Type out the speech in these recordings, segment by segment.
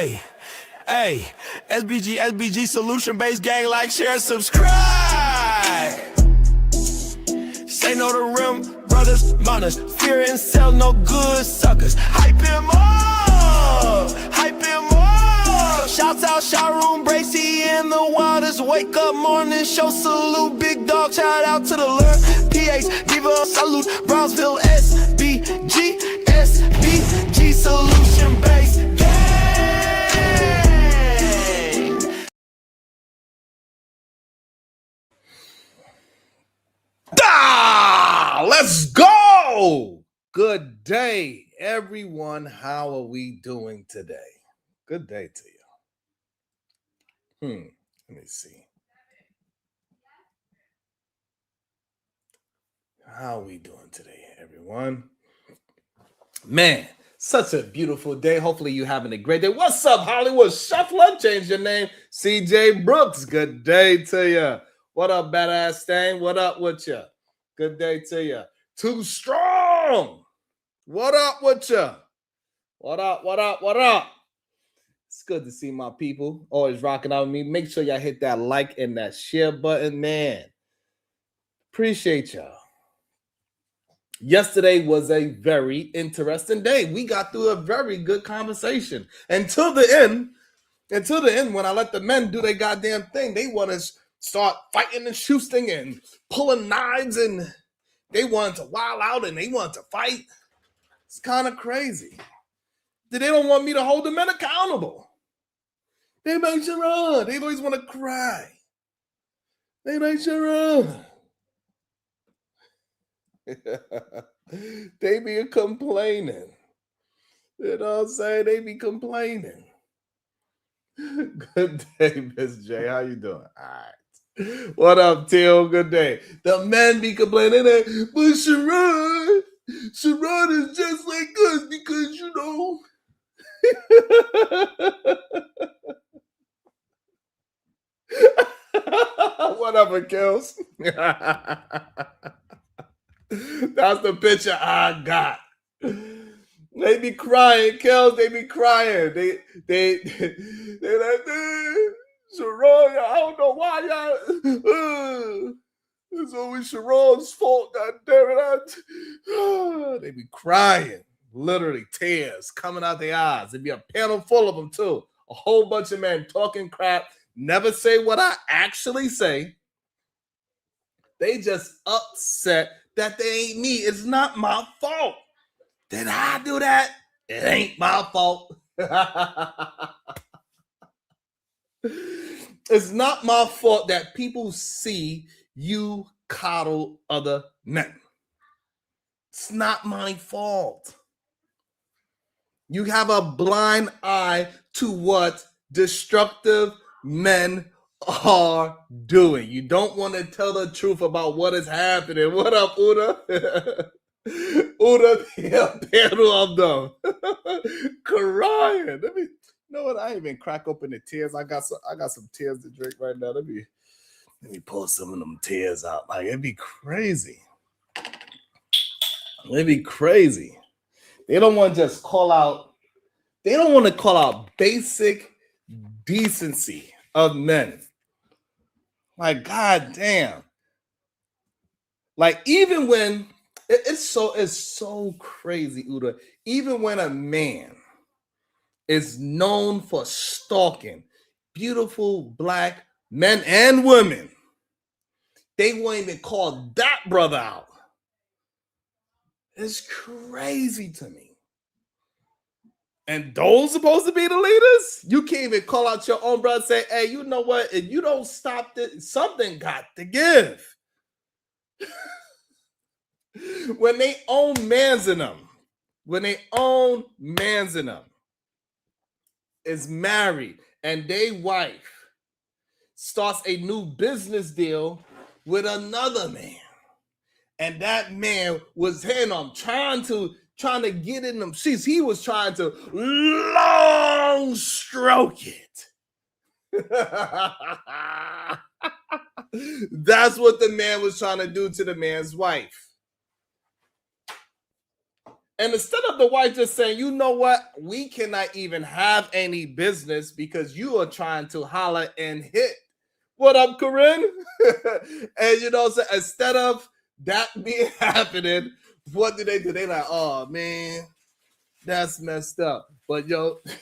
Hey, hey, SBG solution based gang, like, share, subscribe. Say no to rim, brothers, manosphere and sell no good suckers. Hype him up, hype him up. Shouts out Sharoon, Bracy, and the Waters. Wake up morning show, salute, big dog. Shout out to the Lure, PH, Diva, salute, Brownsville, SBG solution based gang. Let's go. Good day, everyone. How are we doing today? Good day to you. Let me see. How are we doing today, everyone? Man, such a beautiful day. Hopefully you're having a great day. What's up, Hollywood Shuffler? Change your name. CJ Brooks. Good day to you. What up, badass Stain? What up with you? Good day to you. Too Strong. What up with you? What up, what up, what up? It's good to see my people always rocking out with me. Make sure y'all hit that like and that share button, man. Appreciate y'all. Yesterday was a very interesting day. We got through a very good conversation. Until the end, when I let the men do their goddamn thing, they want to start fighting and shooting and pulling knives, and they wanted to wild out and they wanted to fight. It's kind of crazy. They don't want me to hold the men accountable. They make you run. They always want to cry. They make you run. They be complaining. You know what I'm saying? They be complaining. Good day, Miss J. How you doing? All right. What up, Teal? Good day. The men be complaining that, but Sharon is just like us because, you know. Whatever, Kills. That's the picture I got. They be crying, Kills. They be crying. They like, Sharon, I don't know why y'all. It's always Sharon's fault. God damn it! They be crying, literally tears coming out their eyes. There'd be a panel full of them too. A whole bunch of men talking crap. Never say what I actually say. They just upset that they ain't me. It's not my fault. Did I do that? It ain't my fault. It's not my fault that people see you coddle other men. It's not my fault. You have a blind eye to what destructive men are doing. You don't want to tell the truth about what is happening. What up, Uda? Uda, the panel of them crying. You know what? I ain't even crack open the tears. I got some tears to drink right now. Let me pull some of them tears out. Like, it'd be crazy. It'd be crazy. They don't want to just call out. They don't want to call out basic decency of men. Like, goddamn. Like, even when it's so crazy, Uda. Even when a man is known for stalking beautiful black men and women, they won't even call that brother out. It's crazy to me. And those supposed to be the leaders? You can't even call out your own brother and say, hey, you know what? If you don't stop this, something got to give. When they own mans in them, is married and they wife starts a new business deal with another man, and that man was hitting on trying to get in them sheets. He was trying to long stroke it. That's what the man was trying to do to the man's wife. And instead of the wife just saying, you know what, we cannot even have any business because you are trying to holler and hit. What up, Corinne? And you know, so instead of that being happening, what do? They like, oh man, that's messed up. But yo, yo,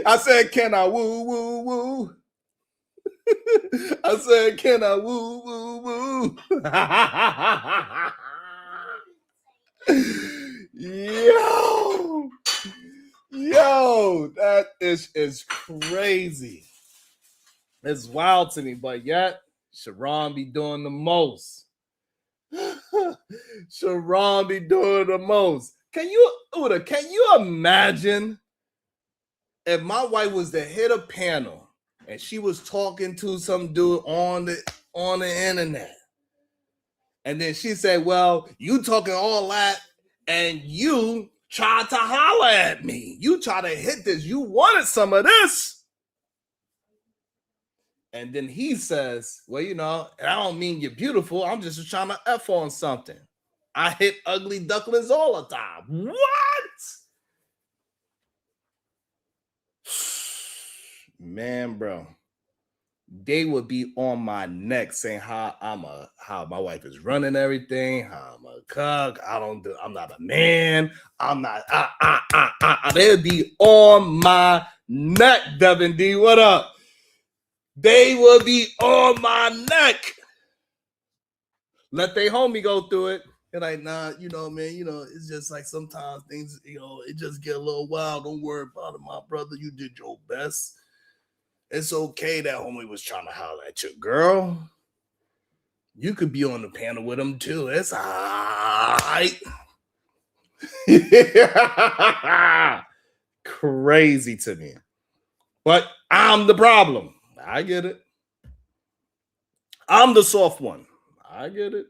I said, can I woo woo woo? I said, can I woo woo woo? Yo, that is crazy. It's wild to me, but yet Sharon be doing the most. Sharon be doing the most. Can you imagine if my wife was to hit a panel and she was talking to some dude on the internet, and then she said, well, you talking all that and you tried to holler at me. You tried to hit this. You wanted some of this. And then he says, well, you know, I don't mean you're beautiful. I'm just trying to F on something. I hit ugly ducklings all the time. What? Man, bro. They would be on my neck saying how my wife is running everything, how I'm a cuck, I'm not a man, I'm not they'd be on my neck, Devin D. What up? They will be on my neck. Let they homie go through it. They're like, nah, you know, man, you know, it's just like sometimes things, you know, it just get a little wild. Don't worry about it, my brother. You did your best. It's okay that homie was trying to holler at you, girl. You could be on the panel with him too. It's all right. Crazy to me. But I'm the problem. I get it. I'm the soft one. I get it.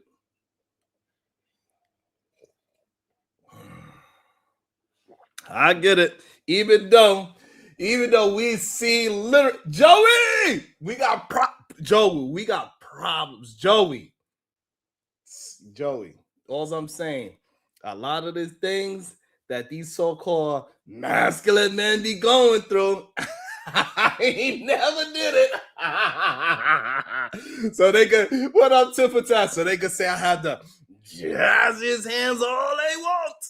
I get it. Even though we see Joey, we got problems. Joey. All I'm saying, a lot of these things that these so-called masculine men be going through, I ain't never did it. So they could, what up, Tiffany? So they could say I had the jazziest hands all they want.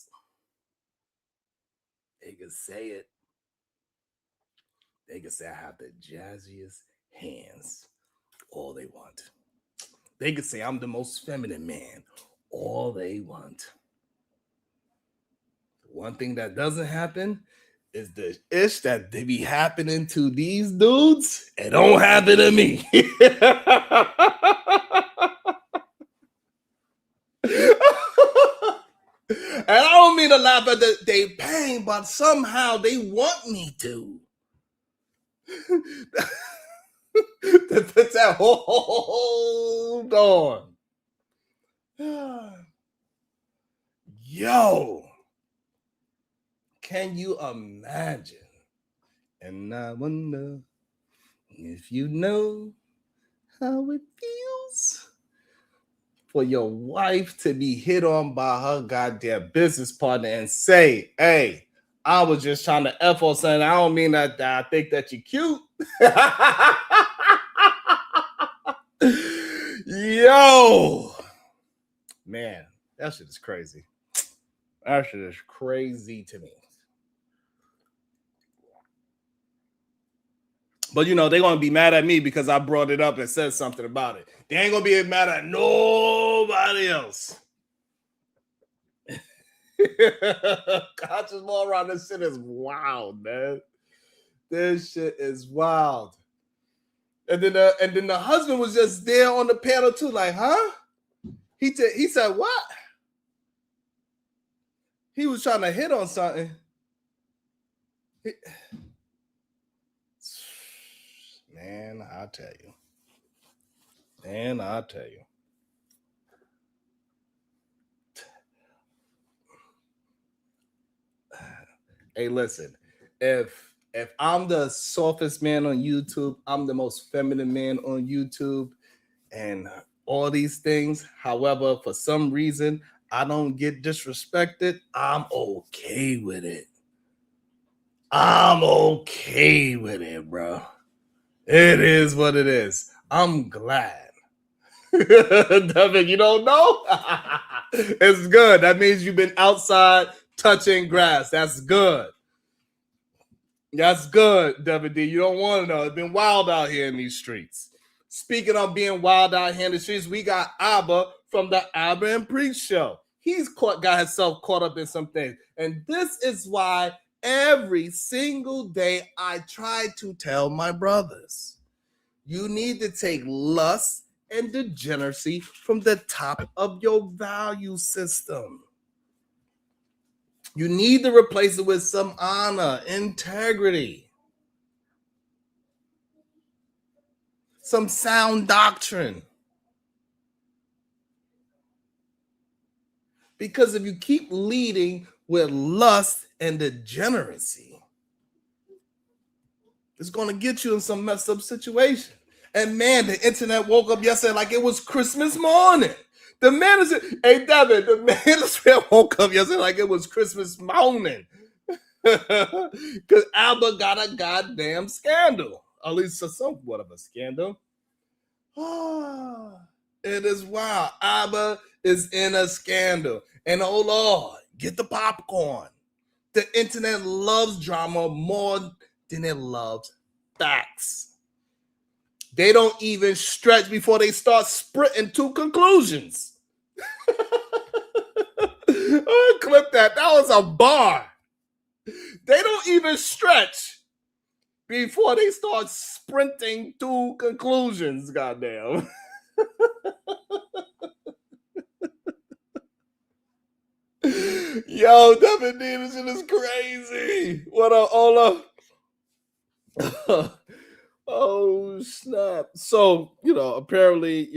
They could say it. They could say I have the jazziest hands all they want. They could say I'm the most feminine man all they want. One thing that doesn't happen is the ish that they be happening to these dudes. It don't happen to me. And I don't mean to laugh at they pain, but somehow they want me to. Hold on. Yo. Can you imagine? And I wonder if you know how it feels for your wife to be hit on by her goddamn business partner and say, hey, I was just trying to F on something. I don't mean that I think that you're cute. Yo. Man, that shit is crazy. That shit is crazy to me. But, you know, they're going to be mad at me because I brought it up and said something about it. They ain't going to be mad at nobody else. Conscious ball around this shit is wild, man. This shit is wild. And then the husband was just there on the panel too, like, huh? He said, what? He was trying to hit on something. Man, I'll tell you. Hey, listen, if if I'm the softest man on YouTube, I'm the most feminine man on YouTube, and all these things. However, for some reason, I don't get disrespected. I'm okay with it. I'm okay with it, bro. It is what it is. I'm glad. Devin, you don't know? It's good. That means you've been outside touching grass. That's good. That's good, Devin D. You don't want to know. It's been wild out here in these streets. Speaking of being wild out here in the streets, we got Abba from the Abba and Preach show. Got himself caught up in some things. And this is why every single day I try to tell my brothers, you need to take lust and degeneracy from the top of your value system. You need to replace it with some honor, integrity, some sound doctrine. Because if you keep leading with lust and degeneracy, it's going to get you in some messed up situation. And man, the internet woke up yesterday like it was Christmas morning. The manosphere, hey Devin, the manosphere woke up yesterday like it was Christmas morning. Because Alba got a goddamn scandal. At least somewhat of a scandal. It is wild. Alba is in a scandal. And oh Lord, get the popcorn. The internet loves drama more than it loves facts. They don't even stretch before they start sprinting to conclusions. Oh, clip that. That was a bar. They don't even stretch before they start sprinting to conclusions. Goddamn. Yo, Devin D, this shit is crazy. What up, Ola? Oh, snap. So, apparently,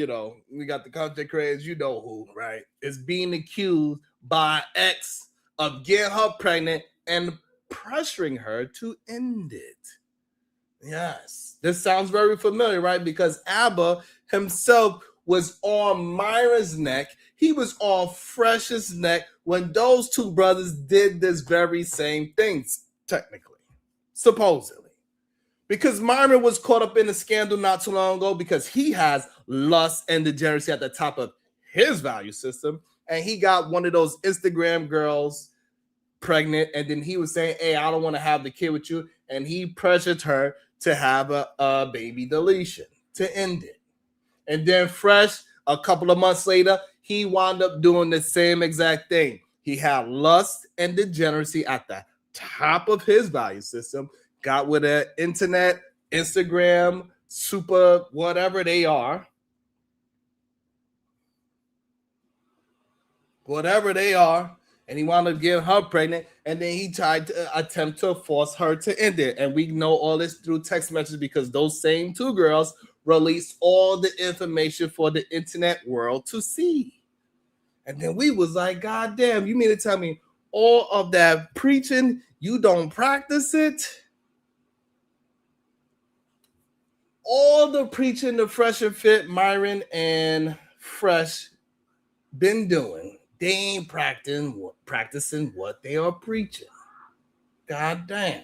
we got the content creators, you know who, right? Is being accused by ex of getting her pregnant and pressuring her to end it. Yes. This sounds very familiar, right? Because Abba himself was on Myra's neck. He was on Fresh's neck when those two brothers did this very same thing, technically, supposedly. Because Myra was caught up in a scandal not too long ago because he has lust and degeneracy at the top of his value system. And he got one of those Instagram girls pregnant. And then he was saying, hey, I don't want to have the kid with you. And he pressured her to have a baby deletion to end it. And then Fresh, a couple of months later, he wound up doing the same exact thing. He had lust and degeneracy at the top of his value system. Got with the internet, Instagram, super, whatever they are. Whatever they are. And he wound up getting her pregnant. And then he tried to attempt to force her to end it. And we know all this through text messages because those same two girls released all the information for the internet world to see. And then we was like, God damn, you mean to tell me all of that preaching, you don't practice it? All the preaching the Fresh and Fit, Myron and Fresh been doing, they ain't practicing what they are preaching. God damn.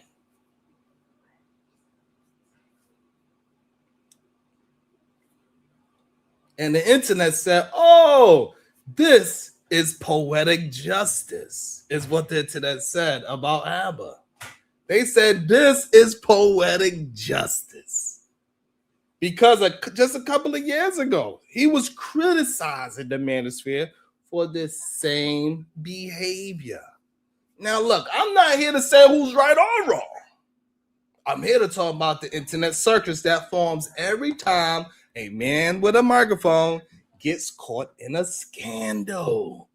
And the internet said, oh, this is poetic justice, is what the internet said about Abba. They said this is poetic justice. Because just a couple of years ago, he was criticizing the manosphere for this same behavior. Now, look, I'm not here to say who's right or wrong. I'm here to talk about the internet circus that forms every time a man with a microphone gets caught in a scandal.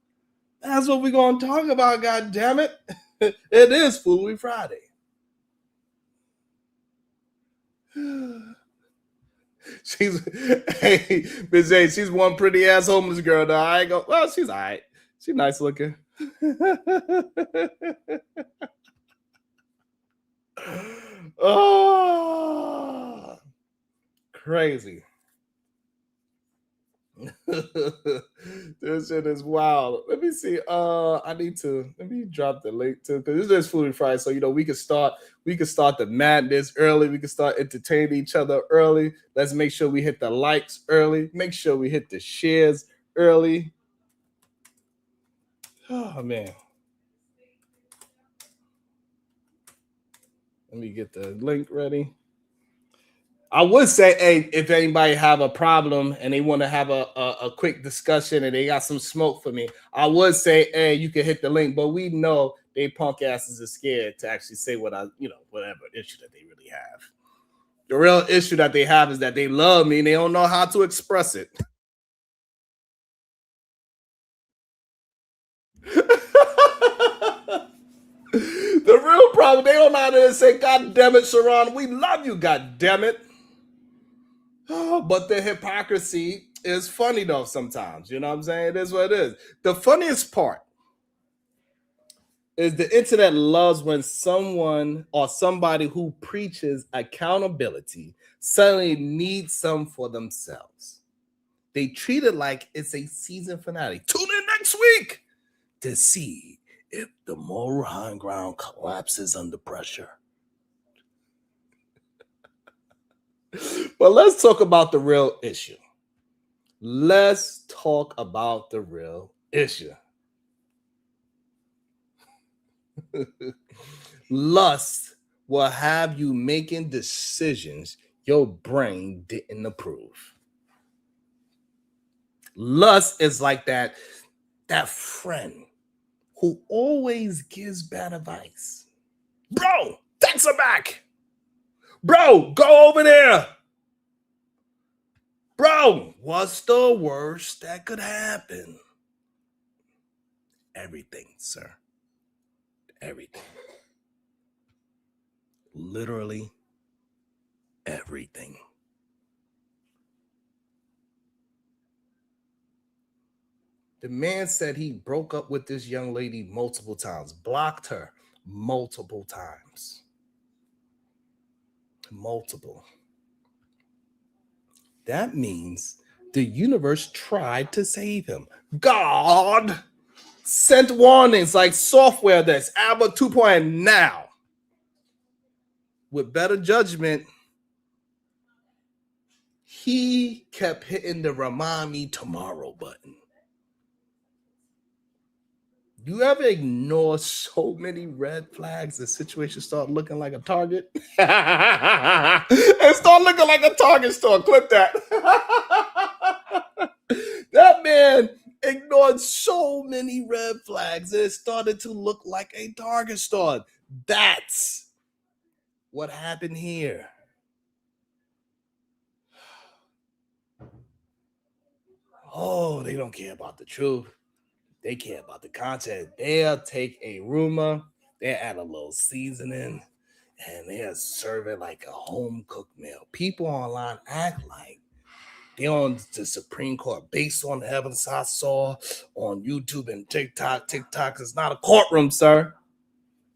That's what we're going to talk about, God damn it. It is Foolery Friday. Hey, Miss A, she's one pretty ass homeless girl, though. I ain't go, well, she's all right. She's nice looking. Oh, crazy. This shit is wild. Let me see. Let me drop the link too, because this is Food and Friday. So we can start the madness early. We can start entertaining each other early. Let's make sure we hit the likes early. Make sure we hit the shares early. Oh man. Let me get the link ready. I would say, hey, if anybody have a problem and they want to have a quick discussion and they got some smoke for me, I would say, hey, you can hit the link. But we know they punk asses are scared to actually say whatever issue that they really have. The real issue that they have is that they love me and they don't know how to express it. The real problem, they don't know how to say, God damn it, Sharon, we love you, God damn it. But the hypocrisy is funny though sometimes. You know what I'm saying? It is what it is. The funniest part is the internet loves when someone or somebody who preaches accountability suddenly needs some for themselves. They treat it like it's a season finale. Tune in next week to see if the moral high ground collapses under pressure. But let's talk about the real issue. Let's talk about the real issue. Lust will have you making decisions your brain didn't approve. Lust is like that friend who always gives bad advice. Bro, text her back. Bro, go over there. Bro, what's the worst that could happen? Everything, sir. Everything. Literally everything. The man said he broke up with this young lady multiple times, blocked her multiple times. Multiple. That means the universe tried to save him. God sent warnings like software that's Alpha 2.0 now. With better judgment, he kept hitting the remind me tomorrow button. You ever ignore so many red flags the situation start looking like a Target? And start looking like a Target store. Clip that. That man ignored so many red flags it started to look like a Target store. That's what happened here. Oh, they don't care about the truth. They care about the content. They'll take a rumor, they add a little seasoning, and they'll serve it like a home cooked meal. People online act like they're on the Supreme Court based on the evidence I saw on YouTube and TikTok. TikTok is not a courtroom, sir.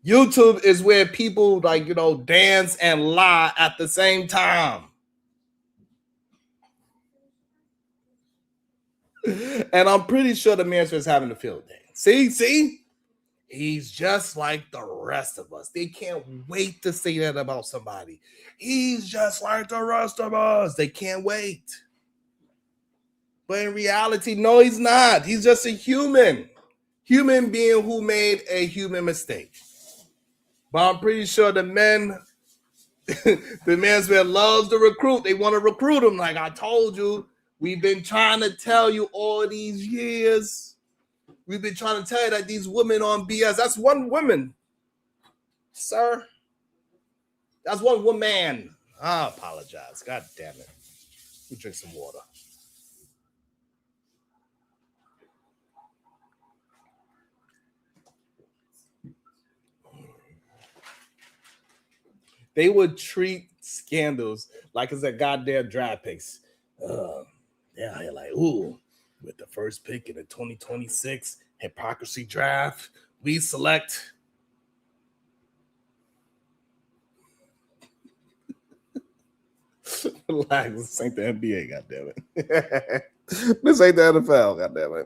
YouTube is where people dance and lie at the same time. And I'm pretty sure the man is having a field day. See? He's just like the rest of us. They can't wait to say that about somebody. He's just like the rest of us. They can't wait. But in reality, no, he's not. He's just a human being who made a human mistake. But I'm pretty sure the man's man loves to recruit. They want to recruit him. Like I told you, we've been trying to tell you all these years. We've been trying to tell you that these women on BS. That's one woman, sir. That's one woman. I apologize. God damn it. Let me drink some water. They would treat scandals like it's a goddamn draft picks. They're like, ooh, with the first pick in the 2026 hypocrisy draft, we select. Relax. This ain't the NBA, goddammit. This ain't the NFL, goddammit.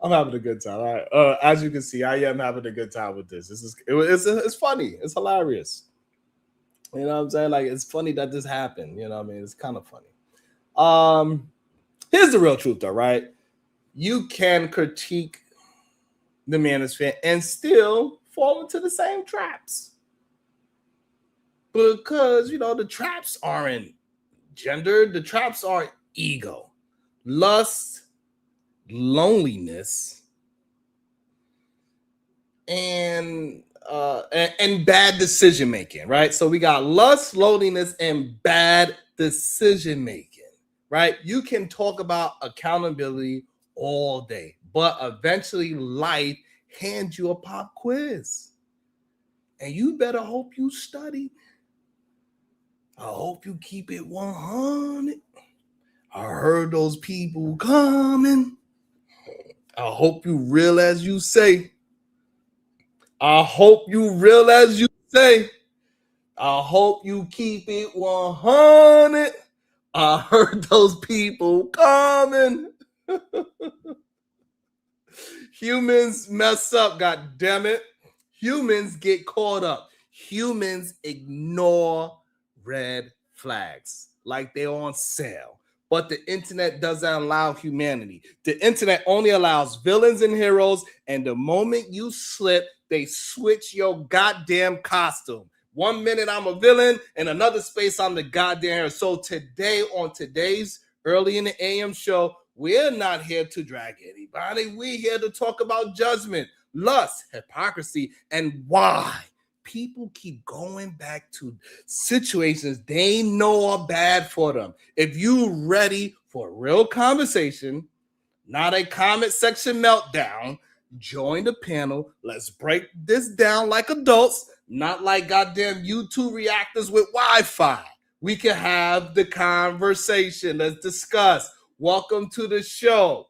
I'm having a good time. All right. As you can see, I am having a good time with this. It's funny. It's hilarious. You know what I'm saying? Like, it's funny that this happened. You know what I mean? It's kind of funny. Here's the real truth, though, right? You can critique the manosphere and still fall into the same traps. Because, the traps aren't gender. The traps are ego, lust, loneliness, and bad decision making, right? So we got lust, loneliness, and bad decision making, right? You can talk about accountability all day, but eventually life hands you a pop quiz, and you better hope you study. I hope you keep it 100. I heard those people coming. I hope you real as you say. I hope you real as you say. I hope you keep it 100. I heard those people coming. Humans mess up, god damn it. Humans get caught up. Humans ignore red flags like they're on sale. But the internet doesn't allow humanity. The internet only allows villains and heroes, and the moment you slip, they switch your goddamn costume. 1 minute I'm a villain, and another space I'm the goddamn hero. So today, on today's Early in the AM show, we're not here to drag anybody. We're here to talk about judgment, lust, hypocrisy, and why people keep going back to situations they know are bad for them. If you're ready for a real conversation, not a comment section meltdown, join the panel. Let's break this down like adults, not like goddamn YouTube reactors with Wi-Fi. We can have the conversation. Let's discuss. Welcome to the show.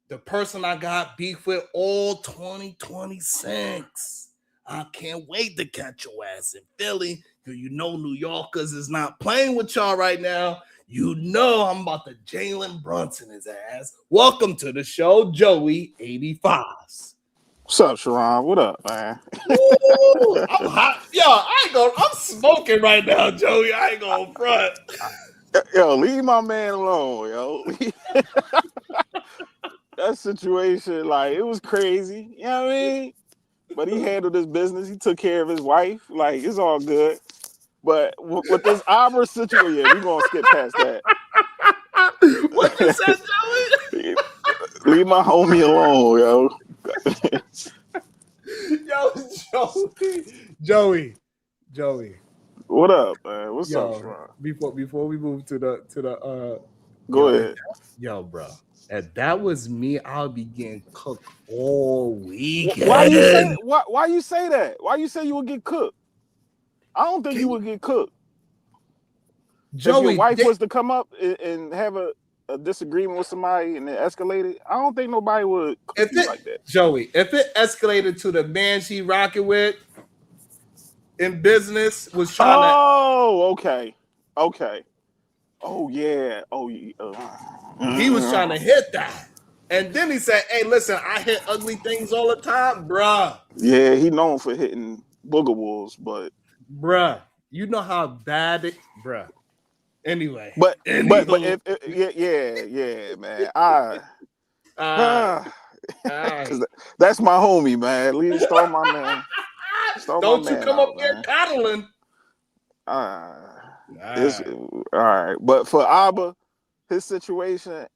The person I got beef with all 2026. I can't wait to catch your ass in Philly. You know New Yorkers is not playing with y'all right now. You know I'm about to Jalen Brunson his ass. Welcome to the show, Joey 85s. What's up, Sharon? What up, man? Ooh, I'm hot. Yo, I'm smoking right now, Joey. I ain't gonna front. Yo, leave my man alone, yo. That situation, like, it was crazy. You know what I mean? But he handled his business. He took care of his wife. Like, it's all good. But with this Abra situation, yeah, we're going to skip past that. What you said, Joey? Leave my homie alone, yo. Yo, Joey. What up, man? What's Yo, up, Sharon? Before we move to the Go ahead. Yo, bro. If that was me, I'll be getting cooked all weekend. Why you say that? Why you say you would get cooked? I don't think you would get cooked. Joey, if your wife was to come up and have a disagreement with somebody and it escalated, I don't think nobody would cook you like that. Joey, if it escalated to the man she rocking with in business was trying to... Oh, okay. Oh, yeah. He was trying to hit that. And then he said, hey, listen, I hit ugly things all the time, bruh. Yeah, he known for hitting booger wolves, but... Bruh, you know how bad it... Bruh. Anyway. But if yeah, man. That's my homie, man. Leave start my man. Don't you come up here coddling. All right. But for Abba, his situation,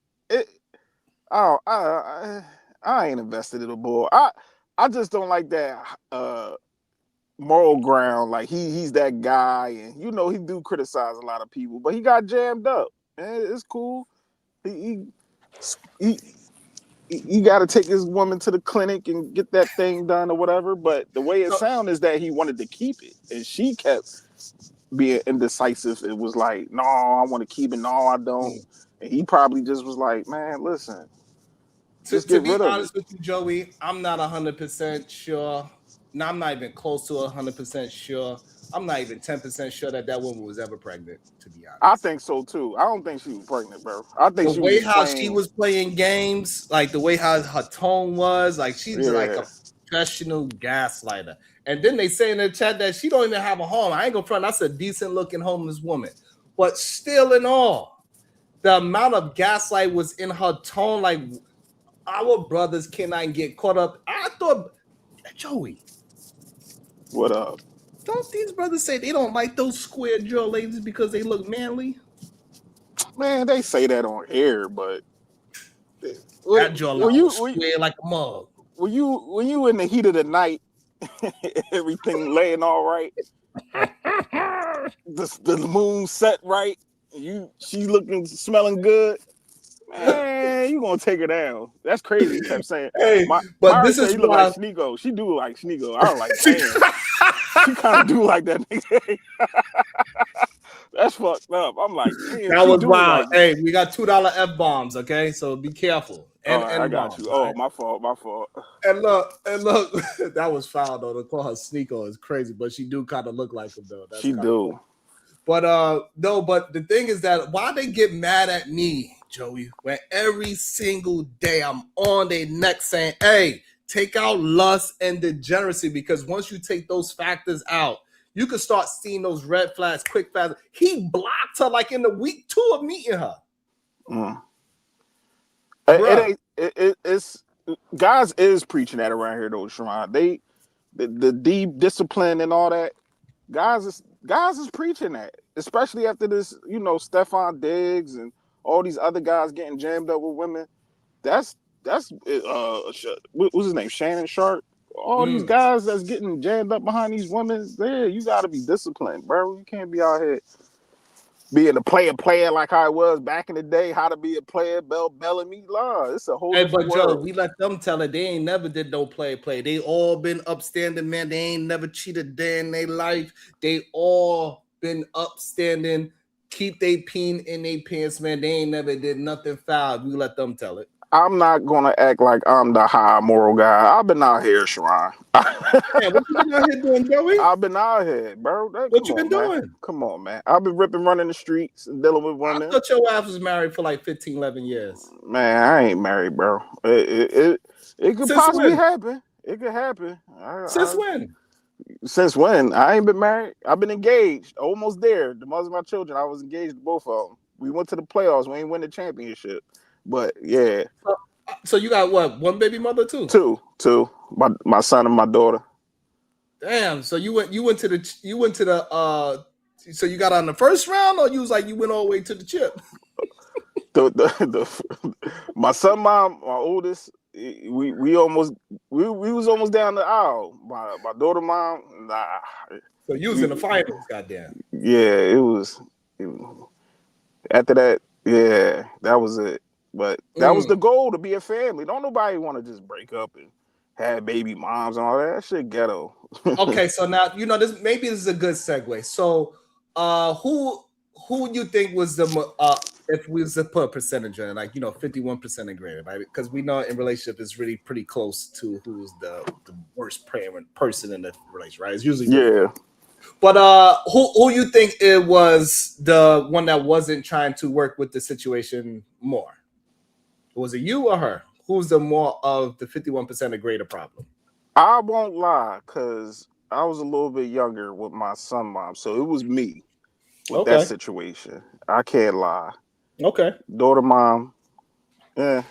I ain't invested in the boy. I just don't like that moral ground. Like he's that guy, and he do criticize a lot of people, but he got jammed up. And it's cool. He got to take his woman to the clinic and get that thing done or whatever. But the way it sounds is that he wanted to keep it, and she kept being indecisive. It was like, no, I want to keep it. No, I don't. And he probably just was like, man, listen. To be honest with you, Joey, I'm not 100% sure Now I'm not even close to 100% sure. I'm not even 10% sure that woman was ever pregnant, to be honest. I think so too. I don't think she was pregnant, bro. I think The she was way just how she playing. was playing games, like the way how her tone was, like she's like Yeah. a professional gaslighter. And then they say in the chat that she don't even have a home. I ain't gonna front. That's a decent looking homeless woman. But still in all, the amount of gaslight was in her tone. Like our brothers cannot get caught up. I thought, Joey, What up? don't these brothers say they don't like those square jaw ladies because they look manly? Man, they say that on air, but That jawline was were square like a mug. when you in the heat of the night, everything laying all right, the moon set right, she looking smelling good. Man, you gonna take her down. That's crazy. He kept saying, Hey, but Myra this said is he look why like Sneeko. She do like Sneeko. I was like, damn. She kind of do like that nigga. That's fucked up. I'm like, damn, that was wild. like Hey, we got $2 F bombs, okay? So be careful. And I got bombs, you. Oh, right? my fault. And look, that was foul though. To call her Sneeko is crazy, but she do kind of look like him though. That's she do. Funny. But no, but the thing is that why they get mad at me, Joey, when every single day I'm on their neck saying, hey, take out lust and degeneracy, because once you take those factors out, you can start seeing those red flags quick fast. He blocked her like in the week 2 of meeting her. It's guys is preaching that around here though, Sharon. The deep discipline and all that. Guys is preaching that, especially after this, Stephon Diggs and all these other guys getting jammed up with women. That's what's his name? Shannon Sharp. All these guys that's getting jammed up behind these women, you got to be disciplined, bro. You can't be out here being a player like how it was back in the day. How to be a player, Bellamy. It's a whole different world. Joe, we let them tell it. They ain't never did no play. They all been upstanding, man. They ain't never cheated a day in their life. They all been upstanding. Keep they peen in their pants, man. They ain't never did nothing foul. We let them tell it. I'm not gonna act like I'm the high moral guy. I've been out here, Sharon. Man, what you been out here doing, Joey? I've been out here, bro. What you been doing? Come on, man. I've been running the streets and dealing with women. I thought your wife was married for like 15, 11 years. Man, I ain't married, bro. It could possibly happen. It could happen. Since when? Since when? I ain't been married. I've been engaged. Almost there. The mothers of my children, I was engaged to both of them. We went to the playoffs. We ain't win the championship. But yeah. So you got what? One baby mother, two? Two. My son and my daughter. Damn. So you went to the so you got on the first round, or you went all the way to the chip? My son, my oldest, we was almost down the aisle. My daughter, mom, nah. So you was in the finals, goddamn. Yeah, it was. After that, yeah, that was it. But that was the goal, to be a family. Don't nobody want to just break up and have baby moms and all that. That shit ghetto. Okay, so now this is a good segue. So, who you think was the if we was to put a percentage on it, 51% and greater, right? Because we know in relationship it's really pretty close to who's the worst person in the relationship, right? It's usually But who you think it was the one that wasn't trying to work with the situation more? Was it you or her? Who's the more of the 51% or greater problem? I won't lie, because I was a little bit younger with my son mom, so it was me with that situation. I can't lie. Okay. Daughter mom, it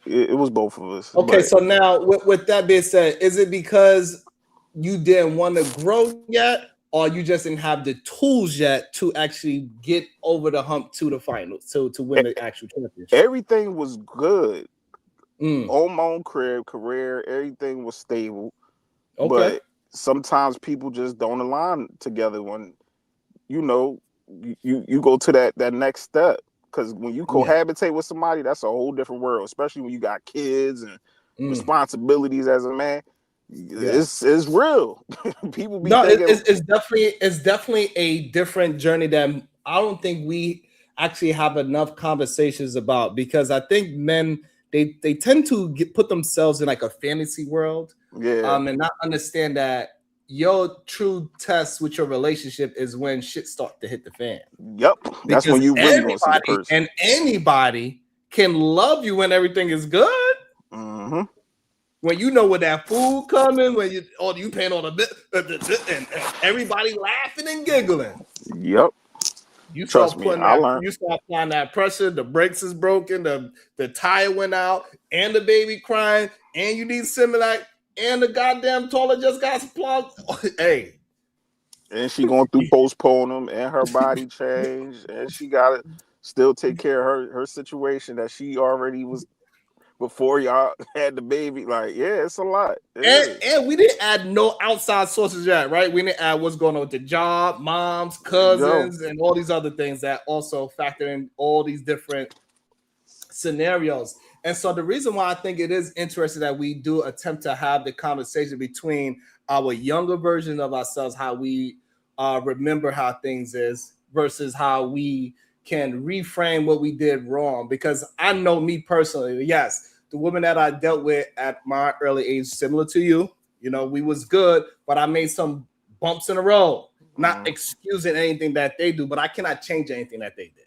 was both of us. Okay, so now with that being said, is it because you didn't want to grow yet, or you just didn't have the tools yet to actually get over the hump to the finals, to win the actual championship? Everything was good. On my own career, everything was stable. Okay. But sometimes people just don't align together when, you go to that next step. Because when you cohabitate with somebody, that's a whole different world, especially when you got kids and responsibilities as a man. It's real. People be thinking it's definitely a different journey that I don't think we actually have enough conversations about, because I think men they tend to put themselves in like a fantasy world, and not understand that your true test with your relationship is when shit start to hit the fan. Yep, that's when you really gonna see the person. And anybody can love you when everything is good. Mm-hmm. When you know when that food coming, when you paying all the bit, and everybody laughing and giggling. Yep. You start applying that pressure. The brakes is broken. The tire went out, and the baby crying, and you need Similac, and the goddamn toilet just got plugged. Hey. And she going through postpartum, and her body changed, and she gotta still take care of her situation that she already was before y'all had the baby. Like, yeah, it's a lot. And we didn't add no outside sources yet, right? We didn't add what's going on with the job, moms, cousins, and all these other things that also factor in all these different scenarios. And so the reason why I think it is interesting that we do attempt to have the conversation between our younger version of ourselves, how we remember how things is, versus how we can reframe what we did wrong. Because I know me personally, yes, the woman that I dealt with at my early age, similar to you, we was good, but I made some bumps in the road, not excusing anything that they do, but I cannot change anything that they did.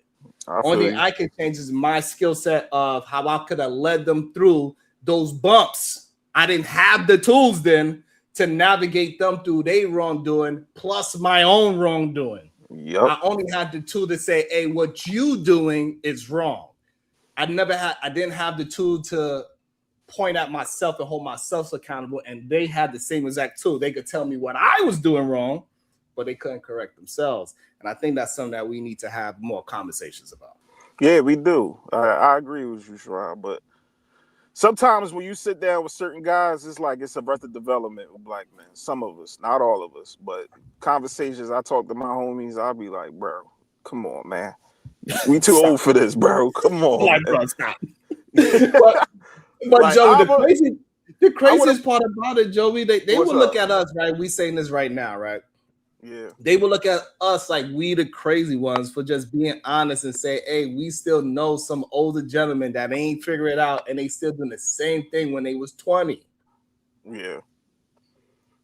Only thing I can change is my skill set of how I could have led them through those bumps. I didn't have the tools then to navigate them through their wrongdoing plus my own wrongdoing. Yep. I only had the tool to say, hey, what you doing is wrong. I didn't have the tool to point at myself and hold myself accountable, and they had the same exact tool. They could tell me what I was doing wrong, but they couldn't correct themselves. And I think that's something that we need to have more conversations about. Yeah, we do. I agree with you, Sharon, but sometimes when you sit down with certain guys, it's like it's arrested development with black men. Some of us, not all of us, but conversations I talk to my homies, I'll be like, bro, come on, man. We too old for this, bro. Come on. Like, bro, stop. but like, Joey, the craziest part about it, Joey, they will look at us, right? We saying this right now, right? Yeah. They will look at us like we the crazy ones for just being honest and say, hey, we still know some older gentlemen that ain't figure it out and they still doing the same thing when they was 20. Yeah.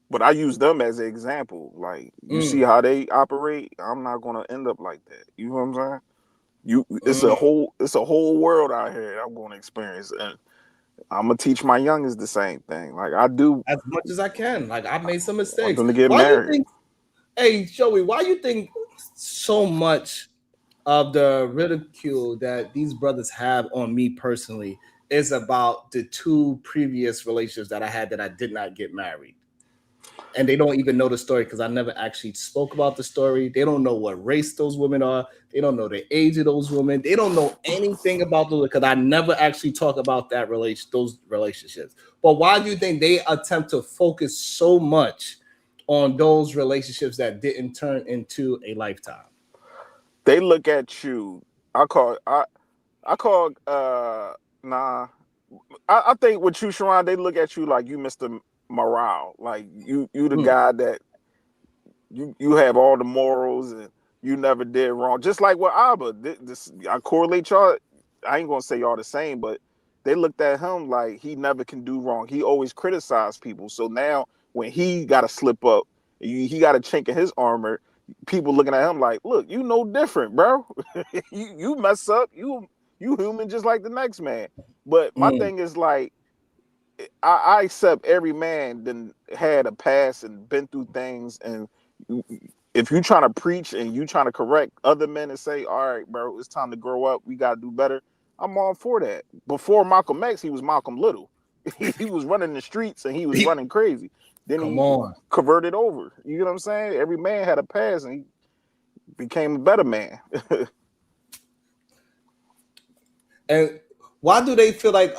But I use them as an example. Like, you see how they operate, I'm not gonna end up like that. You know what I'm saying? It's a whole world out here I'm gonna experience. And I'm gonna teach my youngest the same thing. Like I do as much as I can. Like I've made some mistakes. I'm gonna get married. Hey, Joey, why you think so much of the ridicule that these brothers have on me personally is about the two previous relationships that I had that I did not get married? And they don't even know the story because I never actually spoke about the story. They don't know what race those women are. They don't know the age of those women. They don't know anything about those because I never actually talk about those relationships. But why do you think they attempt to focus so much on those relationships that didn't turn into a lifetime? They look at you. I think with you, Sharon, they look at you like you Mr. Morale. Like you the guy that you have all the morals and you never did wrong. Just like with Abba. I correlate y'all. I ain't gonna say y'all the same, but they looked at him like he never can do wrong. He always criticized people. So now when he got to slip up, he got a chink in his armor, people looking at him like, look, you no different, bro. you mess up, you human just like the next man. But my thing is like, I accept every man then had a past and been through things. And if you trying to preach and you trying to correct other men and say, all right, bro, it's time to grow up, we got to do better, I'm all for that. Before Malcolm X, he was Malcolm Little. He was running the streets and he was running crazy. Then he converted over. You know what I'm saying? Every man had a past and he became a better man. And why do they feel like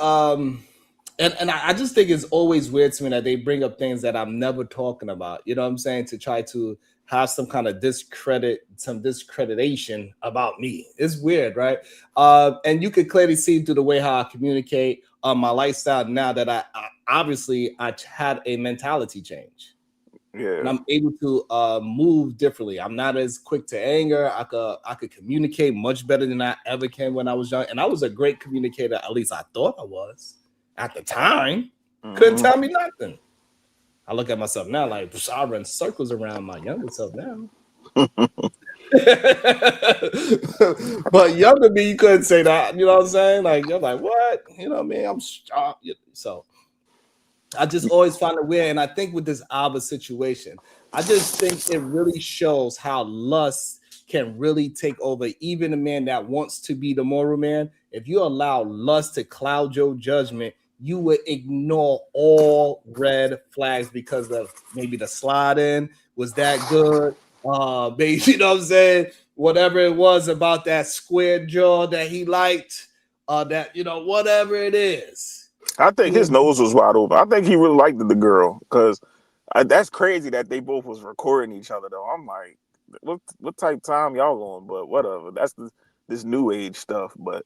and I just think it's always weird to me that they bring up things that I'm never talking about, you know what I'm saying, to try to have some kind of discreditation about me. It's weird, right? And you could clearly see through the way how I communicate my lifestyle now that I obviously had a mentality change. Yeah. And I'm able to move differently. I'm not as quick to anger. I could communicate much better than I ever can when I was young. And I was a great communicator, at least I thought I was at the time. Couldn't tell me nothing. I look at myself now like I run circles around my younger self now. But younger me, you couldn't say that. You know what I'm saying? Like you're like, what? You know what I mean? I'm strong. So I just always find it weird. And I think with this Alba situation, I just think it really shows how lust can really take over even a man that wants to be the moral man. If you allow lust to cloud your judgment, you would ignore all red flags because of maybe the slide in was that good. Maybe, you know what I'm saying? Whatever it was about that square jaw that he liked, that, you know, whatever it is. I think his nose was wide open. I think he really liked the girl because that's crazy that they both was recording each other though. I'm like, what type time y'all on? But whatever. That's this new age stuff. But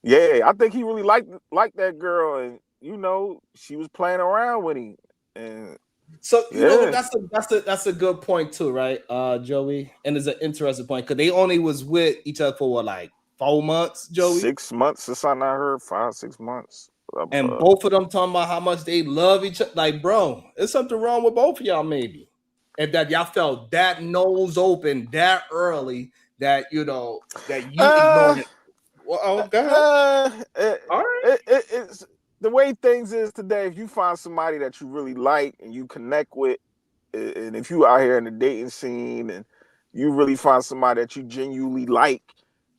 yeah, I think he really liked that girl, and you know, she was playing around with him. And so you know that's a good point too, right, Joey? And it's an interesting point because they only was with each other for what, like 4 months, Joey? 6 months or something. I heard 5-6 months. And both of them talking about how much they love each other. Like, bro, there's something wrong with both of y'all, maybe. And that y'all felt that nose open that early that, you know, that you ignored it. Well, oh, God. All right. It's the way things is today. If you find somebody that you really like and you connect with, and if you out here in the dating scene and you really find somebody that you genuinely like,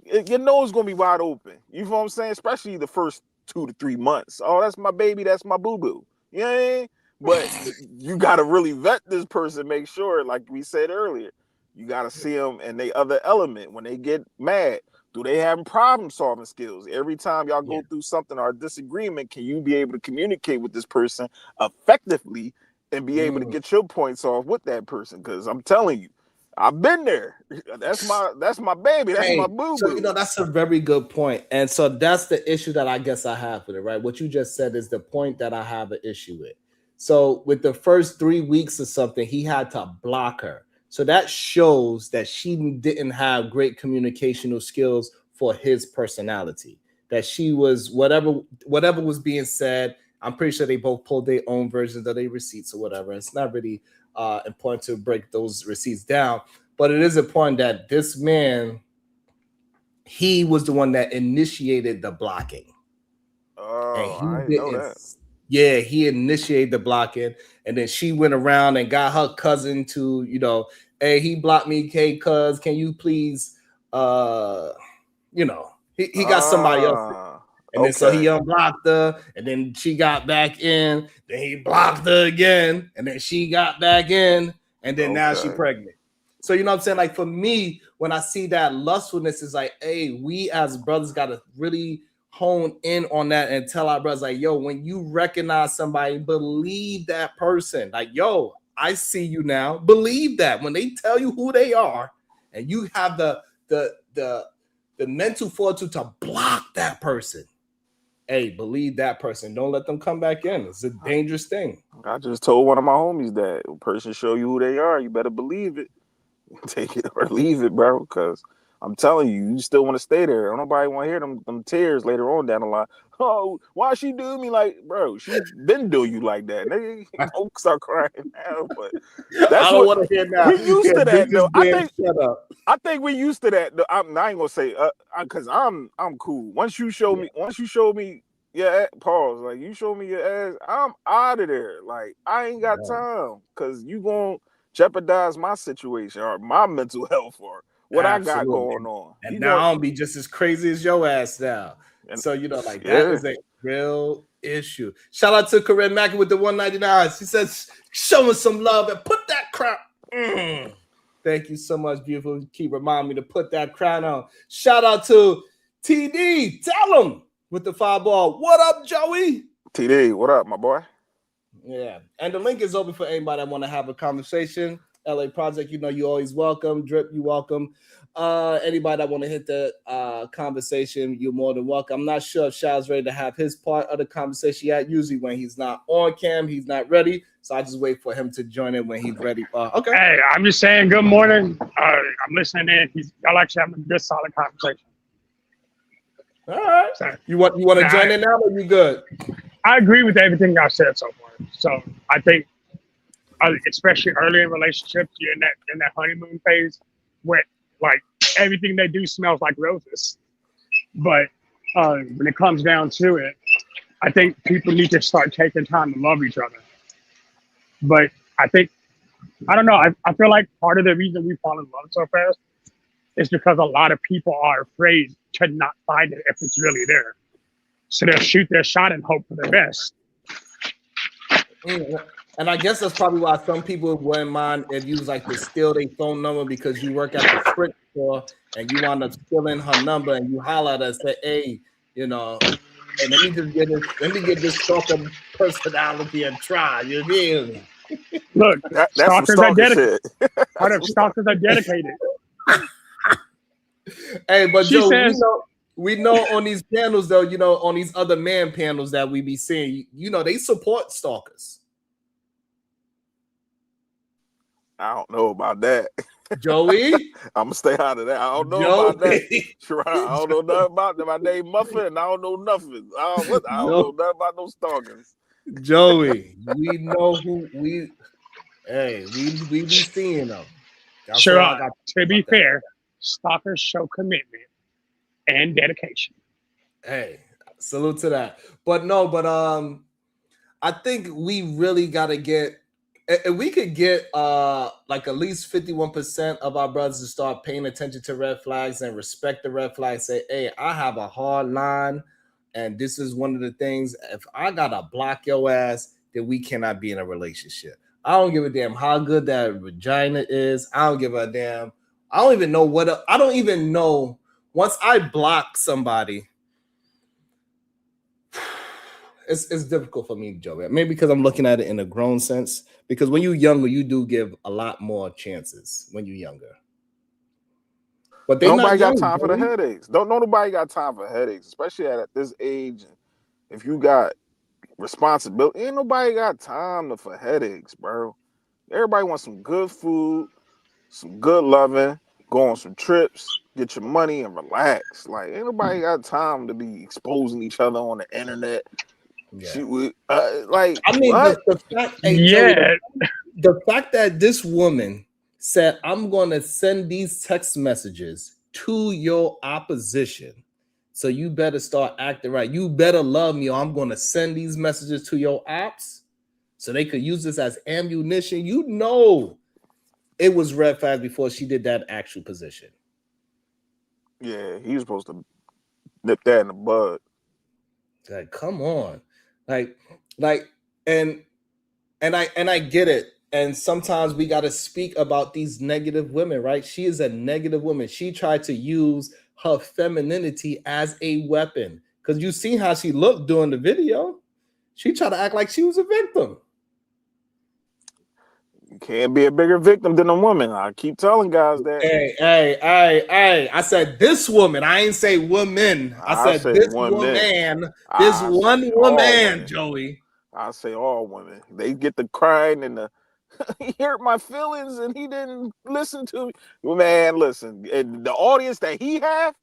your nose gonna be wide open. You know what I'm saying? Especially the first 2 to 3 months. Oh, that's my baby. That's my boo-boo. You know what I mean? But you got to really vet this person, make sure, like we said earlier, you got to see them and they other element. When they get mad, do they have problem-solving skills? Every time y'all go through something or a disagreement, can you be able to communicate with this person effectively and be able to get your points off with that person? Because I'm telling you, I've been there. That's my baby. That's my boo-boo. So, you know, that's a very good point. And so that's the issue that I guess I have with it, right? What you just said is the point that I have an issue with. So with the first 3 weeks or something, he had to block her. So that shows that she didn't have great communicational skills for his personality. That she was whatever was being said. I'm pretty sure they both pulled their own versions of their receipts or whatever. It's not really important to break those receipts down, but it is important that this man, he was the one that initiated the blocking. Oh, I didn't know that. Yeah, he initiated the blocking, and then she went around and got her cousin to, you know, hey, he blocked me, hey, cuz, can you please, you know, he got somebody else. And then so he unblocked her, and then she got back in. Then he blocked her again, and then she got back in, and then now she's pregnant. So you know what I'm saying? Like for me, when I see that lustfulness, is like, hey, we as brothers got to really hone in on that and tell our brothers, like, yo, when you recognize somebody, believe that person. Like, yo, I see you now. Believe that when they tell you who they are, and you have the mental fortitude to block that person. Hey, believe that person. Don't let them come back in. It's a dangerous thing. I just told one of my homies that a person show you who they are, you better believe it. Take it or leave it, bro. Because I'm telling you, you still want to stay there. Don't nobody want to hear them tears later on down the line. Oh, why she do me like, bro? She didn't do you like that. They don't start crying now, but that's I don't want to hear now. We used to that though. I think we used to that. I ain't gonna say because I'm cool. Once you show me, yeah, pause. Like you show me your ass, I'm out of there. Like I ain't got time because you gonna jeopardize my situation or my mental health or what I got going on. And now I'll be just as crazy as your ass now. And so you know, like that is a real issue. Shout out to Corinne Mackey with the 199. She says, showing some love and put that crap. Thank you so much, beautiful. Keep reminding me to put that crown on. Shout out to TD. Tell him with the 5-ball. What up, Joey? TD, what up, my boy? Yeah. And the link is open for anybody that want to have a conversation. LA Project, you know, you always welcome. Drip, you welcome. Anybody that want to hit the conversation, you're more than welcome. I'm not sure if Shaw's ready to have his part of the conversation yet. Usually when he's not on cam, he's not ready. So I just wait for him to join in when he's ready. Okay. Hey, I'm just saying good morning. I'm listening in. Y'all actually having a good, solid conversation. All right. So, you want to join in now, or you good? I agree with everything y'all said so far. So I think, especially early in relationships, you're in that honeymoon phase, where like everything they do smells like roses. But when it comes down to it, I think people need to start taking time to love each other. But I don't know. I feel like part of the reason we fall in love so fast is because a lot of people are afraid to not find it if it's really there. So they'll shoot their shot and hope for the best. And I guess that's probably why some people wouldn't mind if you was like to steal their phone number because you work at the Sprint store and you wind up stealing her number and you holler at her and say, hey, you know, hey, let me get this stalker personality and try. You feel me? Look, That's stalkers some are stalker dedicated. shit. Part of stalkers are dedicated. Hey, but She Joe, says, we know on these panels though, you know, on these other man panels that we be seeing, you know, they support stalkers. I don't know about that. Joey, I'm gonna stay out of that. I don't know Joey. about that. Sure, I don't know nothing about that. My name Muffin, and I don't know nothing. I don't know nothing about no stalkers. Joey, we know who we be seeing them. That's sure, all I got to be about that. fair, stalkers show commitment and dedication. Hey, salute to that. But I think we really gotta get if we could get like at least 51% of our brothers to start paying attention to red flags and respect the red flags, say, hey, I have a hard line, and this is one of the things. If I gotta block your ass, then we cannot be in a relationship. I don't give a damn how good that vagina is. I don't give a damn. I don't even know. Once I block somebody, it's difficult for me, Joe. Maybe because I'm looking at it in a grown sense. Because when you're younger, you do give a lot more chances when you're younger. But Nobody got time for the headaches. Nobody got time for headaches, especially at this age. If you got responsibility, ain't nobody got time for headaches, bro. Everybody wants some good food, some good loving, go on some trips, get your money and relax. Like, ain't nobody got time to be exposing each other on the internet. Yeah. The fact that this woman said, I'm going to send these text messages to your opposition, so you better start acting right. You better love me, or I'm going to send these messages to your ops so they could use this as ammunition. You know, it was red flag before she did that actual position. Yeah, he was supposed to nip that in the bud. Like, come on. And I get it. And sometimes we got to speak about these negative women, right? She is a negative woman. She tried to use her femininity as a weapon, because you seen how she looked during the video. She tried to act like she was a victim. You can't be a bigger victim than a woman. I keep telling guys that. Hey. I said this woman. I ain't say woman. I said this woman. This one woman, Joey. I say all women. They get the crying and the he hurt my feelings and he didn't listen to me. Man, listen, and the audience that he have,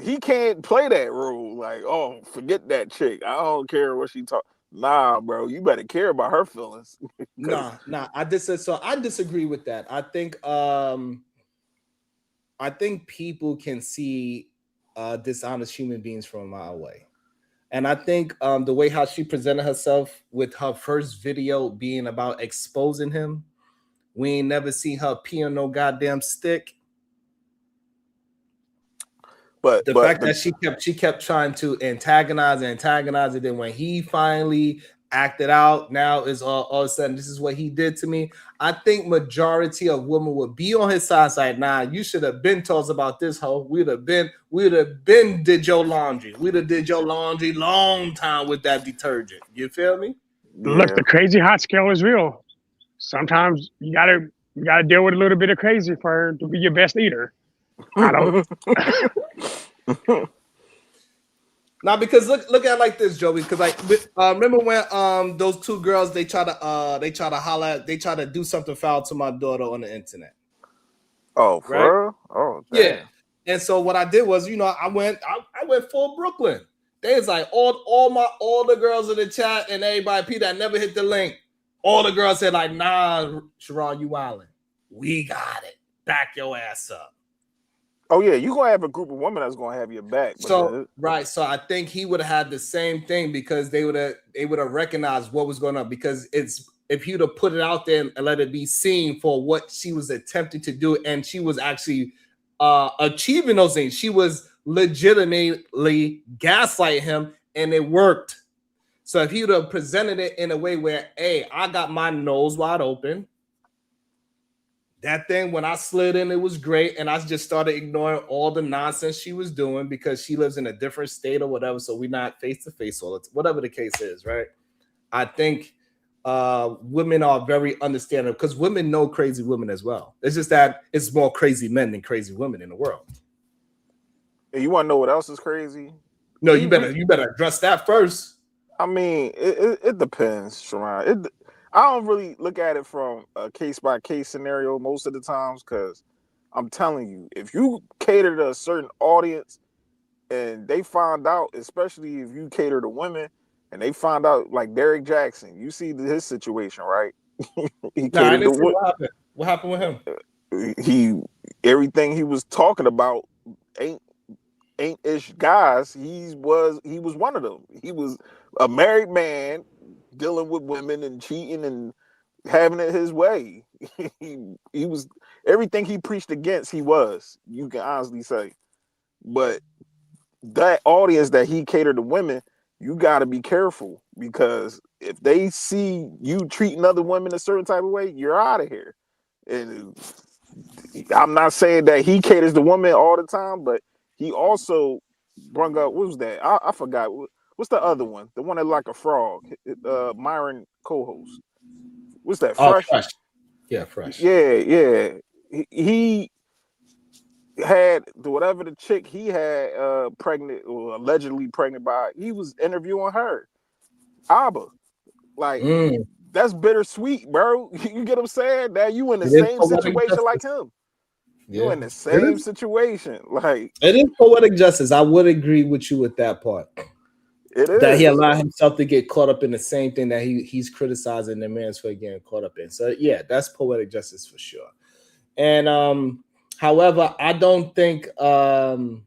he can't play that role. Like, oh, forget that chick. I don't care what she talk. Nah, bro, you better care about her feelings. Nah. I disagree with that. I think people can see dishonest human beings from a mile away. And I think the way how she presented herself with her first video being about exposing him, we ain't never seen her pee on no goddamn stick. But the fact that she kept trying to antagonize, and then when he finally acted out, now is all of a sudden this is what he did to me. I think majority of women would be on his side, like, nah, you should have been told us about this hoe. We'd have been did your laundry. We'd have did your laundry long time with that detergent. You feel me? Look, the crazy hot scale is real. Sometimes you gotta You got to deal with a little bit of crazy for her to be your best eater. I don't. Now, because look at it like this, Joey. Because like, remember when those two girls they try to holler, they try to do something foul to my daughter on the internet. Oh, Right? for real? Oh, damn. Yeah. And so what I did was, I went full Brooklyn. They was like all the girls in the chat and everybody, Peter, I never hit the link. All the girls said like, nah, Sharon, you wildin'. We got it. Back your ass up. Oh yeah, you gonna have a group of women that's gonna have your back. So right, so I think he would have had the same thing because they would have recognized what was going on, because if he would have put it out there and let it be seen for what she was attempting to do, and she was actually achieving those things. She was legitimately gaslighting him, and it worked. So if he would have presented it in a way where, hey, I got my nose wide open. That thing, when I slid in, it was great. And I just started ignoring all the nonsense she was doing because she lives in a different state or whatever. So we're not face to face all the time, whatever the case is, right? I think women are very understanding because women know crazy women as well. It's just that it's more crazy men than crazy women in the world. And you want to know what else is crazy? No, you better address that first. I mean, it depends, Sharon. I don't really look at it from a case-by-case scenario most of the times, because I'm telling you, if you cater to a certain audience and they find out, especially if you cater to women and they find out, like Derek Jackson, you see his situation, right? I didn't see what happened. What happened with him? Everything he was talking about ain't ish guys. He was one of them. He was a married man dealing with women and cheating and having it his way. he was everything he preached against. He was, you can honestly say. But that audience that he catered to women, you got to be careful, because if they see you treating other women a certain type of way, you're out of here. And I'm not saying that he caters to women all the time, but he also brought up, what was that? I forgot. What's the other one? The one that like a frog. Myron co-host. What's that? Fresh? Fresh. Yeah, Fresh. Yeah. He had whatever the chick he had pregnant or allegedly pregnant by. He was interviewing her. Abba. Like, that's bittersweet, bro. You get what I'm saying? That you in the same situation like him. You're in the same situation. Like, it is poetic justice. I would agree with you with that part. It is. That he allowed himself to get caught up in the same thing that he's criticizing the man's for getting caught up in. So yeah, that's poetic justice for sure. And however, I don't think it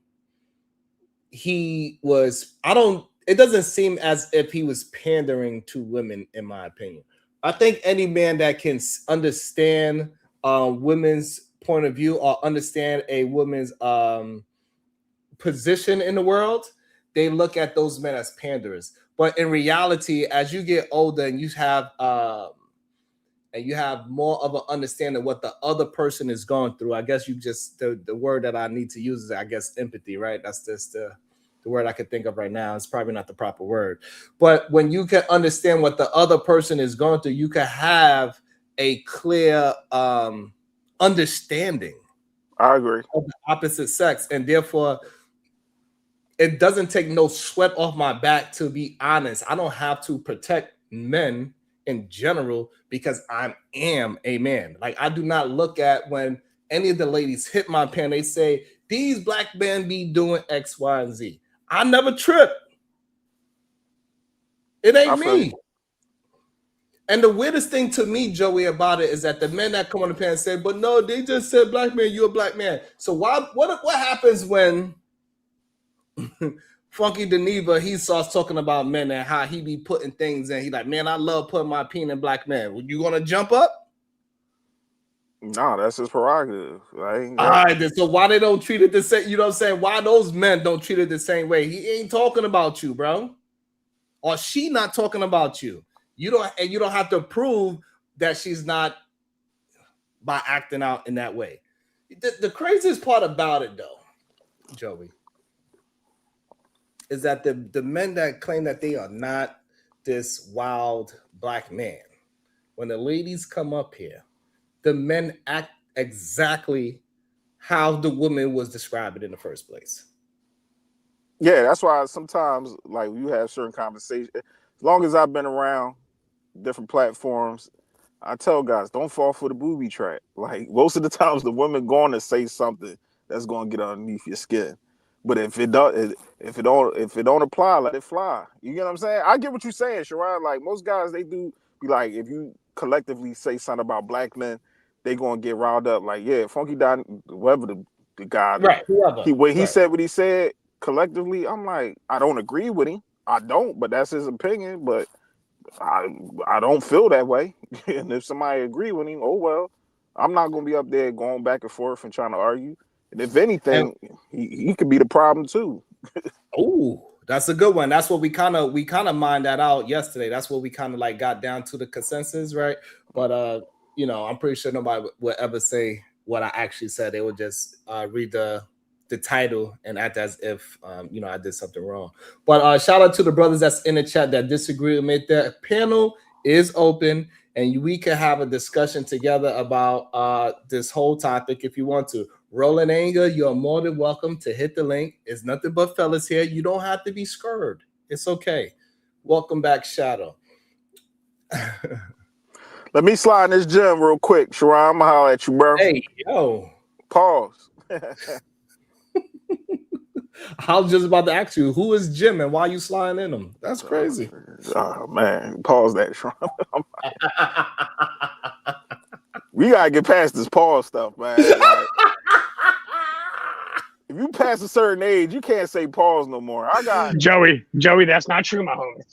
doesn't seem as if he was pandering to women, in my opinion. I think any man that can understand women's point of view or understand a woman's position in the world, they look at those men as panderers. But in reality, as you get older and you have more of an understanding of what the other person is going through, I guess you just the word that I need to use is, I guess, empathy, right? That's just the word I could think of right now. It's probably not the proper word. But when you can understand what the other person is going through, you can have a clear understanding. I agree. Of the opposite sex, and therefore it doesn't take no sweat off my back to be honest. I don't have to protect men in general because I am a man. Like, I do not look at when any of the ladies hit my pen, they say, these black men be doing X, Y, and Z. I never trip. It ain't me. And the weirdest thing to me, Joey, about it is that the men that come on the pen and say, but no, they just said black man, you're a black man. So what happens when Funky Deneva, he starts talking about men and how he be putting things in? He like, man, I love putting my peen in black men. You gonna jump up? No, that's his prerogative. Right? All right, so why they don't treat it the same? You know what I'm saying? Why those men don't treat it the same way? He ain't talking about you, bro. Or she not talking about you. You don't have to prove that she's not by acting out in that way. The craziest part about it, though, Joey, is that the men that claim that they are not this wild black man, when the ladies come up here the men act exactly how the woman was described in the first place. Yeah, that's why sometimes like you have certain conversations. As long as I've been around different platforms, I tell guys don't fall for the booby trap. Like most of the times, the women going to say something that's going to get underneath your skin. But if it don't apply, let it fly. You get what I'm saying? I get what you're saying, Sherrod. Like most guys, they do be like, if you collectively say something about black men, they gonna get riled up. Like, yeah, Funky Don, whoever the guy, Right? Whoever. When he Right. said what he said collectively, I'm like, I don't agree with him. I don't, but that's his opinion. But I don't feel that way. And if somebody agree with him, oh well, I'm not gonna be up there going back and forth and trying to argue. And if anything, he could be the problem too. Oh, that's a good one. That's what we kind of mined that out yesterday. That's what we kind of like got down to the consensus, right? But you know, I'm pretty sure nobody would ever say what I actually said. They would just read the title and act as if you know, I did something wrong. But shout out to the brothers that's in the chat that disagree with me. The panel is open and we can have a discussion together about this whole topic if you want to. Rolling Anger, you're more than welcome to hit the link. It's nothing but fellas here. You don't have to be scared. It's okay. Welcome back, Shadow. Let me slide in this gym real quick, Sharon. I'm gonna holler at you, bro. Hey, yo. Pause. I was just about to ask you, who is Jim and why you sliding in him? That's crazy. Oh man, pause that, Sharon. We gotta get past this pause stuff, man. Like, if you pass a certain age, you can't say pause no more. I got Joey, that's not true, my homie.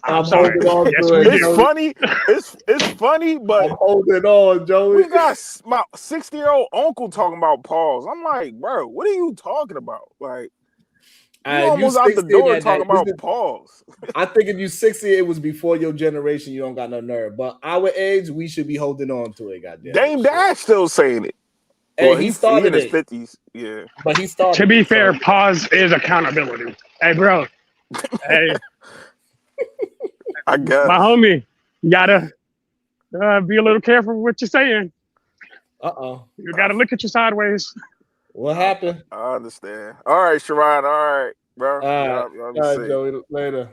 I'm sorry. It's funny. It's funny, but I'm holding on, Joey. We got my 60-year-old uncle talking about pause. I'm like, bro, what are you talking about? Like, you almost out the door talking about pause. I think if you 60, it was before your generation. You don't got no nerve. But our age, we should be holding on to it. Goddamn. Dame Dash still saying it. Hey, well, he started in his 50s. Yeah, but he started. To be fair, pause is accountability. Hey, bro. Hey, I guess my homie, you gotta be a little careful with what you're saying. You gotta look at you sideways. What happened? I understand. All right, Sharon. All right, bro. All right, Joey. Later.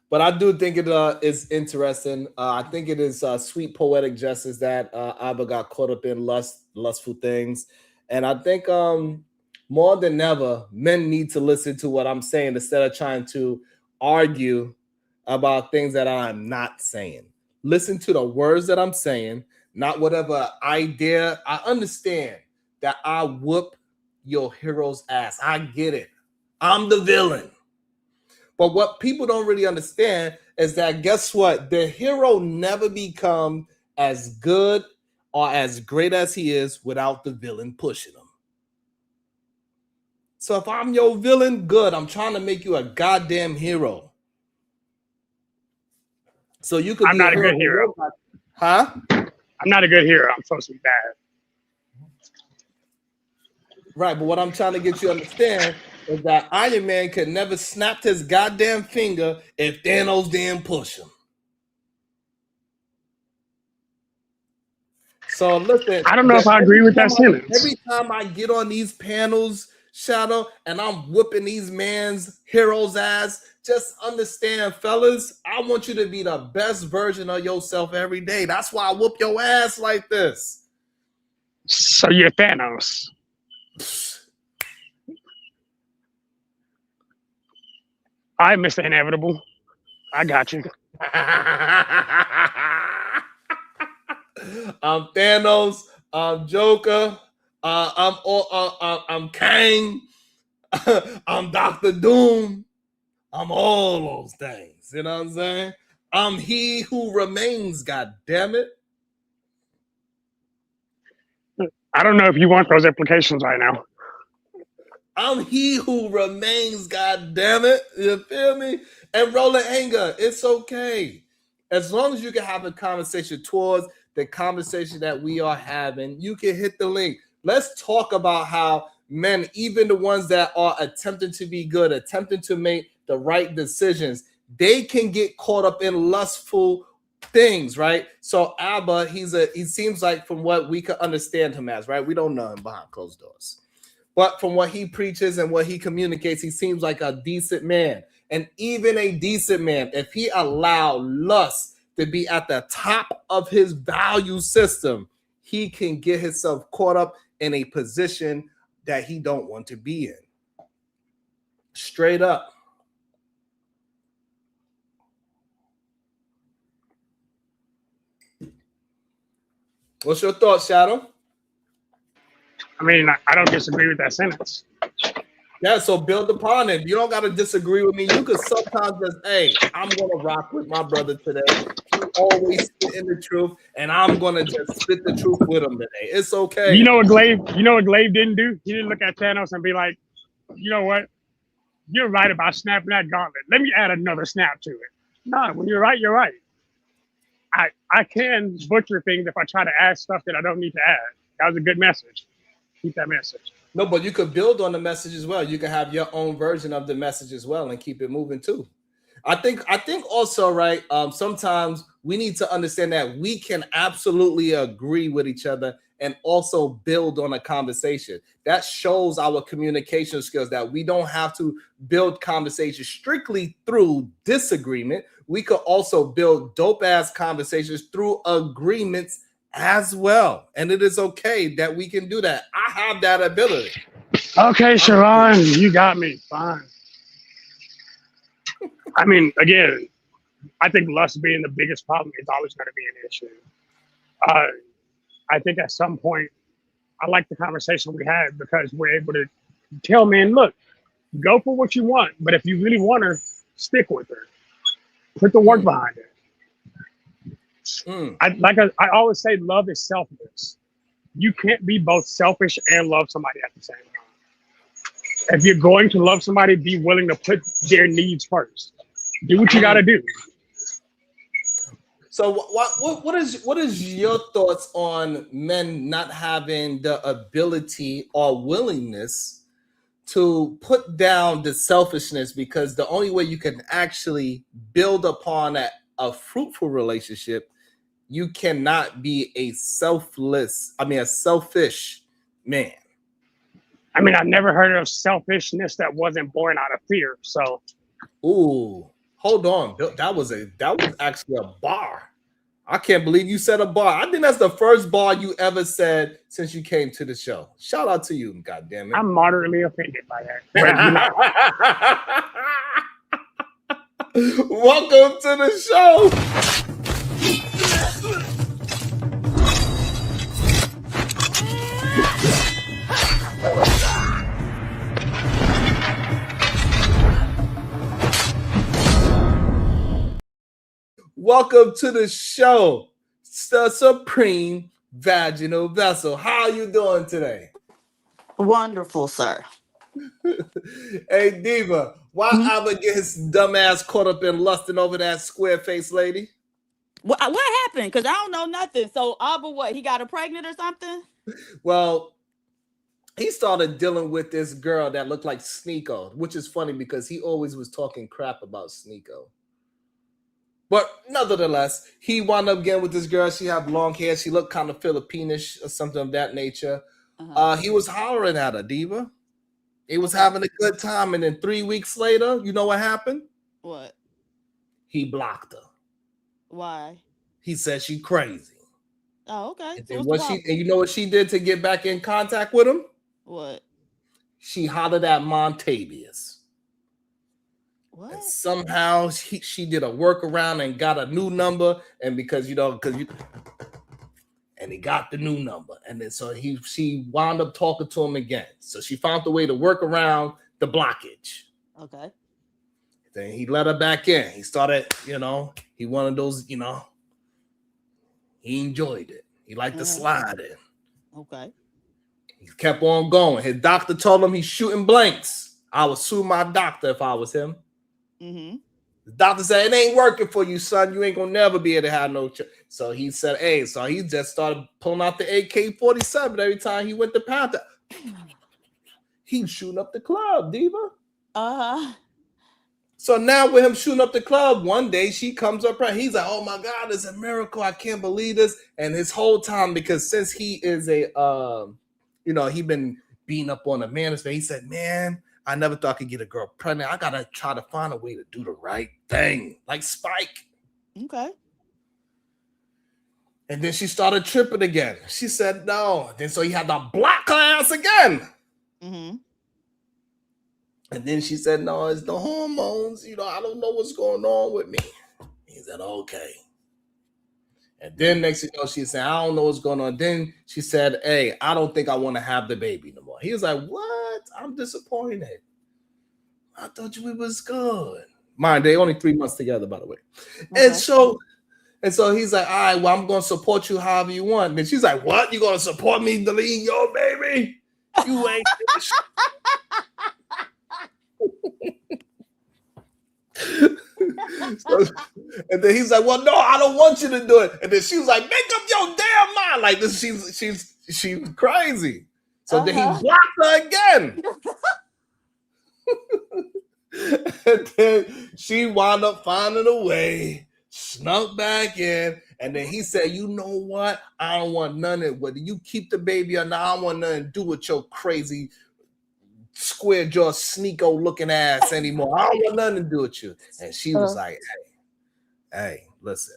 But I do think it is interesting. I think it is sweet poetic justice that Abba got caught up in lustful things. And I think more than ever, men need to listen to what I'm saying instead of trying to argue about things that I'm not saying. Listen to the words that I'm saying, not whatever idea. I understand that I whoop your hero's ass. I get it. I'm the villain. But what people don't really understand is that, guess what? The hero never become as good or as great as he is without the villain pushing him. So if I'm your villain, good. I'm trying to make you a goddamn hero. So you could I'm not a good hero. Huh? I'm not a good hero. I'm supposed to be bad. Right, but what I'm trying to get you to understand is that Iron Man could never snap his goddamn finger if Thanos didn't push him. So listen, I don't know if I agree with that sentence. Every time I get on these panels, Shadow, and I'm whooping these man's heroes' ass, just understand, fellas, I want you to be the best version of yourself every day. That's why I whoop your ass like this. So you're Thanos. All right, Mr. Inevitable. I got you. I'm Thanos. I'm Joker. I'm Kang. I'm Dr. Doom. I'm all those things. You know what I'm saying? I'm he who remains, God damn it. I don't know if you want those implications right now. I'm he who remains, God damn it. You feel me? And Rolling Anger, it's okay. As long as you can have a conversation towards the conversation that we are having, you can hit the link. Let's talk about how men, even the ones that are attempting to be good, attempting to make the right decisions, they can get caught up in lustful things, right? So Abba, he seems like, from what we can understand him as, right? We don't know him behind closed doors. But from what he preaches and what he communicates, he seems like a decent man. And even a decent man, if he allowed lust to be at the top of his value system, he can get himself caught up in a position that he don't want to be in. Straight up. What's your thoughts, Shadow? I mean, I don't disagree with that sentence. Yeah, so build upon it. You don't got to disagree with me. You could sometimes just, hey, I'm going to rock with my brother today. He always spit in the truth, and I'm going to just spit the truth with him today. It's okay. You know what Glaive didn't do? He didn't look at Thanos and be like, you know what? You're right about snapping that gauntlet. Let me add another snap to it. No, when you're right, you're right. I can butcher things if I try to add stuff that I don't need to add. That was a good message. Keep that message. No, but you could build on the message as well. You can have your own version of the message as well and keep it moving too. I think also, right, sometimes we need to understand that we can absolutely agree with each other and also build on a conversation. That shows our communication skills, that we don't have to build conversations strictly through disagreement. We could also build dope-ass conversations through agreements as well. And it is okay that we can do that. I have that ability. Okay, Sharon, you got me. Fine. I mean, again, I think lust being the biggest problem is always going to be an issue. I think at some point, I like the conversation we had because we're able to tell men, look, go for what you want, but if you really want her, stick with her. Put the work behind it. I always say, love is selfless. You can't be both selfish and love somebody at the same time. If you're going to love somebody, be willing to put their needs first. Do what you got to do. So what is your thoughts on men not having the ability or willingness to put down the selfishness? Because the only way you can actually build upon a fruitful relationship, you cannot be a selfish man. I mean, I've never heard of selfishness that wasn't born out of fear. So, ooh, hold on, that was actually a bar. I can't believe you said a bar. I think that's the first bar you ever said since you came to the show. Shout out to you, goddammit. I'm moderately offended by that. Welcome to the show. Welcome to the show, the Supreme Vaginal Vessel. How are you doing today? Wonderful, sir. Hey, Diva, why Abba get his dumb ass caught up in lusting over that square face lady? What happened? Because I don't know nothing. So Abba, what? He got her pregnant or something? Well, he started dealing with this girl that looked like Sneeko, which is funny because he always was talking crap about Sneeko. But nonetheless, he wound up getting with this girl. She had long hair. She looked kind of Filipinish or something of that nature. He was hollering at her, Diva. He was having a good time. And then 3 weeks later, you know what happened? What? He blocked her. Why? He said she crazy. Oh, okay. And you know what she did to get back in contact with him? What? She hollered at Montavious. What? And somehow she did a workaround and got a new number, and because and he got the new number, and then so she wound up talking to him again. So she found the way to work around the blockage. Okay. Then he let her back in. He started, he wanted those, he enjoyed it. He liked to slide in. Okay. He kept on going. His doctor told him he's shooting blanks. I would sue my doctor if I was him. Mm-hmm. The doctor said, it ain't working for you, son. You ain't gonna never be able to have no So he said, hey, so he just started pulling out the AK-47 every time he went to Panther. He was shooting up the club, Diva. Uh-huh. So now with him shooting up the club, one day she comes up, he's like, oh my God, it's a miracle. I can't believe this. And his whole time, because since he is a, he been beating up on a manosphere, he said, man, I never thought I could get a girl pregnant. I got to try to find a way to do the right thing. Like Spike. Okay. And then she started tripping again. She said no. Then so he had to block her ass again. Mm-hmm. And then she said, no, it's the hormones. I don't know what's going on with me. He said, okay. And then next thing you know, she said, I don't know what's going on. Then she said, hey, I don't think I want to have the baby no more. He was like, what? I'm disappointed. I thought we was good. Mind, they only 3 months together, by the way. Okay. And so he's like, all right, well, I'm going to support you however you want. And then she's like, what? You going to support me deleting your baby? You ain't and then he's like, well, no, I don't want you to do it. And then she was like, make up your damn mind. Like this, she's crazy. So then he blocked her again. And then she wound up finding a way, snuck back in, and then he said, you know what? I don't want none of it. Whether you keep the baby or not, I don't want nothing to do with your crazy square jaw sneako looking ass anymore. I don't want nothing to do with you. And she was like, hey, listen,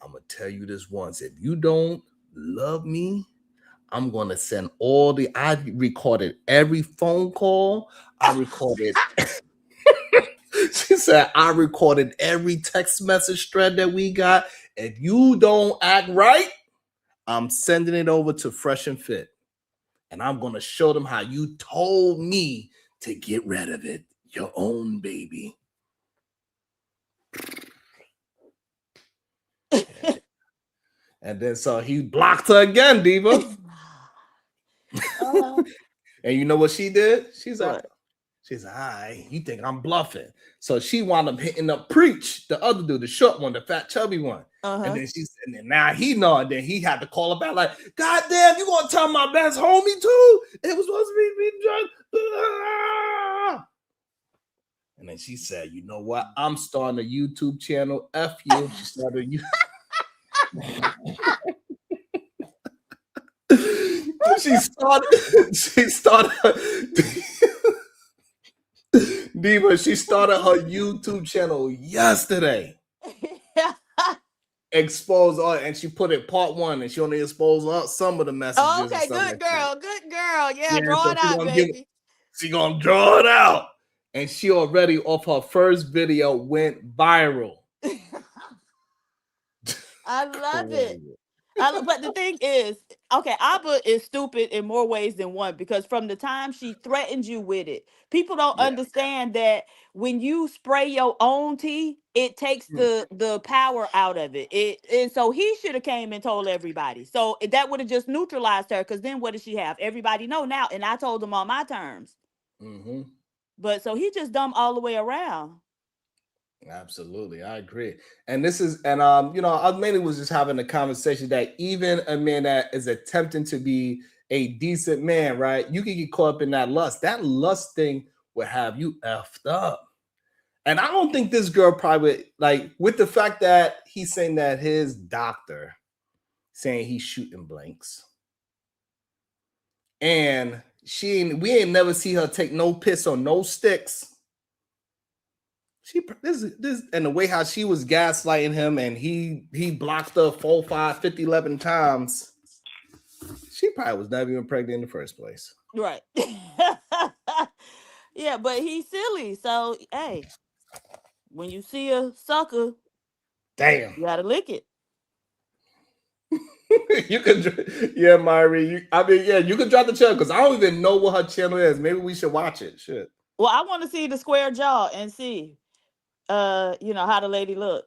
I'm gonna tell you this once. If you don't love me, I'm gonna send I recorded every phone call. I recorded she said I recorded every text message thread that we got. If you don't act right, I'm sending it over to Fresh and Fit. And I'm going to show them how you told me to get rid of it. Your own baby. And then so he blocked her again, Diva. And you know what she did? She's like, hi, you think I'm bluffing. So she wound up hitting up Preach, the other dude, the short one, the fat chubby one. And then she said, and then now he know, and then he had to call her back like, God damn, you gonna tell my best homie too? It was supposed to be me just. And then she said, you know what? I'm starting a YouTube channel. F you. She started she started Diva, she started her YouTube channel yesterday. Expose all, and she put it part 1, and she only exposed some of the messages. Oh, okay, good girl. Yeah, draw it out, baby. She gonna draw it out, and she already off her first video went viral. I love it. But the thing is, okay, Abba is stupid in more ways than one, because from the time she threatened you with it, people don't understand that when you spray your own tea, it takes the power out of it. And so he should have came and told everybody. So that would have just neutralized her, because then what does she have? Everybody know now, and I told them on my terms. Mm-hmm. But so he just dumb all the way around. Absolutely, I agree. And this is, and I mainly was just having a conversation that even a man that is attempting to be a decent man, right? You can get caught up in that lust. That lust thing will have you effed up. And I don't think this girl probably, like, with the fact that he's saying that his doctor saying he's shooting blanks, and we ain't never see her take no piss or no sticks. This and the way how she was gaslighting him, and he blocked her 4, 5, 50, 11 times. She probably was never even pregnant in the first place. Right. Yeah, but he's silly. So hey, when you see a sucker, damn, you gotta lick it. You could, yeah, Myri. You could drop the channel, because I don't even know what her channel is. Maybe we should watch it. Shit. Well, I want to see the square jaw and see. How the lady look.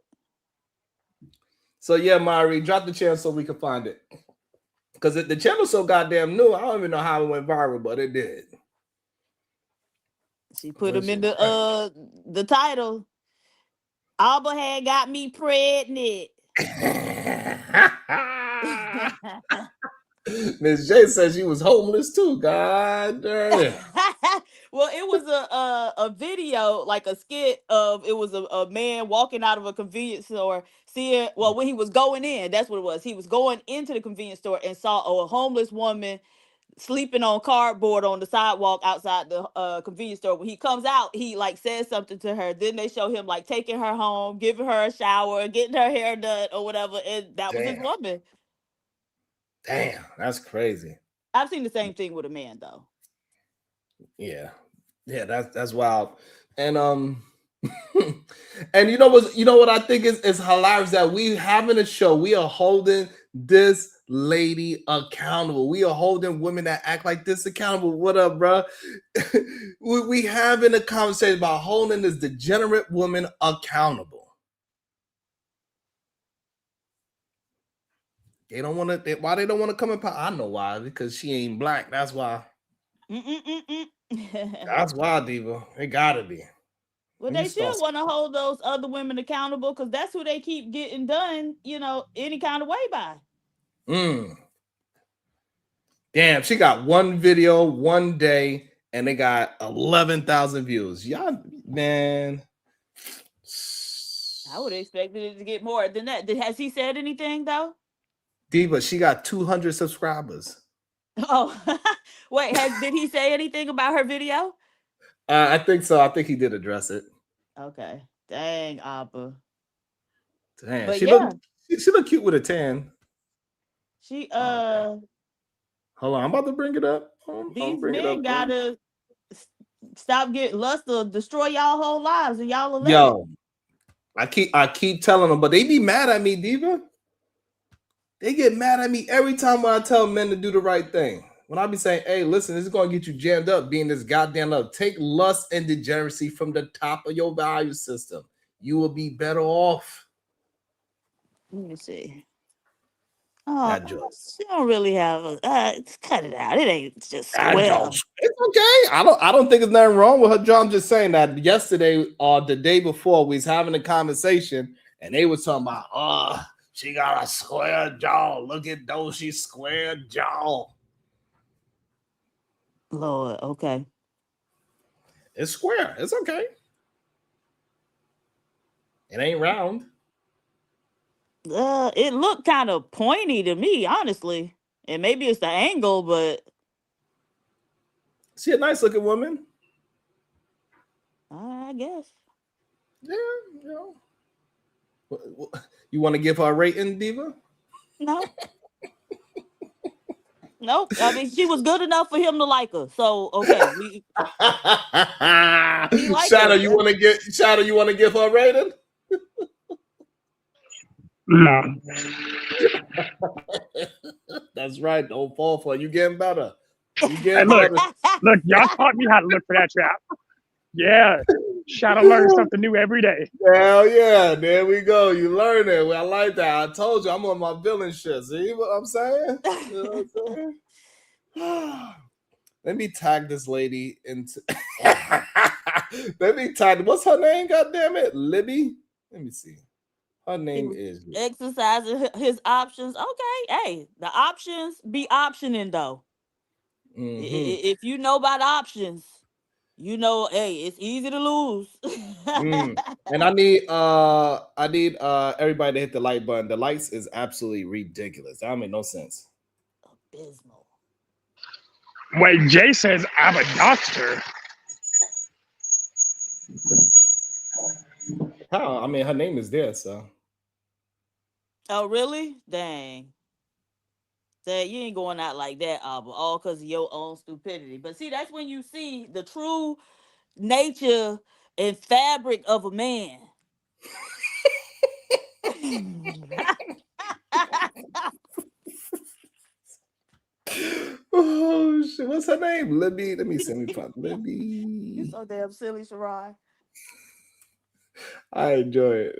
So yeah, Myri, drop the channel so we can find it. Because the channel's so goddamn new, I don't even know how it went viral, but it did. She put him in the title. Abba had got me pregnant. Miss J said she was homeless too. God damn. Well, it was a video, like a skit of, it was a man walking out of a convenience store, seeing, well, when he was going in, that's what it was. He was going into the convenience store and saw a homeless woman sleeping on cardboard on the sidewalk outside the convenience store. When he comes out, he like says something to her. Then they show him like taking her home, giving her a shower, getting her hair done or whatever, and that was his Damn. woman. Damn, that's crazy. I've seen the same thing with a man though. Yeah, that's wild. And and you know what I think is hilarious, that we having a show, we are holding this lady accountable. We are holding women that act like this accountable. What up, bro? we having a conversation about holding this degenerate woman accountable. They don't want to. Why they don't want to come in? I know why. Because she ain't black. That's why. That's why, Diva. It gotta be. Well, they should want to hold those other women accountable, because that's who they keep getting done, any kind of way by. Damn, she got one video one day and they got 11,000 views. Y'all, man. I would have expected it to get more than that. Has he said anything though? Diva, she got 200 subscribers. Oh, wait, did he say anything about her video? I think so. I think he did address it. Okay. Dang, Abba. Damn, but she looked cute with a tan. She hold on, I'm about to bring it up. These men gotta stop getting lust to destroy y'all whole lives, and y'all will Yo, I keep telling them, but they be mad at me, Diva. They get mad at me every time when I tell men to do the right thing. When I be saying, hey, listen, this is going to get you jammed up being this goddamn love. Take lust and degeneracy from the top of your value system. You will be better off. Let me see. Oh, you don't really have cut it out. It ain't just well. It's okay. I don't think there's nothing wrong with her jaw. I'm just saying that yesterday or the day before we was having a conversation and they was talking about, she got a square jaw. Look at those, she's square jaw. Lord, okay. It's square. It's okay. It ain't round. It looked kind of pointy to me, honestly. And maybe it's the angle, but she a nice looking woman. I guess. Yeah, you know. You want to give her a rating, Diva? No. Nope. I mean, she was good enough for him to like her. So okay. Shadow, you want to give her a rating? No. That's right. Don't fall for it. You getting better. Look, y'all taught me how to look for that trap. Yeah. Shadow learns something new every day. Hell yeah. There we go. You learn it. I like that. I told you I'm on my villain shit. See what I'm saying? You know what I'm saying? Let me tag this lady into let me tag. What's her name? God damn it. Libby. Let me see. Her name is exercising his options. Okay, hey, the options be optioning though. If you know about options, hey, it's easy to lose. And I need everybody to hit the like button. The lights is absolutely ridiculous. That make no sense. Abysmal. Wait, Jay says I'm a doctor. How? I mean, her name is there, so. Oh, really? Dang. That you ain't going out like that, Abba, all because of your own stupidity. But see, that's when you see the true nature and fabric of a man. Oh shit! What's her name? Libby. Let me see. Libby. You so damn silly, Sharai. I enjoy it.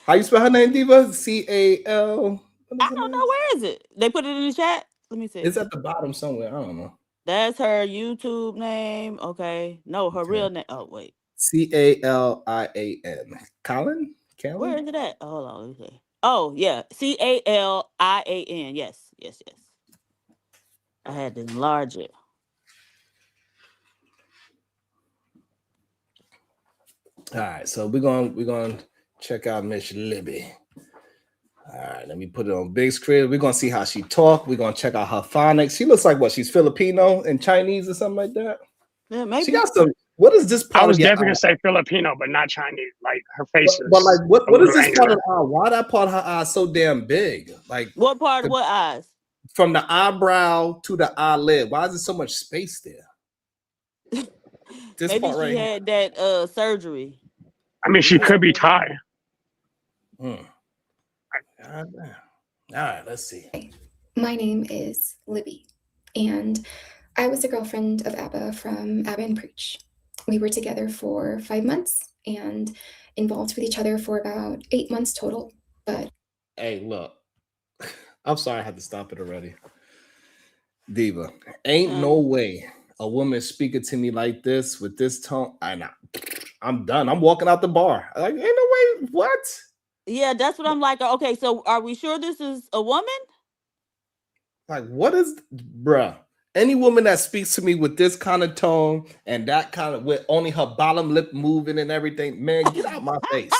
How you spell her name, Diva? C-A-L. I don't know. Where is it? They put it in the chat. Let me see. It's at the bottom somewhere. I don't know. That's her YouTube name. Okay. No, her real name. Oh, wait. C-A-L-I-A-N. Colin? Where is it at? Oh, hold on. Okay. Oh, yeah. C-A-L-I-A-N. Yes. I had to enlarge it. All right, so we're gonna check out Miss Libby. All right, let me put it on big screen. We're gonna see how she talk. We're gonna check out her phonics. She looks like what? She's Filipino and Chinese or something like that. Yeah, maybe. She got some. What is this part? I was of your definitely eye? gonna say Filipino, but not Chinese. Like her face is. But like, what is this part angular. of the eye? Why that part of her eye so damn big? Like, What part? What eyes? from the eyebrow to the eyelid. Why is there so much space there? This Maybe part right she here. had that surgery. I mean, she could be Thai. All right, let's see. My name is Libby, and I was a girlfriend of Abba from Abba and Preach. We were together for 5 months and involved with each other for about 8 months total. But hey, look, I'm sorry I had to stop it already. Diva, ain't no way a woman speaking to me like this with this tone. I'm done. I'm walking out the bar. Like, ain't no way. What? Yeah, that's what I'm like. Okay, so are we sure this is a woman? Like, what is, bruh? Any woman that speaks to me with this kind of tone and that kind of, with only her bottom lip moving and everything, man, get out my face.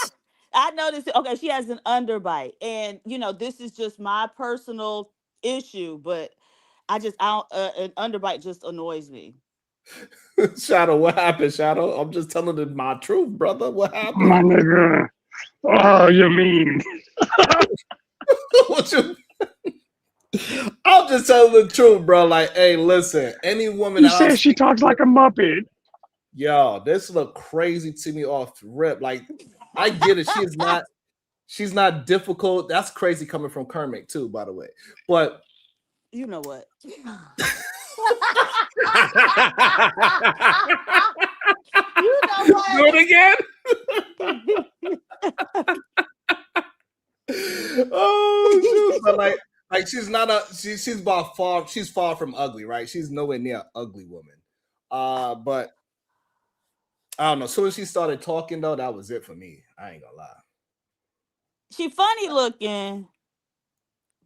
I noticed. Okay, she has an underbite, and this is just my personal issue, but I don't. An underbite just annoys me. Shadow, what happened, Shadow? I'm just telling them my truth, brother. What happened? My nigga. Oh, you mean? What you? I'm just telling the truth, bro. Like, hey, listen, any woman You that said she talks like a Muppet. Yo, this look crazy to me off the rip. Like, I get it. She's not difficult. That's crazy coming from Kermit, too, by the way. But you know what? You know what? Do it again. Oh shoot! But like she's not she's far from ugly, right? She's nowhere near an ugly woman. But I don't know. As soon as she started talking, though, that was it for me. I ain't gonna lie. She funny looking,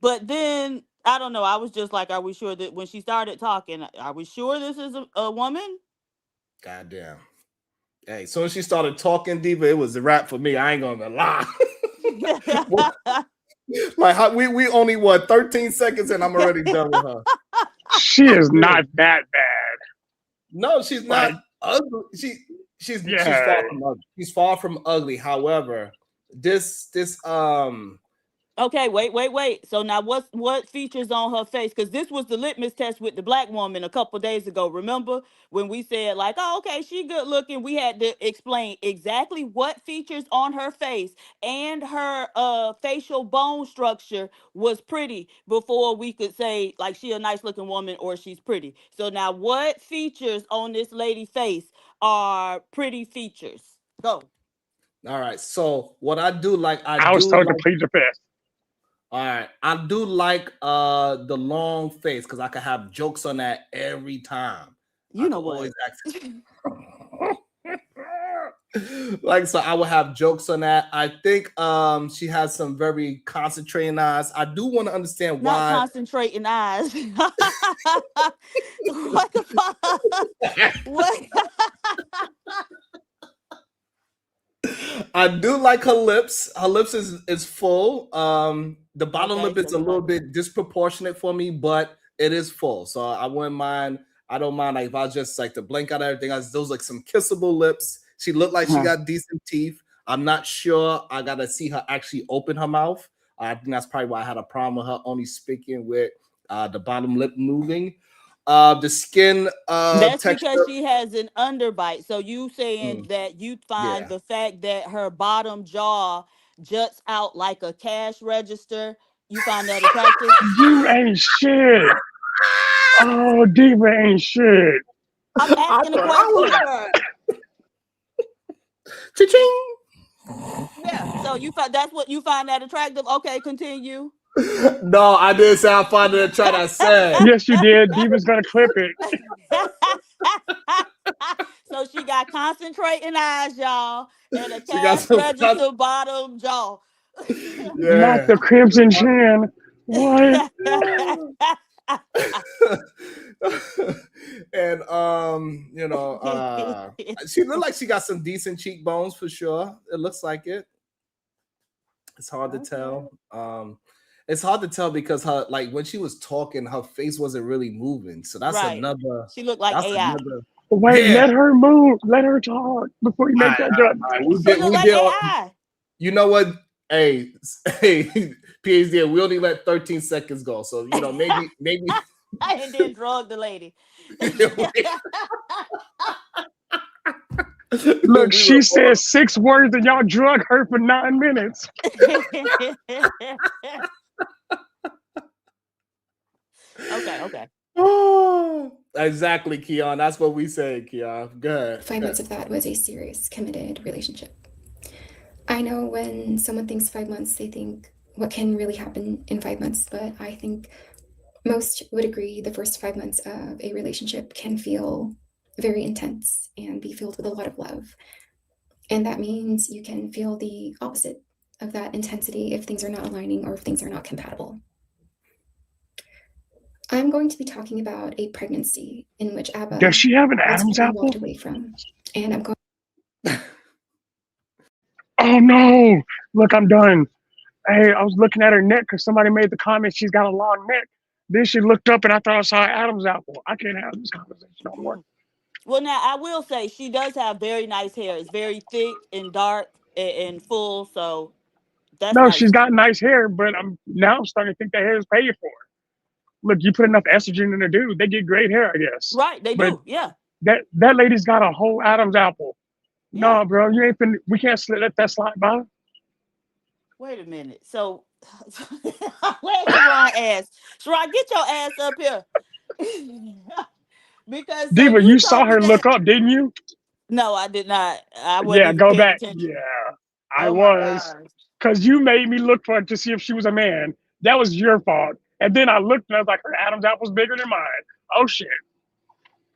but then I don't know. I was just like, are we sure that when she started talking, are we sure this is a woman? Goddamn. Hey, as soon as she started talking, Diva, it was a wrap for me. I ain't gonna lie. Like we only 13 seconds and I'm already done with her. She is not that bad. No, she's not ugly. She's far from ugly. She's far from ugly. However, this okay, wait. So now what features on her face? Because this was the litmus test with the black woman a couple days ago. Remember when we said like, oh, okay, she good looking. We had to explain exactly what features on her face and her facial bone structure was pretty before we could say like she a nice looking woman or she's pretty. So now what features on this lady face are pretty features? Go. All right. So what I do like I was told to plead the fifth. All right, I do like the long face because I could have jokes on that every time. You know what? Like, so I would have jokes on that. I think she has some very concentrating eyes. I do want to understand why. Not concentrating eyes. What the fuck? What? I do like her lips. Her lips is full. The bottom lip is a little bit disproportionate for me, but it is full. So I wouldn't mind. I don't mind like if I just like to blink out everything else. Those like some kissable lips. She looked like she got decent teeth. I'm not sure. I gotta see her actually open her mouth. I think that's probably why I had a problem with her only speaking with the bottom lip moving. The skin that's texture. Because she has an underbite. So you saying that you find the fact that her bottom jaw juts out like a cash register, you find that attractive? You ain't shit. Oh, Diva ain't shit. I'm asking a question. Cha-ching. Yeah. So that's what you find that attractive. Okay, continue. No, I didn't say I find it attractive. I said. Yes, you did. Diva's gonna clip it. So she got concentrating eyes, y'all, and a cash register bottom jaw. Not the crimson chin. What? And she looked like she got some decent cheekbones for sure. It looks like it. It's hard to tell. It's hard to tell because her, like, when she was talking, her face wasn't really moving. So that's Right. another. She looked like That's AI. another. Wait, Yeah. let her move. Let her talk before you make that judgment. She looked like AI. You know what? Hey, PhD, we only let 13 seconds go. So, maybe. And then drug the lady. Look, she said 6 words and y'all drug her for 9 minutes. Okay. Oh, exactly, Keon. That's what we say, Keon. Good. 5 months of that was a serious, committed relationship. I know when someone thinks 5 months, they think, what can really happen in 5 months? But I think most would agree the first 5 months of a relationship can feel very intense and be filled with a lot of love. And that means you can feel the opposite of that intensity if things are not aligning or if things are not compatible. I'm going to be talking about a pregnancy in which Abba Does she have an Adam's apple? walked away from, and I'm going. Oh no! Look, I'm done. Hey, I was looking at her neck because somebody made the comment she's got a long neck. Then she looked up and I thought I saw an Adam's apple. I can't have this conversation no more. Well, now I will say she does have very nice hair. It's very thick and dark and full, so that's No, nice. she's got nice hair, but I'm starting to think that hair is paid for. Look, you put enough estrogen in a dude, they get great hair, I guess. Right, they do. Yeah. That lady's got a whole Adam's apple. Yeah. No, bro, you ain't we can't let that slide by. Wait a minute. So, where's Sharon ass? Sharon, get your ass up here. Because so Diva, you saw told me her look up, didn't you? No, I did not. I wasn't even go paying back. attention. Yeah, I Oh my was. gosh. Because you made me look for her to see if she was a man. That was your fault. And then I looked and I was like, her Adam's apple's bigger than mine. Oh, shit.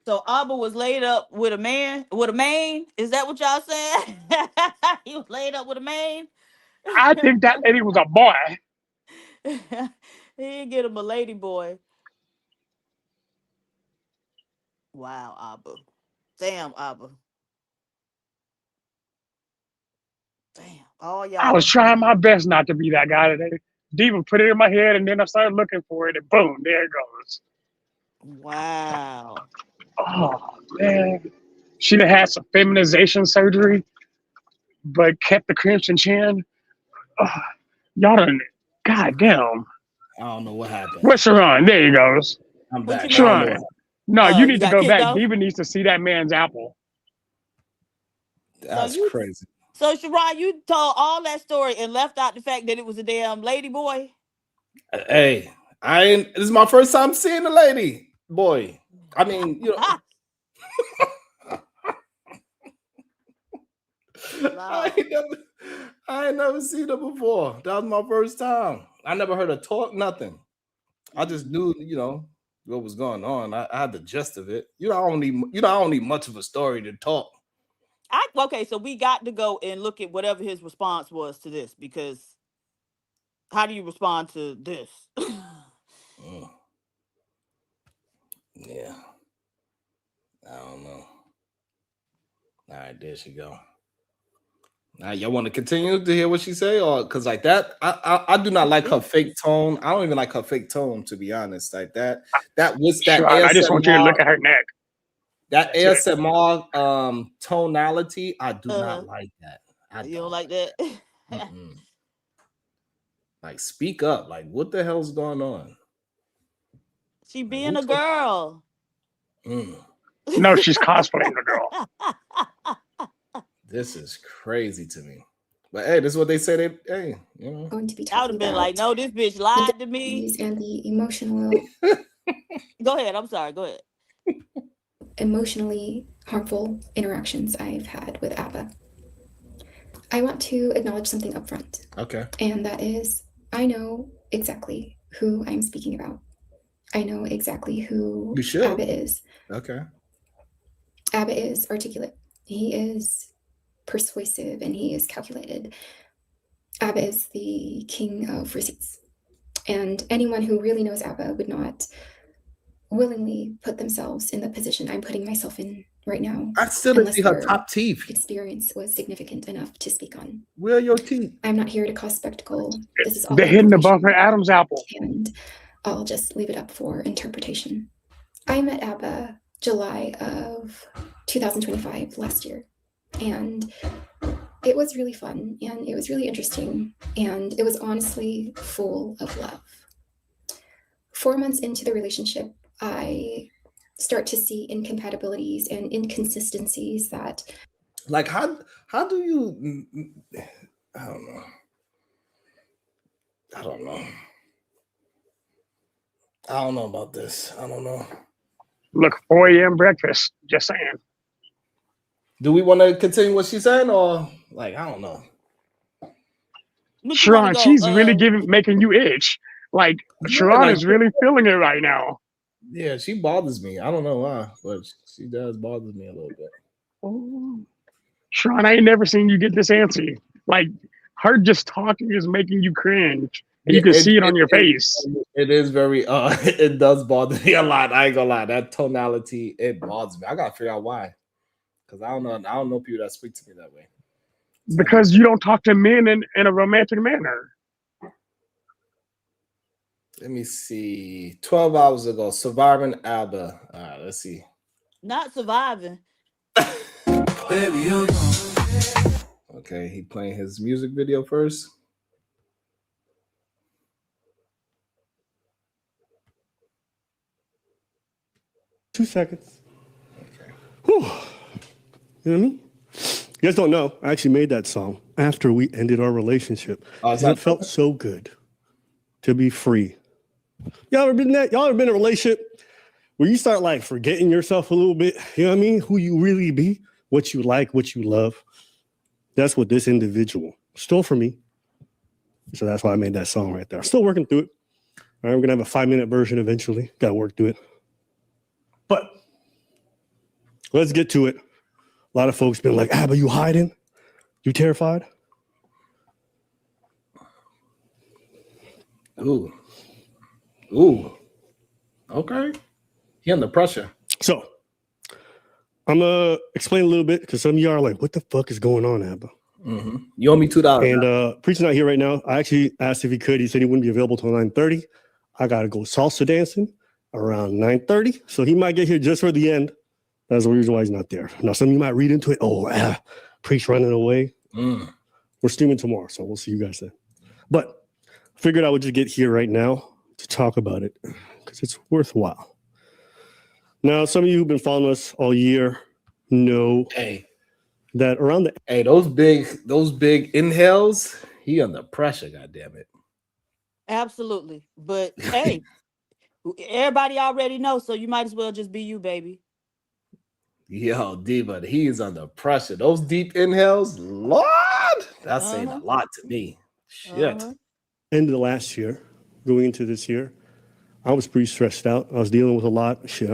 So Abba was laid up with a man, with a man? Is that what y'all saying? He was laid up with a man? I think that lady was a boy. He didn't get him a lady boy. Wow, Abba. Damn, Abba. Damn. All y'all. I was trying my best not to be that guy today. Diva put it in my head and then I started looking for it and boom, there it goes. Wow. Oh, man. She'd have had some feminization surgery, but kept the crimson chin. Oh, y'all done, goddamn. I don't know what happened. Where's Sharon? There he goes. I'm back. Sharon. No, you need to go back. Off? Diva needs to see that man's apple. That's crazy. So, Sharon, you told all that story and left out the fact that it was a damn lady boy? Hey, this is my first time seeing a lady boy. I mean, I ain't never seen her before. That was my first time. I never heard her talk, nothing. I just knew, what was going on. I had the gist of it. I don't need much of a story to talk. Okay, so we got to go and look at whatever his response was to this, because how do you respond to this? Yeah. I don't know. All right, there she go. Now, y'all want to continue to hear what she say, or because like that, I do not like her fake tone. I don't even like her fake tone, to be honest. Like that was that. Sure, I just want you to look at her neck. That ASMR tonality, I do not like that. You don't like that? Like, speak up. Like, what the hell's going on? She being a girl. No, she's cosplaying the girl. This is crazy to me. But hey, this is what they say. Going to be I would have been like, no, this bitch lied to me. And the emotional. Go ahead. I'm sorry. Go ahead. Emotionally harmful interactions I've had with Abba. I want to acknowledge something up front. Okay. And that is, I know exactly who I'm speaking about. I know exactly who Abba is. Okay. Abba is articulate. He is persuasive and he is calculated. Abba is the king of receipts. And anyone who really knows Abba would not willingly put themselves in the position I'm putting myself in right now. I still didn't unless see her their top teeth. experience was significant enough to speak on. Where are your teeth? I'm not here to cause spectacle. This is all They're hidden above her information, Adam's apple. and I'll just leave it up for interpretation. I met Abba July of 2025, last year, and it was really fun, and it was really interesting, and it was honestly full of love. 4 months into the relationship, I start to see incompatibilities and inconsistencies that, like, how do you, I don't know. I don't know about this. I don't know. Look, 4 a.m. breakfast. Just saying. Do we want to continue what she's saying, or like, I don't know. Sharon, she's really making you itch. Like, Sharon like, is really feeling it right now. Yeah, she bothers me. I don't know why, but she does bother me a little bit. Oh. Sharon, I ain't never seen you get this antsy. Like, her just talking is making you cringe. And you can see it on your face. It is very, it does bother me a lot. I ain't gonna lie. That tonality, it bothers me. I gotta figure out why. Because I don't know people that speak to me that way. So because you don't talk to men in a romantic manner. Let me see. 12 hours ago, surviving Alba. All right, let's see. Not surviving. Baby, okay, he playing his music video first. Two seconds. Okay. Whew. You know what I mean? You guys don't know, I actually made that song after we ended our relationship. It felt so good to be free. Y'all ever been in that? Y'all ever been in a relationship where you start like forgetting yourself a little bit? You know what I mean? Who you really be, what you like, what you love. That's what this individual stole from me. So that's why I made that song right there. I'm still working through it. All right, we're gonna have a 5-minute version eventually. Gotta work through it. But let's get to it. A lot of folks been like, but you hiding? You terrified? Ooh. Okay. He under pressure. So I'm gonna explain a little bit because some of y'all are like, what the fuck is going on, Abba? Mm-hmm. You owe me $2. And Preach's not here right now. I actually asked if he could. He said he wouldn't be available till 9:30. I gotta go salsa dancing around 9:30. So he might get here just for the end. That's the reason why he's not there. Now, some of you might read into it. Preach running away. We're streaming tomorrow, so we'll see you guys then. But I figured I would just get here right now to talk about it because it's worthwhile. Now, some of you who've been following us all year know that around the those big inhales, he under pressure, goddammit. Absolutely. But hey, everybody already knows, so you might as well just be you, baby. Yo, Diva, he is under pressure. Those deep inhales, Lord, that's saying a lot to me. Shit. End of the last year, going into this year, I was pretty stressed out. I was dealing with a lot. Shit,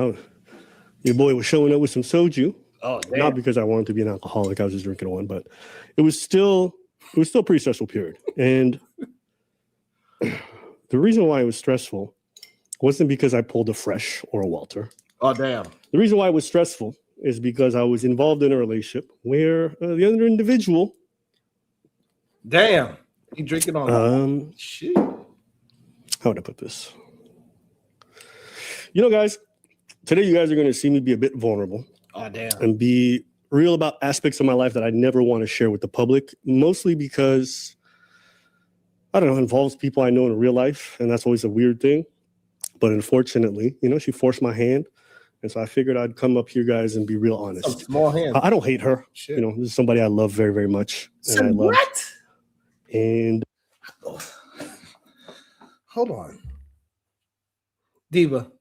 your boy was showing up with some soju. Oh, damn. Not because I wanted to be an alcoholic. I was just drinking one, but it was still a pretty stressful period. And the reason why it was stressful wasn't because I pulled a Fresh or a Walter. Oh, damn. The reason why it was stressful is because I was involved in a relationship where the other individual. Damn. You drinking on shit. How would I put this? You know, guys, today you guys are going to see me be a bit vulnerable. Oh, damn. And be real about aspects of my life that I never want to share with the public, mostly because, I don't know, it involves people I know in real life, and that's always a weird thing. But unfortunately, she forced my hand. And so I figured I'd come up here, guys, and be real honest. Some small hand. I don't hate her. Shit. This is somebody I love very, very much. And what? And hold on. Diva.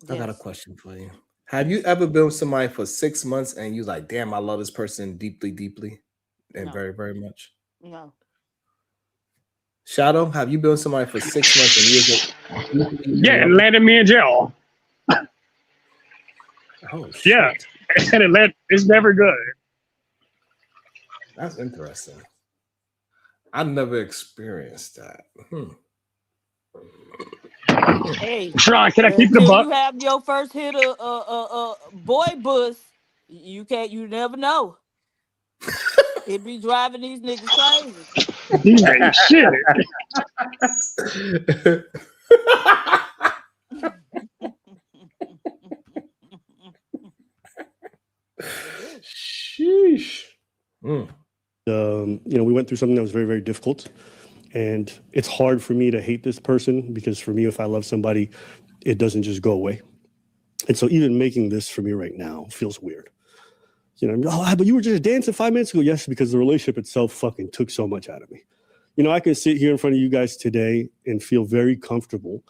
I got a question for you. Have you ever been with somebody for 6 months and you like, damn, I love this person deeply, deeply, and very, very much? No. Shadow, have you been with somebody for 6 months and you yeah, and landed me in jail. Oh, shit. Yeah, and it's never good. That's interesting. I never experienced that. Hey, Sean, can I keep the until buck? you have your first hit of boy bus, you never know. It be driving these niggas crazy. These ain't shit. Sheesh. We went through something that was very, very difficult. And it's hard for me to hate this person because for me, if I love somebody, it doesn't just go away. And so even making this for me right now feels weird. But you were just dancing 5 minutes ago. Yes, because the relationship itself fucking took so much out of me. I can sit here in front of you guys today and feel very comfortable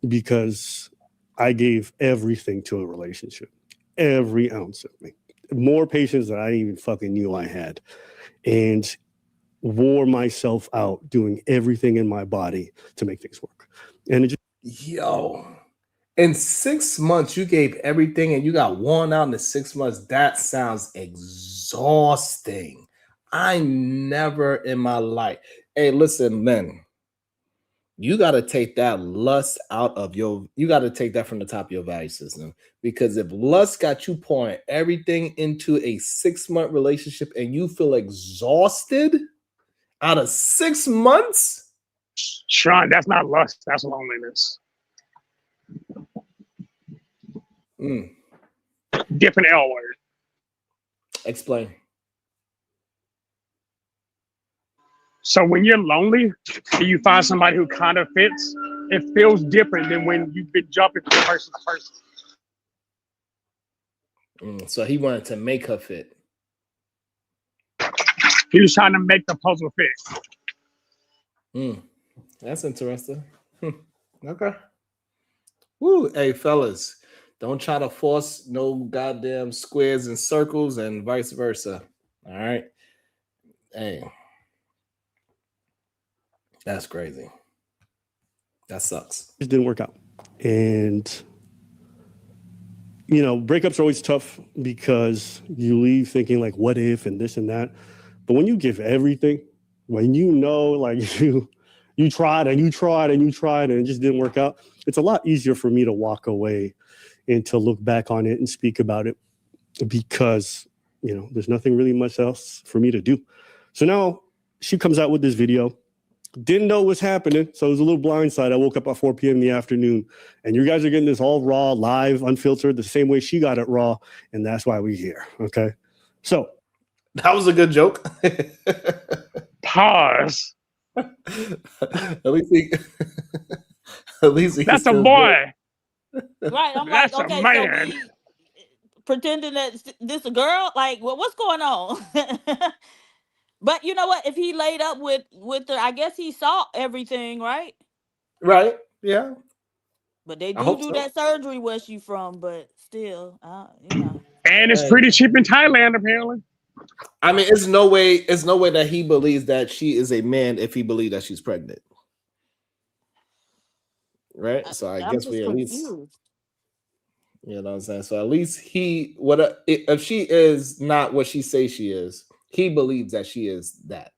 because I gave everything to a relationship, every ounce of me, more patience than I even fucking knew I had, and wore myself out doing everything in my body to make things work. And it just, in 6 months, you gave everything and you got worn out in the 6 months. That sounds exhausting. I never in my life. Hey, listen, men, you got to take that lust out of you got to take that from the top of your value system. Because if lust got you pouring everything into a 6-month relationship and you feel exhausted out of 6 months, Sean, that's not lust. That's loneliness. Different L word. Explain. So when you're lonely and you find somebody who kind of fits, it feels different than when you've been jumping from person to person. So he wanted to make her fit. He was trying to make the puzzle fit. That's interesting. Okay. Woo. Hey, fellas, don't try to force no goddamn squares and circles and vice versa. All right. Hey, that's crazy. That sucks. It didn't work out. And, breakups are always tough because you leave thinking like, what if, and this and that. But when you give everything, when you tried and you tried and you tried and it just didn't work out, it's a lot easier for me to walk away and to look back on it and speak about it because, there's nothing really much else for me to do. So now she comes out with this video. Didn't know what was happening, so it was a little blindside. I woke up at 4 p.m. in the afternoon, and you guys are getting this all raw, live, unfiltered, the same way she got it raw, and that's why we're here, okay? So. That was a good joke. Pause. At least he that's a boy. Right, I'm that's like, okay, a man. so pretending that this a girl, like, well, what's going on? But you know what? If he laid up with her, I guess he saw everything, right? Right. Yeah. But they do that surgery where she from, but still, And it's pretty cheap in Thailand, apparently. I mean, it's no way that he believes that she is a man if he believes that she's pregnant. Right? So I guess we at least, you know what I'm saying? So at least if she is not what she says she is, he believes that she is that.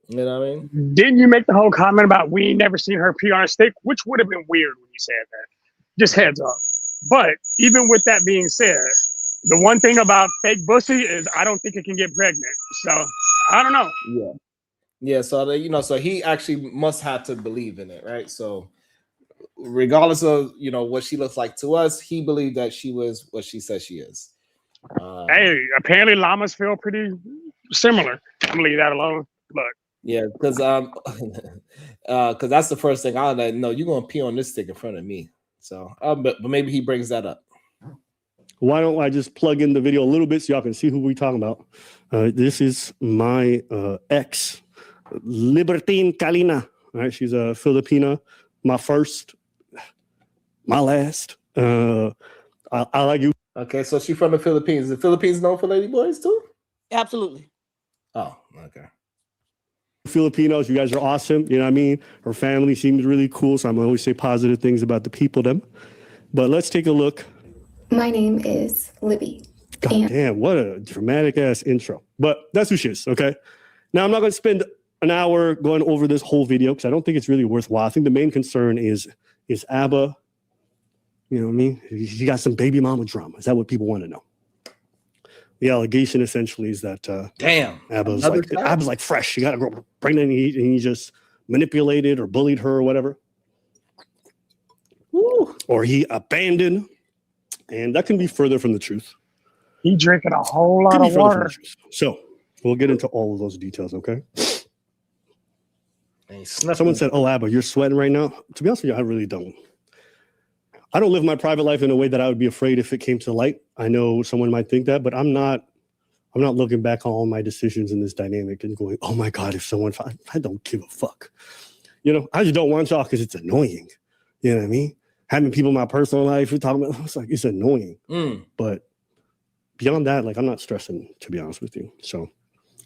You know what I mean? Didn't you make the whole comment about we ain't never seen her pee on a stick, which would have been weird when you said that? Just heads up. But even with that being said, the one thing about fake pussy is I don't think it can get pregnant. So I don't know. Yeah. So so he actually must have to believe in it, right? So regardless of what she looks like to us, he believed that she was what she says she is. Hey, apparently llamas feel pretty similar. I'm gonna leave that alone. Look. Yeah, because that's the first thing I know. You're gonna pee on this stick in front of me. So, but maybe he brings that up. Why don't I just plug in the video a little bit so y'all can see who we're talking about? This is my ex, Libertine Kalina. All right, she's a Filipina. My first, my last. I like you. Okay, so she's from the Philippines. The Philippines known for lady boys too? Absolutely. Oh, okay. Filipinos, you guys are awesome. You know what I mean? Her family seems really cool, so I'm gonna always say positive things about the people, them. But let's take a look. My name is Libby. God damn, what a dramatic ass intro. But that's who she is, okay? Now, I'm not going to spend an hour going over this whole video because I don't think it's really worthwhile. I think the main concern is ABBA, you know what I mean? He got some baby mama drama. Is that what people want to know? The allegation essentially is that ABBA's like fresh. She got a girl pregnant and he just manipulated or bullied her or whatever. Woo. Or he abandoned. And that can be further from the truth. He drinking a whole lot of water. So we'll get into all of those details, okay? Someone said, "Oh, ABBA, you're sweating right now." To be honest with you, I really don't. I don't live my private life in a way that I would be afraid if it came to light. I know someone might think that, but I'm not looking back on all my decisions in this dynamic and going, "Oh my God, if someone," I don't give a fuck. You know, I just don't want y'all because it's annoying. You know what I mean? Having people in my personal life, we're talking about, it's like, it's annoying. But beyond that, like, I'm not stressing, to be honest with you. So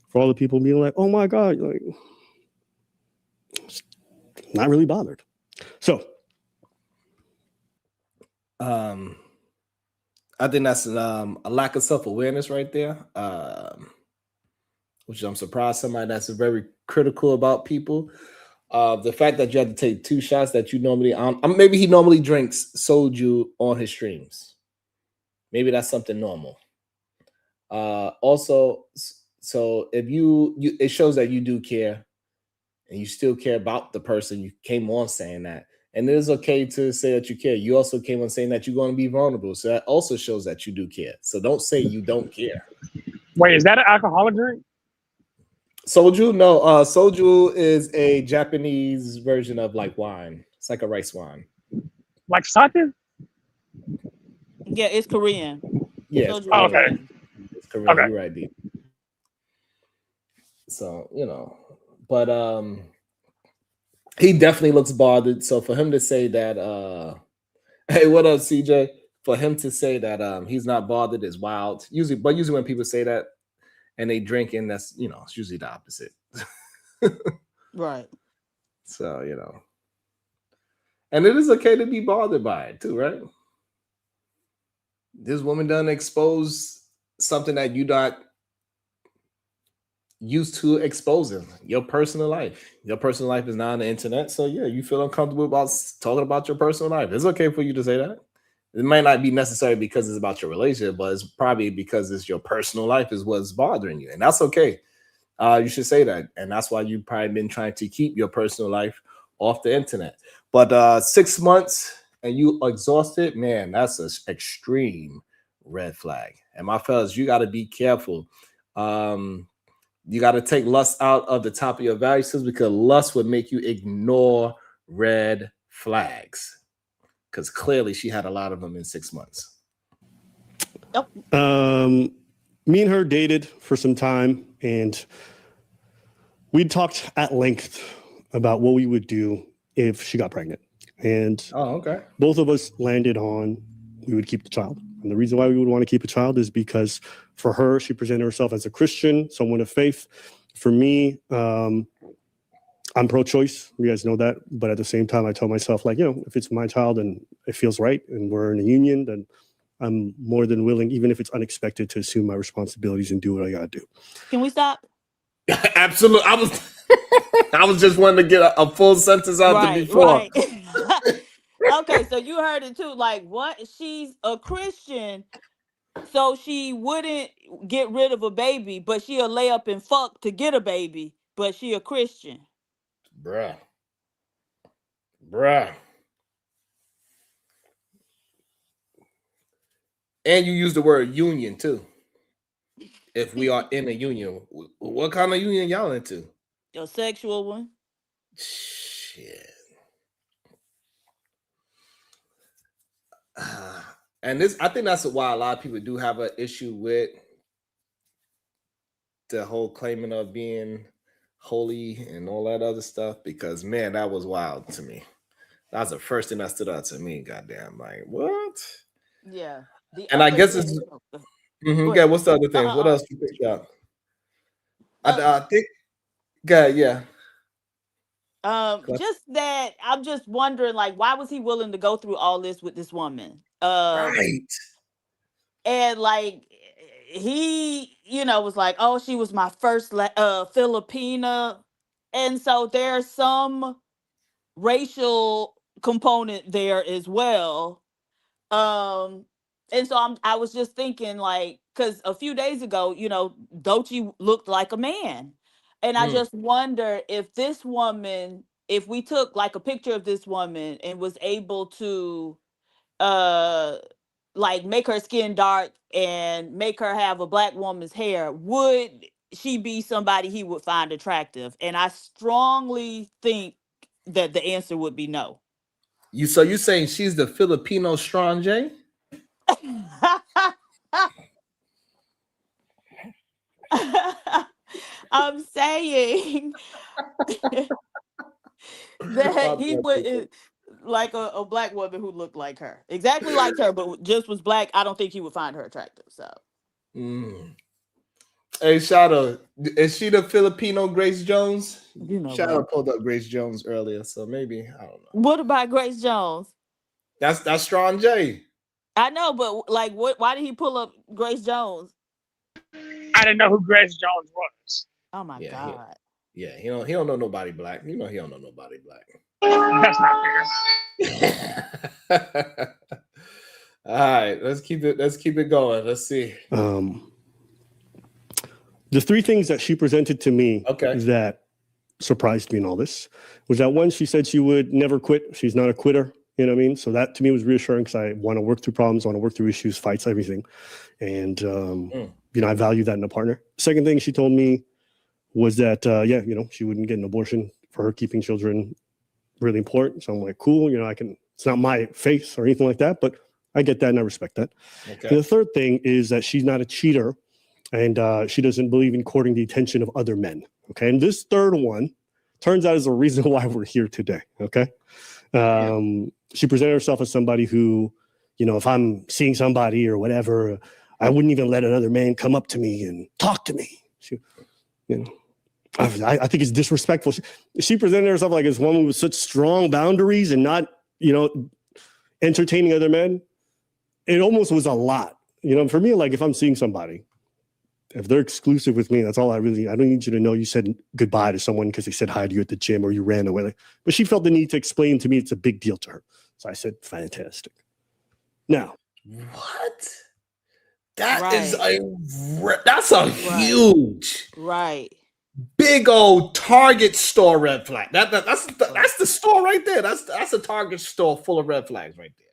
for all the people being like, "Oh my God," like, not really bothered. So I think that's a lack of self-awareness right there, which I'm surprised somebody that's very critical about people. The fact that you had to take 2 shots that you normally maybe he normally drinks soju on his streams. Maybe that's something normal. Also, so if you it shows that you do care and you still care about the person. You came on saying that. And it is okay to say that you care. You also came on saying that you're going to be vulnerable. So that also shows that you do care. So don't say you don't care. Wait, is that an alcoholic drink? Soju? No, soju is a Japanese version of like wine. It's like a rice wine. Like sake? Yeah, it's Korean. Yeah. Soju okay. Korean. It's Korean. Okay. You're right, D. So, you know, but he definitely looks bothered. So for him to say that, hey, what up, CJ? For him to say that he's not bothered is wild. Usually when people say that and they drink, and that's, you know, it's usually the opposite. Right. So, you know, and it is okay to be bothered by it too, right? This woman done expose something that you not used to exposing, your personal life. Your personal life is not on the internet. So yeah, you feel uncomfortable about talking about your personal life. It's okay for you to say that. It might not be necessary because it's about your relationship, but it's probably because it's your personal life is what's bothering you. And that's okay. You should say that. And that's why you've probably been trying to keep your personal life off the internet. But 6 months and you exhausted, man, that's an extreme red flag. And my fellas, you got to be careful. You got to take lust out of the top of your value system, because lust would make you ignore red flags. Because clearly she had a lot of them in 6 months. Yep. Me and her dated for some time, and we talked at length about what we would do if she got pregnant. And both of us landed on we would keep the child. And the reason why we would want to keep a child is because for her, she presented herself as a Christian, someone of faith. For me, I'm pro-choice. You guys know that. But at the same time, I tell myself, like, you know, if it's my child and it feels right and we're in a union, then I'm more than willing, even if it's unexpected, to assume my responsibilities and do what I got to do. Can we stop? Absolutely. I was just wanting to get a full sentence out before. Right. Okay, so you heard it too. Like, what? She's a Christian, so she wouldn't get rid of a baby, but she'll lay up and fuck to get a baby, but she a Christian. Bruh. And you use the word union too. If we are in a union, what kind of union y'all into? A sexual one. Shit. And this, I think that's why a lot of people do have an issue with the whole claiming of being holy and all that other stuff, because man, that was wild to me. That was the first thing that stood out to me. Goddamn, like what? Yeah. And I guess it's yeah. What's the other thing? What else you picked up? I think. Yeah. Just that I'm just wondering, like, why was he willing to go through all this with this woman? Right. And like he, you know, was like, oh, she was my first Filipina And so there's some racial component there as well. And so I was just thinking, like, because a few days ago, Doechii looked like a man. And I just wonder if this woman, if we took like a picture of this woman and was able to like make her skin dark and make her have a black woman's hair, would she be somebody he would find attractive? And I strongly think that the answer would be no. So you saying she's the Filipino Strong J? I'm saying that he would like a black woman who looked like her, exactly like her, but just was black. I don't think he would find her attractive. So, Hey, Shadow, is she the Filipino Grace Jones? Shadow what? pulled up Grace Jones earlier, so maybe I don't know. What about Grace Jones? That's Strong J. I know, but like, what? Why did he pull up Grace Jones? I didn't know who Grace Jones was. Oh my God! He don't know nobody black. He don't know nobody black. That's not fair. All right, let's keep it going. Let's see. The three things that she presented to me that surprised me in all this was that one, she said she would never quit. She's not a quitter. You know what I mean? So that to me was reassuring because I want to work through problems, want to work through issues, fights, everything. And, I value that in a partner. Second thing she told me was that, she wouldn't get an abortion. For her, keeping children really important. So I'm like, cool. It's not my faith or anything like that, but I get that and I respect that. Okay. And the third thing is that she's not a cheater and she doesn't believe in courting the attention of other men. Okay. And this third one turns out is the reason why we're here today. Okay. She presented herself as somebody who, if I'm seeing somebody or whatever, I wouldn't even let another man come up to me and talk to me. I think it's disrespectful. She presented herself like this woman with such strong boundaries and not, entertaining other men. It almost was a lot. For me, like if I'm seeing somebody, if they're exclusive with me, that's all I don't need you to know you said goodbye to someone because they said hi to you at the gym or you ran away. But she felt the need to explain to me it's a big deal to her. So I said, fantastic. Now. What? That's a huge, big old Target store red flag. That's the store right there. That's a Target store full of red flags right there.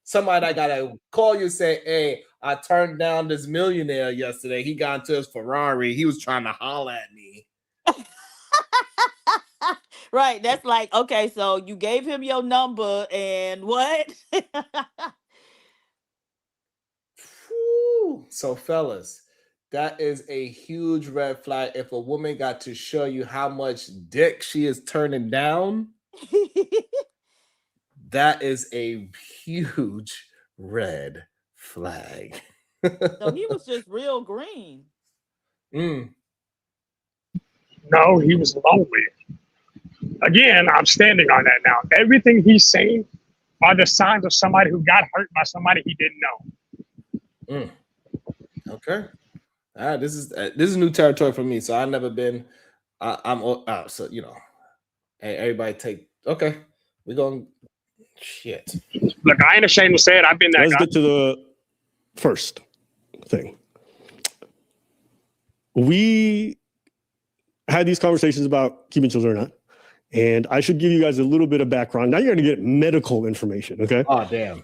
Somebody that gotta call you and say, hey, I turned down this millionaire yesterday. He got into his Ferrari. He was trying to holler at me. Right. That's like, okay, so you gave him your number and what? So, fellas, that is a huge red flag. If a woman got to show you how much dick she is turning down, that is a huge red flag. So he was just real green. No, he was lonely. Again, I'm standing on that now. Everything he's saying are the signs of somebody who got hurt by somebody he didn't know. Okay. All right. This is new territory for me. So I've never been. So hey, everybody take. Okay, we're going. Shit. Look, I ain't ashamed to say it. I've been that guy. Let's get to the first thing. We had these conversations about keeping children or not, and I should give you guys a little bit of background. Now you're going to get medical information. Okay. Oh damn.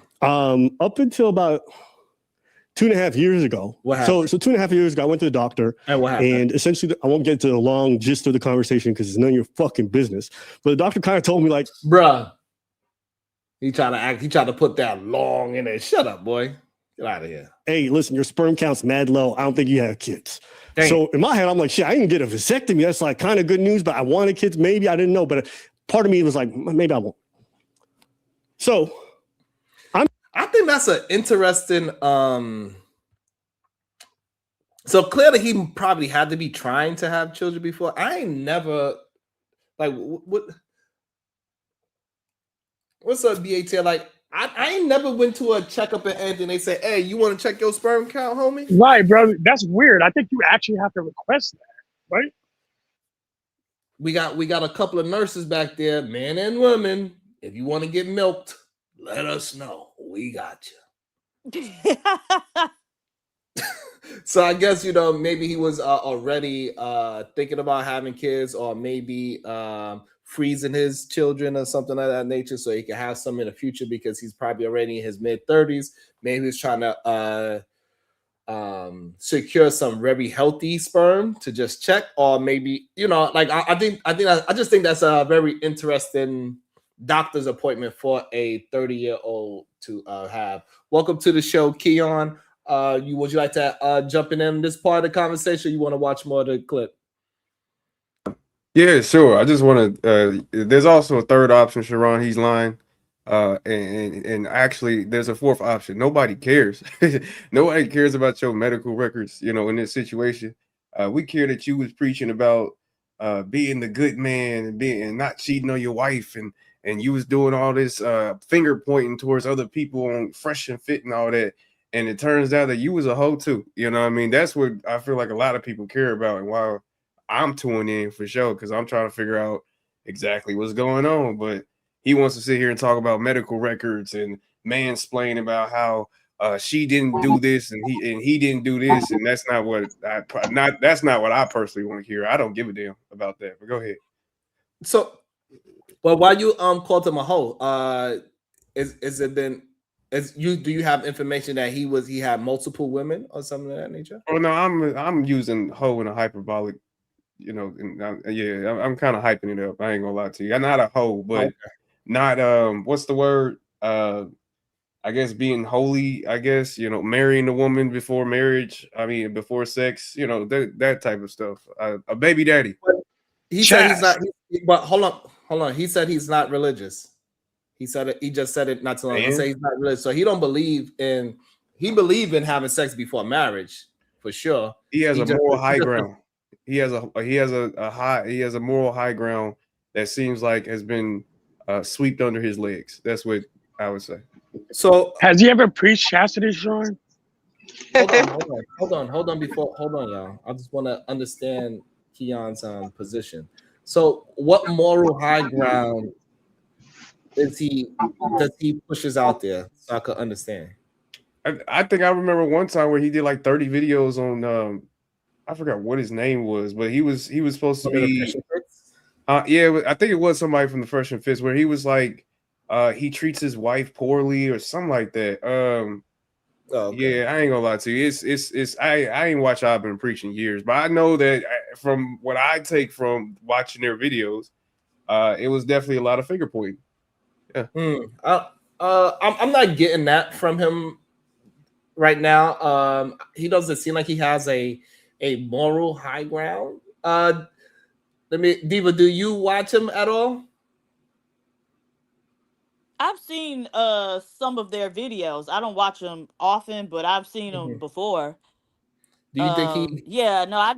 Up until about 2.5 years ago. What happened? So 2.5 years ago, I went to the doctor. And what happened? And essentially, I won't get to the long gist of the conversation because it's none of your fucking business. But the doctor kind of told me like, bruh, he tried to put that long in there. Shut up, boy. Get out of here. Hey, listen, your sperm count's mad low. I don't think you have kids. Dang. So in my head, I'm like, shit, I didn't get a vasectomy. That's like kind of good news, but I wanted kids. Maybe I didn't know. But part of me was like, maybe I won't. So I think that's an interesting. So clearly, he probably had to be trying to have children before. I ain't never like what's up, BAT? Like I ain't never went to a checkup and anything. They say, "Hey, you want to check your sperm count, homie?" Right, bro. That's weird. I think you actually have to request that, right? we got a couple of nurses back there, men and women. If you want to get milked, let us know. We got you. So I guess, you know, maybe he was already thinking about having kids, or maybe freezing his children or something of that nature, so he can have some in the future, because he's probably already in his mid-30s. Maybe he's trying to secure some very healthy sperm to just check, or maybe, you know, like I just think that's a very interesting doctor's appointment for a 30-year-old to have. Welcome to the show, Keon. Would you like to jump in this part of the conversation? Or you want to watch more of the clip? Yeah, sure. I just want to. There's also a third option, Sharon. He's lying. And actually, there's a fourth option. Nobody cares. Nobody cares about your medical records. You know, in this situation, we care that you was preaching about being the good man and not cheating on your wife, and you was doing all this finger pointing towards other people on Fresh and Fit and all that. And it turns out that you was a hoe too. You know what I mean? That's what I feel like a lot of people care about, and why I'm tuning in for sure, because I'm trying to figure out exactly what's going on. But he wants to sit here and talk about medical records and mansplain about how she didn't do this and he didn't do this, and that's not what I personally want to hear. I don't give a damn about that. But go ahead. So, well, why you called him a hoe? Is it then? Do you have information that he had multiple women or something of that nature? Oh no, I'm using hoe in a hyperbolic, you know, and I'm kind of hyping it up. I ain't gonna lie to you. I'm not a hoe, but not what's the word? I guess being holy, I guess, you know, marrying a woman before marriage, I mean before sex, you know, that type of stuff. A baby daddy. He said he's not, but hold on. He said he's not religious. He said it, he just said it not too long. He said he's not religious. So he believe in having sex before marriage, for sure. He has a moral high ground. He has a moral high ground that seems like has been swept under his legs. That's what I would say. So has he ever preached chastity, Sean? Hold on, y'all. I just want to understand Keon's position. So what moral high ground does he pushes out there, so I could understand? I think I remember one time where he did like 30 videos on I forgot what his name was, but he was supposed to be yeah, I think it was somebody from the Fresh and Fit, where he was like he treats his wife poorly or something like that. Yeah, I ain't gonna lie to you. It's I ain't watched I've been preaching years, but I know that from what I take from watching their videos, it was definitely a lot of finger pointing. Yeah. I'm not getting that from him right now. He doesn't seem like he has a moral high ground. Diva, do you watch him at all? I've seen some of their videos. I don't watch them often, but I've seen them before. Do you think he? Yeah, no,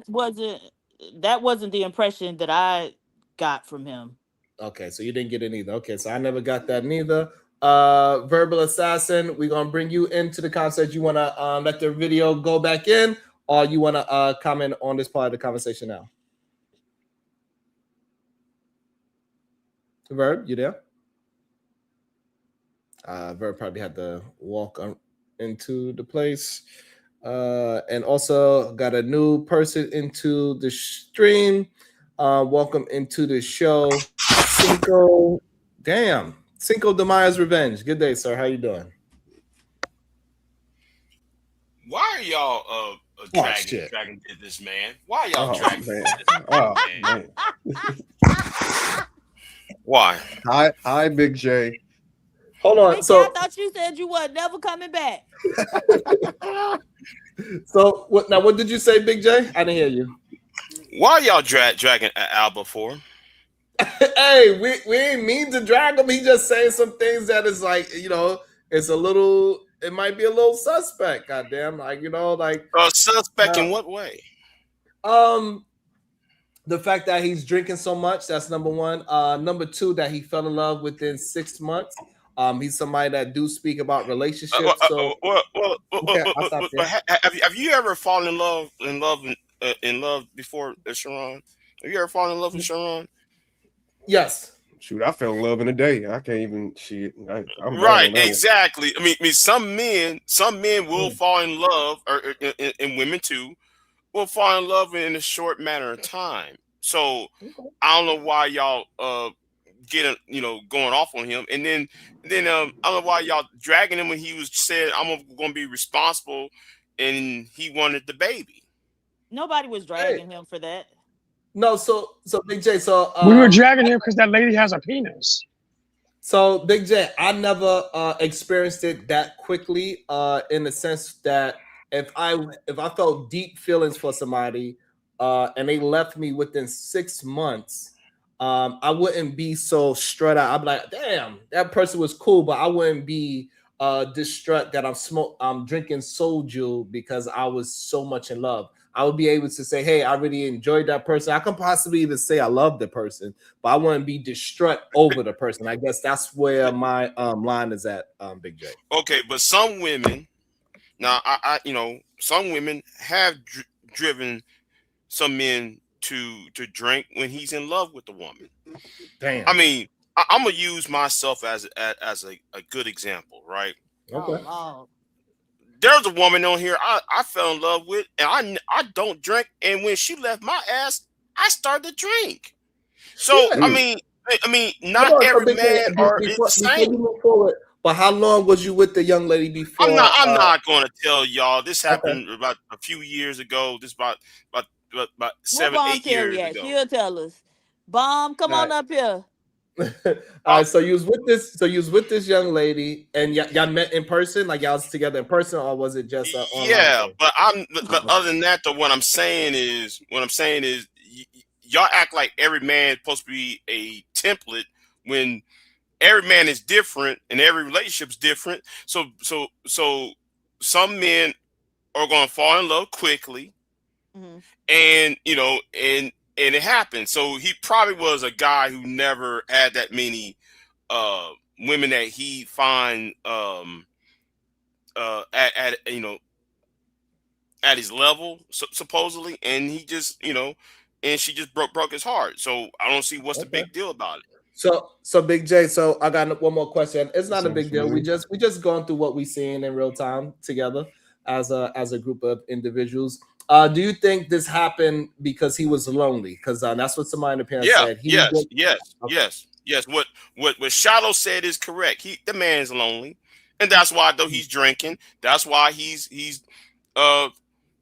that wasn't the impression that I got from him. Okay, so you didn't get it either. Okay, so I never got that neither. Verbal Assassin, we're gonna bring you into the concept. You want to let the video go back in, or you want to comment on this part of the conversation now? Verb, you there? Verb probably had to walk into the place. And also got a new person into the stream. Welcome into the show, Cinco. Damn, Cinco de Mayo's Revenge. Good day, sir. How you doing? Why are y'all dragging this man? Why are y'all dragging this man? Why? Hi, Big J. Hold on. I thought you said you were never coming back. So what did you say, Big J? I didn't hear you. Why are y'all dragging Alba for? Hey, we ain't mean to drag him. He just saying some things that is like, you know, it might be a little suspect. Goddamn, like, you know, like suspect in what way? The fact that he's drinking so much, that's number one. Number two, that he fell in love within 6 months. He's somebody that do speak about relationships. Have you ever fallen in love before, Sharon? Have you ever fallen in love with Sharon? Yes. Shoot, I fell in love in a day. I can't even shit. I'm bad Right, on that exactly. I mean, some men will fall in love, and women too, will fall in love in a short matter of time. So I don't know why y'all getting going off on him, and then I don't know why y'all dragging him when he was said I'm gonna be responsible, and he wanted the baby. Nobody was dragging him for that. No, so Big J, so We were dragging him because that lady has a penis. So Big J, I never experienced it that quickly. In the sense that if I felt deep feelings for somebody, and they left me within 6 months, I wouldn't be so stressed out. I'd be like, damn, that person was cool, but I wouldn't be distraught that I'm drinking soju because I was so much in love. I would be able to say, hey, I really enjoyed that person. I can possibly even say I love the person, but I wouldn't be distraught over the person. I guess that's where my line is at, Big J. Okay, but some women, now I some women have driven some men to drink when he's in love with the woman. Damn. I mean, I'm gonna use myself as a good example, right? Okay. Oh, There's a woman on here I fell in love with, and I don't drink. And when she left my ass, I started to drink. So Shit. I mean, not every man is the Before you same. move forward, but how long was you with the young lady before? I'm not going to tell y'all. This happened about a few years ago. This about what 7, Bomb 8 years Terry at? ago. She'll tell us. Bomb, come on up here. All right, so you was with this young lady, and y'all met in person, like y'all was together in person, or was it just online? Yeah, but other than that, though, what I'm saying is y'all act like every man is supposed to be a template when every man is different and every relationship's different. So some men are going to fall in love quickly, and and it happens. So he probably was a guy who never had that many women that he find at at his level, supposedly, and he just and she just broke his heart. So I don't see what's the big deal about it. So Big J, so I got one more question. It's not a big deal. We just going through what we seeing in real time together as a group of individuals. Do you think this happened because he was lonely? Because that's what somebody in the parents said. Yes. What Shallow said is correct. The man's lonely, and that's why though he's drinking. That's why he's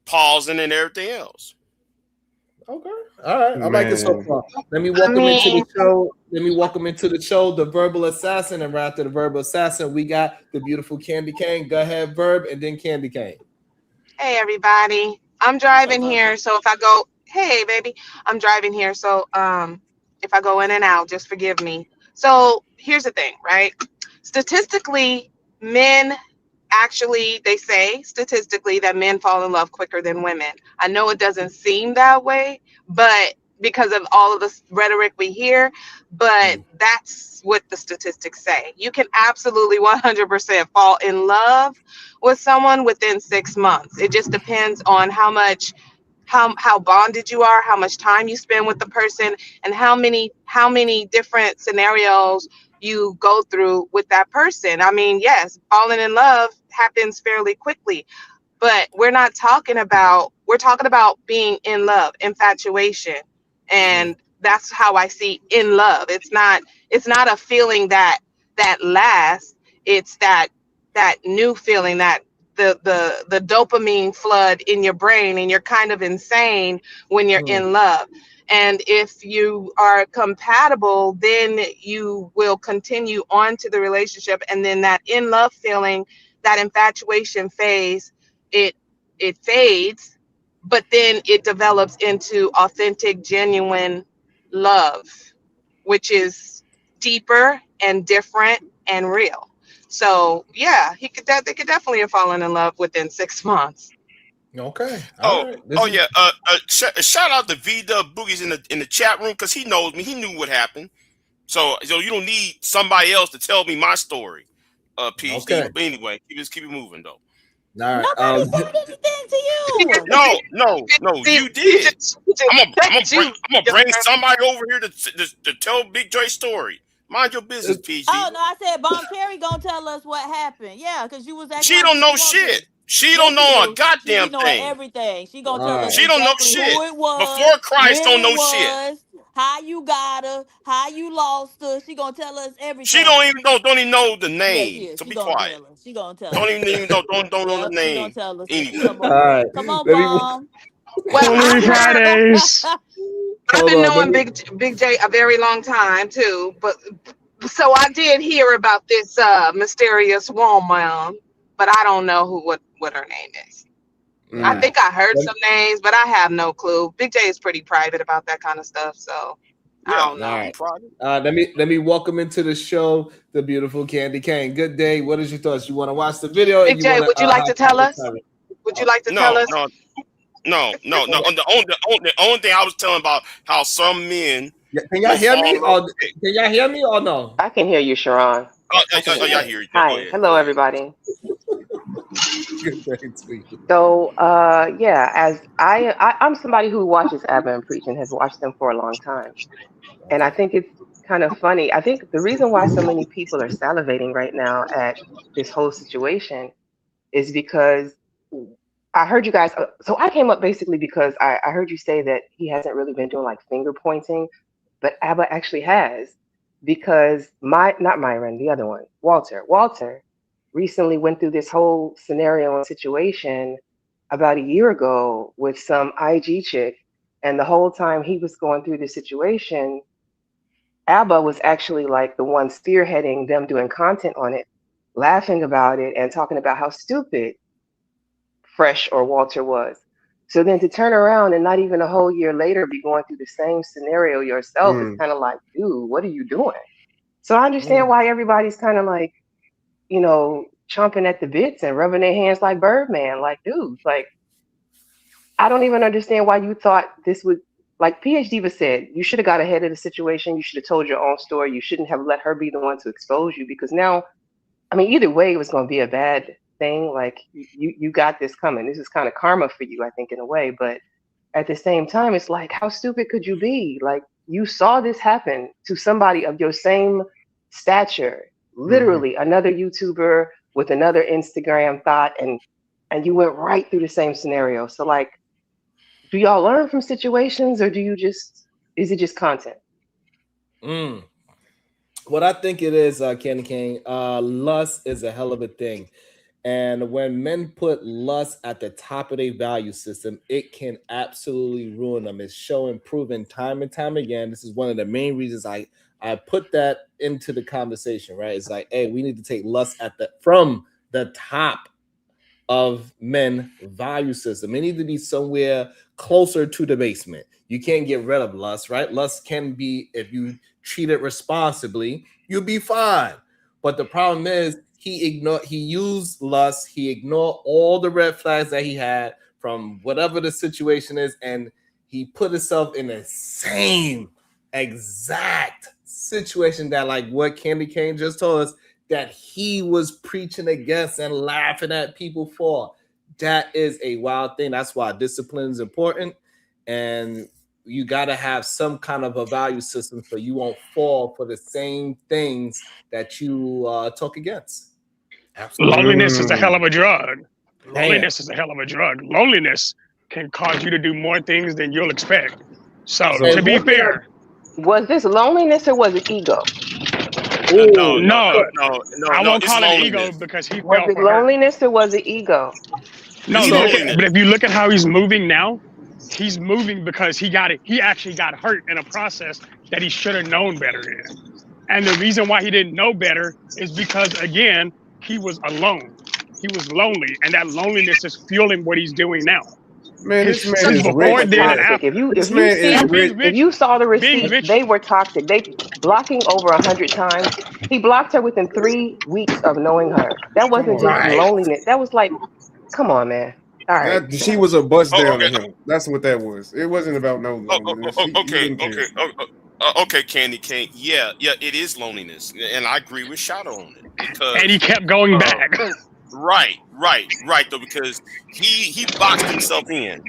pausing and everything else. Okay. All right. I like it so far. Let me welcome into the show. The verbal assassin. And right after the verbal assassin, we got the beautiful Candy Cane. Go ahead, Verb, and then Candy Cane. Hey, everybody. I'm driving here. So if I go, hey, baby, I'm driving here. So if I go in and out, just forgive me. So here's the thing, right? Statistically, men actually, they say statistically that men fall in love quicker than women. I know it doesn't seem that way, but because of all of the rhetoric we hear, but that's what the statistics say. You can absolutely 100% fall in love with someone within 6 months. It just depends on how bonded you are, how much time you spend with the person, and how many different scenarios you go through with that person. I mean, yes, falling in love happens fairly quickly, but we're talking about being in love, infatuation. And that's how I see in love. It's not a feeling that lasts. It's that new feeling, that the dopamine flood in your brain, and you're kind of insane when you're in love. And if you are compatible, then you will continue on to the relationship. And then that in love feeling, that infatuation phase, it fades, but then it develops into authentic, genuine love, which is deeper and different and real. So yeah, they could definitely have fallen in love within 6 months. Okay. All right. Yeah. Shout out to V Dub Boogies in the chat room, because he knows me. He knew what happened. So you don't need somebody else to tell me my story. PhD. Okay. But anyway, keep it moving though. All right. Nobody said anything to you. No, you did. I'm gonna bring somebody over here to tell Big Joy's story. Mind your business, PG. Oh no, I said Bomb Cherry gonna tell us what happened. Yeah, because you was acting She like don't you know supposed shit. to. She Yes, don't know a she do. She goddamn be knowing thing. everything. She gonna All tell right. us She don't know exactly shit. who it was, Before Christ when don't it know shit. was, how you got her, how you lost her. She gonna tell us She everything. don't even know the Yeah, she name. is. So She be gonna quiet. tell us. She gonna tell Don't us. even don't know the Yep, she gonna name. tell us. Anyway. All right. Come on, Let me Bomb. Well, Only Fridays. I've hold been on. Let knowing me, Big J a very long time too, but so I did hear about this mysterious woman, but I don't know what her name is. I all think I heard right. some names, but I have no clue. Big J is pretty private about that kind of stuff, so I Yeah. don't All know. right. Friday. Let me welcome into the show the beautiful Candy Cane. Good day. What is your thoughts? You want to watch the video or Big you J, want to would you like have to tell us? commentary? Would you like to tell No, us? no, no. The only thing I was telling about how some men Yeah, can y'all will hear fall me? in love Or with chicks. can y'all hear me or no? I can hear you, Sharon. Okay, Oh, good. yeah, I hear you. Go Hi. ahead. Hello, Go ahead. everybody. Good day to you. So, yeah, as I'm somebody who watches Abba and Preach and has watched them for a long time. And I Okay. think it's kind of funny. I think the reason why so many people are salivating right now at this whole situation is because I heard you guys. So I came up basically because I heard you say that he hasn't really been doing like finger pointing, but Abba actually has, because not Myron, the other one, Walter recently went through this whole scenario and situation about a year ago with some IG chick, and the whole time he was going through this situation, Abba was actually like the one spearheading them doing content on it, laughing about it and talking about how stupid Fresh or Walter was. So then to turn around and not even a whole year later be going through the same scenario yourself is kind of like, dude, what are you doing? So I understand why everybody's kind of like, chomping at the bits and rubbing their hands like Birdman. Like, dude, like, I don't even understand why you thought this would, like PhD Diva said, you should have got ahead of the situation. You should have told your own story. You shouldn't have let her be the one to expose you, because now, I mean, either way, it was going to be a bad thing. Like, you got this coming. This is kind of karma for you, I think, in a way. But at the same time, it's like, how stupid could you be? Like, you saw this happen to somebody of your same stature, literally another YouTuber with another Instagram thought, and you went right through the same scenario. So, like, do y'all learn from situations, or is it just content? What I think it is, Candy King, lust is a hell of a thing. And when men put lust at the top of their value system, it can absolutely ruin them. It's showing, proven time and time again. This is one of the main reasons I put that into the conversation, right? It's like, hey, we need to take lust from the top of men value system. It needs to be somewhere closer to the basement. You can't get rid of lust, right? Lust can be, if you treat it responsibly, you'll be fine. But the problem is he used lust, he ignored all the red flags that he had from whatever the situation is, and he put himself in the same exact situation that, like what Candy Cane just told us, that he was preaching against and laughing at people for. That is a wild thing. That's why discipline is important, and you got to have some kind of a value system so you won't fall for the same things that you talk against. Absolutely. Loneliness is a hell of a drug. Damn. Loneliness is a hell of a drug. Loneliness can cause you to do more things than you'll expect. So to be fair, Was this loneliness or was it ego? No. I won't It's call it ego loneliness. because he Was fell it for her. loneliness or was it ego? No, It's loneliness. but if you look at how he's moving now, he's moving because he actually got hurt in a process that he should have known better in. And the reason why he didn't know better is because, again, he was alone. He was lonely, and that loneliness is fueling what he's doing now. Man, this man Those is people rich, were Then, and man. toxic. after. This man is rich. If you saw the Being receipts, rich, they were toxic. They blocking over 100 times. He blocked her within 3 weeks of knowing her. That Come wasn't on, just man. loneliness. That was like, come on, man. All right. That she was a bust Oh, down okay. to him. That's what that was. It wasn't about no loneliness. He didn't care. Okay, Candy Cane. Yeah, it is loneliness, and I agree with Shadow on it because and he kept going back. Right, though, because he boxed himself in.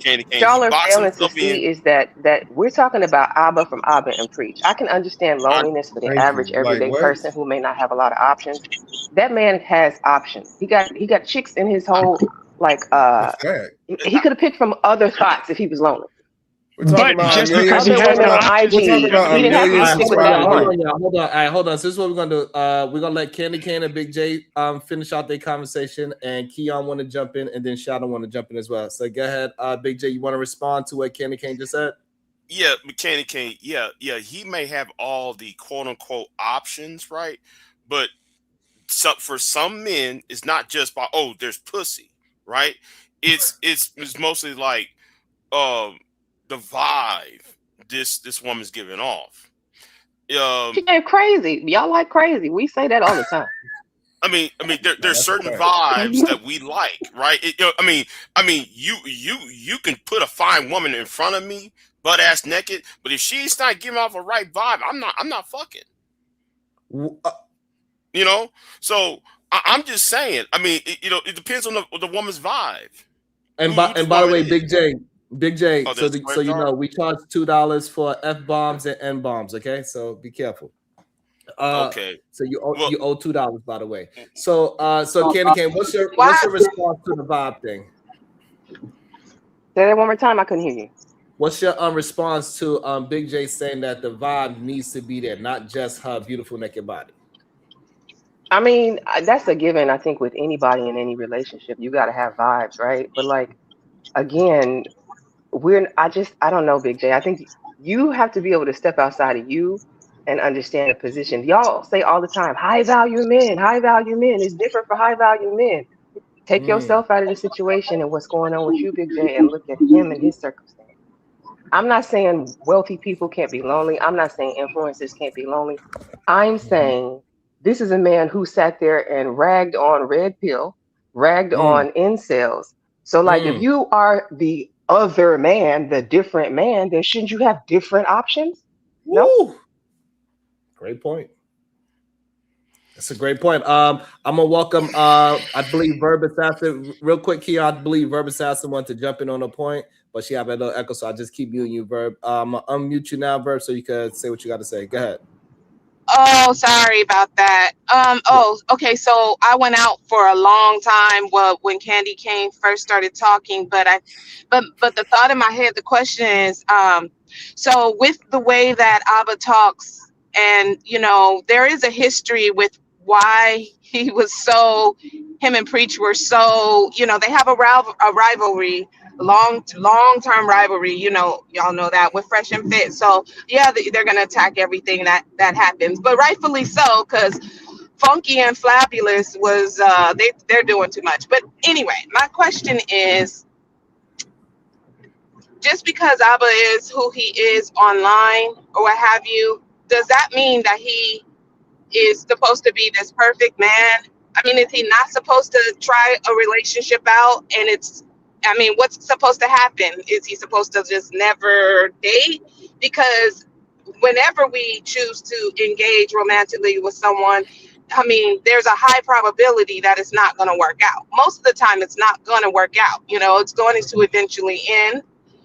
Candy Cane, Y'all he are boxed failing to himself in. see is that we're talking about Abba from Abba and Preach. I can understand I, loneliness for the Thank average you. Like everyday what? person who may not have a lot of options. That man has options. He got chicks in his whole like A fact. he could have picked from other spots if he was lonely. We're talking But about a just million. because he Other has women the on options, We're talking IG. about He a didn't have to million stick with Hold that on, subscribers. one. y'all. Hold on. All right, hold on. So this is what we're gonna do. We're gonna let Candy Cane and Big J finish out their conversation, and Keon want to jump in, and then Shadow want to jump in as well. So go ahead, Big J. You want to respond to what Candy Cane just said? yeah, Candy Cane, yeah, he may have all the quote unquote options, right? But for some men, it's not just by there's pussy, right? It's mostly like the vibe this woman's giving off. She ain't crazy. Y'all like crazy. We say that all the time. I mean, there's that's a certain fact. vibes that we like, right? You can put a fine woman in front of me, butt ass naked, but if she's not giving off a right vibe, I'm not fucking. You know, so I'm just saying. I mean, it depends on the woman's vibe. And by the way, Big J. Oh, So there's you know, we charge $2 for F bombs and N bombs. Okay, so be careful. Okay. So you Well, owe $2, by the way. So Candy Cane, what's your response to the vibe thing? Say that one more time. I couldn't hear you. What's your response to Big J saying that the vibe needs to be there, not just her beautiful naked body? I mean, that's a given. I think with anybody in any relationship, you got to have vibes, right? But like, again, I don't know, Big J. I think you have to be able to step outside of you and understand the position. Y'all say all the time, high value men. It's different for high value men. Take yourself out of the situation and what's going on with you, Big J, and look at him and his circumstance. I'm not saying wealthy people can't be lonely. I'm not saying influencers can't be lonely. I'm saying this is a man who sat there and ragged on Red Pill, ragged on incels. So, like, if you are the other man, the different man, then shouldn't you have different options? No. Woo! Great point. That's a great point. I'm gonna welcome. I believe Verb Assassin. Real quick, Keon. I believe Verb Assassin wanted to jump in on a point, but she have a little echo, so I just keep muting you, Verb. I'm gonna unmute you now, Verb, so you can say what you got to say. Go ahead. Oh, sorry about that. Okay. So I went out for a long time. Well, when Candy Cane first started talking, but the thought in my head, the question is, so with the way that Abba talks, and there is a history with why he was so. Him and Preach were so. They have a rivalry, long term rivalry. Y'all know that with Fresh and Fit. So yeah, they're gonna attack everything that happens, but rightfully so, because Funky and Fabulous was they're doing too much. But anyway, my question is, just because Abba is who he is online or what have you, does that mean that he is supposed to be this perfect man? I mean, is he not supposed to try a relationship out? And what's supposed to happen? Is he supposed to just never date? Because whenever we choose to engage romantically with someone, there's a high probability that it's not going to work out. Most of the time, it's not going to work out. It's going to eventually end.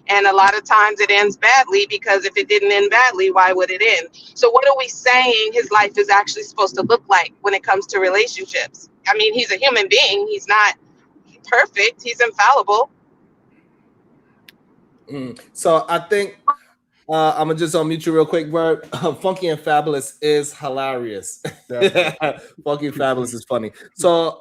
And a lot of times it ends badly, because if it didn't end badly, why would it end? So what are we saying his life is actually supposed to look like when it comes to relationships? He's a human being. He's not perfect. He's infallible. So I think I'm gonna just unmute you real quick, Verb. Funky and Fabulous is hilarious. Funky and Fabulous is funny. So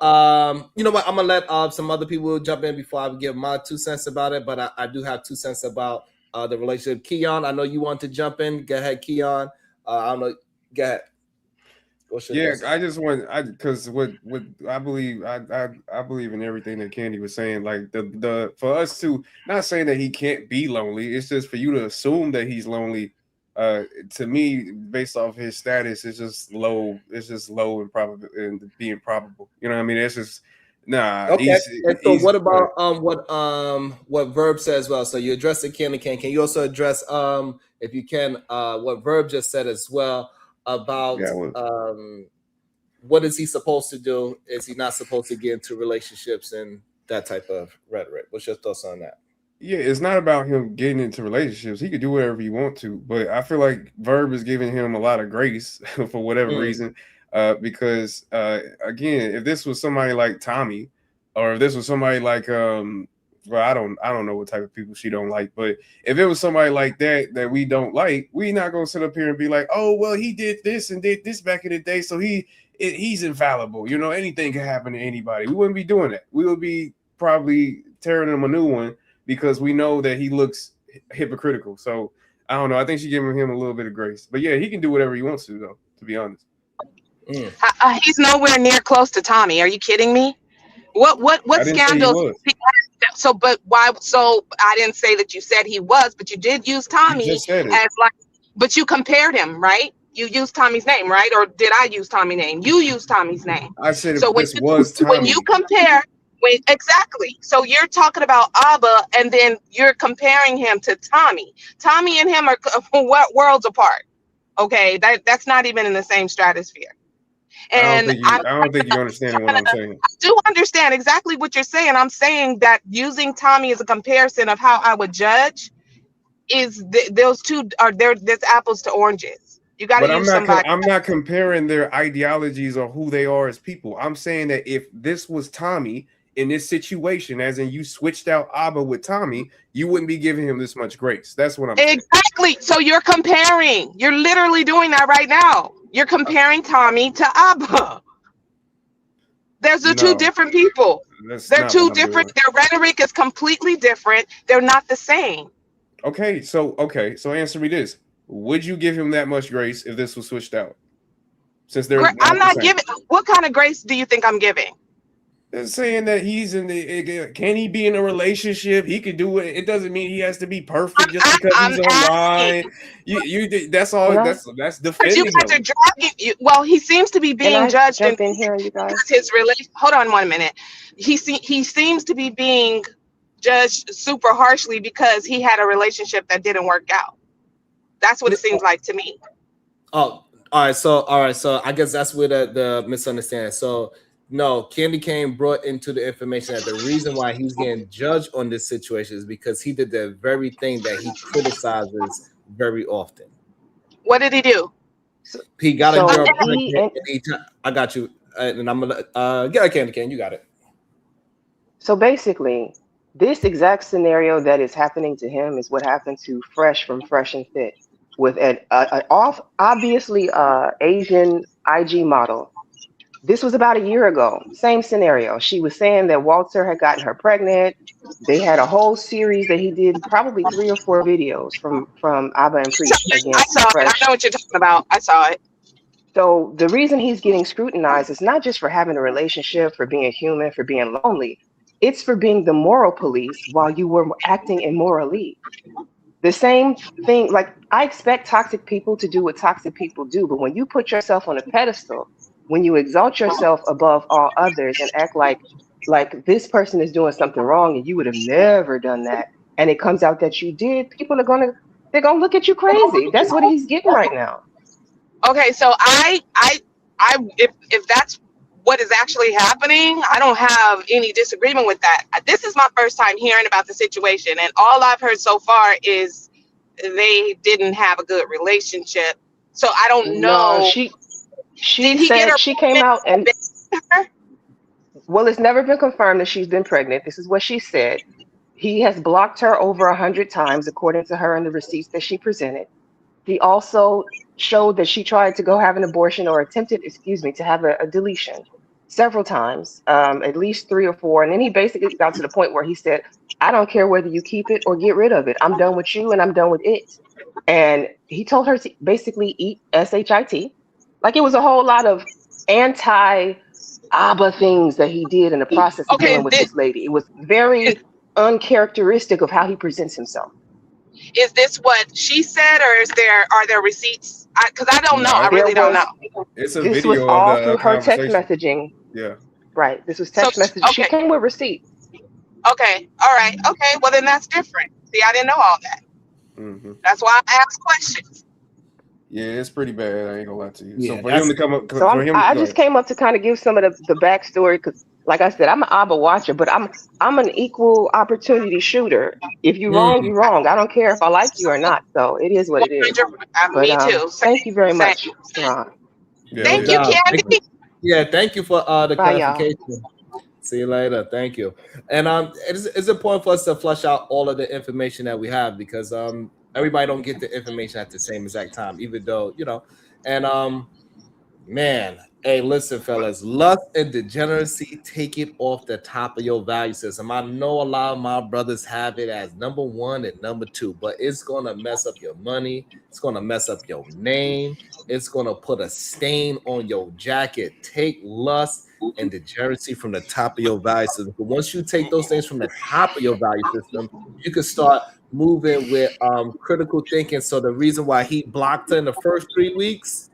you know what? I'm gonna let some other people jump in before I give my 2 cents about it. But I do have 2 cents about the relationship. Keon, I know you want to jump in. Go ahead, Keon. I don't know. Go ahead. Yeah, I just want because what I believe I believe in everything that Candy was saying. Like the for us to not saying that he can't be lonely, it's just for you to assume that he's lonely. To me, based off his status, it's just low. It's just low and probable and being probable. You know what I mean? It's just Okay. And so what about what Verb says as well? So you address the Candy Cane. Can you also address if you can what Verb just said as well about what is he supposed to do? Is he not supposed to get into relationships and that type of rhetoric? What's your thoughts on that? Yeah, it's not about him getting into relationships. He could do whatever he wants to, but I feel like Verb is giving him a lot of grace for whatever reason. Because again, if this was somebody like Tommy, or if this was somebody like well, I don't know what type of people she don't like, but if it was somebody like that we don't like, we not gonna sit up here and be like, oh well, he did this and did this back in the day, so he's infallible. You know, anything can happen to anybody. We wouldn't be doing that. We would be probably tearing him a new one, because we know that he looks hypocritical. So I don't know. I think she's giving him a little bit of grace. But yeah, he can do whatever he wants to, though, to be honest. He's nowhere near close to Tommy. Are you kidding me? What scandals? So, but why? So I didn't say that you said he was, but you did use Tommy as like, but you compared him, right? You used Tommy's name, right? Or did I use Tommy's name? You used Tommy's name. I said so when you compare. Wait, exactly. So you're talking about Abba, and then you're comparing him to Tommy. Tommy and him are worlds apart. Okay, that's not even in the same stratosphere. And I don't think you understand what I'm saying. I do understand exactly what you're saying. I'm saying that using Tommy as a comparison of how I would judge is those two are there's apples to oranges. You got to use somebody. I'm not comparing their ideologies or who they are as people. I'm saying that if this was Tommy in this situation, as in you switched out Abba with Tommy, you wouldn't be giving him this much grace. That's what I'm saying. Exactly. So you're comparing. You're literally doing that right now. You're comparing Tommy to Abba. There's two different people. They're two different. Their rhetoric is completely different. They're not the same. Okay, so answer me this: would you give him that much grace if this was switched out? Since they're, I'm not giving. What kind of grace do you think I'm giving? They're saying that he's in the. Can he be in a relationship? He could do it. It doesn't mean he has to be perfect just because he's online. That's all. That's defending. But you guys are dragging. Well, he seems to be being judged in here, you guys. His relation. Hold on 1 minute. He seems to be being judged super harshly because he had a relationship that didn't work out. That's what it seems like to me. Oh, all right. So I guess that's where the misunderstanding. So no, Candy Cane brought into the information that the reason why he's getting judged on this situation is because he did the very thing that he criticizes very often. What did he do? He got a girl pregnant. I got you, and I'm gonna get Candy Cane. You got it. So basically, this exact scenario that is happening to him is what happened to Fresh from Fresh and Fit, with an obviously Asian IG model. This was about a year ago. Same scenario. She was saying that Walter had gotten her pregnant. They had a whole series that he did, probably 3 or 4 videos from Abba and Preach. I saw it. I know what you're talking about. I saw it. So the reason he's getting scrutinized is not just for having a relationship, for being human, for being lonely. It's for being the moral police while you were acting immorally. The same thing, like I expect toxic people to do what toxic people do, but when you put yourself on a pedestal, when you exalt yourself above all others and act like this person is doing something wrong and you would have never done that, and it comes out that you did, people are gonna look at you crazy. That's what he's getting right now. Okay, so if that's what is actually happening, I don't have any disagreement with that. This is my first time hearing about the situation, and all I've heard so far is they didn't have a good relationship. So I don't know. No, she said she came out and well, it's never been confirmed that she's been pregnant. This is what she said. He has blocked her over 100 times, according to her in the receipts that she presented. He also showed that she tried to go have an abortion or attempted, to have a deletion several times, at least 3 or 4. And then he basically got to the point where he said, I don't care whether you keep it or get rid of it. I'm done with you and I'm done with it. And he told her to basically eat SHIT. Like it was a whole lot of anti-Abba things that he did in the process of dealing with this lady. It was very uncharacteristic of how he presents himself. Is this what she said, or are there receipts? Because I don't know. I really don't know. It's a this video was all of the through her text messaging. Yeah. Right. This was text messaging. Okay. She came with receipts. Okay. All right. Okay. Well, then that's different. See, I didn't know all that. Mm-hmm. That's why I asked questions. Yeah, it's pretty bad. I ain't gonna lie to you. Yeah, So for him to come up, So I just came up to kind of give some of the backstory because, like I said, I'm an ABBA watcher, but I'm an equal opportunity shooter. If you're wrong, you're wrong. I don't care if I like you or not. So it is what it is. 100%. But Me too. thank you very Same. much, Sharon. Yeah, Thank no you, doubt. Candy. Yeah, thank you for the Bye, y'all. clarification. See you later. Thank you. And it's important for us to flush out all of the information that we have because everybody don't get the information at the same exact time, even though and man, hey, listen, fellas, lust and degeneracy, take it off the top of your value system. I know a lot of my brothers have it as number 1 and number 2, but it's gonna mess up your money, it's gonna mess up your name, it's gonna put a stain on your jacket. Take lust and degeneracy from the top of your value system. But once you take those things from the top of your value system, you can start moving with critical thinking. So the reason why he blocked her in the first 3 weeks,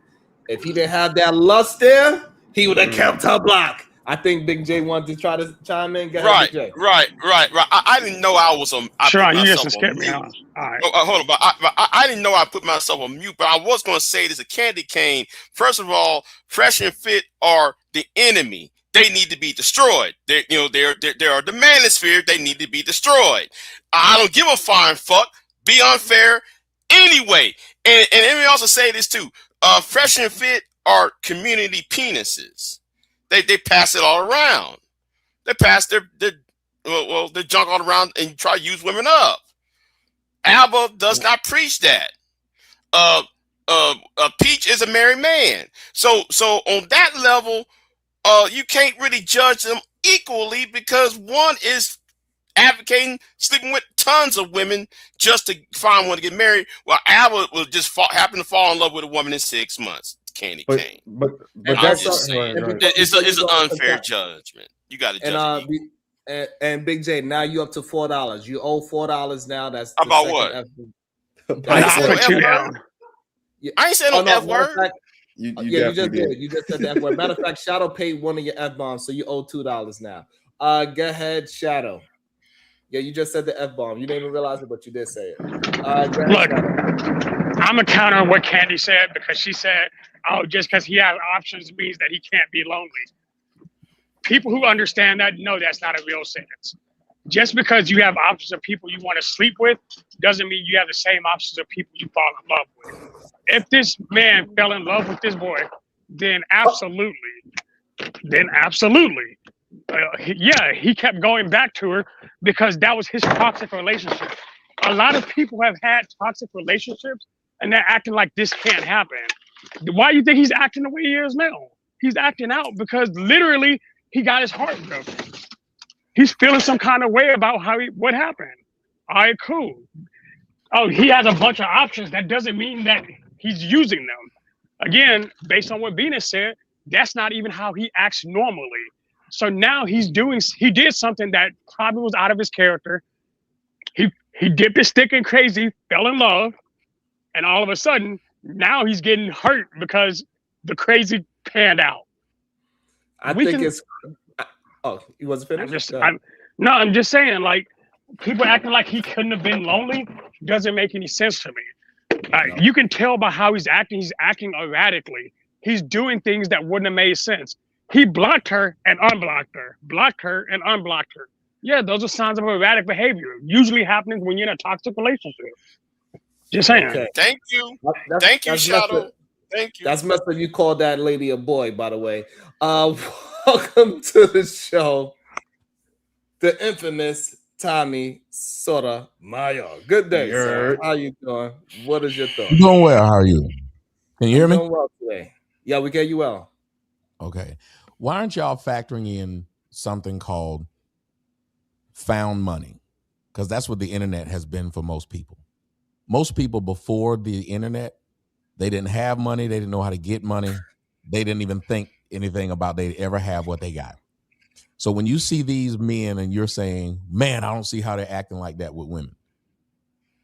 if he didn't have that lust there, he would have kept her block. I think Big J wanted to try to chime in. Go ahead, Big J. Right. I didn't know I was on. Sharon, you just skipped me on. All right. Hold on, but I didn't know I put myself on mute. But I was going to say this: a candy cane. First of all, Fresh and Fit are the enemy. They need to be destroyed. They are the manosphere. They need to be destroyed. I don't give a flying fuck. Be unfair anyway. And let me also say this too. Fresh and Fit are community penises. They pass it all around. They pass their junk all around and try to use women up. ABBA does not preach that. Peach is a married man. So on that level, you can't really judge them equally because one is advocating sleeping with tons of women just to find one to get married, while ABBA will just happen to fall in love with a woman in 6 months. Candy cane. But I'm just saying, it's an unfair judgment. You got to judge it. And Big J, now you up to $4. You owe $4 now. That's about what? I ain't saying no F word. You just did. You just said the F word. Matter of fact, Shadow paid one of your F bombs, so you owe $2 now. Go ahead, Shadow. Yeah, you just said the F bomb. You didn't even realize it, but you did say it. Look, I'm a counter on what Candy said because she said, "Oh, just because he has options means that he can't be lonely." People who understand that know that's not a real sentence. Just because you have options of people you want to sleep with doesn't mean you have the same options of people you fall in love with. If this man fell in love with this boy, then absolutely. Yeah, he kept going back to her because that was his toxic relationship. A lot of people have had toxic relationships and they're acting like this can't happen. Why do you think he's acting the way he is now? He's acting out because literally he got his heart broken. He's feeling some kind of way about what happened. All right, cool. Oh, he has a bunch of options. That doesn't mean that he's using them. Again, based on what Venus said, that's not even how he acts normally. So now he did something that probably was out of his character. He dipped his stick in crazy, fell in love, and all of a sudden, now he's getting hurt because the crazy panned out. Oh, he wasn't finished? I'm just saying, like, people acting like he couldn't have been lonely doesn't make any sense to me. You can tell by how he's acting erratically. He's doing things that wouldn't have made sense. He blocked her and unblocked her, blocked her and unblocked her. Yeah, those are signs of erratic behavior. Usually happening when you're in a toxic relationship. Just saying. Okay. Thank you. Thank you, Shadow. Thank you. That's messed up. You called that lady a boy, by the way. Welcome to the show, the infamous Tommy Sotomayor. Good day, sir. How you doing? What is your thought? Doing well. How are you? Can you hear me? Doing well today. Yeah, we get you well. Okay. Why aren't y'all factoring in something called found money? Because that's what the internet has been for most people. Most people before the internet, they didn't have money. They didn't know how to get money. They didn't even think anything about they'd ever have what they got. So when you see these men and you're saying, man, I don't see how they're acting like that with women.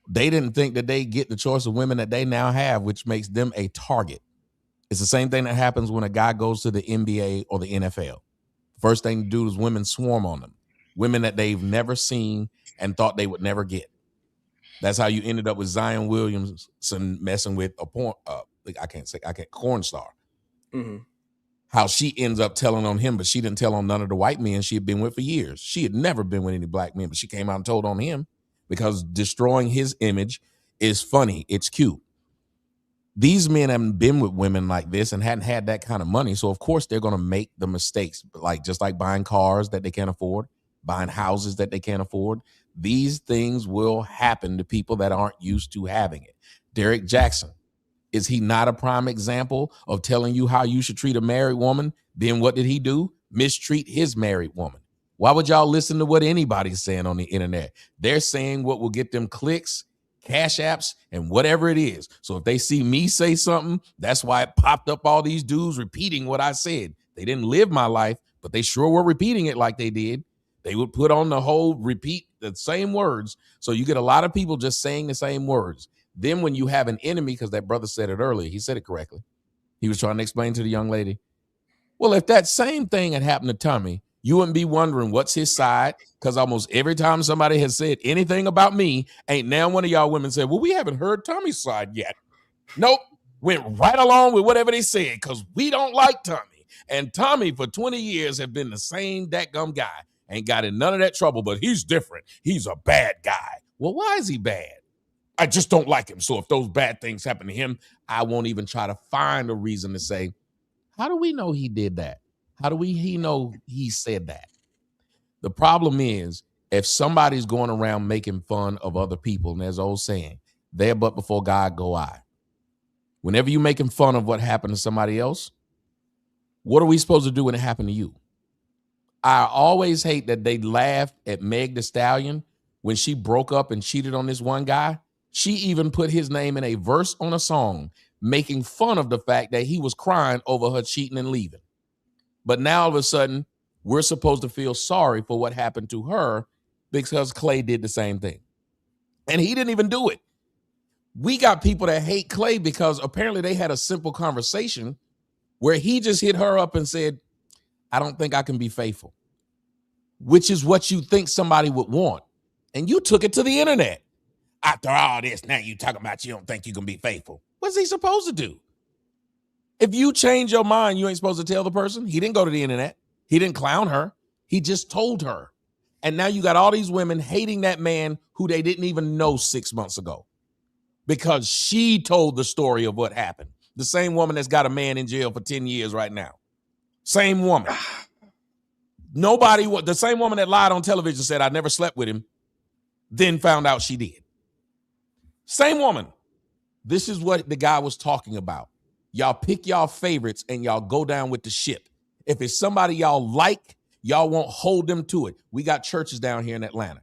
They didn't think that they get the choice of women that they now have, which makes them a target. It's the same thing that happens when a guy goes to the NBA or the NFL. First thing to do is women swarm on them. Women that they've never seen and thought they would never get. That's how you ended up with Zion Williamson messing with Cornstar. How she ends up telling on him, but she didn't tell on none of the white men she had been with for years. She had never been with any black men, but she came out and told on him because destroying his image is funny. It's cute. These men haven't been with women like this and hadn't had that kind of money. So of course they're going to make the mistakes, just like buying cars that they can't afford, buying houses that they can't afford. These things will happen to people that aren't used to having it. Derek Jackson, is he not a prime example of telling you how you should treat a married woman? Then what did he do? Mistreat his married woman. Why would y'all listen to what anybody's saying on the internet? They're saying what will get them clicks, cash apps, and whatever it is. So if they see me say something, that's why it popped up all these dudes repeating what I said. They didn't live my life, but they sure were repeating it like they did. They would put on the whole repeat the same words. So you get a lot of people just saying the same words. Then when you have an enemy, because that brother said it earlier, he said it correctly. He was trying to explain to the young lady, well, if that same thing had happened to Tommy, you wouldn't be wondering what's his side, because almost every time somebody has said anything about me, ain't now one of y'all women said, well, we haven't heard Tommy's side yet. Nope. Went right along with whatever they said because we don't like Tommy. And Tommy for 20 years have been the same dadgum guy. Ain't got in none of that trouble, but he's different. He's a bad guy. Well, why is he bad? I just don't like him. So if those bad things happen to him, I won't even try to find a reason to say, how do we know he did that? How do he know he said that? The problem is, if somebody's going around making fun of other people, and there's an old saying, there but before God go I. Whenever you're making fun of what happened to somebody else, what are we supposed to do when it happened to you? I always hate that they laughed at Meg Thee Stallion when she broke up and cheated on this one guy. She even put his name in a verse on a song, making fun of the fact that he was crying over her cheating and leaving. But now all of a sudden, we're supposed to feel sorry for what happened to her because Clay did the same thing. And he didn't even do it. We got people that hate Clay because apparently they had a simple conversation where he just hit her up and said, I don't think I can be faithful, which is what you think somebody would want. And you took it to the internet. After all this, now you talking about you don't think you can be faithful. What's he supposed to do? If you change your mind, you ain't supposed to tell the person. He didn't go to the internet. He didn't clown her. He just told her. And now you got all these women hating that man who they didn't even know 6 months ago because she told the story of what happened. The same woman that's got a man in jail for 10 years right now. Same woman. The same woman that lied on television said, I never slept with him, then found out she did. Same woman. This is what the guy was talking about. Y'all pick y'all favorites and y'all go down with the ship. If it's somebody y'all like, y'all won't hold them to it. We got churches down here in Atlanta.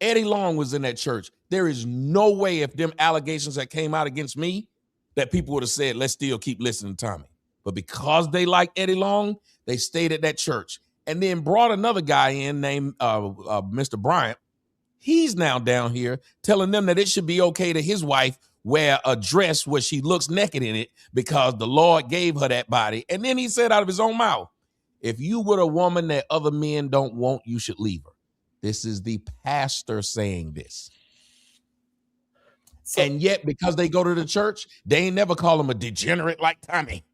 Eddie Long was in that church. There is no way if them allegations that came out against me that people would have said, let's still keep listening to Tommy. But because they like Eddie Long, they stayed at that church and then brought another guy in named Mr. Bryant. He's now down here telling them that it should be okay to his wife wear a dress where she looks naked in it because the Lord gave her that body. And then he said out of his own mouth, if you were a woman that other men don't want, you should leave her. This is the pastor saying this. And yet, because they go to the church, they ain't never call him a degenerate like Tommy.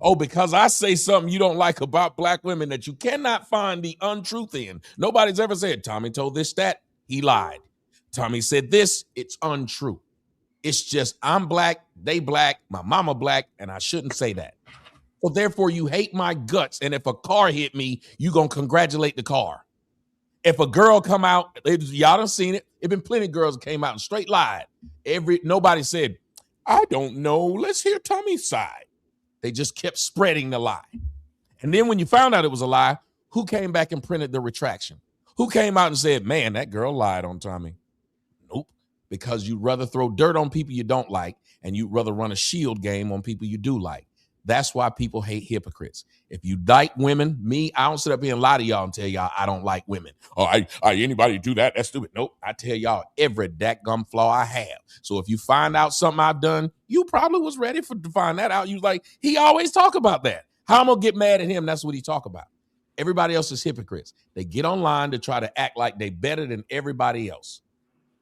Oh, because I say something you don't like about black women that you cannot find the untruth in. Nobody's ever said, Tommy told this, that, he lied. Tommy said this, it's untrue. It's just I'm black, they black, my mama black, and I shouldn't say that. So therefore, you hate my guts. And if a car hit me, you going to congratulate the car. If a girl come out, y'all done seen it. It been plenty of girls that came out and straight lied. Nobody said, I don't know. Let's hear Tommy's side. They just kept spreading the lie. And then when you found out it was a lie, who came back and printed the retraction? Who came out and said, man, that girl lied on Tommy? Nope. Because you'd rather throw dirt on people you don't like and you'd rather run a shield game on people you do like. That's why people hate hypocrites. If you like women, I don't sit up here and lie to y'all and tell y'all I don't like women. Oh, anybody do that? That's stupid. Nope. I tell y'all every dadgum flaw I have. So if you find out something I've done, you probably was ready to find that out. You was like, he always talk about that. How I'm going to get mad at him? That's what he talk about. Everybody else is hypocrites. They get online to try to act like they better than everybody else.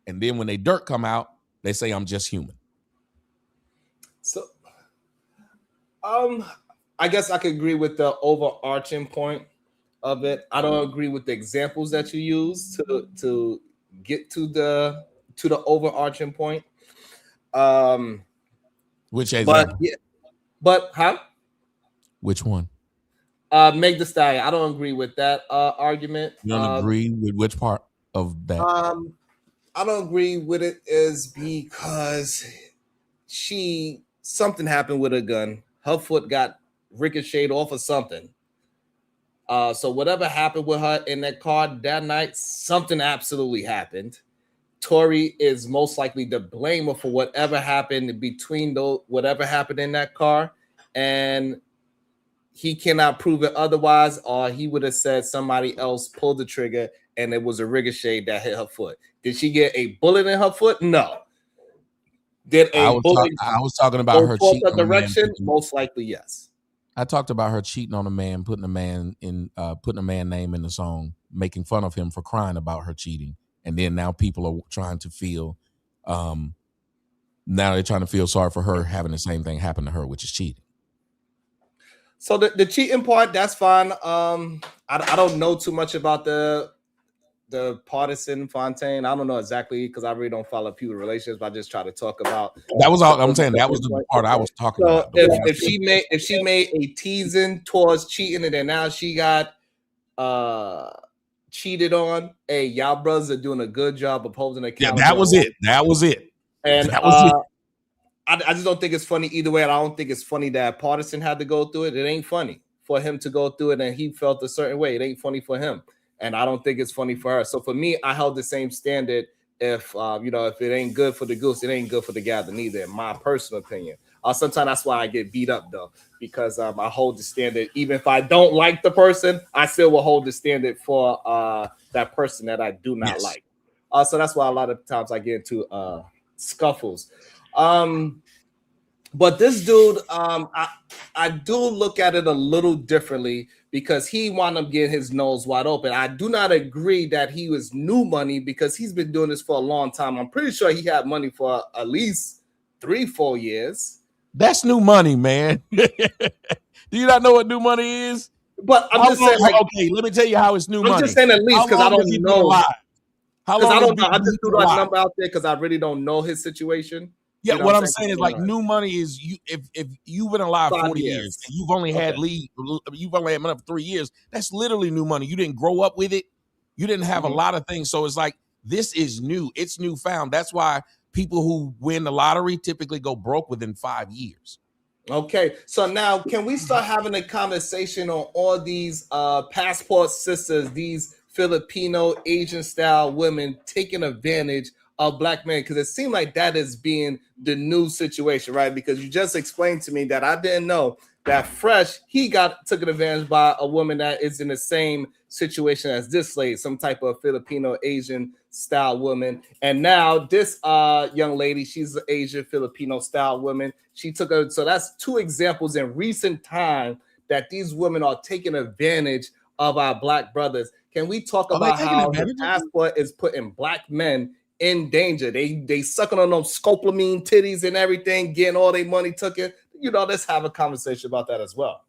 And then when they dirt come out, they say, I'm just human. So, I guess I could agree with the overarching point of it. I don't agree with the examples that you use to get to the overarching point. Which example? How? Which one? Meg Thee Stallion. I don't agree with that argument. You don't agree with which part of that? I don't agree with it is because something happened with her gun. Her foot got ricocheted off of something. So whatever happened with her in that car that night, something absolutely happened. Tory is most likely the blamer for whatever happened between whatever happened in that car, and he cannot prove it otherwise, or he would have said somebody else pulled the trigger and it was a ricochet that hit her foot. Did she get a bullet in her foot? No. Did a bullet? I was talking about her cheating on direction. Most likely, yes. I talked about her cheating on a man, putting a man name in the song, making fun of him for crying about her cheating, and then now people are trying to feel, now they're trying to feel sorry for her having the same thing happen to her, which is cheating. So the cheating part, that's fine. I don't know too much about the partisan Fontaine. I don't know exactly because I really don't follow people relationships. But I just try to talk about. That was all I'm saying. That was the part I was talking about. If she made a teasing towards cheating and then now she got cheated on, hey, y'all brothers are doing a good job of holding accountable. Yeah, that was it. And that was it. I just don't think it's funny either way. And I don't think it's funny that partisan had to go through it. It ain't funny for him to go through it and he felt a certain way. It ain't funny for him. And I don't think it's funny for her. So for me, I held the same standard. If if it ain't good for the goose, it ain't good for the gander neither, in my personal opinion. Sometimes that's why I get beat up though, because I hold the standard. Even if I don't like the person, I still will hold the standard for that person that I do not like. So that's why a lot of times I get into scuffles. But this dude, I do look at it a little differently because he wound up getting his nose wide open. I do not agree that he was new money because he's been doing this for a long time. I'm pretty sure he had money for at least 3-4 years. That's new money, man. Do you not know what new money is? But I'm just saying, okay, let me tell you how it's new money. I'm just saying at least because I don't know. How long? I don't know. I just threw that number out there because I really don't know his situation. Yeah, what I'm saying is like new money is if you've been alive 40 years and you've only had money for 3 years, that's literally new money. You didn't grow up with it. You didn't have a lot of things. So it's like this is new. It's newfound. That's why people who win the lottery typically go broke within 5 years. Okay, so now can we start having a conversation on all these passport sisters, these Filipino Asian style women taking advantage of black men? Because it seemed like that is being the new situation, right? Because you just explained to me that I didn't know that Fresh, he got taken advantage by a woman that is in the same situation as this lady, some type of Filipino Asian style woman. And now this young lady, she's an Asian Filipino style woman. She took her. So that's two examples in recent time that these women are taking advantage of our black brothers. Can we talk about how the passport is putting black men in danger? They sucking on those scopolamine titties and everything, getting all their money taken. Let's have a conversation about that as well.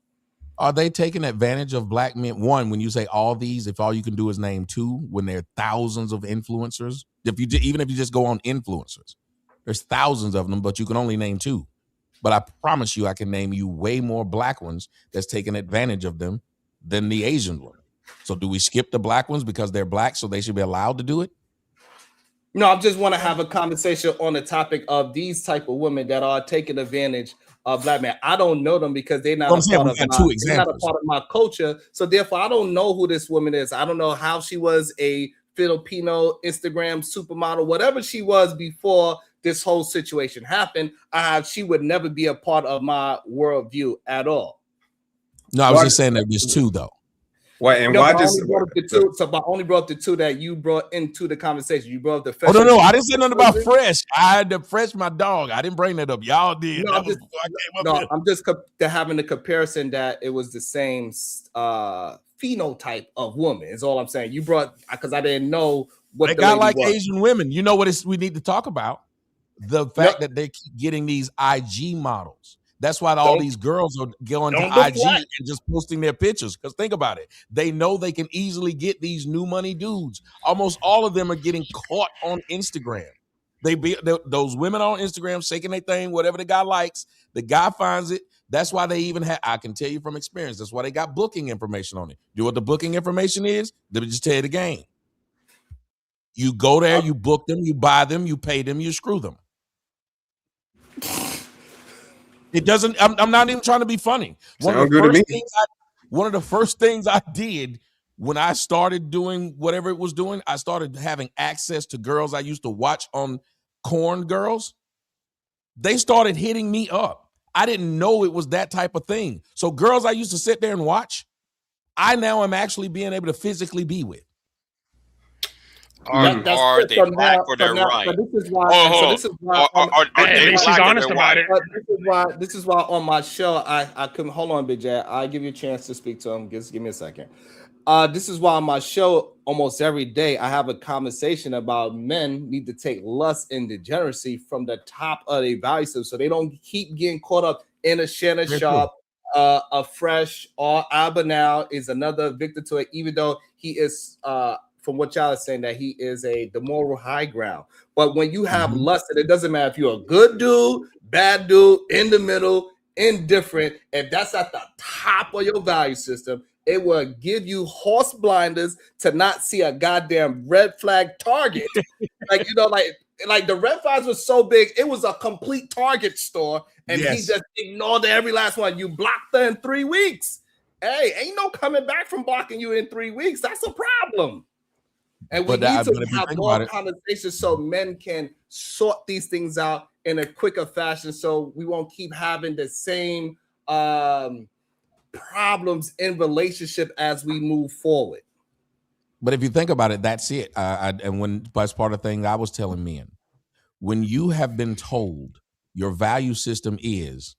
Are they taking advantage of black men? One, when you say all these, if all you can do is name two, when there are thousands of influencers, even if you just go on influencers, there's thousands of them, but you can only name two. But I promise you, I can name you way more black ones that's taking advantage of them than the Asian one. So do we skip the black ones because they're black, so they should be allowed to do it? No, I just want to have a conversation on the topic of these type of women that are taking advantage of black men. I don't know them because they're not a part of my culture. So therefore, I don't know who this woman is. I don't know how she was a Filipino Instagram supermodel, whatever she was before this whole situation happened. She would never be a part of my worldview at all. No, I was just saying that there's two though. Why? And why just I only brought up the two that you brought into the conversation. You brought up the fashion. Oh no, I didn't say nothing about Fresh. I had to Fresh my dog. I didn't bring that up. Y'all did. I'm just having the comparison that it was the same phenotype of woman. Is all I'm saying. You brought because I didn't know what they got like Asian women. You know what we need to talk about? The fact that they keep getting these IG models. That's why all these girls are going to IG and just posting their pictures. Because think about it. They know they can easily get these new money dudes. Almost all of them are getting caught on Instagram. Those women on Instagram shaking their thing, whatever the guy likes, the guy finds it. That's why they even have, I can tell you from experience, that's why they got booking information on it. You know what the booking information is? Let me just tell you the game. You go there, you book them, you buy them, you pay them, you screw them. It doesn't. I'm not even trying to be funny. One of the first things I did when I started doing whatever it was doing, I started having access to girls I used to watch on Corn Girls. They started hitting me up. I didn't know it was that type of thing. So girls I used to sit there and watch, I now am actually being able to physically be with. Are they black or they're right? But this is why. This is why. At least she's honest about it. This is why on my show I couldn't. Hold on, Big J. I'll give you a chance to speak to him. Just give me a second. This is why on my show almost every day I have a conversation about men need to take lust and degeneracy from the top of their value system, so they don't keep getting caught up in a Shannon Sharp, a Fresh, or Abenal is another victim to it, even though he is from what y'all are saying that he is the moral high ground. But when you have lust, it doesn't matter if you're a good dude, bad dude, in the middle, indifferent. If that's at the top of your value system, it will give you horse blinders to not see a goddamn red flag target. Like the red flags were so big, it was a complete Target store, and he just ignored every last one. You blocked her in 3 weeks. Hey, ain't no coming back from blocking you in 3 weeks. That's a problem. And we need to have more conversations so men can sort these things out in a quicker fashion, so we won't keep having the same problems in relationship as we move forward. But if you think about it, that's it. And that's part of the thing I was telling men. When you have been told your value system is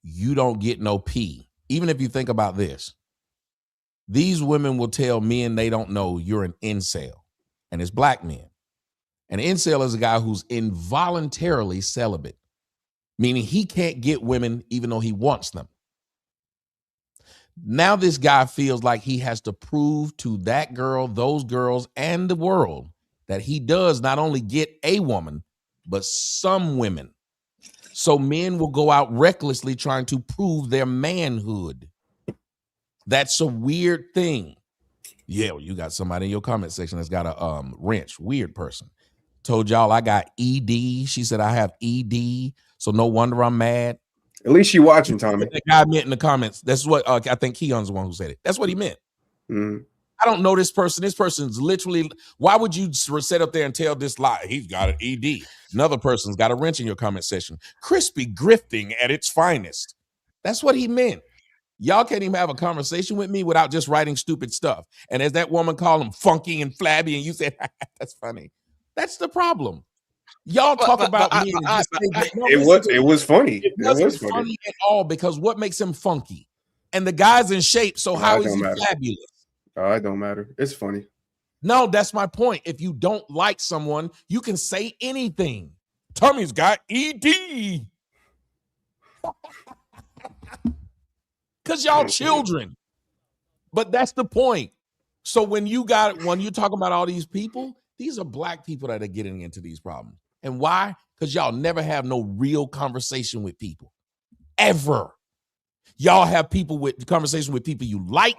you don't get no P, even if you think about this, these women will tell men they don't know you're an incel, and it's black men. An incel is a guy who's involuntarily celibate, meaning he can't get women even though he wants them. Now this guy feels like he has to prove to that girl, those girls, and the world that he does not only get a woman, but some women. So men will go out recklessly trying to prove their manhood. That's a weird thing. Yeah, well, you got somebody in your comment section that's got a wrench. Weird person. Told y'all I got ED. She said I have ED, so no wonder I'm mad. At least you watching, Tommy. That guy meant in the comments. That's what I think Keon's the one who said it. That's what he meant. Mm-hmm. I don't know this person. This person's literally. Why would you sit up there and tell this lie? He's got an ED. Another person's got a wrench in your comment section. Crispy grifting at its finest. That's what he meant. Y'all can't even have a conversation with me without just writing stupid stuff. And as that woman called him funky and flabby, and you said that's funny. That's the problem. Y'all talk about me. It was funny. It wasn't funny at all because what makes him funky? And the guy's in shape, so how is he fabulous? It don't matter. It's funny. No, that's my point. If you don't like someone, you can say anything. Tommy's got ED. Because y'all children. But that's the point. So when you're talking about all these people, these are black people that are getting into these problems. And why? Because y'all never have no real conversation with people. Ever. Y'all have conversation with people you like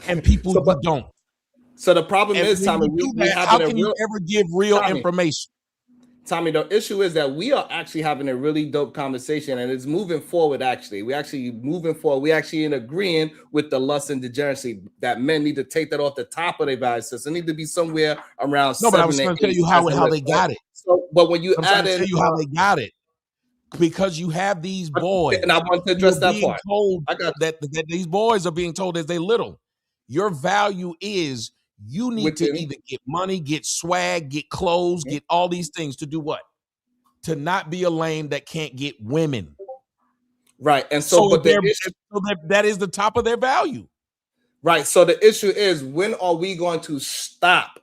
and people you don't. So the problem is, Tommy, how can you ever give real information? Tommy, the issue is that we are actually having a really dope conversation, and it's moving forward. Actually, we actually moving forward. We actually in agreeing with the lust and degeneracy that men need to take that off the top of their value system. It need to be somewhere around. No, but I was going to tell you how they got it. So, but when you add in, tell you how they got it, because you have these boys, and I want to address that part. Told that these boys are being told as they little, your value is. You need to either get money, get swag, get clothes, get all these things to do what? To not be a lame that can't get women. Right. And so that is the top of their value. Right. So the issue is, when are we going to stop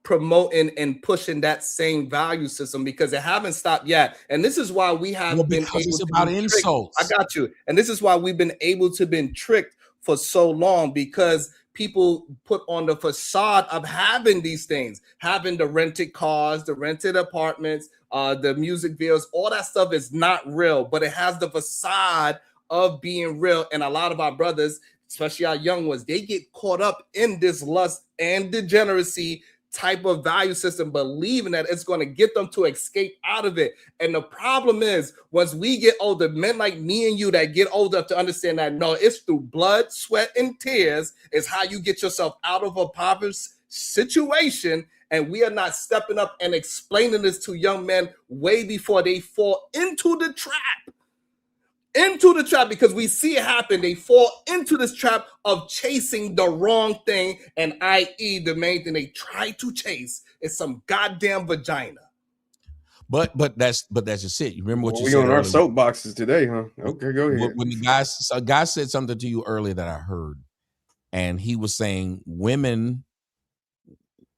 promoting and pushing that same value system because it haven't stopped yet. And this is why we have been able it's to about be insults. tricked. I got you. And this is why we've been able to been tricked for so long, because people put on the facade of having these things, having the rented cars, the rented apartments, the music videos, all that stuff is not real, but it has the facade of being real. And a lot of our brothers, especially our young ones, they get caught up in this lust and degeneracy type of value system, believing that it's going to get them to escape out of it. And the problem is, once we get older, men like me and you that get old enough to understand that no, it's through blood, sweat, and tears is how you get yourself out of a poverty situation. And we are not stepping up and explaining this to young men way before they fall into the trap. Because we see it happen. They fall into this trap of chasing the wrong thing, and i.e. the main thing they try to chase is some goddamn vagina. But that's just it. You remember what you we said on earlier. our soapboxes today, huh? Okay, go ahead. When a guy said something to you earlier that I heard, and he was saying women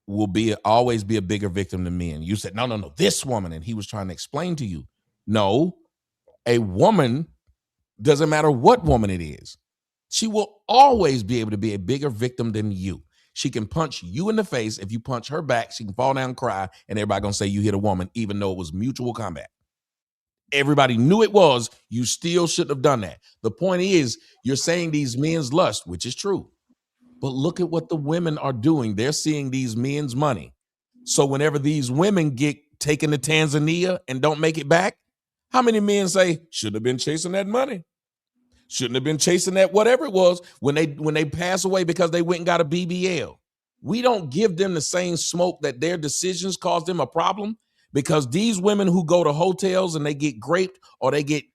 will always be a bigger victim than men. You said, no, this woman, and he was trying to explain to you, no, a woman, doesn't matter what woman it is, she will always be able to be a bigger victim than you. She can punch you in the face. If you punch her back, she can fall down and cry, and everybody gonna say you hit a woman, even though it was mutual combat. Everybody knew it was. You still shouldn't have done that. The point is, you're saying these men's lust, which is true. But look at what the women are doing. They're seeing these men's money. So whenever these women get taken to Tanzania and don't make it back, how many men say, shouldn't have been chasing that money? Shouldn't have been chasing that whatever it was when they pass away because they went and got a BBL. We don't give them the same smoke that their decisions caused them a problem, because these women who go to hotels and they get raped or they get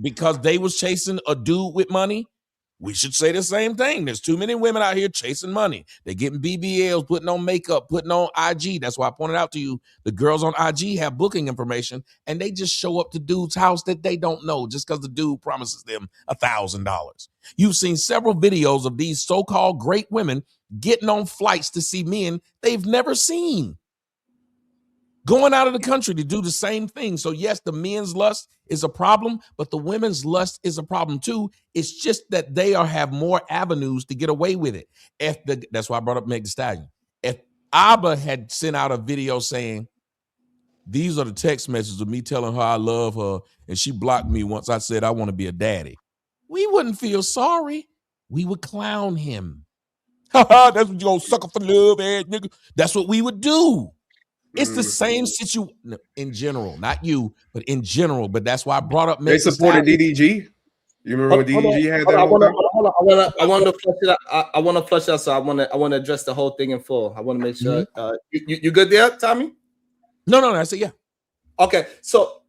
because they was chasing a dude with money, we should say the same thing. There's too many women out here chasing money. They're getting BBLs, putting on makeup, putting on IG. That's why I pointed out to you, the girls on IG have booking information, and they just show up to dude's house that they don't know just because the dude promises them $1,000. You've seen several videos of these so-called great women getting on flights to see men they've never seen, going out of the country to do the same thing. So yes, the men's lust is a problem, but the women's lust is a problem too. It's just that they have more avenues to get away with it. That's why I brought up Meg Thee Stallion. If Abba had sent out a video saying, these are the text messages of me telling her I love her, and she blocked me once I said I want to be a daddy, we wouldn't feel sorry. We would clown him. That's what you gonna sucker for love, ass nigga. That's what we would do. It's the same situation in general, not you, but in general. But that's why I brought up. They supported DDG. You remember when DDG had that? I want to flush it out. I want to flush out. So I want to address the whole thing in full. I want to make sure you good there, Tommy? No. I said yeah. Okay, so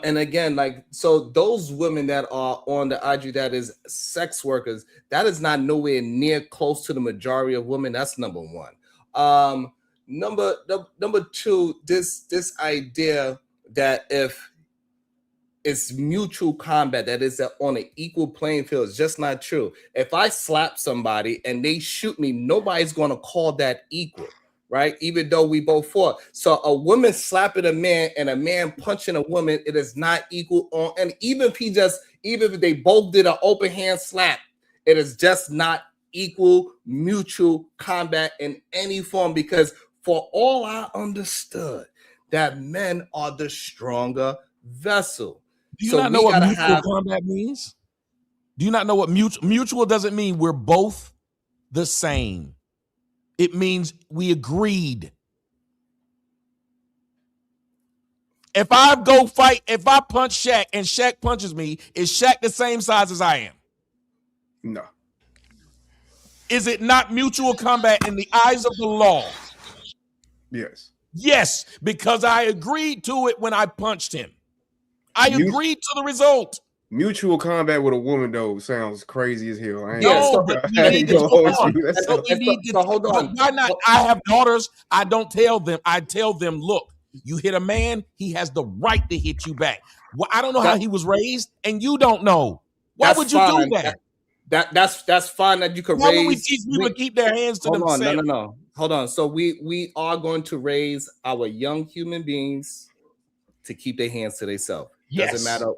and again, so those women that are on the IG that is sex workers, that is not nowhere near close to the majority of women. That's number one. Number two, this idea that if it's mutual combat, that is on an equal playing field, is just not true. If I slap somebody and they shoot me, nobody's going to call that equal, right? Even though we both fought. So a woman slapping a man and a man punching a woman, it is not equal on. And even if they both did an open hand slap, it is just not equal mutual combat in any form, because for all I understood that men are the stronger vessel. Do you not know what mutual combat means? Do you not know what mutual doesn't mean we're both the same. It means we agreed. If I punch Shaq and Shaq punches me, is Shaq the same size as I am? No. Is it not mutual combat in the eyes of the law? Yes. Yes, because I agreed to it when I punched him. I agreed to the result. Mutual combat with a woman, though, sounds crazy as hell. But we need to hold on. Why not? I have daughters. I don't tell them. I tell them, look, you hit a man, he has the right to hit you back. Well, I don't know how he was raised, and you don't know. Why would you do that? That's fine that you could raise. Why would we teach people to keep their hands to themselves? No. hold on. So we are going to raise our young human beings to keep their hands to themselves. Yes. Doesn't matter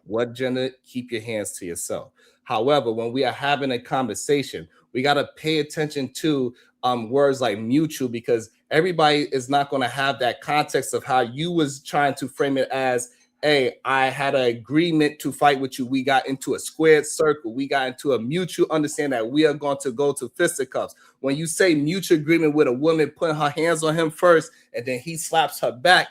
what gender, keep your hands to yourself. However, when we are having a conversation, we got to pay attention to words like mutual, because everybody is not going to have that context of how you was trying to frame it as, hey, I had an agreement to fight with you. We got into a squared circle. We got into a mutual understanding that we are going to go to fisticuffs. When you say mutual agreement with a woman putting her hands on him first and then he slaps her back,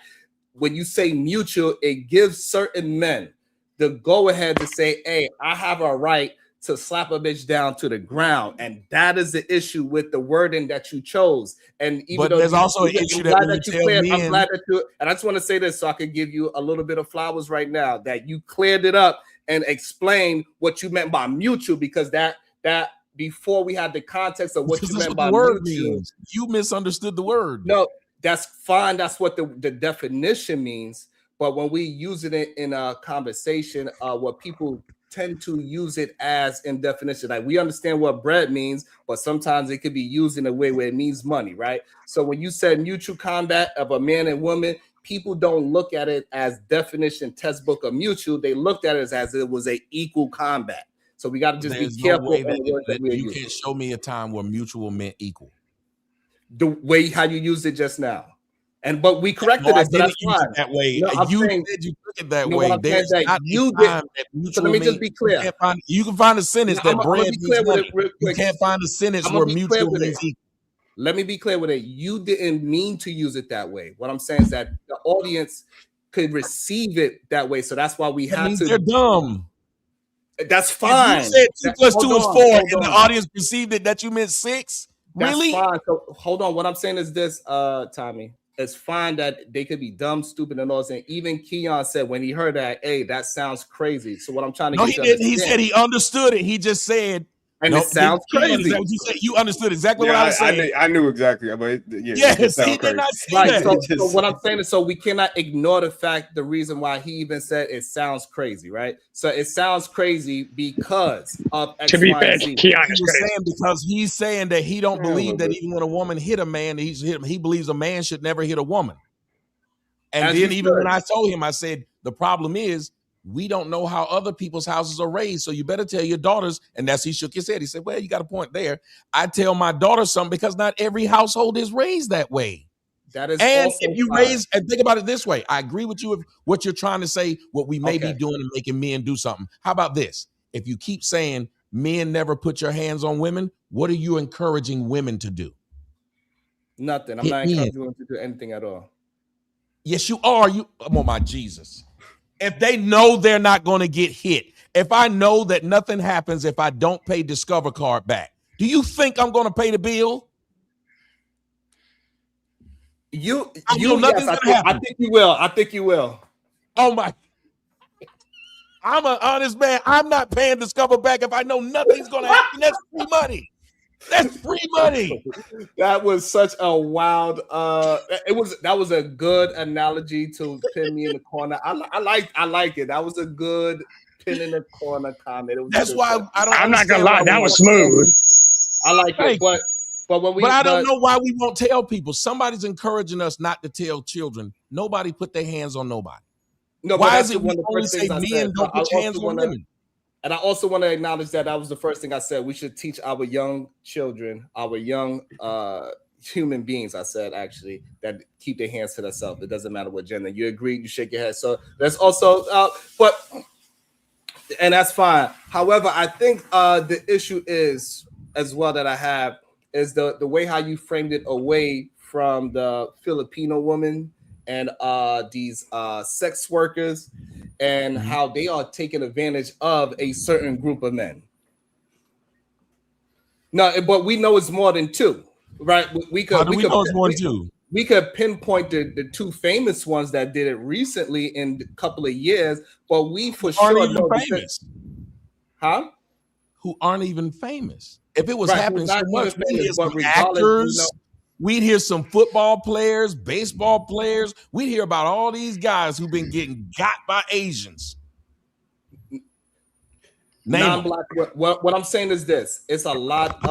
when you say mutual, it gives certain men the go ahead to say, hey, I have a right to slap a bitch down to the ground. And that is the issue with the wording that you chose. And even though there's also an issue that when you tell men, I'm glad that you, and I just want to say this so I could give you a little bit of flowers right now, that you cleared it up and explained what you meant by mutual, because that before we had the context of what you meant by mutual. You misunderstood the word. No, that's fine. That's what the definition means. But when we use it in a conversation, what people tend to use it as in definition, like we understand what bread means, but sometimes it could be used in a way where it means money, right? So when you said mutual combat of a man and woman, people don't look at it as definition textbook of mutual. They looked at it as it was a equal combat. So we got to just be careful. You can't show me a time where mutual meant equal. The way how you used it just now. But we corrected it, so that's fine. That way. No, you said you took it that way. There's not you did. So let me just be clear. You can find a sentence that bread means money. You can't find a sentence where mutual means equal. Let me be clear with it. You didn't mean to use it that way. What I'm saying is that the audience could receive it that way. So that's why we have to. They're dumb. That's fine. If you said 2 plus 2 is 4, and the audience perceived it that you meant 6. Really? That's fine. So hold on. What I'm saying is this, Tommy. It's fine that they could be dumb, stupid, and all that. Even Keon said when he heard that, hey, that sounds crazy. So what I'm trying to get he didn't. He said he understood it. He just said, and it sounds crazy. You understood exactly what I was saying. I knew exactly. But yes, he did not say that. So what I'm saying is, so we cannot ignore the fact, the reason why he even said it sounds crazy, right? So it sounds crazy because of X, to be Y, fair, and Z. Keon is crazy. Because he's saying that he don't believe that even when a woman hit a man, he believes a man should never hit a woman. And then even when I told him, I said, the problem is, we don't know how other people's houses are raised. So you better tell your daughters. And that's, he shook his head. He said, well, you got a point there. I tell my daughter something because not every household is raised that way. That is, and if you raise, and think about it this way, I agree with you with what you're trying to say, what we may be doing and making men do something. How about this? If you keep saying men never put your hands on women, what are you encouraging women to do? Nothing. I'm not encouraging women to do anything at all. Yes, you are. Oh my Jesus. If they know they're not going to get hit, if I know that nothing happens if I don't pay Discover card back, do you think I'm going to pay the bill? Yes, I think you will. I think you will. Oh my. I'm an honest man. I'm not paying Discover back if I know nothing's going to happen. That's free money. That's free money. That was such a wild. That was a good analogy to pin me in the corner. I like it. That was a good pin in the corner comment. That's why I'm not gonna lie. That was smooth. I like it, but I don't know why we won't tell people. Somebody's encouraging us not to tell children. Nobody put their hands on nobody. No, why is it we only say men don't put your hands on women? And I also want to acknowledge that was the first thing I said. We should teach our young children, our young human beings, I said, actually, that keep their hands to themselves. It doesn't matter what gender. You agree, you shake your head. So that's also, and that's fine. However, I think the issue is, as well, that I have, is the way how you framed it away from the Filipino woman and these sex workers, and how they are taking advantage of a certain group of men. No, but we know it's more than two, right? We could pinpoint the two famous ones that did it recently in a couple of years, but we for sure know famous. Who aren't even famous. If it was happening so much, actors. We'd hear some football players, baseball players. We'd hear about all these guys who've been getting got by Asians. Non-black. What I'm saying is this: it's a lot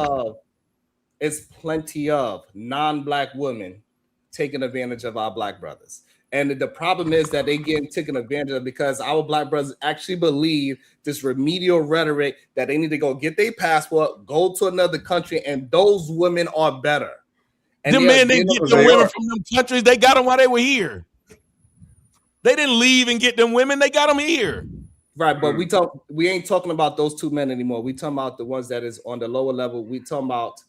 it's plenty of non-black women taking advantage of our black brothers. And the problem is that they get taken advantage of because our black brothers actually believe this remedial rhetoric that they need to go get their passport, go to another country, and those women are better. And the men didn't get the women from them countries. They got them while they were here. They didn't leave and get them women. They got them here. Right, but we ain't talking about those two men anymore. We talking about the ones that is on the lower level. We talking about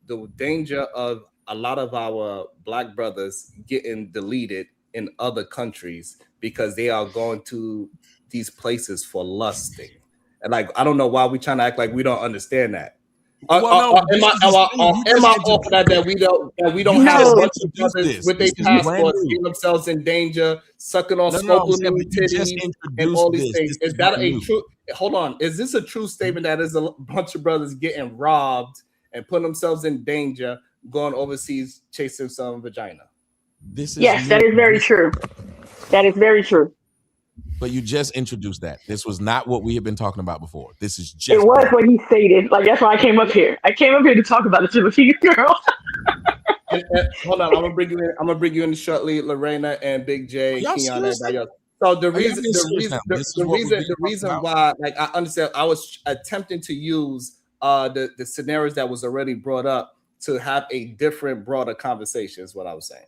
the danger of a lot of our black brothers getting deleted in other countries because they are going to these places for lusting. And like, I don't know why we trying to act like we don't understand that. Am I off that we don't have a bunch of brothers with their passports getting themselves in danger, sucking on smoking titties and all these things? Is that a true? Hold on, is this a true statement that is a bunch of brothers getting robbed and putting themselves in danger, going overseas chasing some vagina? Yes, that is very true. That is very true. But you just introduced that. This was not what we had been talking about before. This is just. It was what he stated. Like, that's why I came up here. I came up here to talk about the Filipino girl. Hold on, I'm gonna bring you in shortly, Lorena and Big J, Keon, everybody else. So the reason why, like, I understand, I was attempting to use the scenarios that was already brought up to have a different, broader conversation. Is what I was saying.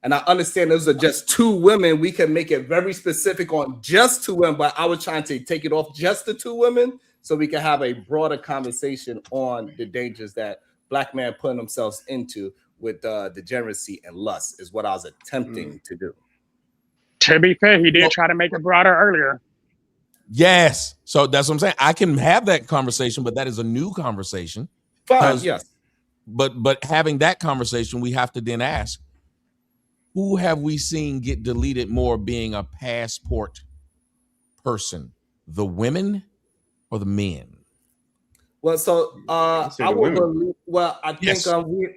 And I understand those are just two women. We can make it very specific on just two women, but I was trying to take it off just the two women so we can have a broader conversation on the dangers that black men putting themselves into with degeneracy and lust is what I was attempting to do. To be fair, he did try to make it broader earlier. Yes. So that's what I'm saying. I can have that conversation, but that is a new conversation. Fine, yes. But having that conversation, we have to then ask, who have we seen get deleted more being a passport person? The women or the men? Well, so I would believe, I think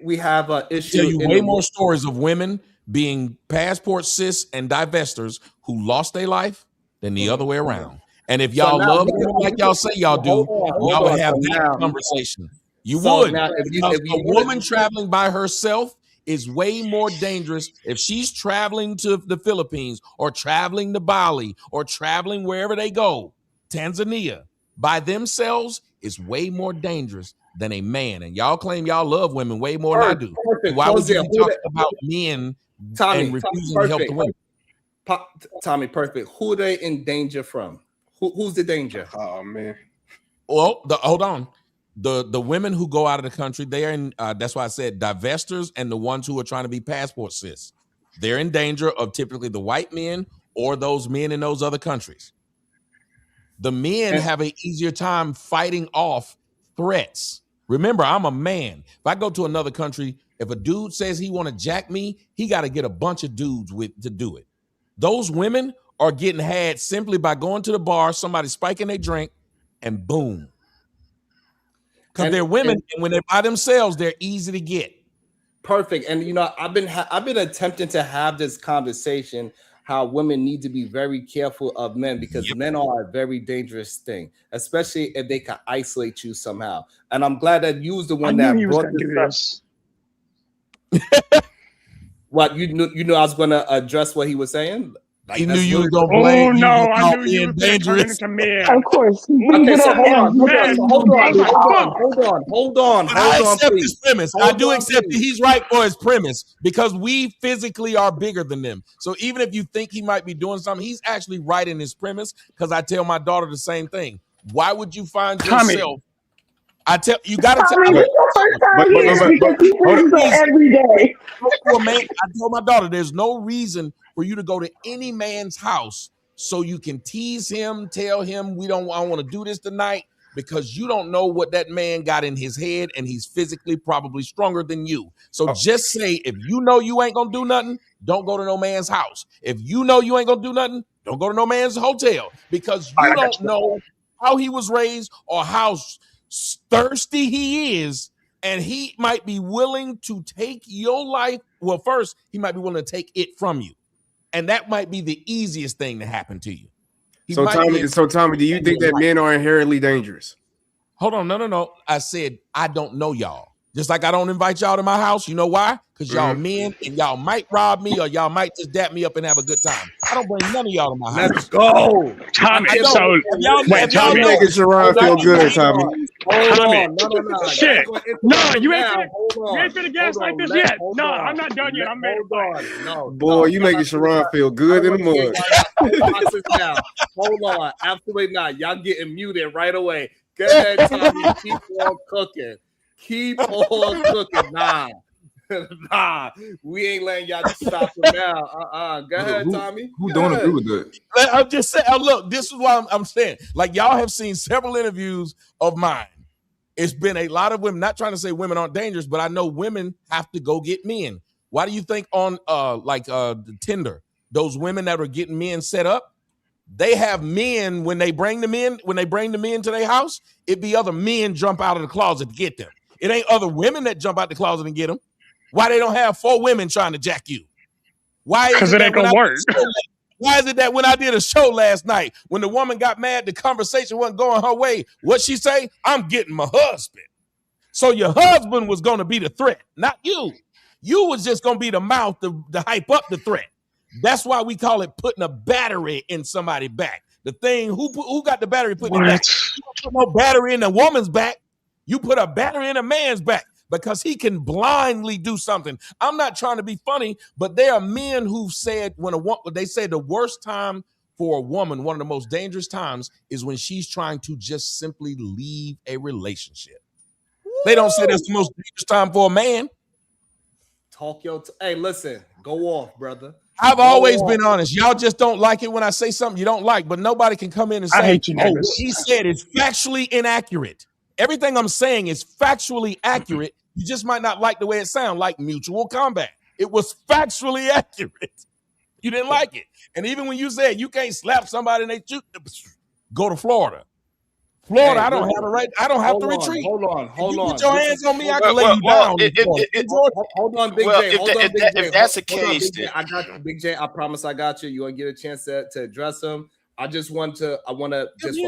we have an issue. Tell you way more stories of women being passport cis and divestors who lost their life than the other way around. And if y'all love women like y'all say y'all do, y'all would have that conversation. You would. Because a woman traveling by herself is way more dangerous if she's traveling to the Philippines or traveling to Bali or traveling wherever they go. Tanzania by themselves is way more dangerous than a man. And y'all claim y'all love women way more than I do. Why would you be talking about men and refusing to help the women? Tommy, perfect. Who are they in danger from? Who's the danger? Oh, man. Well, hold on. The women who go out of the country, they are in, that's why I said divestors and the ones who are trying to be passport cis. They're in danger of typically the white men or those men in those other countries. The men have an easier time fighting off threats. Remember, I'm a man. If I go to another country, if a dude says he want to jack me, he got to get a bunch of dudes to do it. Those women are getting had simply by going to the bar, somebody spiking their drink, and boom. Because they're women, and when they're by themselves, they're easy to get. Perfect. And you know, I've been attempting to have this conversation how women need to be very careful of men because men are a very dangerous thing, especially if they can isolate you somehow. And I'm glad that you was the one that brought this up. What you knew I was going to address what he was saying. Like, you knew you were going to blame. Oh no, I knew you were dangerous. Of course. Okay, so hold on. I accept his premise. I do accept that he's right for his premise because we physically are bigger than them. So even if you think he might be doing something, he's actually right in his premise because I tell my daughter the same thing. Why would you find yourself? I tell you, got to tell. Every day. I told my daughter, there's no reason for you to go to any man's house so you can tease him, tell him I want to do this tonight, because you don't know what that man got in his head, and he's physically probably stronger than you. So just say, if you know you ain't gonna do nothing, don't go to no man's house. If you know you ain't gonna do nothing, don't go to no man's hotel, because you don't know how he was raised or how thirsty he is, and he might be willing to take your life. Well, first, he might be willing to take it from you. And that might be the easiest thing to happen to you. So Tommy, do you think that men are inherently dangerous? Hold on. No. I said, I don't know y'all. Just like I don't invite y'all to my house. You know why? Because y'all men and y'all might rob me or y'all might just dap me up and have a good time. I don't bring none of y'all to my house. Let's go. Tommy, I don't. so wait, Tommy, You making Sharon feel good, Tommy. Hold Tommy. on. No. Shit. No, you ain't finna gaslight this yet. Hold No, on. I'm not done yet. I'm ready to fight. No. Boy, you making Sharon feel good in the mud. Watch this now. Hold on. Absolutely not. Y'all getting muted right away. Go ahead, Tommy. Keep on cooking. Keep on cooking. Nah. We ain't letting y'all stop it now. Go ahead, Tommy. Who don't agree with that? I'm just saying, look, this is why I'm saying, like, y'all have seen several interviews of mine. It's been a lot of women, not trying to say women aren't dangerous, but I know women have to go get men. Why do you think on Tinder, those women that are getting men set up, they have men when they bring them in, to their house, it be other men jump out of the closet to get them. It ain't other women that jump out the closet and get them. Why they don't have 4 women trying to jack you? Why is it that when I did a show last night, when the woman got mad, the conversation wasn't going her way, what she say? I'm getting my husband. So your husband was going to be the threat, not you. You was just going to be the mouth to hype up the threat. That's why we call it putting a battery in somebody's back. The thing, who got the battery put in their back? You don't put no battery in a woman's back. You put a battery in a man's back because he can blindly do something. I'm not trying to be funny, but there are men who've said they say the worst time for a woman, one of the most dangerous times, is when she's trying to just simply leave a relationship. They don't say that's the most dangerous time for a man. Hey, listen, go off, brother. I've always been honest. Y'all just don't like it when I say something you don't like, but nobody can come in and say, I hate you, what he said is factually inaccurate. Everything I'm saying is factually accurate. You just might not like the way it sounds, like mutual combat. It was factually accurate. You didn't like it. And even when you said you can't slap somebody and they shoot, go to Florida. Florida, hey, I don't have a right. I don't have to retreat. Hold on. Put your hands on me. I can lay you down. Hold on, Big J. If that's the case, I got you, Big J. I promise I got you. You want to get a chance to address him. I want to just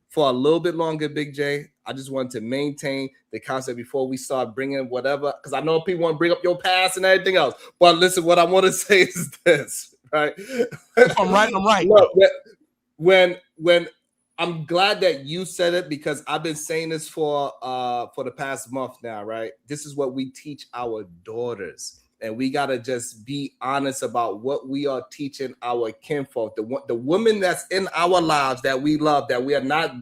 for a little bit longer, Big J. I just want to maintain the concept before we start bringing whatever, because I know people want to bring up your past and everything else. But listen, what I want to say is this, right? If I'm right, I'm right. Look, when I'm glad that you said it, because I've been saying this for the past month now, right? This is what we teach our daughters, and we gotta just be honest about what we are teaching our kinfolk, the women that's in our lives that we love, that we are not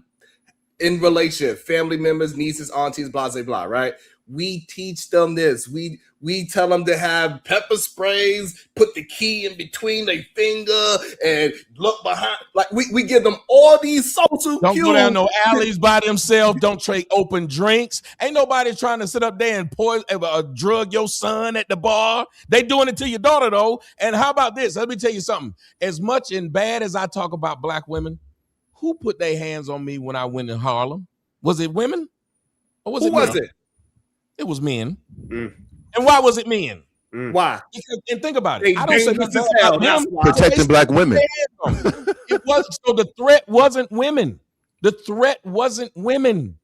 in relationship, family members, nieces, aunties, blah, blah, blah, right? We teach them this. We tell them to have pepper sprays, put the key in between their finger, and look behind. Like we give them all these social Don't cues. go down no alleys by themselves. Don't trade open drinks. Ain't nobody trying to sit up there and drug your son at the bar. They doing it to your daughter though. And how about this? Let me tell you something. As much and bad as I talk about black women, who put their hands on me when I went in Harlem? Was it women? Or was it men? It was men. And why was it men? Why? And think about it. I don't say nothing about them. Protecting black women. It was, so the threat wasn't women. The threat wasn't women.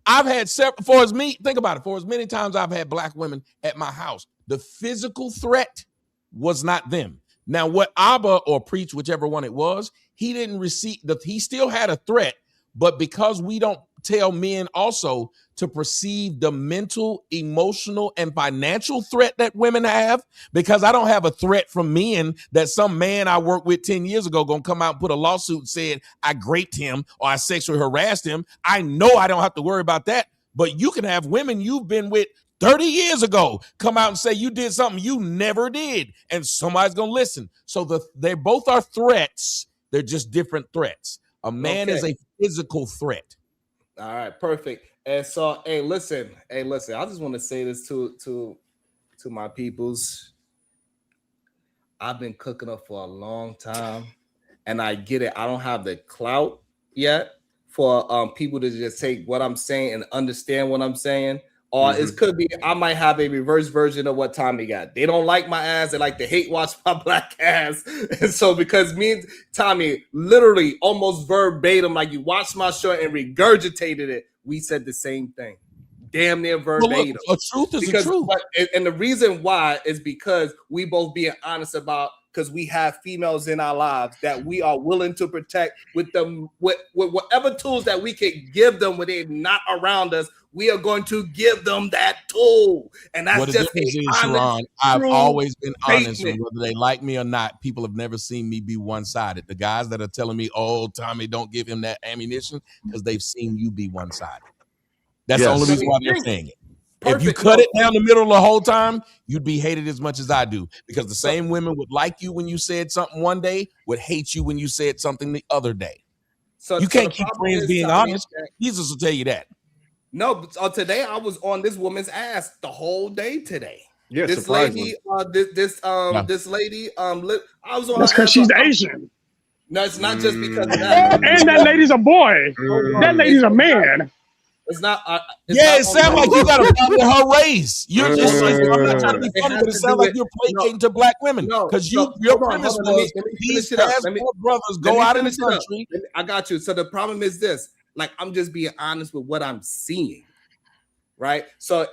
I've had several, think about it, for as many times I've had black women at my house, the physical threat was not them. Now, what Abba or Preach, whichever one it was, he didn't receive, he still had a threat, but because we don't tell men also to perceive the mental, emotional, and financial threat that women have, because I don't have a threat from men that some man I worked with 10 years ago gonna come out and put a lawsuit and said I raped him or I sexually harassed him. I know I don't have to worry about that, but you can have women you've been with 30 years ago come out and say you did something you never did, and somebody's gonna listen. So they both are threats. They're just different threats. A man is a physical threat. All right, perfect. And so, hey, listen. I just want to say this to my peoples. I've been cooking up for a long time, and I get it. I don't have the clout yet for people to just take what I'm saying and understand what I'm saying. Or it could be I might have a reverse version of what Tommy got. They don't like my ass. They like to hate watch my black ass. And so because me and Tommy literally almost verbatim, like you watched my show and regurgitated it, we said the same thing. damn near verbatim. Well, look, a truth is a truth. And the reason why is because we both being honest about, because we have females in our lives that we are willing to protect with them, with whatever tools that we can give them when they're not around us. We are going to give them that tool, and that's just Sharon. I've always been honest, and whether they like me or not, people have never seen me be one-sided. The guys that are telling me, "Oh, Tommy, don't give him that ammunition," because they've seen you be one-sided. That's the only reason why they're saying it. If you cut it down the middle the whole time, you'd be hated as much as I do, because the same women would like you when you said something one day, would hate you when you said something the other day. You can't keep friends being honest. Jesus will tell you that. No, but today I was on this woman's ass the whole day today. Yeah, this lady, this lady, I was on. That's because she's Asian. No, it's not just because of that. And that lady's a boy. That lady's a man. It's not. It sounds like you got a problem with her race. You're just like, I'm not trying to be funny, but it sounds like you're placating to black women. Because your premise was these passport brothers go out in the country. I got you. So the problem is this: like, I'm just being honest with what I'm seeing, right? So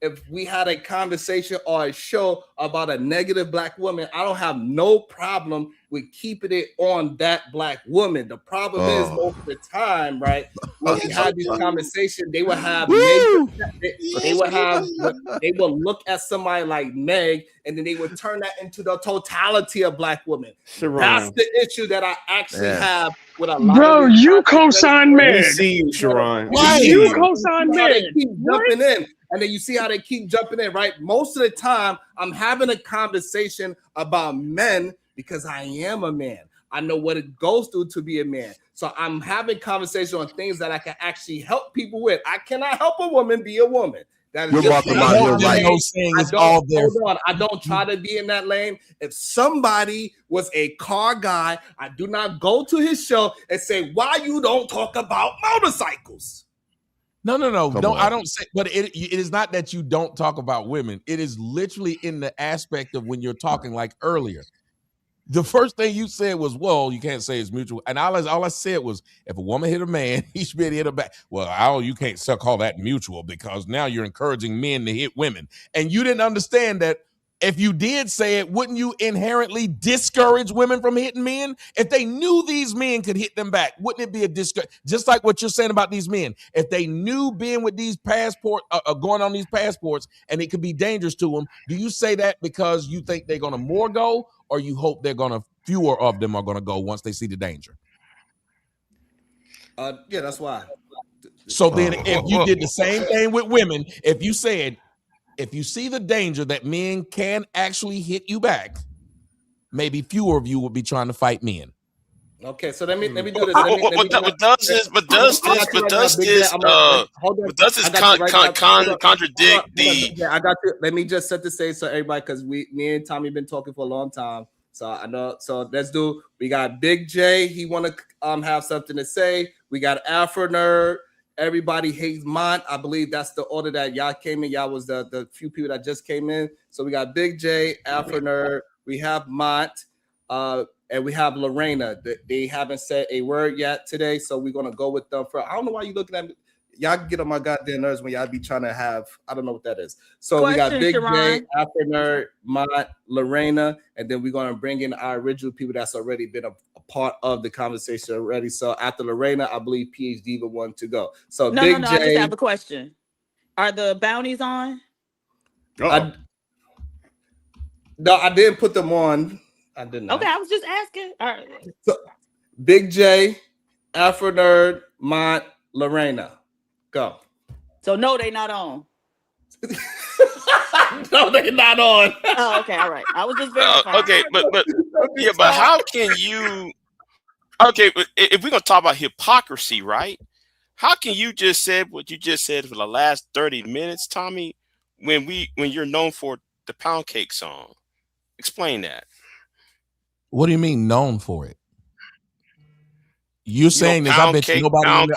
if we had a conversation or a show about a negative black woman, I don't have no problem with keeping it on that black woman. The problem is most of the time, right, when we had these conversations, they would have they will look at somebody like Meg, and then they would turn that into the totality of black women. That's the issue that I actually have with a lot. Bro, you co-sign Meg. We see you, Sharon. You co-sign Meg. Keep jumping in. And then you see how they keep jumping in, right? Most of the time, I'm having a conversation about men because I am a man. I know what it goes through to be a man. So I'm having conversations on things that I can actually help people with. I cannot help a woman be a woman. That is just I don't try to be in that lane. If somebody was a car guy, I do not go to his show and say, why you don't talk about motorcycles? No. I don't say, but it is not that you don't talk about women. It is literally in the aspect of when you're talking, like earlier. The first thing you said was, well, you can't say it's mutual. And all I said was, if a woman hit a man, he should be able to hit her back. Well, you can't call that mutual, because now you're encouraging men to hit women. And you didn't understand that if you did say it, wouldn't you inherently discourage women from hitting men? If they knew these men could hit them back, wouldn't it be a discourage? Just like what you're saying about these men. If they knew being with these going on these passports, and it could be dangerous to them, do you say that because you think they're going to more go, or you hope fewer of them are going to go once they see the danger? Yeah, that's why. So then if you did the same thing with women, if you said, if you see the danger that men can actually hit you back, maybe fewer of you will be trying to fight men. Okay, so let me do this. Contradict the? Yeah, I got you. Let me just set the stage so everybody, because me and Tommy been talking for a long time. So I know. So let's do. We got Big J. He want to have something to say. We got Afro Nerd. Everybody hates Mont. I believe that's the order that y'all came in. Y'all was the few people that just came in. So we got Big J, Afro Nerd. We have Mont, and we have Lorena. They haven't said a word yet today, so we're gonna go with them first. I don't know why you looking at me. Y'all get on my goddamn nerves when y'all be trying to have. I don't know what that is. So we got Big J, Afro Nerd, Mont, Lorena, and then we're gonna bring in our original people that's already been a part of the conversation already. So after Lorena, I believe PhD would want to go. So no, Big I J, just have a question. Are the bounties on? No, I didn't put them on. I didn't. Okay, I was just asking. All right. So, Big J, Afro Nerd, Mont, Lorena, go. So no, they not on. No, they're not on. Oh, okay, all right. I was just verifying. Okay, but how can you? Okay, but if we're gonna talk about hypocrisy, right? How can you just say what you just said for the last 30 minutes, Tommy, when you're known for the Pound Cake song? Explain that. What do you mean known for it? You're saying this, I bet you nobody.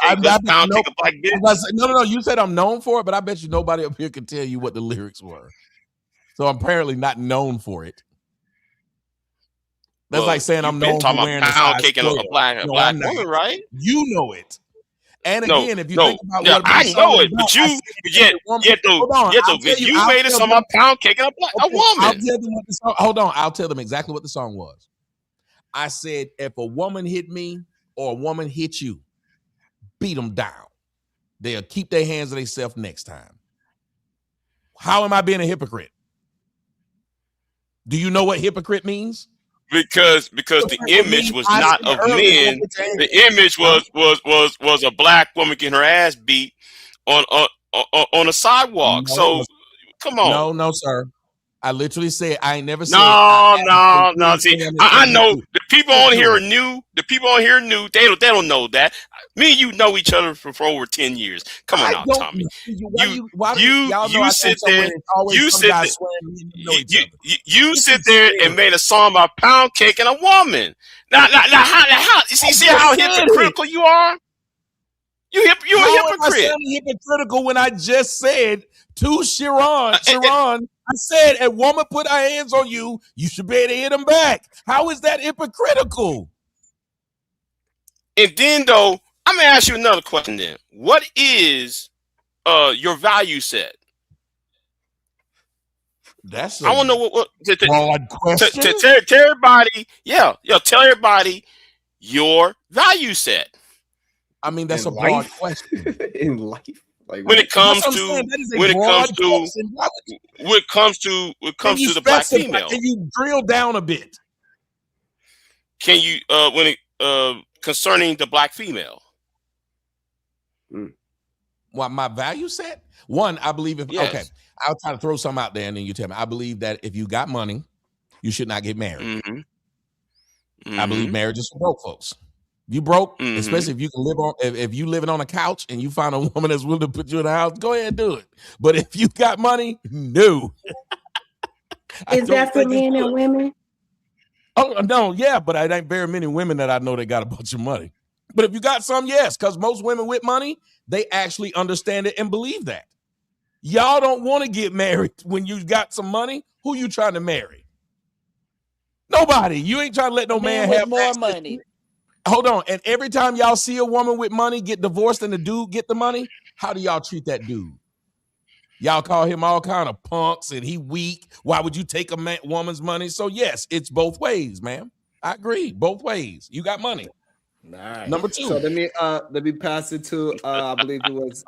No. You said I'm known for it, but I bet you nobody up here can tell you what the lyrics were. So I'm apparently not known for it. That's like saying I'm known for wearing pound cake and a black woman, right? You know it. And No, again, if you no, think about no, what my I song know is it, about, but I you, said yet, every woman. yet though, Hold on, yet I'll though, tell if you. you I'll made it tell some them. pound cake and a Okay, I'll woman. tell them what the song. Hold on, I'll tell them exactly what the song was. I said, if a woman hit me or a woman hit you, beat them down. They'll keep their hands to themselves next time. How am I being a hypocrite? Do you know what hypocrite means? Because the Hypocrite image means was I not said of earlier, don't men. put your hands. The image Huh? was a black woman getting her ass beat on a sidewalk. So come on. No, sir. I literally said I ain't never said. No, I no, no. See, anything I except the know truth. the people Show it on to here are me. new. The people on here are new. They don't know that. Me and you know each other for over 10 years. Come on I now, don't. Tommy. Why do y'all know You I go sit somewhere there. and it's always You some sit guy there. swearing me and you know each other? You This sit is there and scary. made a song about pound cake and a woman. Now, how you I see just how said it. hypocritical you are? You're a How am I hypocrite. sounding hypocritical when I just said to Sharon, I said, a woman put her hands on you, you should be able to hit them back. How is that hypocritical? And then though, I'm gonna ask you another question. Then, what is your value set? That's I a want to know what broad question. tell everybody. Yeah, tell everybody your value set. I mean, that's In a broad life? question. In life, like When what? it comes That's what I'm to saying. That is a when it broad comes to question. when it comes to Can you the black specify? female. Can you drill down a bit? Can you when it concerning the black female? What my value set? One, I believe if Yes. okay, I'll try to throw something out there and then you tell me. I believe that if you got money, you should not get married. I believe marriage is for broke folks. You broke, especially if you can live on if you living on a couch and you find a woman that's willing to put you in a house, go ahead and do it. But if you got money, no. Is that for men and women? Oh no, yeah, but I ain't very many women that I know that got a bunch of money. But if you got some, yes, because most women with money, they actually understand it and believe that. Y'all don't want to get married when you got some money. Who you trying to marry? Nobody. You ain't trying to let no man with have more access. money. Hold on. And every time y'all see a woman with money get divorced and the dude get the money, how do y'all treat that dude? Y'all call him all kind of punks and he weak. Why would you take a woman's money? So yes, it's both ways, man. I agree. Both ways. You got money. All right. Number two. So let me pass it to I believe it was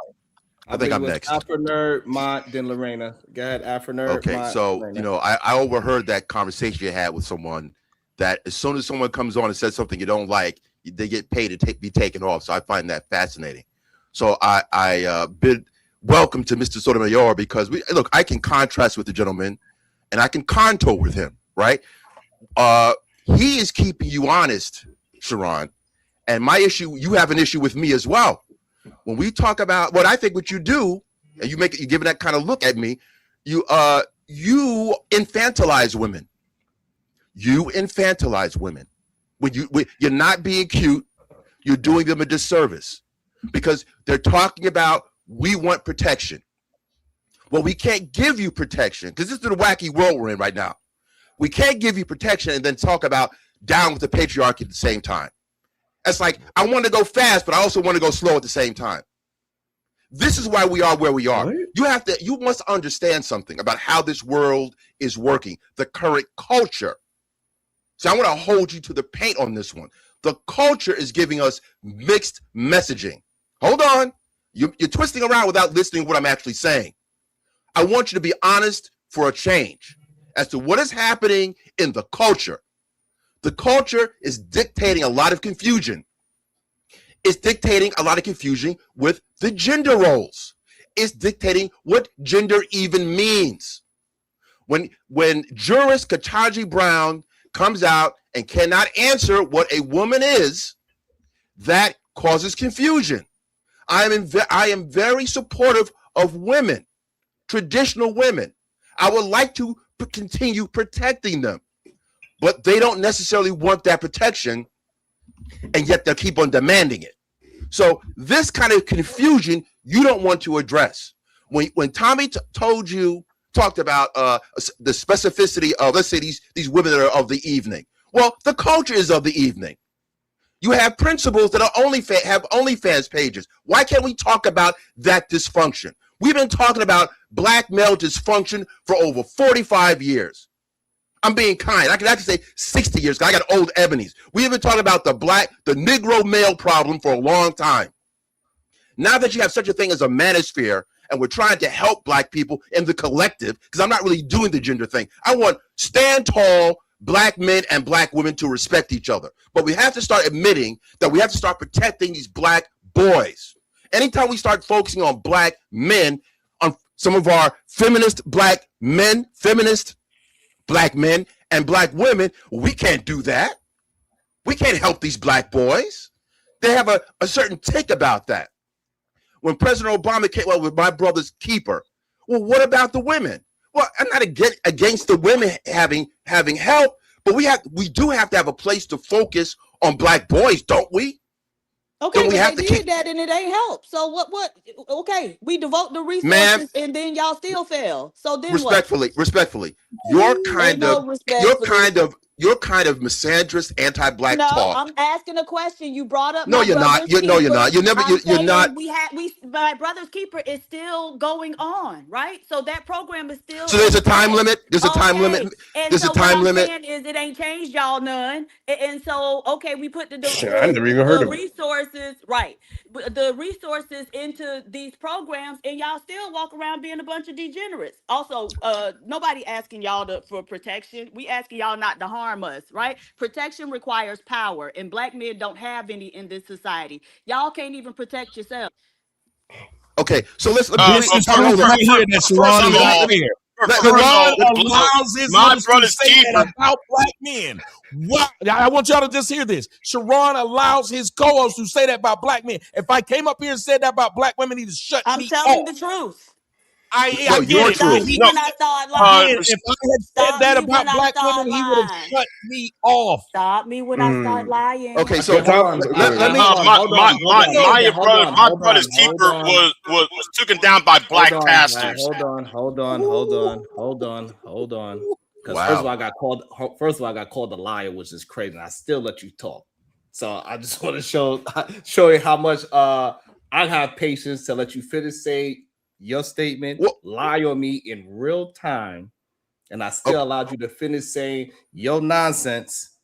I think I'm next. Afro Nerd, Mont, then Lorena. Go ahead, Afro Nerd. Okay, Mont, so Lorena. I overheard that conversation you had with someone that as soon as someone comes on and says something you don't like, they get paid to be taken off. So I find that fascinating. So I bid welcome to Mr. Sotomayor because I can contrast with the gentleman and I can contour with him, right? He is keeping you honest, Sharon. And my issue, you have an issue with me as well. When we talk about what I think what you do, and you give that kind of look at me, you infantilize women. You infantilize women. When you're not being cute, you're doing them a disservice because they're talking about we want protection. Well, we can't give you protection because this is the wacky world we're in right now. We can't give you protection and then talk about down with the patriarchy at the same time. It's like, I want to go fast, but I also want to go slow at the same time. This is why we are where we are. What? You must understand something about how this world is working, the current culture. So I want to hold you to the paint on this one. The culture is giving us mixed messaging. Hold on. You're twisting around without listening to what I'm actually saying. I want you to be honest for a change as to what is happening in the culture. The culture is dictating a lot of confusion. It's dictating a lot of confusion with the gender roles. It's dictating what gender even means. When jurist Ketanji Brown comes out and cannot answer what a woman is, that causes confusion. I am very supportive of women, traditional women. I would like to continue protecting them. But they don't necessarily want that protection, and yet they'll keep on demanding it. So this kind of confusion you don't want to address. When Tommy talked about the specificity of, let's say, these women that are of the evening. Well, the culture is of the evening. You have principals that are have OnlyFans pages. Why can't we talk about that dysfunction? We've been talking about black male dysfunction for over 45 years. I'm being kind. I can actually say 60 years because I got old ebonies. We've been talking about the Negro male problem for a long time. Now that you have such a thing as a manosphere, and we're trying to help black people in the collective, because I'm not really doing the gender thing. I want stand tall black men and black women to respect each other. But we have to start admitting that we have to start protecting these black boys. Anytime we start focusing on black men, on some of our feminist black men and black women, we can't do that. We can't help these black boys. They have a certain tick about that. When President Obama came up with My Brother's Keeper, well, what about the women? Well, I'm not against the women having help, but we do have to have a place to focus on black boys, don't we? Okay, but they did that and it ain't help. So what? Okay, we devote the resources and then y'all still fail. So then respectfully, you're kind of misandrous, anti-black talk. No, I'm asking a question. You brought up. No, you're not. You're not. You're not. My Brother's Keeper is still going on, right? So that program is still. So there's a time limit. There's a time limit. There's a time limit. Saying is it ain't changed y'all none, and so okay, we put the resources right, the resources into these programs, and y'all still walk around being a bunch of degenerates. Also, nobody asking y'all for protection. We asking y'all not to harm us, right? Protection requires power, and black men don't have any in this society. Y'all can't even protect yourself. Okay, so let's this is proof right here that Sharon is not here. Sharon allows his My Brother's Keeper about black men. What? I want y'all to just hear this. Sharon allows his co-host to say that about black men. If I came up here and said that about black women, he'd shut me off. I'm telling the truth. I get it. Stop me when I start lying. If I had said that about black women, he would have shut me off. Stop me when I start lying. Okay, so My Brother's Keeper was taken down by black pastors. Hold on. Because first of all, I got called a liar, which is crazy. And I still let you talk. So I just want to show you how much I have patience to let you finish saying your statement, lie on me in real time, and I still allowed you to finish saying your nonsense.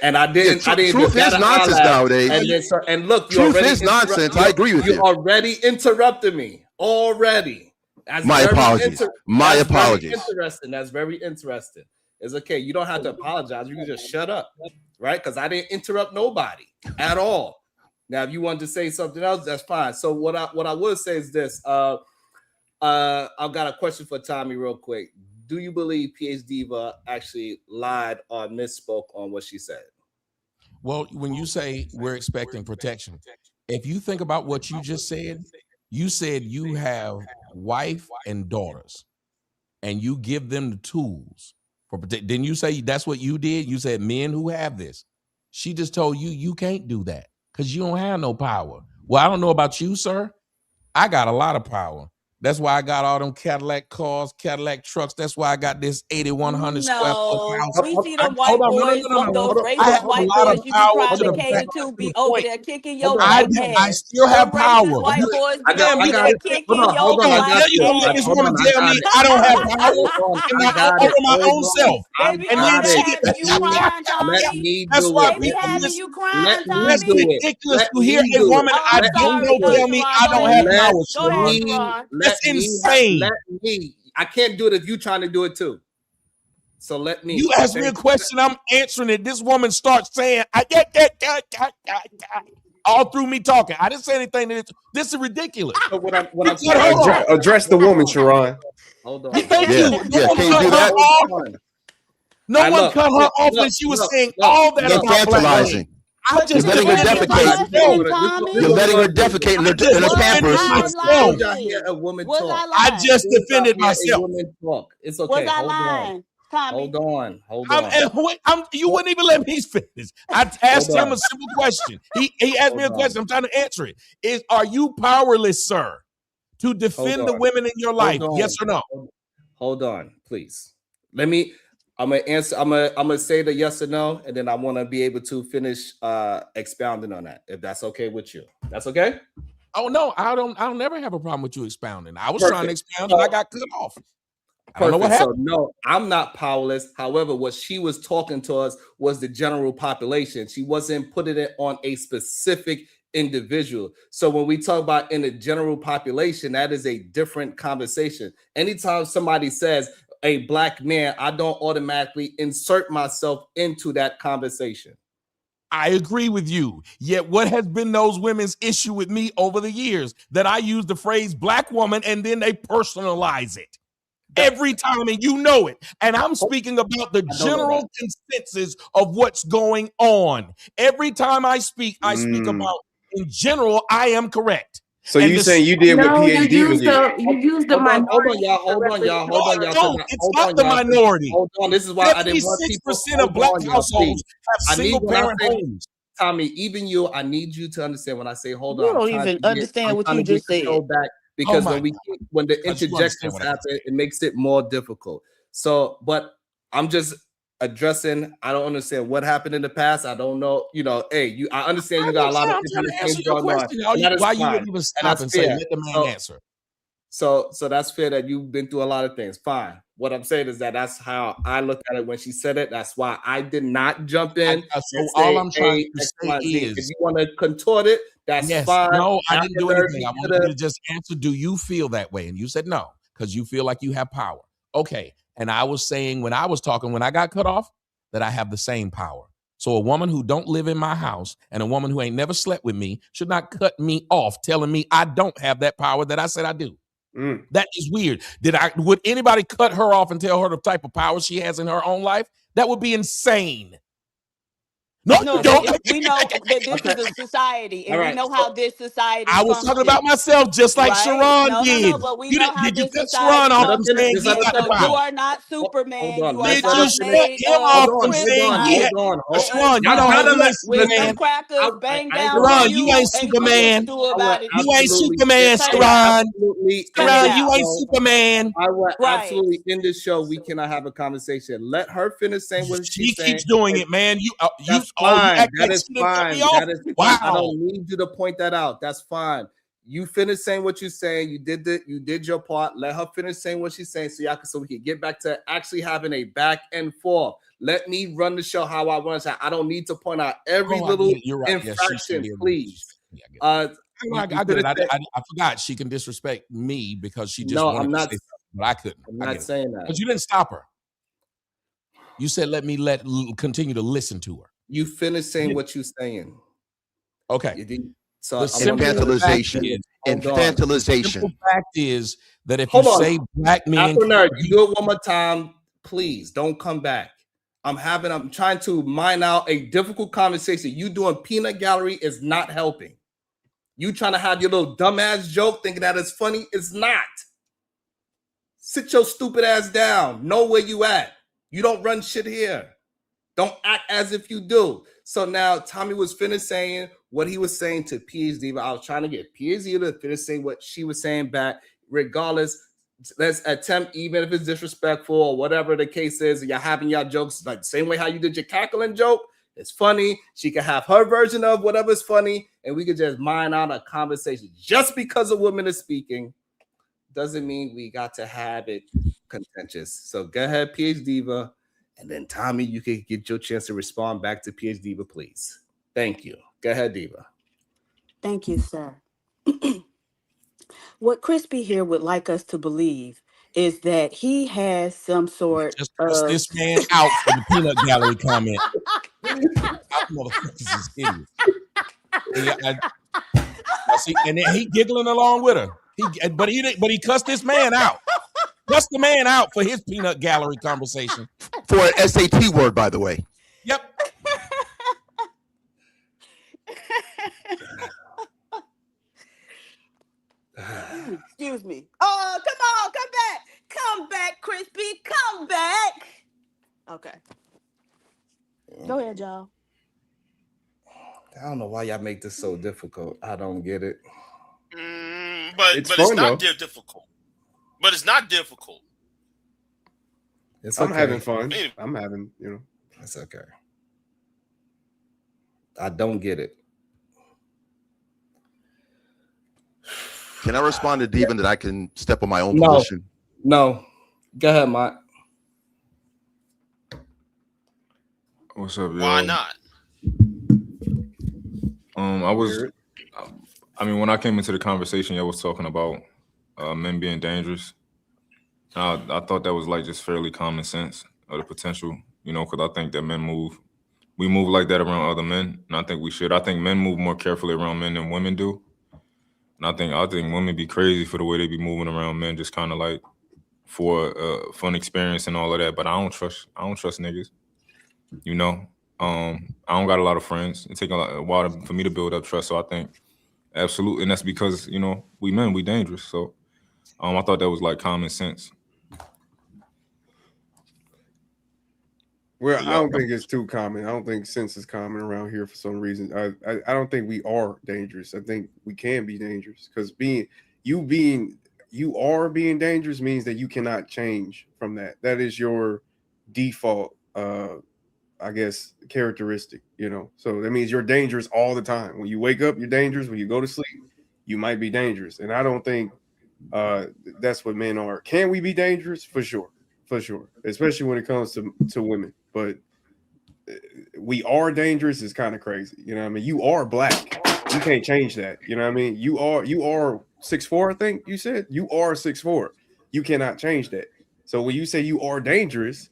And I didn't. Truth is nonsense nowadays. And look, truth is nonsense. I agree with you. You already interrupted me. Already. My apologies. Interesting. That's very interesting. It's okay. You don't have to apologize. You can just shut up, right? Because I didn't interrupt nobody at all. Now, if you want to say something else, that's fine. So what I would say is this. I've got a question for Tommy real quick. Do you believe PH Diva actually lied or misspoke on what she said? Well, when you say we're expecting protection, if you think about what you just said, you have wife and daughters, and you give them the tools for protection. Didn't you say that's what you did? You said men who have this. She just told you can't do that. Because you don't have no power. Well, I don't know about you, sir. I got a lot of power. That's why I got all them Cadillac cars, Cadillac trucks. That's why I got this 8,100 square foot house. We see them white boys, those racist white boys you be trying to cater to be over there kicking your white ass. I still have power. White boys be over there kicking your white ass. This woman tell me I don't have power over my own self. And then that's why that's ridiculous to hear a woman I don't know tell me I don't have power. That's insane. I can't do it if you trying to do it too. So let me. You ask me a question, I'm answering it. This woman starts saying, all through me talking. I didn't say anything. This is ridiculous. So address the woman, Sharon. Hold on. Thank you. Yeah, can you do that? No one cut her off when she was saying all that about tantalizing. I just letting her defecate. You're letting her defecate in her pampers. I just defended myself. It's okay. Was I lying? Hold on. You wouldn't even let me finish. I asked him a simple question. He asked me a question. I'm trying to answer it. Are you powerless, sir, to defend the women in your life? Yes or no? Hold on, please. Let me. I'm gonna answer. I'm gonna say the yes or no, and then I want to be able to finish expounding on that. If that's okay with you, that's okay. Oh no, I'll never have a problem with you expounding. I was Perfect. trying to expound and I got cut off. I don't know what Perfect. So happened. no, I'm not powerless. However, what she was talking to us was the general population. She wasn't putting it on a specific individual. So when we talk about in the general population, that is a different conversation. Anytime somebody says a black man, I don't automatically insert myself into that conversation. I agree with you. Yet what has been those women's issue with me over the years that I use the phrase black woman and then they personalize it every time, and you know it. And I'm speaking about the general consensus of what's going on. Every time I speak about in general, I am correct. So you saying you did what PhD did? You used the minority. Hold on, y'all. No, it's not the minority. Hold on. This is why I didn't want people. 76% of black households have single parent homes. Tommy, even you, I need you to understand when I say hold You on. don't even understand what you just said. Back because when the interjections happen, it makes it more difficult. So, but I'm just addressing. I don't understand what happened in the past. I don't know. Hey, I understand you got a lot of things going on. Why you wouldn't even stop and say, let the man answer? So that's fair that you've been through a lot of things. Fine. What I'm saying is that's how I looked at it when she said it. That's why I did not jump in. So all I'm trying to say is, if you want to contort it, that's fine. No, I didn't do anything. I wanted you to just answer, do you feel that way? And you said no, because you feel like you have power. Okay. And I was saying when I was talking, when I got cut off, that I have the same power. So a woman who don't live in my house and a woman who ain't never slept with me should not cut me off telling me I don't have that power that I said I do. That is weird. Would anybody cut her off and tell her the type of power she has in her own life? That would be insane. No, we know that this is a society, and we know how this society I was talking about myself just like Sharon did. No, but we know how did you this cut Sharon off functions. and saying he got the power? You are not Superman. Hold on. You are Did not you shut him off from saying he had? Sharon, you know how you ain't Superman. Crackers bang down Sharon, you ain't Superman. You ain't Superman, Sharon. Sharon, you ain't Superman. I will absolutely end this show. We cannot have a conversation. Let her finish saying what she's saying. She keeps doing it, man. That's fine. That is fine. That is fine. I don't need you to point that out. That's fine. You finish saying what you're saying. You did your part. Let her finish saying what she's saying so we can get back to actually having a back and forth. Let me run the show how I want to. I don't need to point out every little infraction, please. I forgot she can disrespect me because she just wanted to say something, but I couldn't. I'm not saying that. But you didn't stop her. You said let me continue to listen to her. You finished saying what you're saying. Okay. So infantilization. The simple fact is that if you say black men, you do it one more time, please don't come back. I'm trying to mine out a difficult conversation. You doing peanut gallery is not helping. You trying to have your little dumbass joke thinking that it's funny. It's not. Sit your stupid ass down. Know where you at. You don't run shit here. Don't act as if you do. So now Tommy was finished saying what he was saying to PhD, but I was trying to get PhD to finish saying what she was saying back. Regardless, let's attempt, even if it's disrespectful or whatever the case is, you're having your jokes like the same way how you did your cackling joke. It's funny. She can have her version of whatever's funny, and we could just mine out a conversation. Just because a woman is speaking doesn't mean we got to have it contentious. So go ahead, PhD Diva. And then, Tommy, you can get your chance to respond back to PhD Diva, please. Thank you. Go ahead, Diva. Thank you, sir. What Crispy here would like us to believe is that he has some sort of... this man out for the peanut gallery comment. Motherfuckers is idiots. And then he giggling along with her. But he cussed this man out. Cussed the man out for his peanut gallery conversation. For an SAT word, by the way. Yep. Excuse me. Oh, come on, come back. Come back, Crispy. Come back. Okay. Go ahead, y'all. I don't know why y'all make this so difficult. I don't get it. But it's not difficult. But it's not difficult. I'm having fun. I'm having, It's okay. I don't get it. Can I respond to Devin that I can step on my own position? No. Go ahead, Mike. What's up, y'all? Why not? When I came into the conversation, y'all was talking about men being dangerous. I thought that was like just fairly common sense of the potential, because I think that we move like that around other men, and I think we should. I think men move more carefully around men than women do, and I think women be crazy for the way they be moving around men, just kind of like for fun experience and all of that. But I don't trust niggas. I don't got a lot of friends. It takes a while for me to build up trust. So I think absolutely, and that's because we men, we dangerous. So I thought that was like common sense. Well, I don't think it's too common. I don't think sense is common around here for some reason. I don't think we are dangerous. I think we can be dangerous because you are being dangerous means that you cannot change from that. That is your default, I guess, characteristic. So that means you're dangerous all the time. When you wake up, you're dangerous. When you go to sleep, you might be dangerous. And I don't think that's what men are. Can we be dangerous? For sure, especially when it comes to women. But we are dangerous is kind of crazy. You are black. You can't change that. You are 6'4", I think you said. You are 6'4". You cannot change that. So when you say you are dangerous,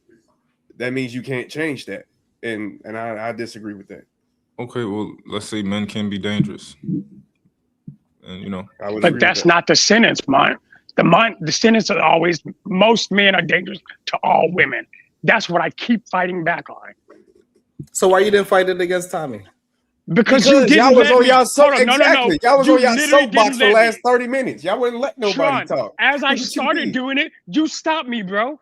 that means you can't change that. And I disagree with that. Okay, well, let's say men can be dangerous. And but that's not the sentence, man. The sentence is always most men are dangerous to all women. That's what I keep fighting back on. So why you didn't fight it against Tommy? Because you didn't y'all was on y'all exactly. No. Y'all was on y'all soapbox for the last 30 minutes. Y'all wouldn't let nobody talk. As I started doing it, you stopped me, bro.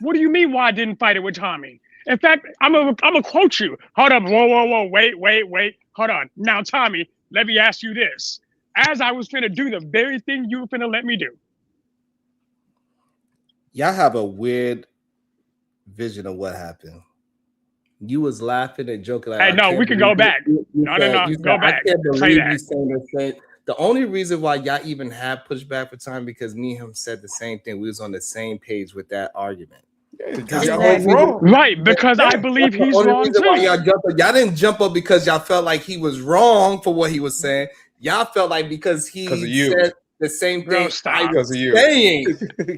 What do you mean why I didn't fight it with Tommy? In fact, I'm gonna quote you. Hold up, whoa, wait. Hold on. Now, Tommy, let me ask you this. As I was finna do the very thing you were finna let me do. Y'all have a weird vision of what happened. You was laughing and joking. Like, hey, no, we can go back. No, go back. I can't believe you saying the same. The only reason why y'all even have pushback for time because me and him said the same thing. We was on the same page with that argument. Right, because I believe he's wrong too. Y'all didn't jump up because y'all felt like he was wrong for what he was saying. Y'all felt like because he said the same thing I was saying.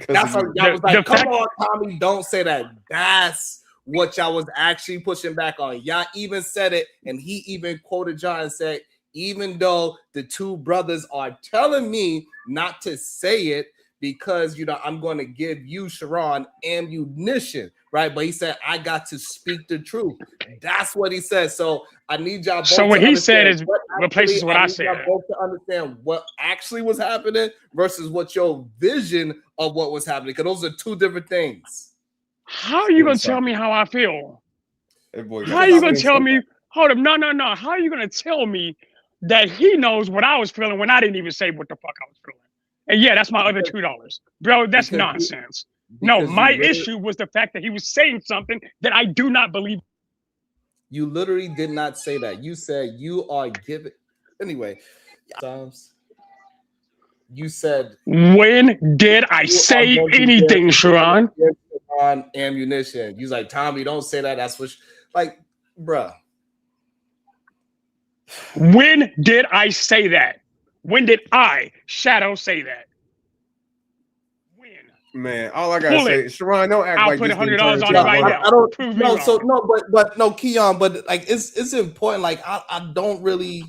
That's what y'all was like, come on, Tommy, don't say that. That's what y'all was actually pushing back on. Y'all even said it, and he even quoted John and said, even though the two brothers are telling me not to say it, because I'm going to give you, Sharon, ammunition, right? But he said, I got to speak the truth. That's what he said. So I need y'all both. So what he said is replaces what I said. Y'all both to understand what actually was happening versus what your vision of what was happening, because those are two different things. How are you going to tell me how I feel? How are you going to tell me? Hold up, no. How are you going to tell me that he knows what I was feeling when I didn't even say what the fuck I was feeling? And yeah, that's my other $2. Bro, that's nonsense. No, my issue was the fact that he was saying something that I do not believe. You literally did not say that. You said you are giving. Anyway, you said. When did I say anything, Sharon? On ammunition. You're like, Tommy, don't say that. That's what, bruh. When did I say that? When did I, Shadow, say that? When? Man, all I gotta say, Sharon, don't act like I'll put $100 on it right now. I don't know. So but no, Keon, but it's important. I don't really.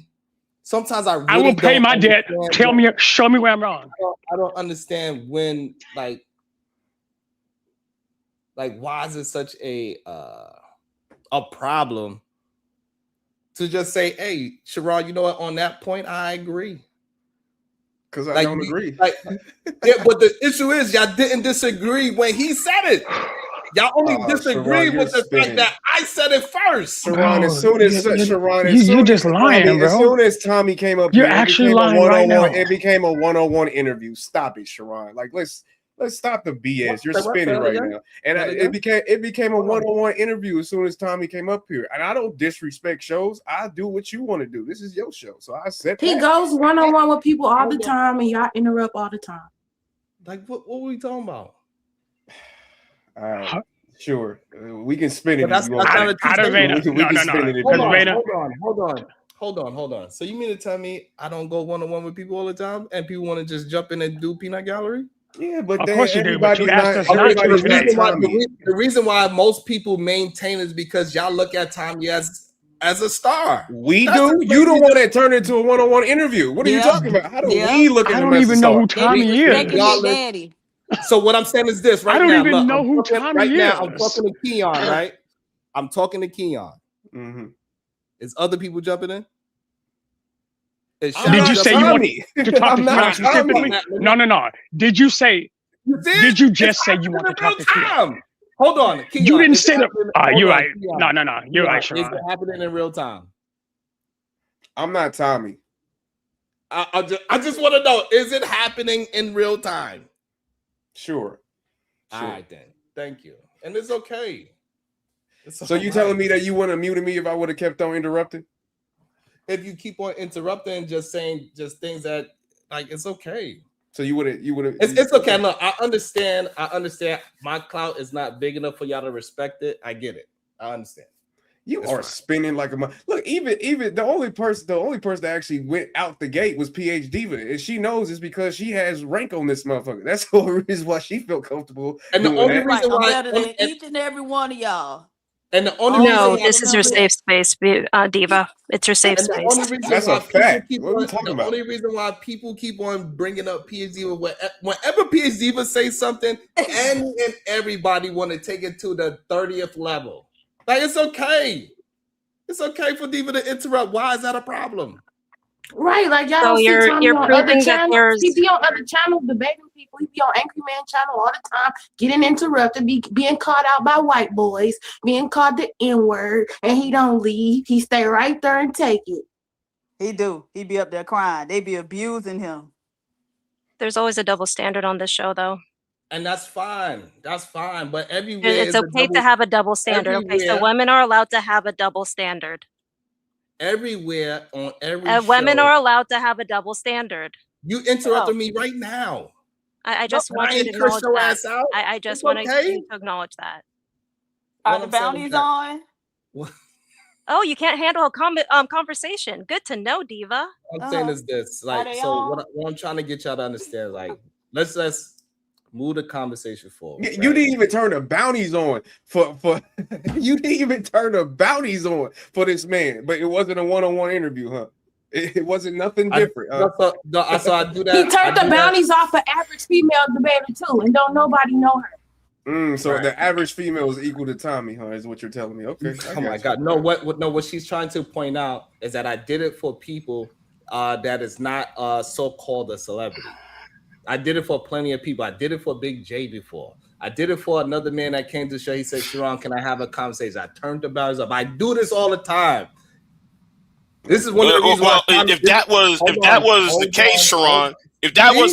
Sometimes I really I will pay my debt. Show me where I'm wrong. I don't understand when why is it such a problem to just say, hey, Sharon, you know what? On that point, I agree. Because I don't agree. Yeah, but the issue is y'all didn't disagree when he said it. Y'all only disagree with the fact that I said it first. Sharon, as soon as Tommy came up, you're actually lying right now. It became a one-on-one interview. Stop it, Sharon. Let's stop the BS. You're spinning right now. And it became a one-on-one interview as soon as Tommy came up here. And I don't disrespect shows. I do what you want to do. This is your show. So I said he goes one-on-one with people all the time, and y'all interrupt all the time. Like, what were we talking about? All right. Sure. We can spin it. Hold on. So you mean to tell me I don't go one-on-one with people all the time and people want to just jump in and do peanut gallery? Yeah, but of course you do. But you asked us not to. The reason why most people maintain is because y'all look at Tommy as a star. We do. You the one that turned into a one-on-one interview. What are you talking about? How do we look at him? I don't even know who Tommy is. Daddy. So what I'm saying is this right now. I don't even know who Tommy is. Now, I'm talking to Keon, right? I'm talking to Keon. Mm-hmm. Is other people jumping in? Did you say you want to talk to Keon specifically? No. Did you say? Did you just say you want to talk to Keon? Hold on. Keon, you didn't say that. You're right. No. You're right, Sharon. Is it happening in real time? I'm not Tommy. I just want to know: is it happening in real time? Sure. All right then. Thank you. And it's okay. So you telling me that you wouldn't have muted me if I would have kept on interrupting? If you keep on interrupting, just saying just things that like it's okay. So you would have. It's okay. Look, I understand. My clout is not big enough for y'all to respect it. I get it. I understand. You are spinning like a look. Even the only person that actually went out the gate was PH Diva, and she knows it's because she has rank on this motherfucker. That's the only reason why she felt comfortable. And the only reason why I'm better than each and every one of y'all. And the only this is your safe space, Diva. It's your safe space. That's a fact. The only reason why people keep on bringing up PH Diva, whenever PH Diva says something, and everybody want to take it to the 30th level. Like, it's okay. It's okay for Diva to interrupt. Why is that a problem? Right, like y'all. So you're proving that there's. He be on other channels debating people. He be on Angry Man channel all the time, getting interrupted, being called out by white boys, being called the N-word, and he don't leave. He stay right there and take it. He do. He be up there crying. They be abusing him. There's always a double standard on this show, though. And that's fine. That's fine. But everywhere it's okay to have a double standard. Okay, so women are allowed to have a double standard. Everywhere on every women are allowed to have a double standard. You interrupted me right now. I just want you to acknowledge that. I just want you to acknowledge that. Are the bounties on? Oh, you can't handle a conversation. Good to know, Diva. I'm saying is this, like, so what I'm trying to get y'all to understand, like, let's move the conversation forward. You didn't even turn the bounties on for you didn't even turn the bounties on for this man, but it wasn't a one-on-one interview, huh? It wasn't nothing different. So I do that. He turned the bounties off for average female debater too, and don't nobody know her. So the average female is equal to Tommy, huh? Is what you're telling me? Okay. Oh my God, no. What she's trying to point out is that I did it for people that is not so-called a celebrity. I did it for plenty of people. I did it for Big J before. I did it for another man that came to the show. He said, Sharon, can I have a conversation? I turned the boundaries up. I do this all the time. This is one of the reasons why. If that was the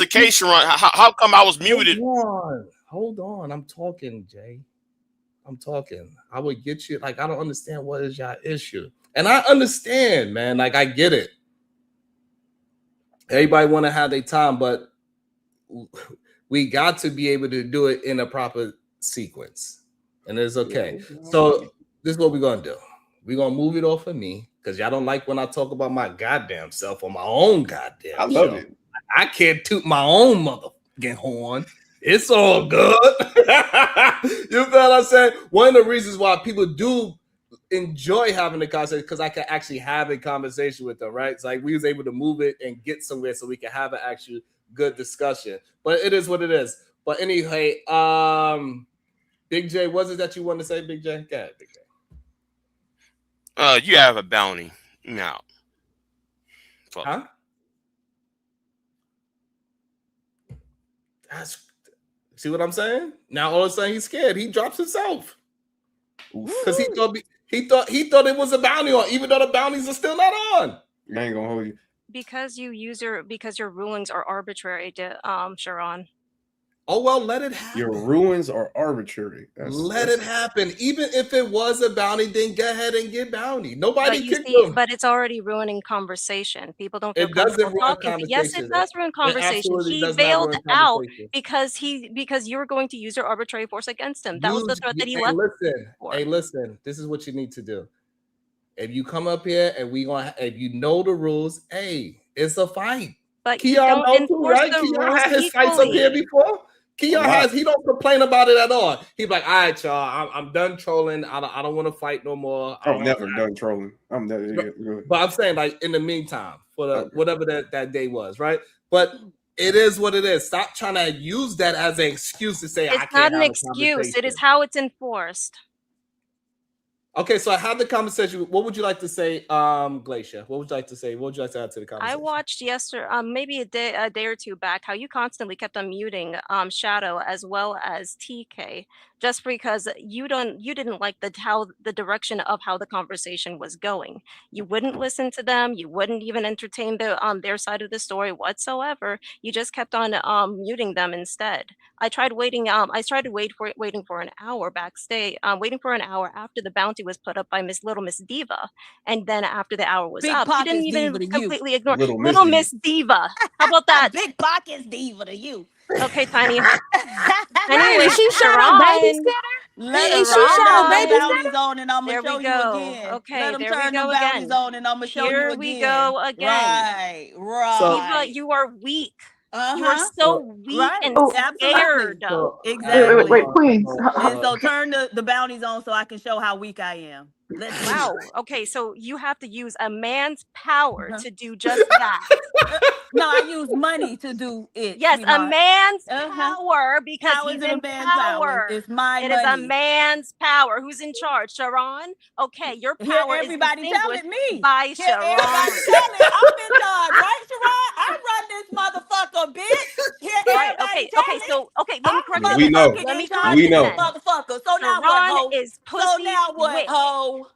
case, Sharon, how come I was muted? Hold on. I'm talking, Jay. I'm talking. I would get you. Like, I don't understand what is your issue. And I understand, man. Like, I get it. Everybody want to have their time, but we got to be able to do it in a proper sequence, and it's okay. So this is what we're gonna do. We're gonna move it off of me because y'all don't like when I talk about my goddamn self on my own goddamn. I love it. I can't toot my own motherfucking horn. It's all good. You feel what I'm saying? One of the reasons why people do enjoy having the conversation because I can actually have a conversation with them, right? It's like we was able to move it and get somewhere so we can have an actual good discussion. But it is what it is. But anyway, Big J, what is it that you want to say, Big J? Go ahead, Big J. You have a bounty now. Huh? See what I'm saying? Now all of a sudden he's scared. He drops himself because he thought it was a bounty on, even though the bounties are still not on. I ain't gonna hold you. Because your rulings are arbitrary, Sharon. Oh well, let it happen. Your ruins are arbitrary. Let it happen. Even if it was a bounty, then go ahead and get bounty. But Nobody you kicked see, them. but it's already ruining conversation. People don't feel It doesn't comfortable ruin talking. Yes, it conversation. does ruin It conversation. absolutely He does not bailed ruin out conversation. because you were going to use your arbitrary force against him. That was the threat that he left. Hey, listen. This is what you need to do. If you come up here and if you know the rules, hey, it's a fight. But Keon you don't knows too, enforce right? the Keon rules had his fights up here equally. before. Keon he don't complain about it at all. He's like, all right, y'all, I'm done trolling. I don't want to fight no more. I'm never done trolling. I'm never. But I'm saying, like, in the meantime, for the whatever that day was, right? But it is what it is. Stop trying to use that as an excuse to say I It's can't not have an a excuse. conversation. It is how it's enforced. Okay, so I had the conversation. What would you like to say, Glacier? What would you like to say? What would you like to add to the I conversation? watched yesterday, maybe a day or two back, how you constantly kept on muting Shadow as well as TK, just because you didn't like the direction of how the conversation was going. You wouldn't listen to them. You wouldn't even entertain their side of the story whatsoever. You just kept on muting them instead. I tried waiting. I started waiting for an hour backstage, waiting for an hour after the bounty was put up by Miss Diva, and then after the hour was Big up, you didn't pockets even diva to you. completely ignore Little Little Miss Miss Diva. How about that? Big pockets diva to you. Okay, Tiny. Right, Anyways, is she Shadow Sharon. Let them Is she turn Shadow them babysitter? bounties on, and I'm gonna There we show you go. again. Okay, Let them there we turn go them bounties again. on, and I'm gonna show you Here again. we go again. Right. Diva, you are weak. You are Uh-huh. so weak and Absolutely. scared. Exactly. Wait, please. And so turn the bounties on so I can show how weak I am. Let's do Wow. it. Okay, so you have to use a man's power to do just that. No, I use money to do it. Yes, a sweetheart. man's power because How he's is it a in man's power? power. It's my It money. is a man's power. Who's in charge? Sharon? Okay, your Hear power is everybody tell distinguished it me. by Hear Sharon. everybody tell it. I'm in charge, right, Sharon? I run this motherfucker, bitch. Hear Right. everybody Okay. tell Okay. it. So let me I'm correct We you. know. motherfucking Let in me charge correct We of you this know. then. motherfucker. So now what, Sharon ho? is So pussy now what, whipped. ho?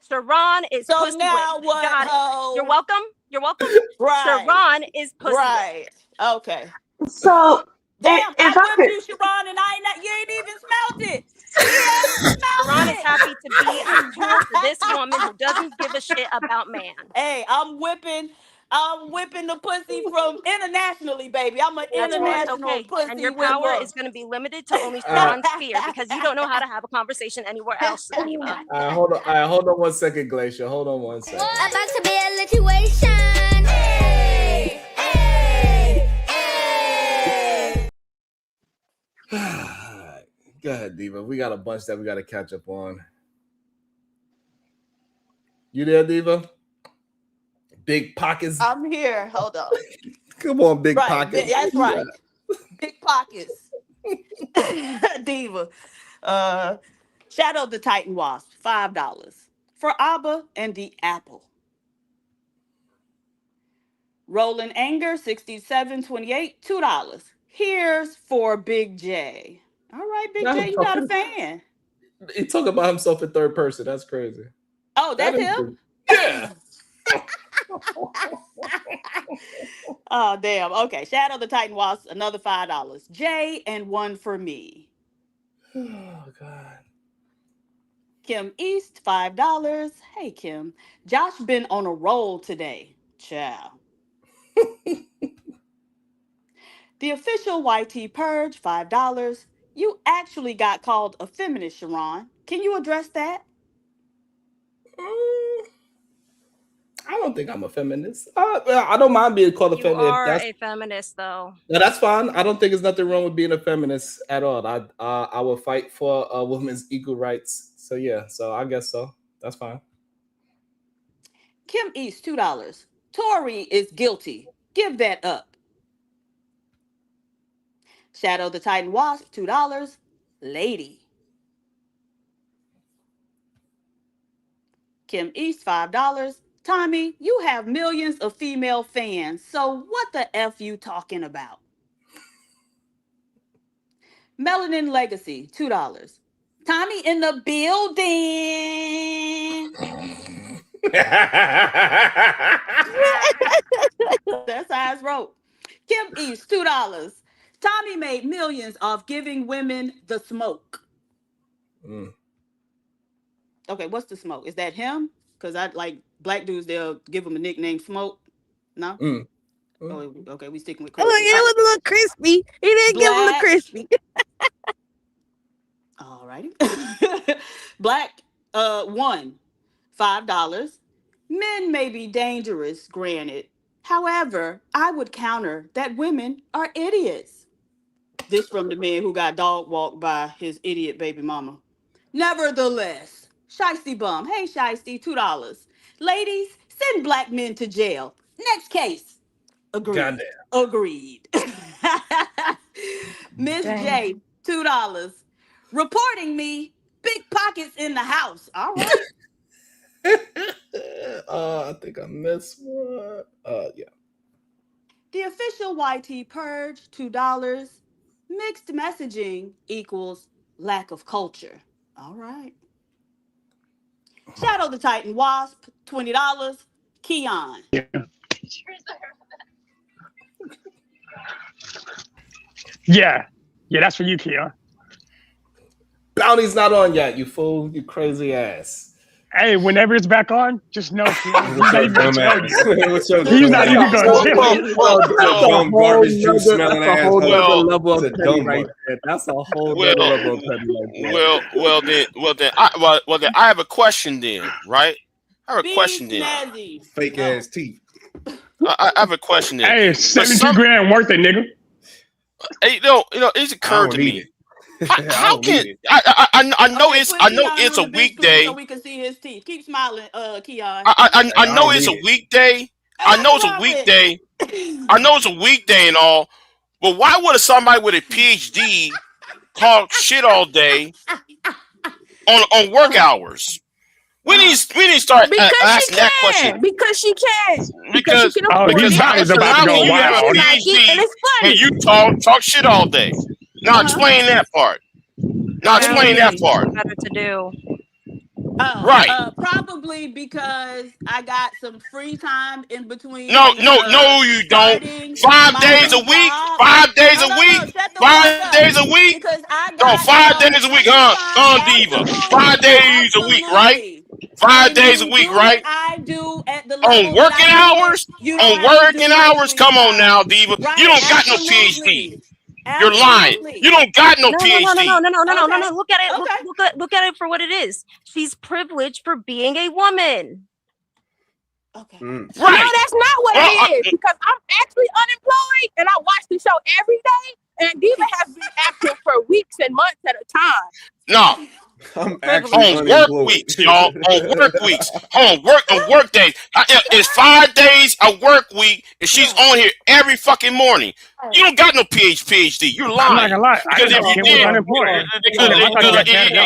Sharon is So pussy now whipped. what, Got it. ho? You're welcome. You're welcome. Right. Sharon is pussy whipped. Right. Okay. So, Damn, if I I whipped could, you, Sharon, and you ain't even smelt it. You ain't Sharon is smelt happy to be a tool for this it. woman who doesn't give a shit about man. Hey, I'm whipping the pussy from internationally, baby. I'm an That's right. international Okay. And pussy your power whipper. is going to be limited to only Sharon's sphere because you don't know how to have a conversation anywhere else, Diva. Hold on 1 second, Glacier. Hold on 1 second. About to be a situation. Hey, hey, hey. Go ahead, Diva. We got a bunch that we got to catch up on. You there, Diva? Big pockets. I'm here. Hold on. Come on, big Right. pockets. That's right. Big pockets. Diva. Shadow the Titan Wasp, $5. For Abba and the Apple. Rolling Anger, 6728, $2. Here's for Big J. All right, Big J, you got a fan. He talking about himself in third person. That's crazy. Oh, that's him? Yeah. Oh, damn. Okay. Shadow the Titan Wasp, another $5. J and one for me. Oh, God. Kim East, $5. Hey, Kim. Josh been on a roll today. Ciao. The official YT Purge, $5. You actually got called a feminist, Sharon. Can you address that? I don't think I'm a feminist. I don't mind being called a You feminist. are a feminist, though. No, that's fine. I don't think there's nothing wrong with being a feminist at all. I will fight for women's equal rights. So yeah, so I guess so. That's fine. Kim East, $2. Tory is guilty. Give that up. Shadow the Titan Wasp, $2. Lady. Kim East, $5. Tommy, you have millions of female fans, so what the F you talking about? Melanin Legacy, $2. Tommy in the building. That's how it's wrote. Kim East, $2. Tommy made millions off giving women the smoke. Okay, what's the smoke? Is that him? Because I like black dudes, they'll give him a nickname, Smoke. No? Oh, okay, we sticking with Look, crispy. it was a little crispy. He didn't give him the crispy. All righty. Black, $1, $5. Men may be dangerous, granted. However, I would counter that women are idiots. This from the man who got dog walked by his idiot baby mama. Nevertheless, Shiesty Bum. Hey, Shiesty, $2. Ladies, send black men to jail. Next case. Agreed. Goddamn. Agreed. Miss J, $2. Reporting me, big pockets in the house. All right. I think I missed one. Yeah. The official YT purge, $2. Mixed messaging equals lack of culture. All right. Shadow the Titan Wasp, $20. Keon. Yeah, that's for you, Keon. Bounty's not on yet, you fool. You crazy ass. Hey, whenever it's back on, just know, Keon. What's your dumb ass? What's your He's not even going to dumb garbage juice smelling ass. Level of petty right there. That's a whole level of petty right there. Well then, I have a question then, right? I have a question then. Fake ass teeth. I have a question then. Hey, 72 grand worth it, nigga. Hey, it's occurred to me. How can I know it's a weekday. So we can see his teeth. Keep smiling, Keon. I know it's a weekday. I know it's a weekday. I know it's a weekday and all. But why would somebody with a PhD talk shit all day on work hours? We need to start asking that question. Because she can. Because she can afford these bodies about to go wild. And you talk shit all day. Now explain that part. Better to do. Right. Probably because I got some free time in between. No, you don't. 5 days a week. 5 days a week. 5 days a week. Because I No, got 5 days a week, Diva. 5 days a week, right? 5 days a week, right? I do at the on working hours. On working hours. Come on now, Diva. You don't got no PhD. You're lying. You don't got no PhD. No. Look at it. Look at it for what it is. She's privileged for being a woman. Okay. Right. No, that's not what it is. Because I'm actually unemployed and I watch the show every day. And Diva has been active for weeks and months at a time. No. I'm actually on work weeks, y'all. On work weeks. On work days. It's 5 days a work week, and she's on here every fucking morning. You don't got no PhD. You're lying. I'm not gonna lie. Because if you did,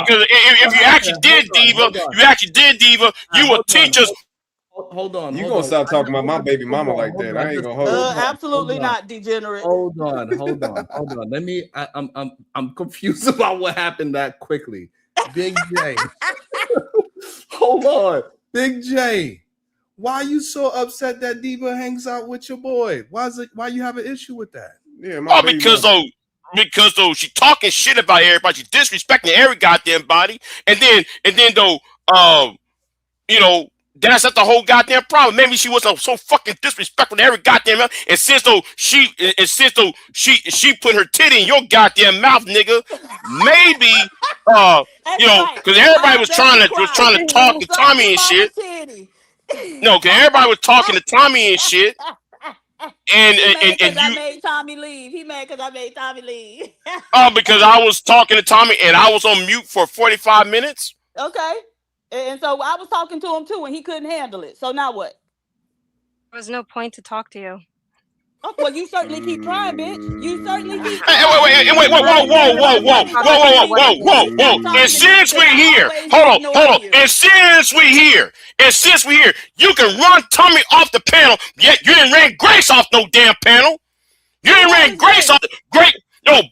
because if you actually did, Diva, you would teach us. Hold on. You gonna stop talking about my baby mama like that? I ain't gonna hold. Absolutely not, degenerate. Hold on. Let me. I'm confused about what happened that quickly. Big J. Hold on. Big J. Why are you so upset that Diva hangs out with your boy? Why you have an issue with that? Yeah, because she talking shit about everybody. She's disrespecting every goddamn body. And then that's not the whole goddamn problem. Maybe she wasn't so fucking disrespectful to every goddamn mouth. And since she put her titty in your goddamn mouth, nigga, maybe because everybody was trying to talk to Tommy and shit. No, because everybody was talking to Tommy and shit. And I made Tommy leave. He mad because I made Tommy leave. Because I was talking to Tommy and I was on mute for 45 minutes. Okay. And so I was talking to him too, and he couldn't handle it. So now what? There was no point to talk to you. Oh, well, you certainly keep trying, bitch. You certainly keep trying. Wait, whoa. And since we're here, hold on. And since we're here, you can run Tommy off the panel, yet you didn't ran Grace off no damn panel. You didn't ran Grace off the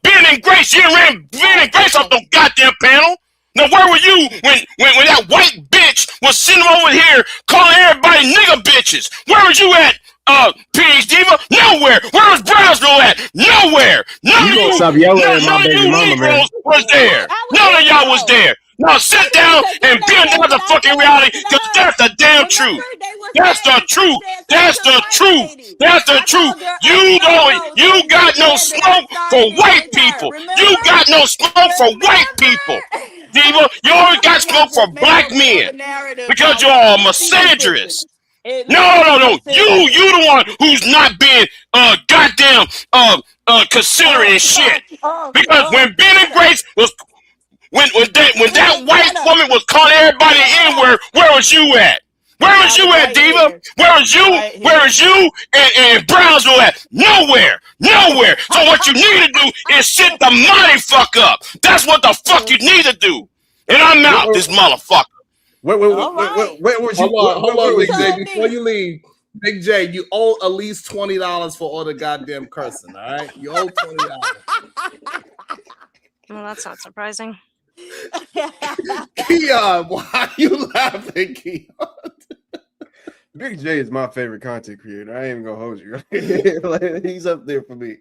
Ben and Grace, you didn't ran Ben and Grace off no goddamn panel. Now, where were you when that white bitch was sitting over here calling everybody nigga bitches? Where was you at PH Diva? Nowhere. Where was Brownsville at? Nowhere. None You of gonna you, stop yelling at my none of baby you mama, man. Negroes was there. I was None of there y'all was though. there. Now sit down Because and then they bend said down that to I fucking said reality, something to because her. that's the damn truth. Remember, they was That's mad the because I truth. said something That's to the the white truth. lady. That's the I truth. called her You don't. and You they got no said that I smoke for started it white with her. people. You Remember? got no smoke for white people. Diva, you always got Y'all smoke for just made black up a men narrative because about you're white. a Let's be consistent. misandrist. Let's be No. You consistent. the one who's not being goddamn considering shit. Because when Ben and Grace was when that white Shut up. woman was calling everybody N-word, where was you at? Where was I you was at, right Diva? here. Where was you? Right Where here. was you and Brownsville at? Nowhere. So what you need to do is sit the mighty fuck up. That's what the fuck you need to do. And I'm out, this motherfucker. Where was you? Hold on, where was Big J. you? Before you leave, Big J, you owe at least $20 for all the goddamn cursing. All right, you owe $20. Well, that's not surprising. Keon, why are you laughing, Keon? Big J is my favorite content creator. I ain't even gonna hold you. Like, he's up there for me.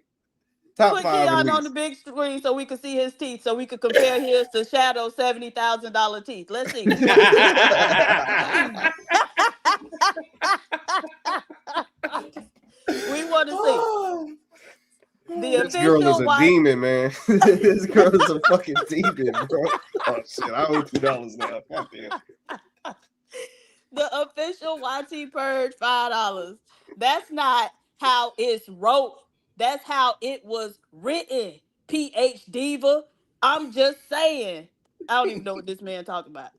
Top Put 5 at Keon least. on the big screen so we can see his teeth, so we could compare his to Shadow's $70,000 teeth. Let's see. We want to see. The This girl is official a white. demon, man. This girl is a fucking demon, bro. Oh shit, I owe $2 now. God damn. The official YT Purge $5. That's not how it's wrote. That's how it was written. PH Diva. I'm just saying. I don't even know what this man talking about.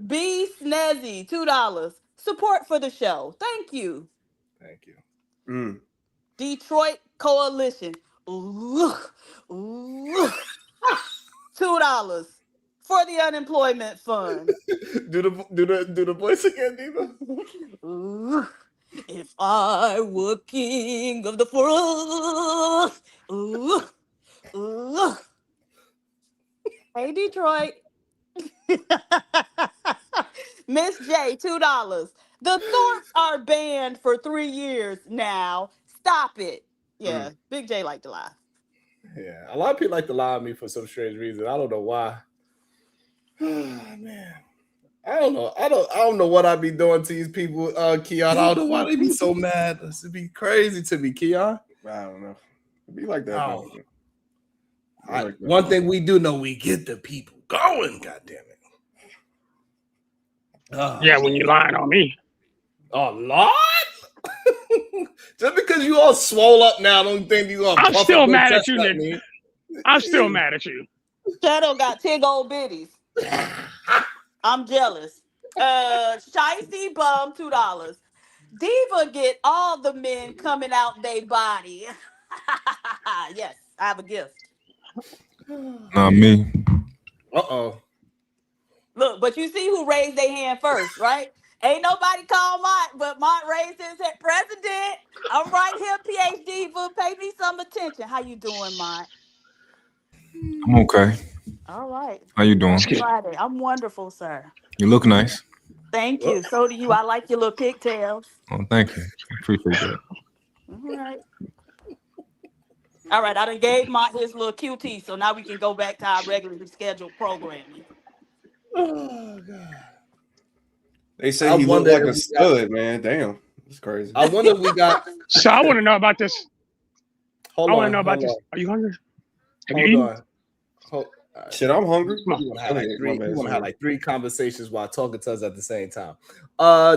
B Snazzy, $2. Support for the show. Thank you. Thank you. Detroit Coalition. $2 for the unemployment fund. Do the voice again, Diva. If I were king of the forest. Hey, Detroit. Miss J, $2. The Thorpes are banned for 3 years now. Stop it. Yeah, Big J like to lie. Yeah, a lot of people like to lie on me for some strange reason. I don't know why. Man, I don't know. I don't know what I be doing to these people, Keon. I don't know why they be so mad. This would be crazy to me, Keon. I don't know. It'd be like that. One thing we do know, we get the people going. God damn it. Yeah, when you're lying on me. Oh Lord! Just because you all swole up now, don't think you gonna. I'm still mad at you, Nick. I'm still mad at you. Shadow got 10 old biddies. I'm jealous. Shicey Bum, $2. Diva get all the men coming out they body. Yes, I have a gift. Not me. Uh-oh. Look, but you see who raised their hand first, right? Ain't nobody called Mont, but Mont raised his hand. President, I'm right here, PhD, but pay me some attention. How you doing, Mont? I'm okay. All right. How you doing? Happy Friday. I'm wonderful, sir. You look nice. Thank you. So do you. I like your little pigtails. Oh, thank you. I appreciate that. All right. All right. I done gave Mont his little QT, so now we can go back to our regularly scheduled programming. Oh God. They say he looked like a stud, man. Damn, it's crazy. I wonder if we got. So I want to know about this. I want to know about hold this. on. Are you hungry? Have Hold you on. Right. Shit, I'm hungry. You want to have like 3 conversations while talking to us at the same time.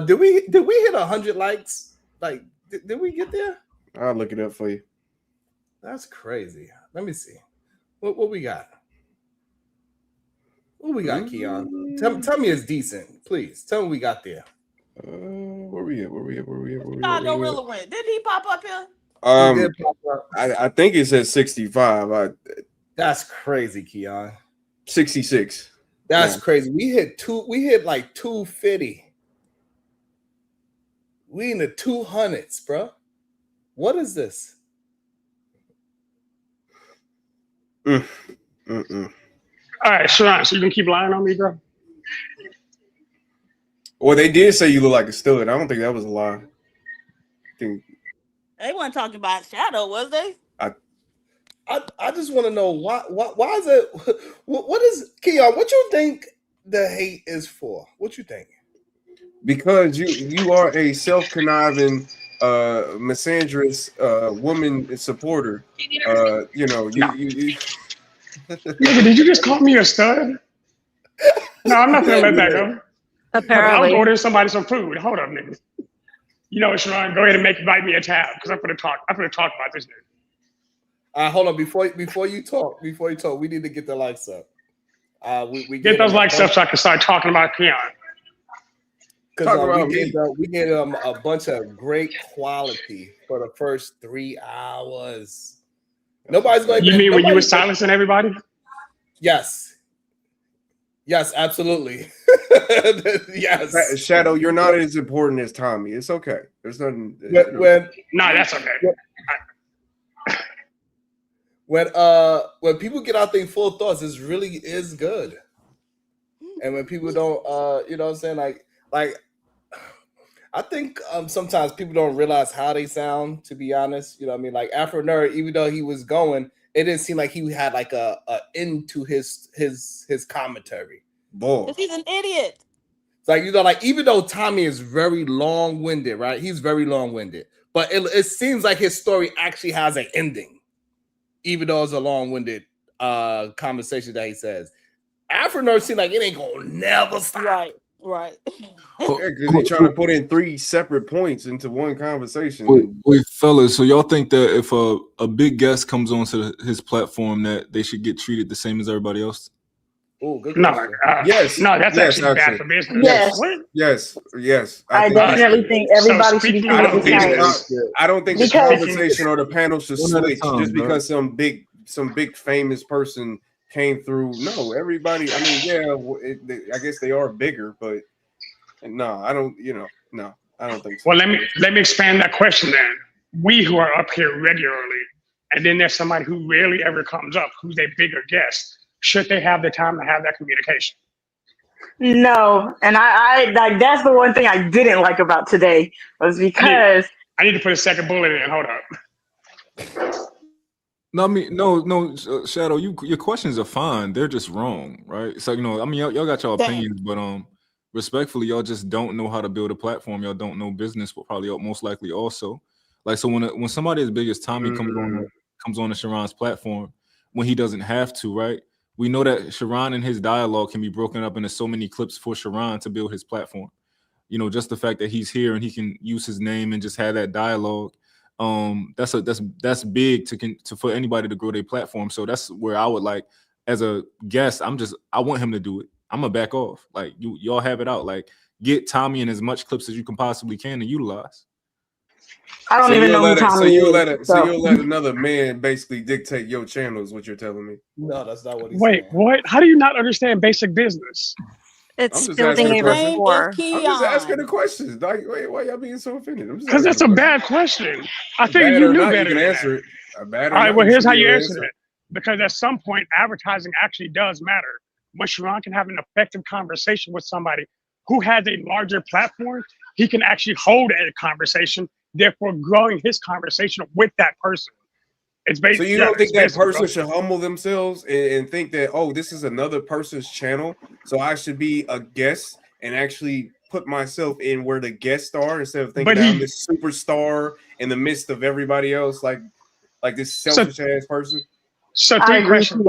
Did we hit 100 likes? Like, did we get there? I'll look it up for you. That's crazy. Let me see. What we got? What we got, Keon? Tell me it's decent, please. Tell me we got there. Where we at? No Rilla went. Didn't he pop up here? He did pop up. I think it says 65. That's crazy, Keon. 66. That's crazy. We hit like 250. We in the 200s, bro. What is this? All right, Sharon, so you can keep lying on me, bro? Well, they did say you look like a stud. I don't think that was a lie. They weren't talking about Shadow, was they? I just want to know why is it? What is Keon? What you think the hate is for? What you think? Because you are a self-conniving, misandrous woman supporter. You know, you Nigga, did you just call me a stud? No, I'm not gonna let that go. Apparently. I'm ordering somebody some food. Hold up, nigga. You know what, Sharon? Go ahead and invite me a tab because I'm gonna talk about this nigga. Hold on, before you talk, we need to get the likes up. We Get those likes up so I can start talking about Keon. Because we gave them a bunch of great quality for the first 3 hours. Nobody's going. You mean when you were silencing everybody? Yes. Yes, absolutely. Yes. Shadow, you're not as important as Tommy. It's okay. There's nothing. No, that's okay. When people get out their full thoughts, it really is good. And when people don't, you know what I'm saying, like. I think sometimes people don't realize how they sound, to be honest. You know what I mean? Like Afro Nerd, even though he was going, it didn't seem like he had like a end to his commentary. Boy. He's an idiot. It's like, you know, like even though Tommy is very long-winded, right? He's very long-winded. But it seems like his story actually has an ending, even though it's a long-winded conversation that he says. Afro Nerd seems like it ain't gonna never stop. Right. Because they're trying to put in 3 separate points into one conversation. Wait, fellas, so y'all think that if a big guest comes onto his platform that they should get treated the same as everybody else? Oh, good question. Yes. No, that's actually bad for business. Yes. I definitely think everybody should be treated the same. I don't think the conversation or the panel should switch just because some big famous person came through. No, everybody. I mean, I guess they are bigger, but no, I don't. No, I don't think so. Well, let me expand that question then. We who are up here regularly, and then there's somebody who rarely ever comes up, who's a bigger guest. Should they have the time to have that communication? No, and I like that's the one thing I didn't like about today was because I need to put a second bullet in. Hold up. No, I mean, no, Shadow. Your questions are fine. They're just wrong, right? So I mean, y'all got your opinions, but respectfully, y'all just don't know how to build a platform. Y'all don't know business, but probably most likely also. Like, so when somebody as big as Tommy comes on to Sharon's platform, when he doesn't have to, right? We know that Sharon and his dialogue can be broken up into so many clips for Sharon to build his platform. You know, just the fact that he's here and he can use his name and just have that dialogue. That's big to for anybody to grow their platform. So that's where I would like, as a guest, I want him to do it. I'm gonna back off. Like y'all have it out. Like get Tommy in as much clips as you can possibly can and utilize. I don't even know who Tommy is. So you'll let another man basically dictate your channel is what you're telling me. No, that's not what he's saying. Wait, what? How do you not understand basic business? It's building a rapport. I'm just asking the questions. Like, wait, why y'all being so offended? Because that's a bad question. I figured you knew better. You can answer it. All right, well, here's how you answer it. Because at some point, advertising actually does matter. When Sharon can have an effective conversation with somebody who has a larger platform, he can actually hold a conversation, therefore growing his conversation with that person. It's based, so you don't think that person should humble themselves and think that, oh, this is another person's channel, so I should be a guest and actually put myself in where the guests are instead of thinking I'm this superstar in the midst of everybody else, like this selfish ass person? So three questions.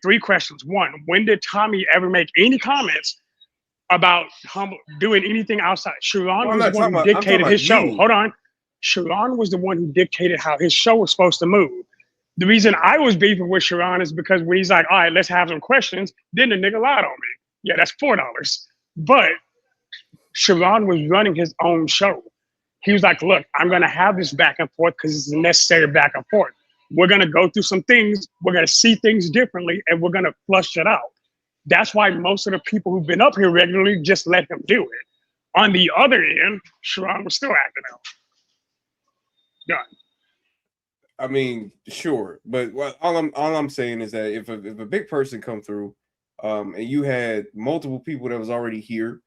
Three questions. One, when did Tommy ever make any comments about doing anything outside? Sharon was the one who dictated his show. Hold on. Sharon was the one who dictated how his show was supposed to move. The reason I was beefing with Sharon is because when he's like, all right, let's have some questions, then the nigga lied on me. Yeah, that's $4. But Sharon was running his own show. He was like, look, I'm going to have this back and forth because it's a necessary back and forth. We're going to go through some things. We're going to see things differently, and we're going to flush it out. That's why most of the people who've been up here regularly just let him do it. On the other end, Sharon was still acting out. Done. I mean, sure, but all I'm saying is that if a big person come through, and you had multiple people that was already here,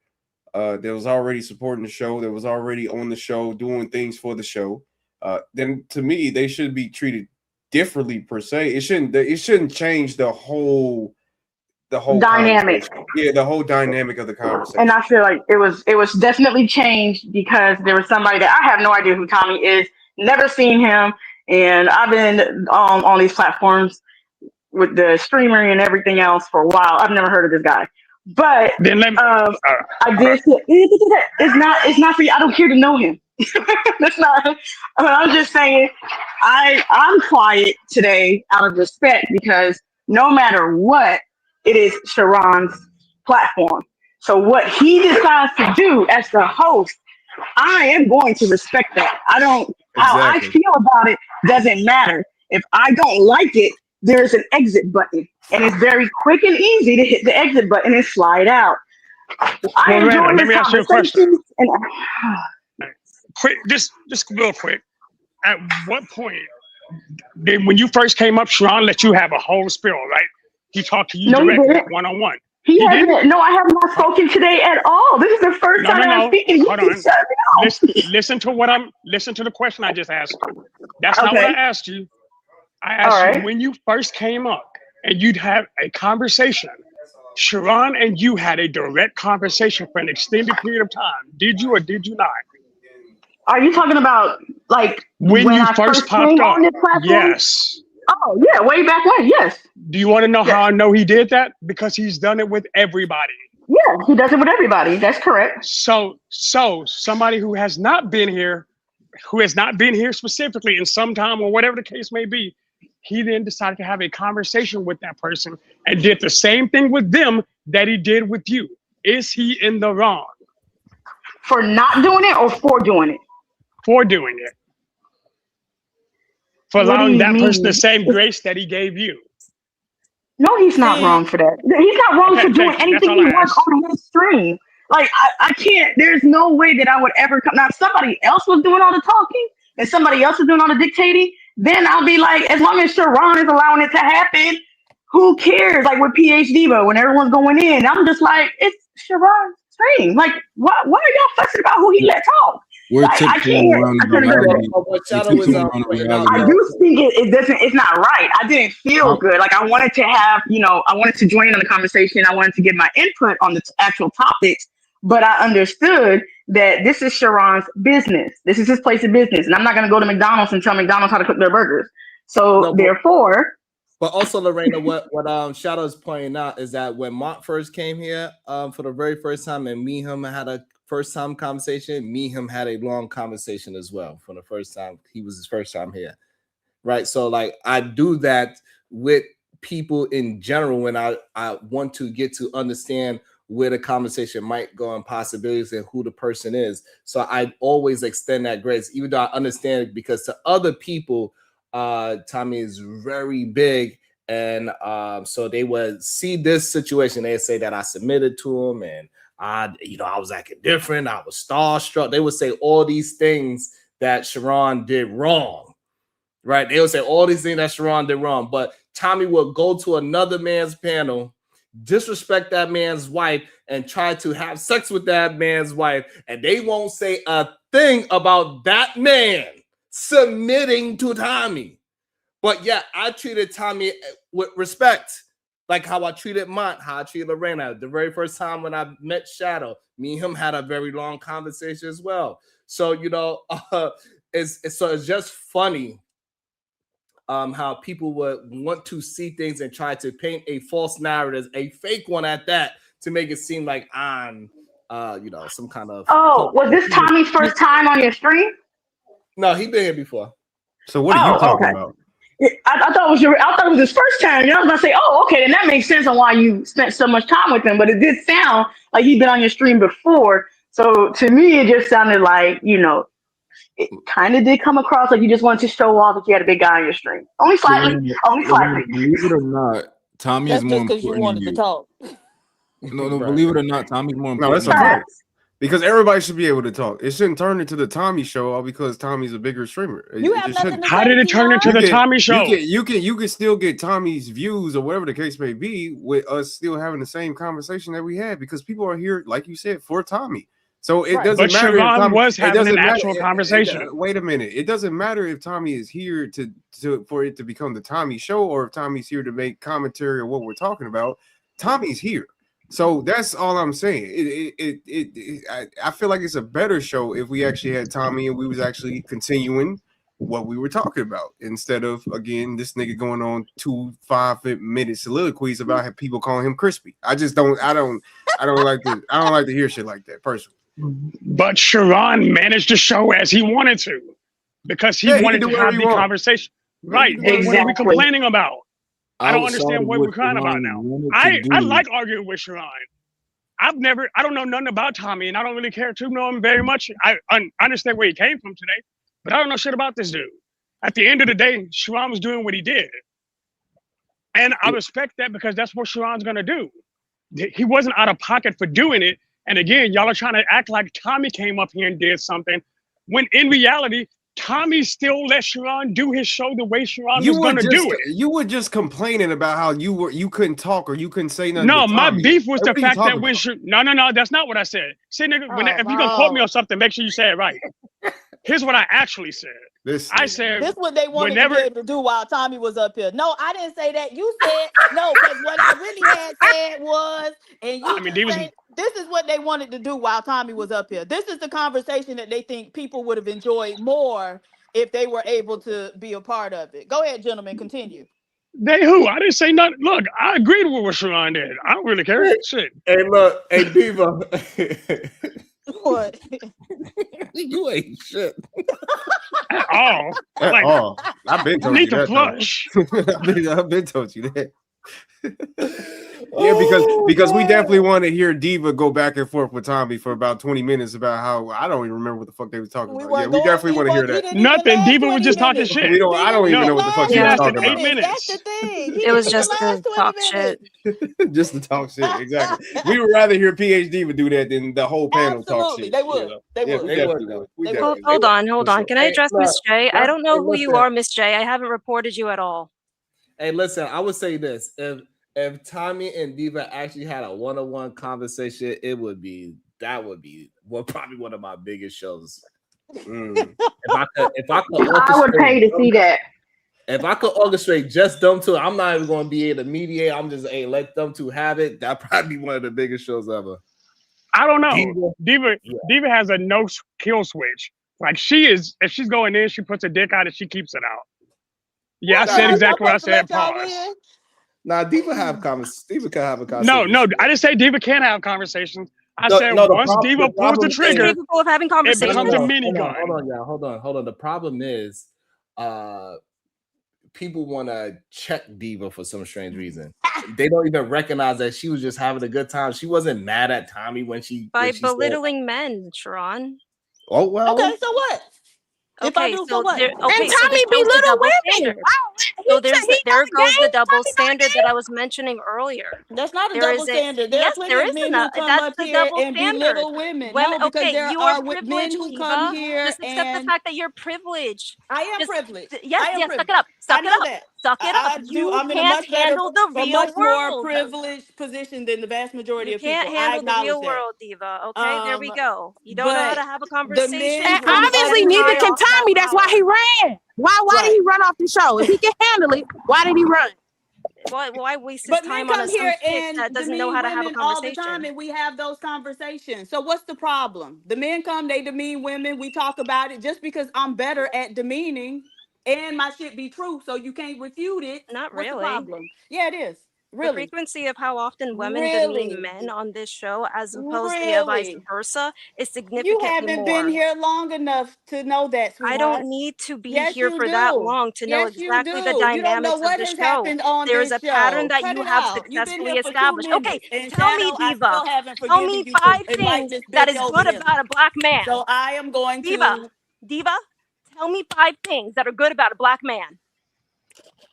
that was already supporting the show, that was already on the show, doing things for the show, then to me they should be treated differently per se. It shouldn't change the whole dynamic. Yeah, the whole dynamic of the conversation. And I feel like it was definitely changed because there was somebody that I have no idea who Tommy is, never seen him, and I've been on these platforms with the streamer and everything else for a while. I've never heard of this guy. But I did say, it's not for you. I don't care to know him. That's not. I mean, I'm just saying I'm quiet today out of respect because no matter what, it is Sharon's platform. So what he decides to do as the host, I am going to respect that. I don't how I feel about it doesn't matter. If I don't like it, there's an exit button, and it's very quick and easy to hit the exit button and slide out. I enjoy let me ask you a question. Quick, just real quick. At what point when you first came up, Sharon let you have a whole spiel, right? He talked to you directly, one-on-one. He hasn't. No, I have not spoken today at all. This is the first time I'm speaking. Hold on. Listen to the question I just asked you. That's not what I asked you. I asked you when you first came up and you'd have a conversation. Sharon and you had a direct conversation for an extended period of time. Did you or did you not? Are you talking about like when you I first popped came up? on this platform? Yes. Oh yeah, way back when. Yes. Do you want to know how I know he did that? Because he's done it with everybody. Yeah, he does it with everybody. That's correct. So somebody who has not been here specifically in some time or whatever the case may be, he then decided to have a conversation with that person and did the same thing with them that he did with you. Is he in the wrong? For not doing it or for doing it? For doing it. For allowing that person the same grace that he gave you. No, he's not wrong for that. He's not wrong for doing anything he wants on his stream. Like, I can't, there's no way that I would ever come. Now, if somebody else was doing all the talking and somebody else was doing all the dictating, then I'll be like, as long as Sharon is allowing it to happen, who cares? Like with PhD, but when everyone's going in, I'm just like, it's Sharon's stream. Like, why are y'all fussing about who he let talk? We're like, I do think it doesn't, it's not right. I didn't feel good. Like I wanted to have, I wanted to join in the conversation. I wanted to give my input on the actual topics, but I understood that this is Sharon's business. This is his place of business. And I'm not going to go to McDonald's and tell McDonald's how to cook their burgers. So therefore. But also, Lorena, what Shadow is pointing out is that when Mark first came here for the very first time and me and him had a first time conversation, me and him had a long conversation as well for the first time. He was his first time here. Right. So like I do that with people in general when I want to get to understand where the conversation might go and possibilities and who the person is. So I always extend that grace, even though I understand it, because to other people, Tommy is very big. And so they would see this situation. They say that I submitted to him and I was acting different. I was starstruck. They would say all these things that Sharon did wrong. Right. They would say all these things that Sharon did wrong. But Tommy would go to another man's panel, disrespect that man's wife, and try to have sex with that man's wife. And they won't say a thing about that man submitting to Tommy. But yeah, I treated Tommy with respect, like how I treated Mont, how I treated Lorena. The very first time when I met Shadow, me and him had a very long conversation as well. So, it's just funny how people would want to see things and try to paint a false narrative, a fake one at that, to make it seem like I'm, some kind of. Oh, was this Tommy's first time on your stream? No, he's been here before. So what are you talking about? I thought it was his first time. I was gonna say, oh, okay, then that makes sense on why you spent so much time with him. But it did sound like he'd been on your stream before. So to me, it just sounded like, it kind of did come across like you just wanted to show off that you had a big guy on your stream. Only slightly. Only slightly. Believe it or not, Tommy is more important than you. To talk. No, believe it or not, Tommy's more important. No, that's a fact. Because everybody should be able to talk. It shouldn't turn into the Tommy show all because Tommy's a bigger streamer. You have nothing to How say, did it turn into the Tommy show? You can still get Tommy's views or whatever the case may be with us still having the same conversation that we had because people are here, like you said, for Tommy. So it doesn't matter. But Siobhan was it having doesn't an matter. actual conversation. Wait a minute. It doesn't matter if Tommy is here for it to become the Tommy show or if Tommy's here to make commentary on what we're talking about. Tommy's here. So that's all I'm saying. I feel like it's a better show if we actually had Tommy and we was actually continuing what we were talking about instead of, again, this nigga going on 2 5-minute soliloquies about people calling him crispy. I don't like to hear shit like that personally. But Sharon managed the show as he wanted to because he wanted to have the conversation. Right. Exactly. What are we complaining about? I don't understand what we're crying about now. I like arguing with Sharon. I don't know nothing about Tommy, and I don't really care to know him very much. I understand where he came from today, but I don't know shit about this dude. At the end of the day, Sharon was doing what he did. And I respect that because that's what Sharon's going to do. He wasn't out of pocket for doing it. And again, y'all are trying to act like Tommy came up here and did something, when in reality, Tommy still let Sharon do his show the way Sharon was going to do it. You were just complaining about how you couldn't talk or you couldn't say nothing. No, my beef was the fact that when no, that's not what I said. Say, nigga, if you're gonna quote me on something, make sure you say it right. Here's what I actually said. I said this what they wanted to be able to do while Tommy was up here. No, I didn't say that. You said no, because what I really had said was, and you said this is what they wanted to do while Tommy was up here. This is the conversation that they think people would have enjoyed more if they were able to be a part of it. Go ahead, gentlemen, continue. They who? I didn't say nothing. Look, I agreed with what Sharon did. I don't really care. Shit. Hey, look, hey, Diva. What? You ain't shit. At all. At all. I've been told you that. Flush. I've been told you that. Yeah, because we definitely want to hear Diva go back and forth with Tommy for about 20 minutes about how I don't even remember what the fuck they were talking about. Yeah, we definitely want to hear that. Nothing. Diva was just talking shit. I don't even know what the fuck she was talking about. 8 minutes. That's the thing. It was just to talk shit. Just to talk shit, exactly. We would rather hear PhD Diva do that than the whole panel talk shit. They would. They would. Hold on. Can I address Miss J? I don't know who you are, Miss J. I haven't reported you at all. Hey, listen, I would say this. If Tommy and Diva actually had a one-on-one conversation, that would be probably one of my biggest shows. If I could I would pay to see that. If I could orchestrate just them two, I'm not even going to be able to mediate. I'm just let them two have it. That'd probably be one of the biggest shows ever. I don't know. Diva has a no kill switch. Like if she's going in, she puts her dick out and she keeps it out. Yeah, I said exactly what I said. Pause. Nah, Diva can have a conversation. No, I didn't say Diva can't have conversations. I said once Diva pulls the trigger, capable of having conversations. It becomes a minigun. Hold on. The problem is, people want to check Diva for some strange reason. They don't even recognize that she was just having a good time. She wasn't mad at Tommy when she belittling men, Sharon. Oh well. Okay, so what? If I do, so what? And Tommy belittle women. So there goes the double standard that I was mentioning earlier. That's not a double standard. There are plenty of men who come up here and belittle women. No, because there are men who come here just accept the fact that you're privileged. I am privileged. Yes, suck it up. Suck it up. I'm in a much more privileged position than the vast majority of people. You can't handle the real world, Diva. Okay, there we go. You don't know how to have a conversation. And obviously, neither can Tommy. That's why he ran. Why did he run off the show? If he can handle it, why did he run? Why waste his time on a chick that doesn't know how to have a conversation? All the time, and we have those conversations. So what's the problem? The men come, they demean women. We talk about it. Just because I'm better at demeaning, and my shit be true, so you can't refute it. Not really. What's the problem? Yeah, it is. Really? The frequency of how often women demean men on this show, as opposed to vice versa, is significantly more. You haven't been here long enough to know that, sweetheart. I don't need to be here for that long to know exactly the dynamics of the show. There is a pattern that you have successfully established. Okay, tell me, Diva. Tell me 5 things that is good about a black man. So I am going to... Diva, tell me 5 things that are good about a black man.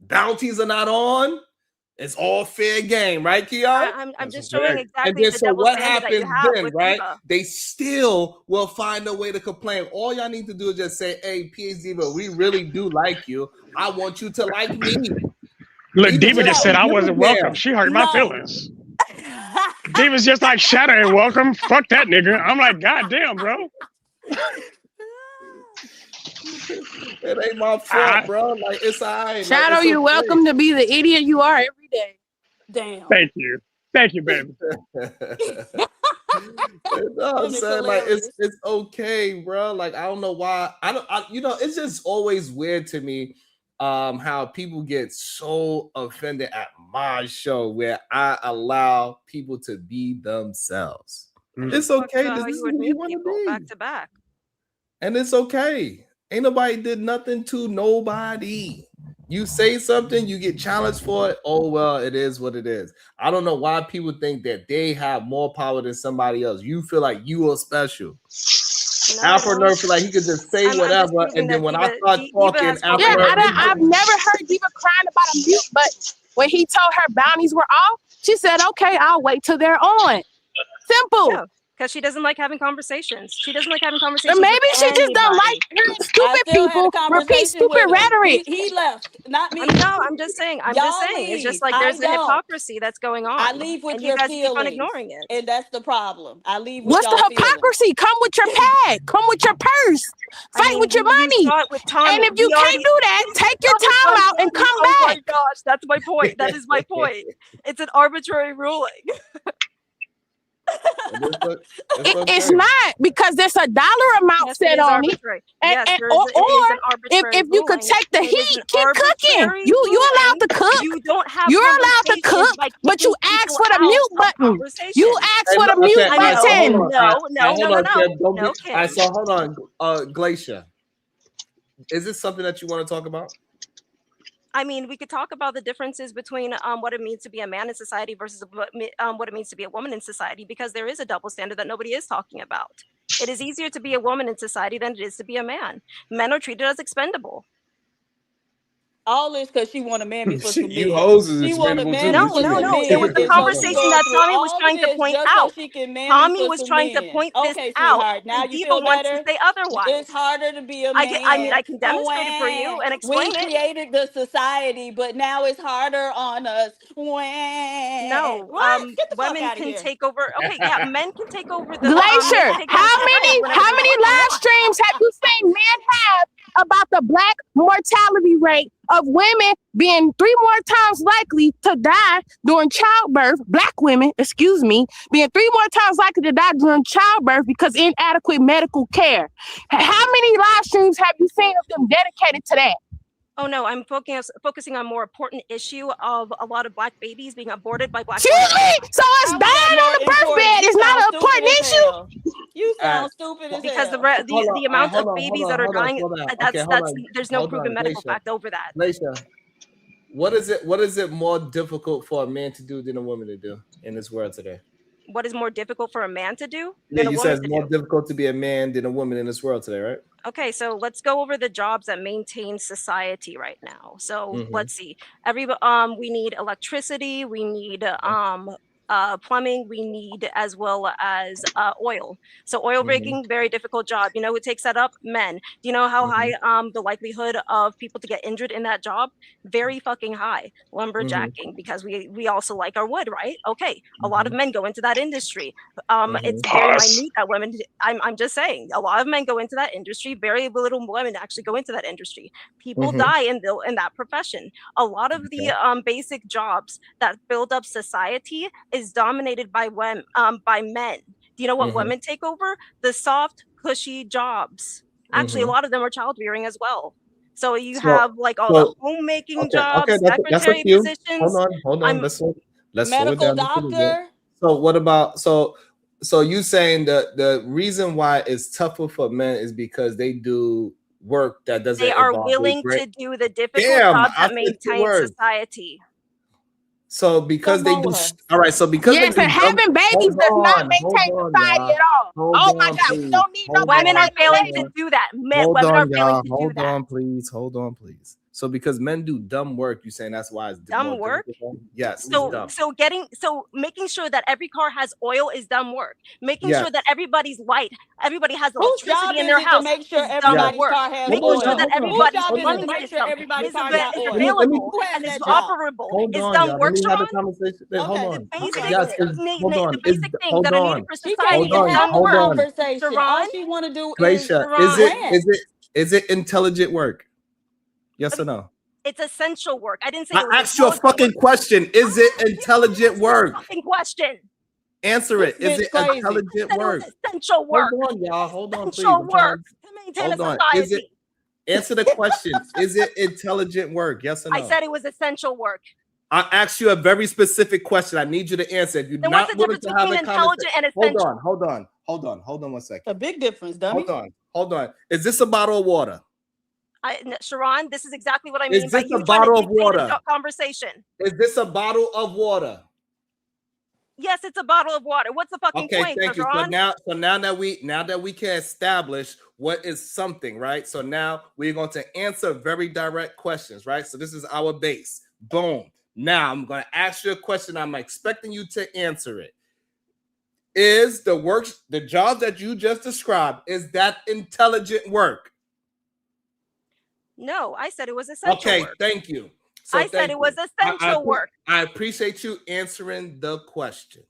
Bounties are not on. It's all fair game, right, Keon? I'm just showing exactly and then, the so double what standard that you happens have then, with right? Diva. They still will find a way to complain. All y'all need to do is just say, hey, PH Diva, we really do like you. I want you to like me. Look, Diva just said I wasn't welcome. She hurt my feelings. Diva's just like, Shadow ain't welcome. Fuck that nigga. I'm like, God damn, bro. It ain't my fault, bro. Like, it's all right. Shadow, like, you're welcome to be the idiot you are every day. Damn. Thank you. Thank you, baby. You know what I'm saying? Like, it's okay, bro. Like, I don't know why. It's just always weird to me how people get so offended at my show where I allow people to be themselves. It's okay. This is who you want to be. Back to back. And it's okay. Ain't nobody did nothing to nobody. You say something, you get challenged for it. Oh, well, it is what it is. I don't know why people think that they have more power than somebody else. You feel like you are special. Alpha nerd feel like he could just say whatever, and then when I start talking, Alpha I've never heard Diva crying about a mute button. When he told her bounties were off, she said, "Okay, I'll wait till they're on." Simple. Yeah, because she doesn't like having conversations. She doesn't like having conversations. Or maybe with she just don't like hearing I stupid still had a people repeat conversation stupid with him. rhetoric. He left, not me. I'm just saying. Y'all It's leave. just like I there's a don't. hypocrisy that's going on. I leave with and your you guys keep on feelings, ignoring it. and that's the problem. I leave with What's the y'all feelings. hypocrisy? Come with your pad. Come with your purse. Fight with your money. You saw it with Tommy. And if you can't do that, take your time out and come back. Oh my back. gosh, that's my point. That is my point. It's an arbitrary ruling. It's not, because there's a dollar amount set on it. If you could take the heat, keep cooking. You allowed to cook. You don't have. You're allowed to cook, but you ask for the mute button. You ask for the mute button. No. All right, so hold on, Glacier. Is this something that you want to talk about? I mean, we could talk about the differences between what it means to be a man in society versus what it means to be a woman in society, because there is a double standard that nobody is talking about. It is easier to be a woman in society than it is to be a man. Men are treated as expendable. All this because she want a mammy for some men. You hoes is she want a expendable mammy too. for some men. It was the conversation that Tommy was trying to point out. Tommy was trying to point this out. Now and you Diva feel wants better? to say otherwise. It's harder to be a man. I can demonstrate it for you and explain we created the society, but now it's harder on us. No, Get the fuck women out of can here. take over. Okay, yeah, men can take over the Glacier, how many live streams have you seen men have about the black mortality rate of women being 3 more times likely to die during childbirth? Black women, excuse me, being 3 more times likely to die during childbirth because inadequate medical care. How many live streams have you seen of them dedicated to that? Oh no, I'm focusing on a more important issue of a lot of black babies being aborted by black So it's dying on the birth bed. It's not an important issue. You sound stupid as because hell. the amount of babies that are dying, there's no proven medical fact over that. Glacier, what is it more difficult for a man to do than a woman to do in this world today? What is more difficult for a man to do Yeah, than a you woman said it's to more do? difficult to be a man than a woman in this world today, right? Okay, so let's go over the jobs that maintain society right now. So let's see. We need electricity, we need plumbing, we need as well as oil. So oil rigging, very difficult job. You know who takes that up? Men. Do you know how high the likelihood of people to get injured in that job? Very fucking high. Lumberjacking, because we also like our wood, right? Okay, a lot of men go into that industry. It's very minute that women. I'm just saying, a lot of men go into that industry. Very little women actually go into that industry. People die in that profession. A lot of the basic jobs that build up society is dominated by men. Do you know what women take over? The soft, cushy jobs. Actually, a lot of them are child rearing as well. So you have like all the homemaking jobs, secretary positions. Hold on. Let's slow medical it down doctor. So what about so you saying the reason why it's tougher for men is because they do work that doesn't. They are willing to do the difficult jobs that maintain society. So because they do, all right. So because and having babies does not maintain society at all. Oh my God, we don't need no women are failing to do that. Women are failing to do that. Hold on, please. So because men do dumb work, you saying that's why it's dumb work? Yes. So making sure that every car has oil is dumb work. Making sure that everybody's light, everybody has electricity in their house. To make sure everybody's car has making oil. sure that everybody's money make sure everybody's car is got oil. available and is operable. Is dumb work, Sean? Hold on. The basic things that are needed for society is dumb work. All she want to do Glacier, is it intelligent work? Yes or no? It's essential work. I didn't say. I asked you a fucking question. Is it intelligent work? Fucking question. Answer it. Is it intelligent work? Essential work. Hold on, y'all. Hold on, please. Essential work to maintain a society. Is it? Answer the question. Is it intelligent work? Yes or no? I said it was essential work. I asked you a very specific question. I need you to answer. If you're not willing to have a conversation, hold on 1 second. A big difference, dummy. Hold on. Is this a bottle of water? Sharon, this is exactly what I mean. Is this a bottle of water? Conversation. Is this a bottle of water? Yes, it's a bottle of water. What's the fucking point, thank you. Sharon? So now that we can establish what is something, right? So now we're going to answer very direct questions, right? So this is our base. Boom. Now I'm going to ask you a question. I'm expecting you to answer it. Is the job that you just described, is that intelligent work? No, I said it was essential work. Okay, thank you. So I said it was essential work. I appreciate you answering the question.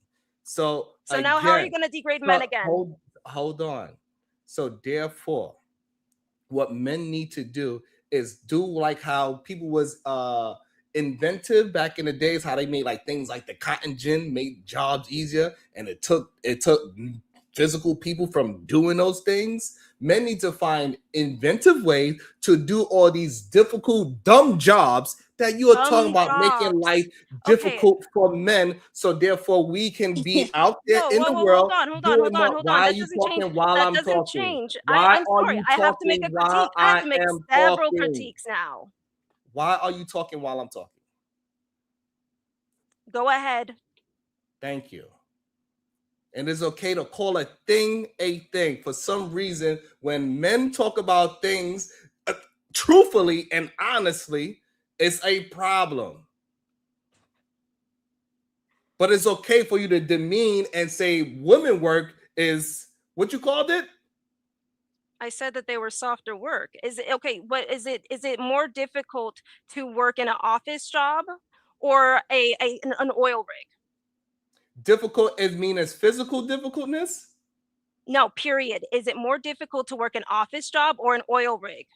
So now how are you going to degrade men again? Hold on. So therefore, what men need to do is do like how people was inventive back in the days, how they made like things like the cotton gin made jobs easier, and it took physical people from doing those things. Men need to find inventive ways to do all these difficult, dumb jobs that you are talking about, making life difficult for men. So therefore, we can be out there in the world. Hold on. Why are you talking while I'm talking? Change. Why I'm are sorry. you I have to make a talking critique. I have to make several critiques now. Why are you talking while I'm talking? Go ahead. Thank you. And it's okay to call a thing a thing. For some reason, when men talk about things truthfully and honestly, it's a problem. But it's okay for you to demean and say women work is what you called it? I said that they were softer work. Is it okay? What is it? Is it more difficult to work in an office job or an oil rig? Difficult as mean as physical difficultness? No, period. Is it more difficult to work an office job or an oil rig?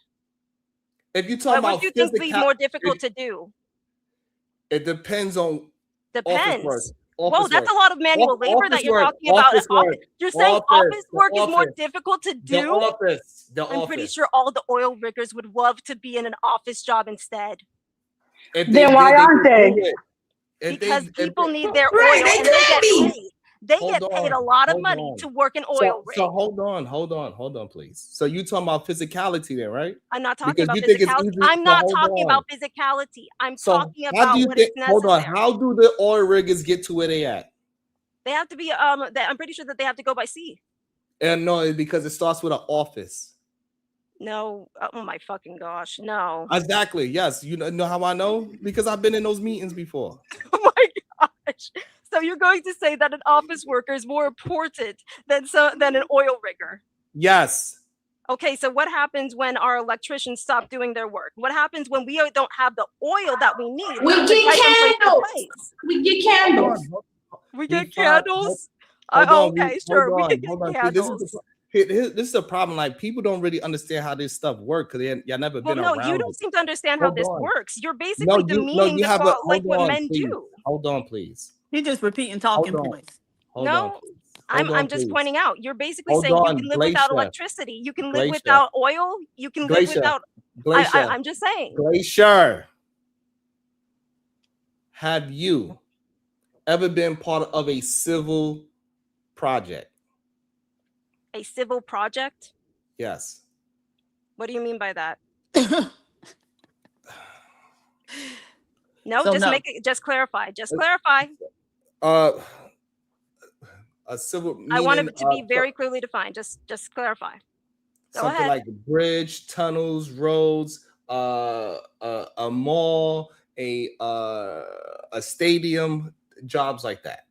If you talk about, what do you think be more difficult to do? It depends on depends. Office work. Whoa, that's a lot of manual labor that you're talking about. You're saying office work is more difficult to do? I'm pretty sure all the oil riggers would love to be in an office job instead. Then why aren't they? Because people need their oil and they get paid. They get paid a lot of money to work in oil rigs. So hold on, please. So you talking about physicality then, right? I'm not talking about physicality. I'm not talking about physicality. I'm talking about what is necessary. Hold on. How do the oil riggers get to where they at? They have to be. I'm pretty sure that they have to go by sea. And no, because it starts with an office. No. Oh my fucking gosh. No. Exactly. Yes. You know how I know? Because I've been in those meetings before. Oh my gosh. So you're going to say that an office worker is more important than an oil rigger? Yes. Okay, so what happens when our electricians stop doing their work? What happens when we don't have the oil that we need? We get candles. We get candles. We get candles? Okay, sure. We can get candles. This is a problem. Like, people don't really understand how this stuff works because y'all never been around. No, you don't seem to understand how this works. You're basically demeaning what men do. Hold on, please. You're just repeating talking points. I'm just pointing out. You're basically saying you can live without electricity. You can live without oil. You can live without. I'm just saying. Glacier, have you ever been part of a civil project? A civil project? Yes. What do you mean by that? No, so make it. Just clarify. Just clarify. A civil. Meaning, I want it to be very clearly defined. Just clarify. Go something ahead. Like a bridge, tunnels, roads, a mall, a stadium, jobs like that.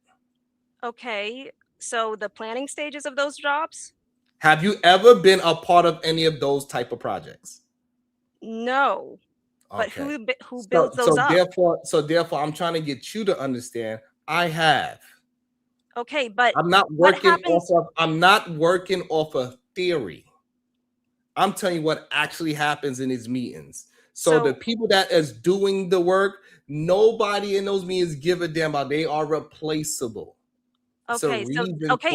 Okay, so the planning stages of those jobs. Have you ever been a part of any of those type of projects? No. Okay. But who builds those up? Therefore, I'm trying to get you to understand. I have. Okay, but I'm not working off of theory. I'm telling you what actually happens in these meetings. So the people that is doing the work, nobody in those meetings give a damn about. They are replaceable. Okay,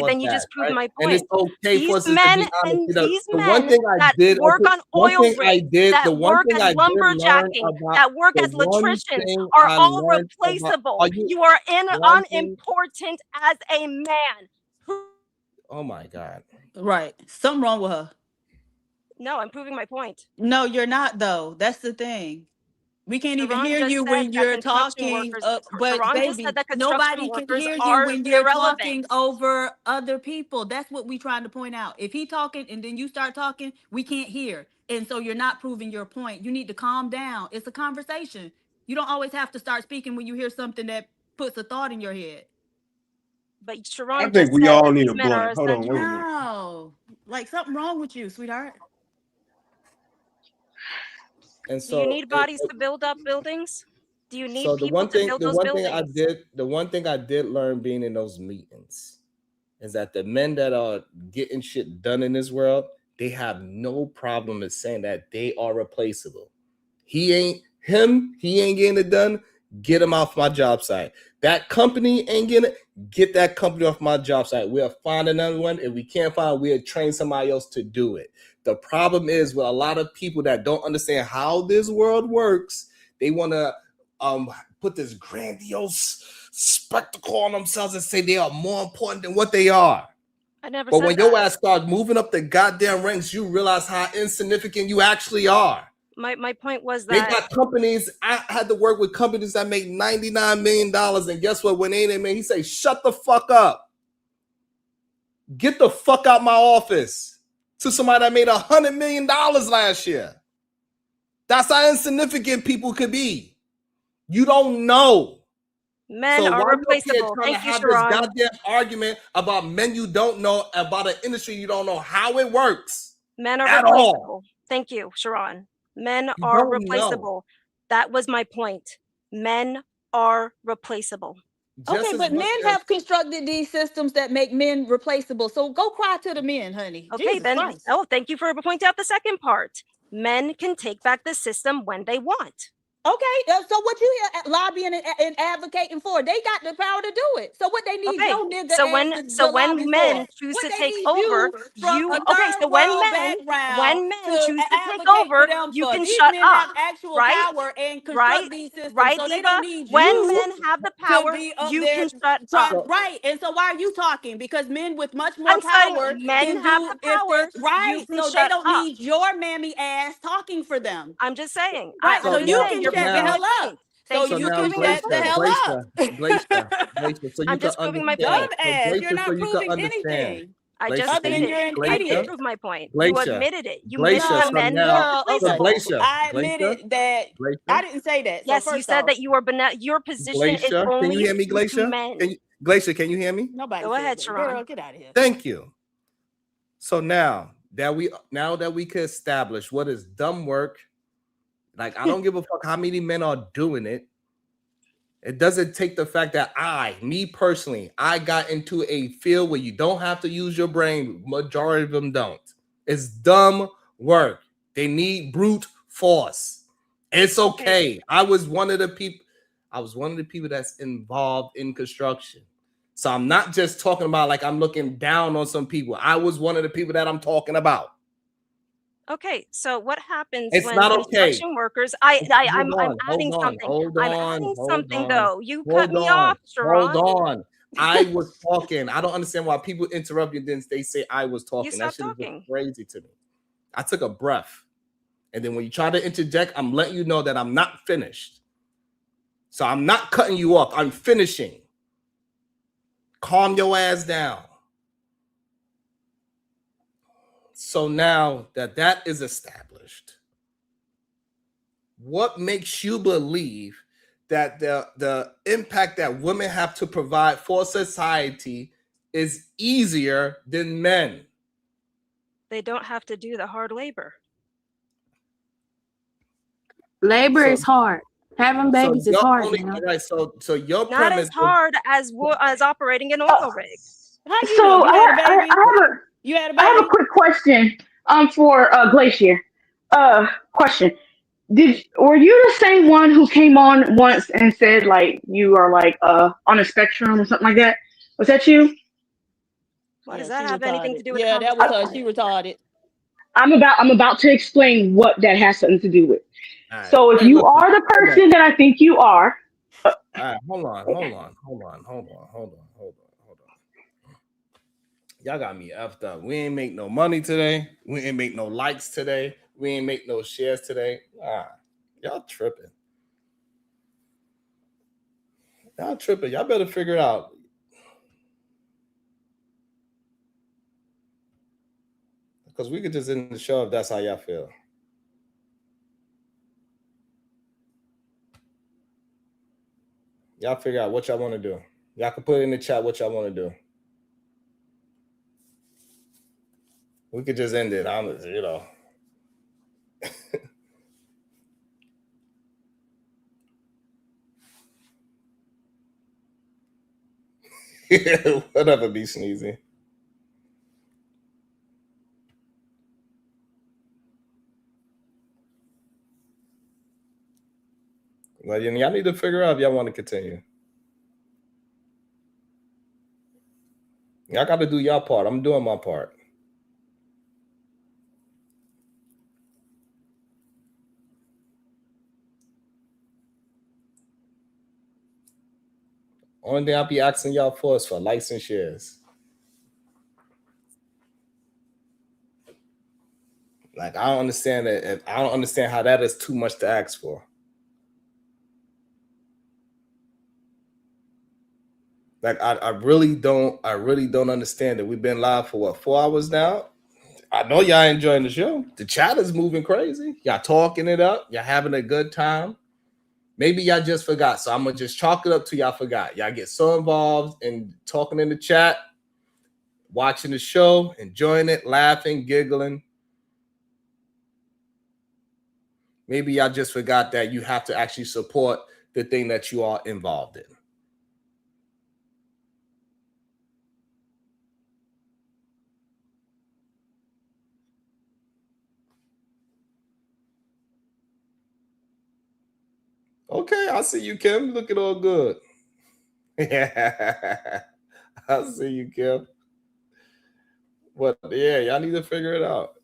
then you just proved my point. And it's okay these for us men to be honest. these men that work on oil rigs, that work as lumberjacking, that work as electricians are all replaceable. You are unimportant as a man. Oh my God. Right. Something wrong with her. No, I'm proving my point. No, you're not though. That's the thing. We can't even Sharon hear just you said when that you're construction talking, workers. but Sharon just said baby, that construction nobody can workers hear you are when you're talking irrelevant. over other people. That's what we're trying to point out. If he talking and then you start talking, we can't hear. And so you're not proving your point. You need to calm down. It's a conversation. You don't always have to start speaking when you hear something that puts a thought in your head. But I Sharon think just we said all that need these a men are blunt. Hold on, wait a essential. minute. No, like something wrong with you, sweetheart. And Do you so, need bodies to build up buildings? Do you need so the people one to thing, build the those one thing I buildings? did, the one thing I did learn being in those meetings is that the men that are getting shit done in this world, they have no problem in saying that they are replaceable. He ain't getting it done. Get him off my job site. That company ain't getting it. Get that company off my job site. We'll find another one. If we can't find, we'll train somebody else to do it. The problem is with a lot of people that don't understand how this world works, they want to put this grandiose spectacle on themselves and say they are more important than what they are. I never But said when that. your ass start moving up the goddamn ranks, you realize how insignificant you actually are. My point was They that got companies. I had to work with companies that make $99 million. And guess what? When they ain't man, he say, shut the fuck up. Get the fuck out my office. To somebody that made $100 million last year. That's how insignificant people could be. You don't know. men So are why you up here replaceable. trying to Thank you, have this Sharon. goddamn argument about men you don't know, about an industry you don't know how it works? Men are at replaceable. all. Thank you, Sharon. Men You are don't replaceable. know. That was my point. Men are replaceable. Okay, but men have constructed these systems that make men replaceable. So go cry to the men, honey. Okay, Jesus then. Christ. Oh, thank you for pointing out the second part. Men can take back the system when they want. Okay, so what you here lobbying and advocating for? They got the power to do it. So what they need Okay, your nigga so ass to when lobby men for? choose What to they take need over, you from a third when world background men to choose to take advocate for over, them you for? can These shut men up, have actual right? power and Right? construct these systems, Right, so they don't Diva? need When you men have the to power, be up you there can shut trying up. right. And so why are you talking? Because men with much more I'm saying power men can have do the if power, it's you right. can So they shut don't up. need your mammy ass talking for them. I'm just saying. Right. So I'm just you saying can you're shut the proving my hell up. point. So Thank you you for can proving my shut the point. hell up. Glacier, so you I'm can just proving my understand. point. Dumbass. You're not So you can proving understand. anything. I Glacier, just Other than stated you're an I did idiot. prove my point. You Glacier, admitted it. You admitted Glacier. that No, So men now, are no, so replaceable. listen. Glacier, I admitted that I didn't say that. So Yes, you first said off, that you were your position is Glacier. Can you only hear me, true to Glacier? men. Glacier, can you hear me? nobody Go said ahead, that. Sharon. Girl, get out of here. Thank you. So now that we can establish what is dumb work, like I don't give a fuck how many men are doing it. It doesn't take the fact that me personally, I got into a field where you don't have to use your brain. Majority of them don't. It's dumb work. They need brute force. It's okay. I was one of the people that's involved in construction. So I'm not just talking about like I'm looking down on some people. I was one of the people that I'm talking about. Okay, so what happens It's when not okay. construction workers? I'm adding something. I'm adding something though. You cut me off, Sharon. Hold on. I was talking. I don't understand why people interrupt you. Then they say I was talking. You That stopped shit is talking. just crazy to me. I took a breath, and then when you try to interject, I'm letting you know that I'm not finished. So I'm not cutting you off. I'm finishing. Calm your ass down. So now that is established, what makes you believe that the impact that women have to provide for society is easier than men? They don't have to do the hard labor. Labor is hard. Having babies is hard. Right. So your Not premise as hard as operating an oil rig. How you So know? You had a baby? I have a quick question for Glacier. Question. Were you the same one who came on once and said like you are like on a spectrum or something like that? Was that you? What does Yeah, that she have anything retarded. to do with the Yeah, that was her. conversation? She retarded. I'm about to explain what that has something to do with. All right. So if Hey, you listen, are the person that I think you are, all right, hold on. Y'all got me effed up. We ain't make no money today. We ain't make no likes today. We ain't make no shares today. Y'all tripping. Y'all tripping. Y'all better figure it out. Because we could just end the show if that's how y'all feel. Y'all figure out what y'all want to do. Y'all can put it in the chat what y'all want to do. We could just end it. Whatever, be sneezy. Well, y'all need to figure out if y'all want to continue. Y'all got to do y'all part. I'm doing my part. Only thing I'll be asking y'all for is for likes and shares. Like, I don't understand that. I don't understand how that is too much to ask for. Like, I really don't understand it. We've been live for what, 4 hours now? I know y'all enjoying the show. The chat is moving crazy. Y'all talking it up. Y'all having a good time. Maybe y'all just forgot. So I'm going to just chalk it up to y'all forgot. Y'all get so involved in talking in the chat, watching the show, enjoying it, laughing, giggling. Maybe y'all just forgot that you have to actually support the thing that you are involved in. Okay, I see you, Kim. Looking all good. I see you, Kim. But yeah, y'all need to figure it out.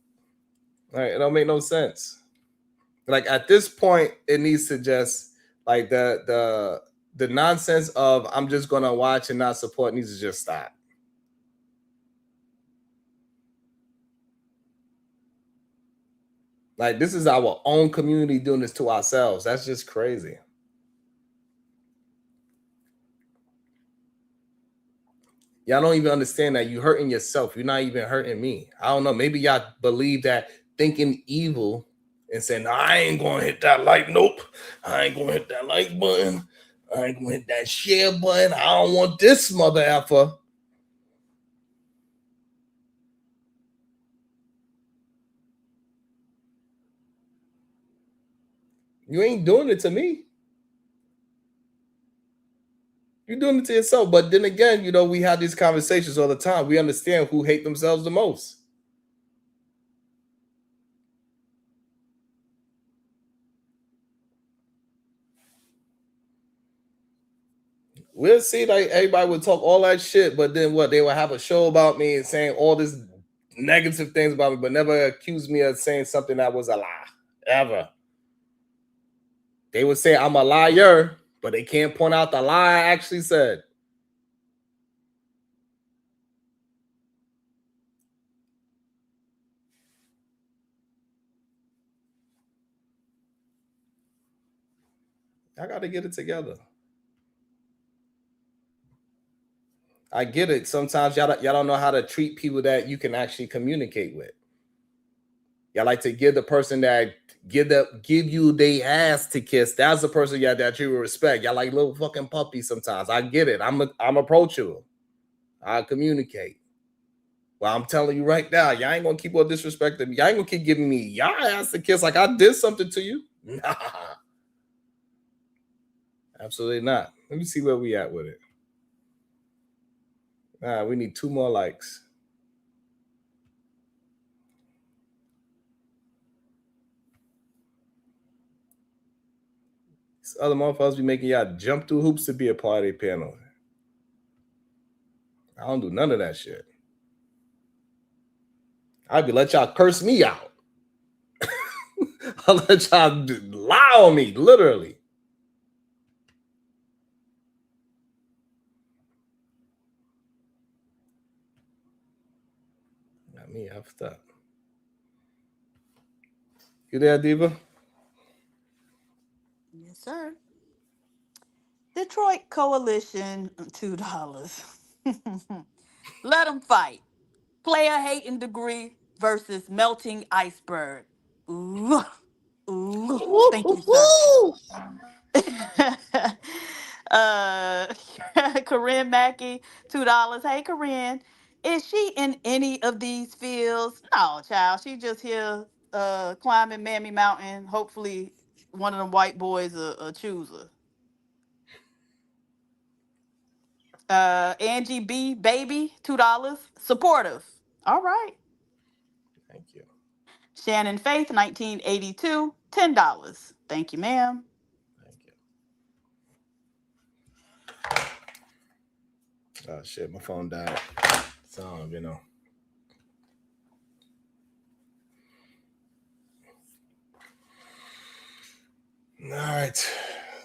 Like, it don't make no sense. Like, at this point, it needs to just, like, the nonsense of I'm just gonna watch and not support needs to just stop. Like, this is our own community doing this to ourselves. That's just crazy. Y'all don't even understand that you're hurting yourself. You're not even hurting me. I don't know. Maybe y'all believe that thinking evil and saying, no, I ain't going to hit that like. Nope. I ain't going to hit that like button. I ain't going to hit that share button. I don't want this mother effer. You ain't doing it to me. You're doing it to yourself. But then again, we have these conversations all the time. We understand who hate themselves the most. We'll see, like, everybody would talk all that shit, but then what? They would have a show about me and saying all this negative things about me, but never accuse me of saying something that was a lie. Ever. They would say I'm a liar, but they can't point out the lie I actually said. I got to get it together. I get it. Sometimes y'all don't know how to treat people that you can actually communicate with. Y'all like to give the person that give you their ass to kiss. That's the person that you respect. Y'all like little fucking puppies sometimes. I get it. I'm approachable. I communicate. Well, I'm telling you right now, y'all ain't gonna keep on disrespecting me. Y'all ain't gonna keep giving me y'all ass to kiss like I did something to you. Nah. Absolutely not. Let me see where we at with it. Nah, we need 2 more likes. These other motherfuckers be making y'all jump through hoops to be a part of their panel. I don't do none of that shit. I'd be let y'all curse me out. I'll let y'all lie on me, literally. Got me effed up. You there, Diva? Yes, sir. Detroit Coalition, $2. Let them fight. Player hating degree versus melting iceberg. Ooh, ooh. Thank you, sir. uh, Corinne Mackey, $2. Hey, Corinne, is she in any of these fields? No, child. She just here climbing Mammy Mountain. Hopefully, one of them white boys a chooser. Angie B, baby, $2. Supportive. All right. Thank you. Shannon Faith, 1982, $10. Thank you, ma'am. Oh shit, my phone died. So you know. All right.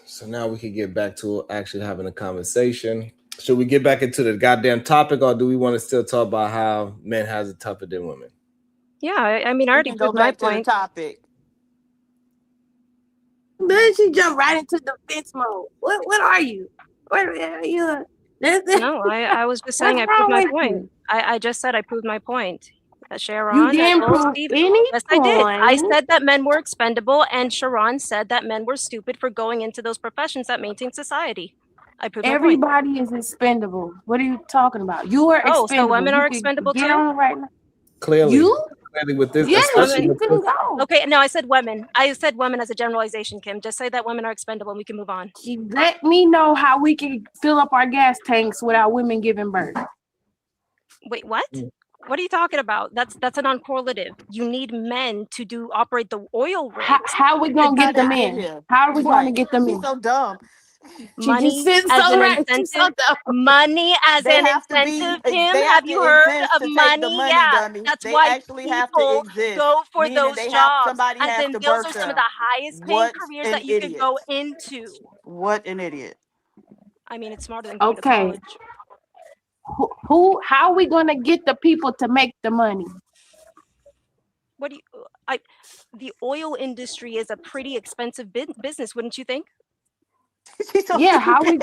So now we can get back to actually having a conversation. Should we get back into the goddamn topic, or do we want to still talk about how men has it tougher than women? Yeah, I mean, I We already can go proved my back to the point. topic. Then she jumped right into defense mode. What are you? What are you? No, I was just saying What's I proved wrong my with point. you? I just said I proved my point. You Sharon, as didn't well as prove Steve. any Yes, I did. I point. said that men were expendable, and Sharon said that men were stupid for going into those professions that maintain society. I proved my point. Everybody is expendable. What are you talking about? You are Oh, so expendable. women You are can expendable get too? on it right now. Clearly You? with this, Yes, especially you with can this. go. Okay, no, I said women. I said women as a generalization, Kim. Just say that women are expendable and we can move on. Let me know how we can fill up our gas tanks without women giving birth. Wait, what? What are you talking about? That's a non-correlative. You need men to operate the oil rigs. How are we gonna get them in? How are we gonna get them in? She's so dumb. She just Money said as so an right. She's incentive. so dumb. Money as They an have to be. incentive, Kim. They Have have you to heard exist of to take the money? money, Yeah, dummy. that's They why actually have to people exist. go for Meaning those they have jobs. somebody As has in, to those birth are some of them. the highest paying What careers an that you could idiot! go into. What an idiot! I mean, it's smarter than going to Okay. college. How are we gonna get the people to make the money? What do you? The oil industry is a pretty expensive business, wouldn't you think? Yeah, how we?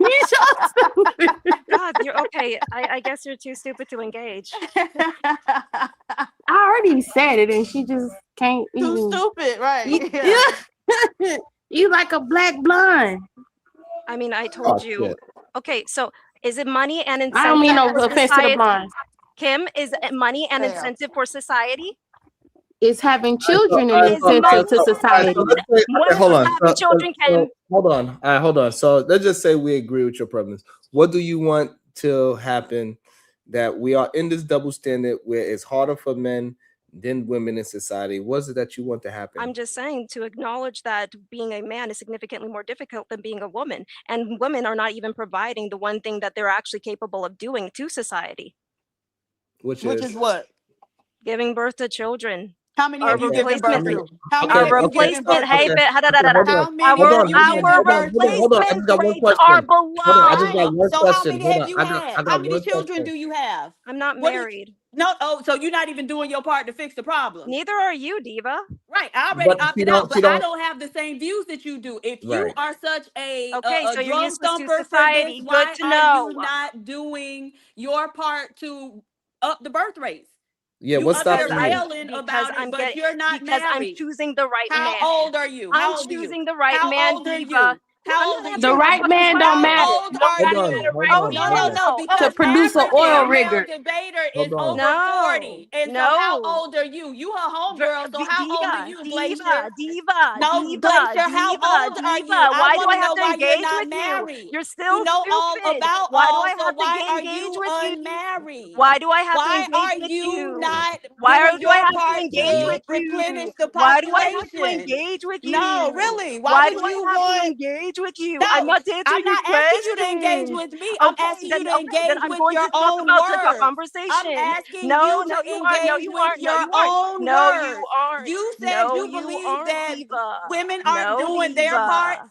You so stupid. God, you're okay. I guess you're too stupid to engage. I already said it, and she just can't. Too even. stupid, right? Yeah. You like a black blonde. I mean, I told you. Shit. Okay, so is it money and incentive I don't mean no for offense to the society? blondes. Kim, is it money and incentive for society? It's having children an incentive to society. What Hold on. having children, Kim? Hold on. All right, hold on. So let's just say we agree with your premise. What do you want to happen that we are in this double standard where it's harder for men than women in society? What is it that you want to happen? I'm just saying to acknowledge that being a man is significantly more difficult than being a woman. And women are not even providing the one thing that they're actually capable of doing to society. Which is what? Giving birth to children. How many have you given birth to? How many Our have you given replacement, birth hey, to? How many have you given birth to? replacement rates are below. I just got one So how question. many Hold have on. you I had? got How many one children question. do you have? I'm not What is- married. No, so you're not even doing your part to fix the problem. Neither are you, Diva. Right, I already But opted out, but I don't have the same views that you do. If you Right. are such a Okay, so you're drum useless to thumper for this, society. Good why to are know. you not doing your part to up the birth rates? Yeah, You what's up there stopping you? railing about it, but you're not because I'm married. choosing the right How man. old are you? I'm How old are you? choosing the right How man, old are Diva. you? I'm How not old are having The you? a right fucking man don't How matter. old are Nobody you? said a right Hold man. on. No, Oh, because produce an average oil female rigger. debater is Hold on. over 40. And so how No. old are you? You a homegirl, so how old are you, Glacier? Diva, No, Glacier, how old are you? I Why do want I to have know to why you're engage not with you? married. You're still You know all stupid. about Why do all, I so have to why are engage you with you? unmarried? Why do I have to Why engage are with you you? not Why doing do I your have to part engage to with you? replenish the Why do I have to population? engage with you? No, really. Why Why would do I you have to want? engage with you? I'm No, not answering I'm your not asking you to engage questions. with me. I'm asking you to Then engage I'm with going your to talk own about the words. I'm conversation. asking No, you no, to you aren't. No, engage you with aren't. No, your you aren't. own No, you words. aren't. You said No, you you believe aren't, that Diva. women aren't No, doing their part Diva.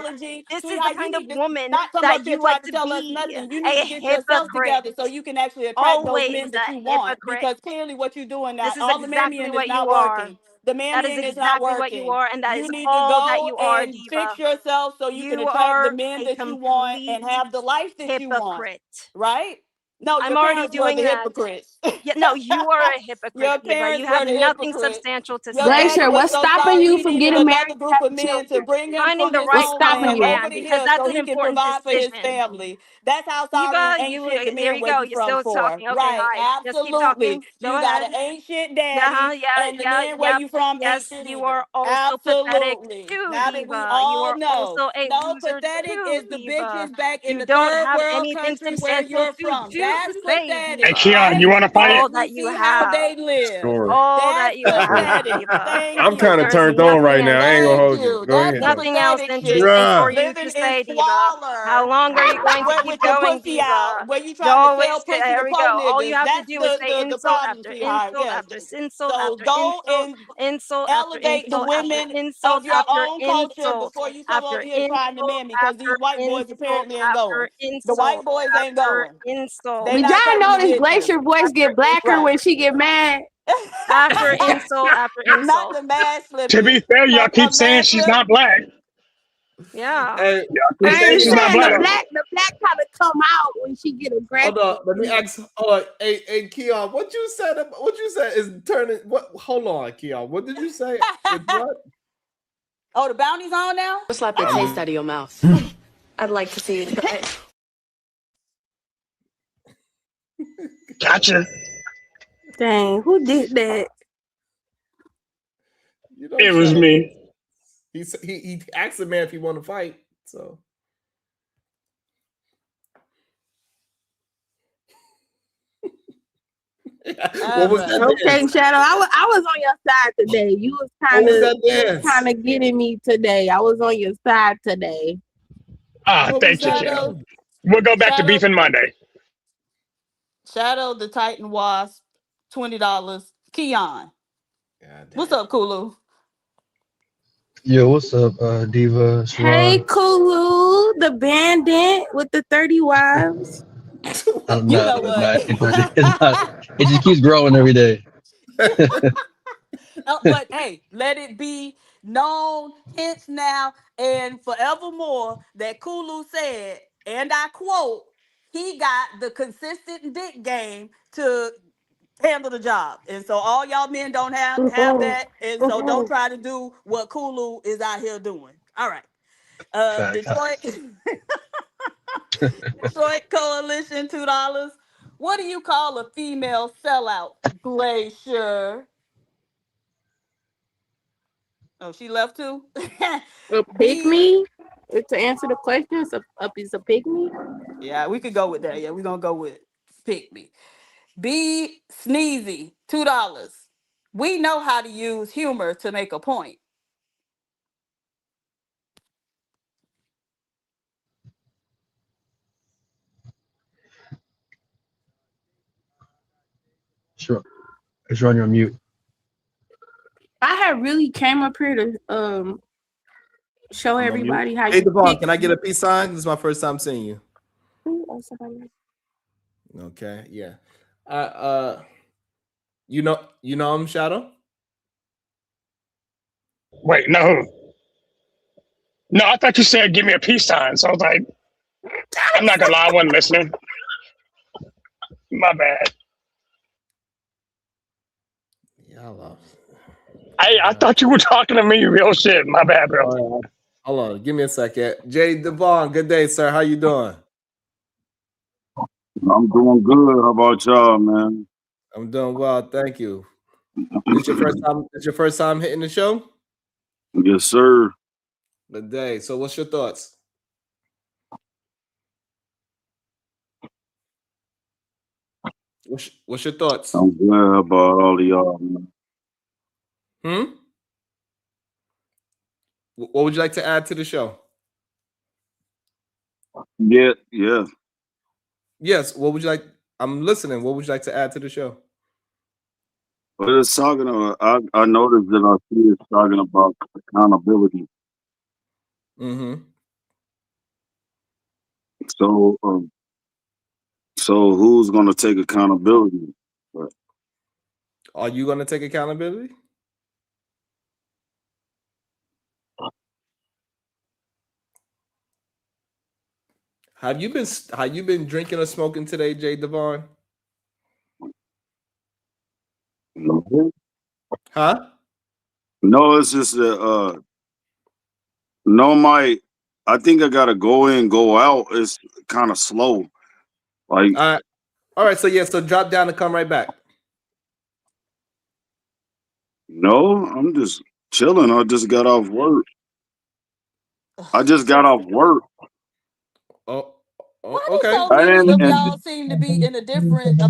analogy. This is the Sweetheart, you kind of need to woman not come that up here you like trying to to tell us be, nothing. You need a to get yourself hypocrite. together so you can actually attract those Always men that you a want. hypocrite. Because clearly what you're doing now, This is all the exactly mammying is what not you are. working. The That is mammying is not exactly what you working. are, and that You is need to all that go you are, and diva. fix yourself so you can You attract the are men a that you want and complete have the life that you want. hypocrite. Right? No, I'm your already parents were doing the that. hypocrites. Yeah, no, you are a hypocrite, Your diva. You parents have were the nothing hypocrites. substantial to Your say. daddy Glacier, was what's so stopping sorry you he from needed getting married another and group of having men to children? bring him Finding from the his What's right type stopping of homeland you? man, over to because here that's so an he can important provide for his decision. family. That's how sorry and Diva, ain't you shit the there men you where go. you You're from still for. talking. Okay, Right. hi. Just keep Absolutely. talking. Go You got ahead. an ain't shit Uh-huh, daddy yeah, and the yeah, men where yep. you from ain't Yes, shit you either. are also pathetic Absolutely. too, Now that we diva. You all are know. also a No, loser pathetic too, is the diva. bitches back in You the don't third have world anything country where substantial you're to from. do, That's say, pathetic. Hey, Diva. Keon, you want to fight? All Let that me you see how have. they live. Sure. All That's that you have, pathetic. Diva. Thank I'm kind you. of There's turned on right nothing now. else. I ain't gonna Thank hold you. you. Go That's ahead, some though. Nothing else pathetic in, shit. for Bruh. you Living to in say, Diva. How squalor long are you going to keep with your going, pussy out, Diva? where you You trying to always sell say, pussy here to we po go. All you niggas. have to That's do is say the insult problem, after sweetheart. insult Yeah. after insult So after go insult, and insult after elevate the insult after women insult of your after own culture insult before you come over after here trying to insult man me, because these after white boys insult apparently ain't going. after The white insult boys ain't after going. insult They Did not y'all coming to notice get you. Glacier voice after get blacker Right. when she get mad? after insult after Not insult. the mad To be slipping. fair, y'all keep A saying mad she's slip. not black. Yeah. Hey, Y'all keep I saying she's not understand black. the black kind of come out when she get aggressive. hold on. Let me ask. Hold on. Hey, Keon, what you said? What you said is turning. What? Hold on, Keon. What did you say? It's what? Oh, the bounty's on now? Slap the taste out of your mouth. I'd like to see you try it. Gotcha. Dang, who did that? You know, It was me. He asked the man if he want to fight. So. What was that? Okay, Dance? Shadow. I was on your side today. You was What was that dance? kind of getting me today. I was on your side today. Ah, What was thank you, that? Shadow, Kim. We'll go back to Shadow, beefing Monday. Shadow, the Titan Wasp, $20. Keon, what's up, Kulu? Yo, what's up, Diva, Hey, Sharon? Kulu, the bandit with the 30 wives. You No, know it's what? not. It's not. It just keeps growing every day. But hey, let it be known hence now and forevermore that Kulu said, and I quote, he got the consistent dick game to handle the job. And so all y'all men don't have that. And so don't try to do what Kulu is out here doing. All right. Facts. Detroit Detroit Coalition, $2. What do you call a female sellout? Glacier. Oh, she left too? A B. pygmy? To answer the question, it's a pygmy. Yeah, we could go with that. Yeah, we're gonna go with pick me. B. Sneezy, $2. We know how to use humor to make a point. Sure. Sharon, you're on mute. I had really came up here to show I'm on mute. everybody how Hey, you Devon, pick. can I get a peace sign? This is my first time seeing you. Oh, somebody else. Okay, yeah. You know him, Shadow? Wait, no. No, I thought you said give me a peace sign. So I was like, I'm not gonna lie, I wasn't listening. My bad. Yeah, I thought you were talking to me, real shit. My bad, bro. Hold on, give me a second. Jay Devon, good day, sir. How you doing? I'm doing good. How about y'all, man? I'm doing well, thank you. This your first time? It's your first time hitting the show? Yes, sir. Good day. So, what's your thoughts? What's your thoughts? I'm glad about all of y'all, man. What would you like to add to the show? Yeah. Yes. What would you like? I'm listening. What would you like to add to the show? But it's talking about. I noticed that I see it's talking about accountability. Mm-hmm. So who's going to take accountability? Are you going to take accountability? Have you been drinking or smoking today, Jay Devon? No. Huh? No, it's just that. No, I think I gotta go in, go out. It's kind of slow. Like, all right. So yeah. So drop down and come right back. no, I'm just chilling. I just got off work. I just got off work. Oh, What Why do Okay. so many of y'all seem to be in a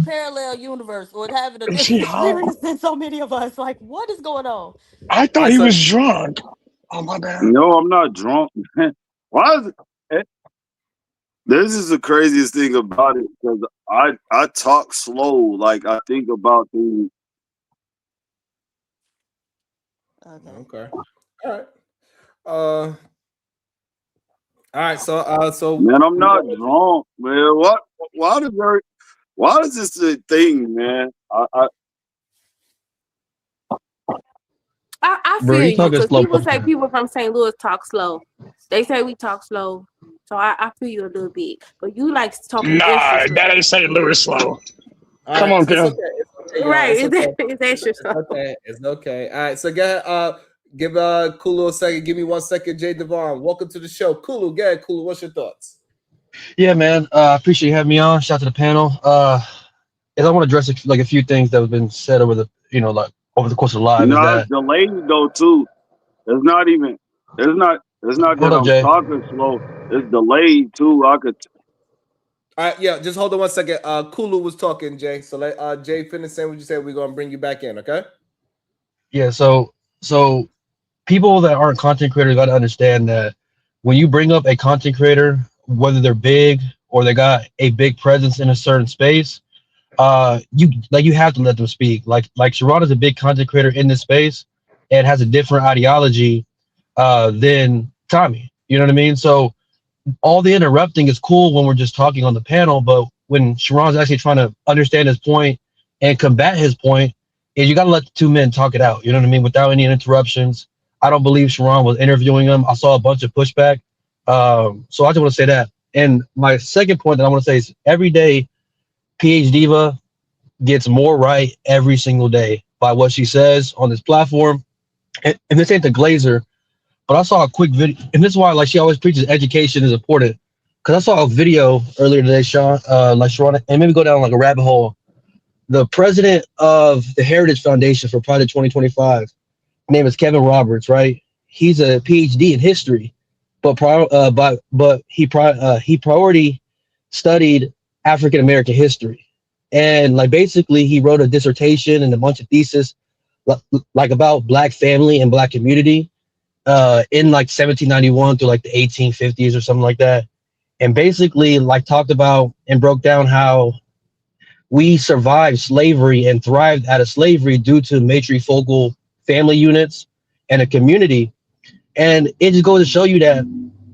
parallel universe or having a different experience than so many of us? Like, what is going on? I thought he was drunk. Oh my bad. No, I'm not drunk. Why is it? This is the craziest thing about it because I talk slow. Like I think about things. Okay. All right. All right. So Man, I'm not drunk, man. What? Why does there? Why is this a thing, man? I Bro, feel you you talking because slow. people say people from St. Louis talk slow. They say we talk slow. So I feel you a little bit. But you like talking extra Nah, slow. that ain't St. Louis slow. All Come right, on, so it's Kim. okay. It's okay, y'all. Right. It's okay. It's extra slow. It's okay. It's okay. All right. So go ahead. Give Kulu a second. Give me 1 second. Jay Devon, welcome to the show. Kulu, go ahead. Kulu, what's your thoughts? Yeah, man. I appreciate you having me on. Shout out to the panel. And I want to address like a few things that have been said over the over the course of the live. Is No, it's that delayed though too. It's not even. It's not. It's not hold that up, I'm Jay? talking slow. It's delayed too. I could. All right, yeah, just hold on 1 second. Kulu was talking, Jay. So let Jay finish saying what you said. We're gonna bring you back in, okay? Yeah. So people that aren't content creators got to understand that when you bring up a content creator, whether they're big or they got a big presence in a certain space, you have to let them speak. Like Sharon is a big content creator in this space and has a different ideology than Tommy. You know what I mean? So all the interrupting is cool when we're just talking on the panel, but when Sharon's actually trying to understand his point and combat his point, is you got to let the two men talk it out. You know what I mean? Without any interruptions. I don't believe Sharon was interviewing him. I saw a bunch of pushback. So I just want to say that. And my second point that I want to say is every day, PH Diva gets more right every single day by what she says on this platform. And this ain't the Glazer, but I saw a quick video, and this is why like she always preaches education is important. Because I saw a video earlier today, Sean, like Sharon, and maybe go down like a rabbit hole. The president of the Heritage Foundation for Project 2025, his name is Kevin Roberts, right? He's a PhD in history, but he priority studied African American history, and like basically he wrote a dissertation and a bunch of thesis like about Black family and Black community in like 1791 through like the 1850s or something like that, and basically like talked about and broke down how we survived slavery and thrived out of slavery due to matrifocal family units and a community. And it just goes to show you that,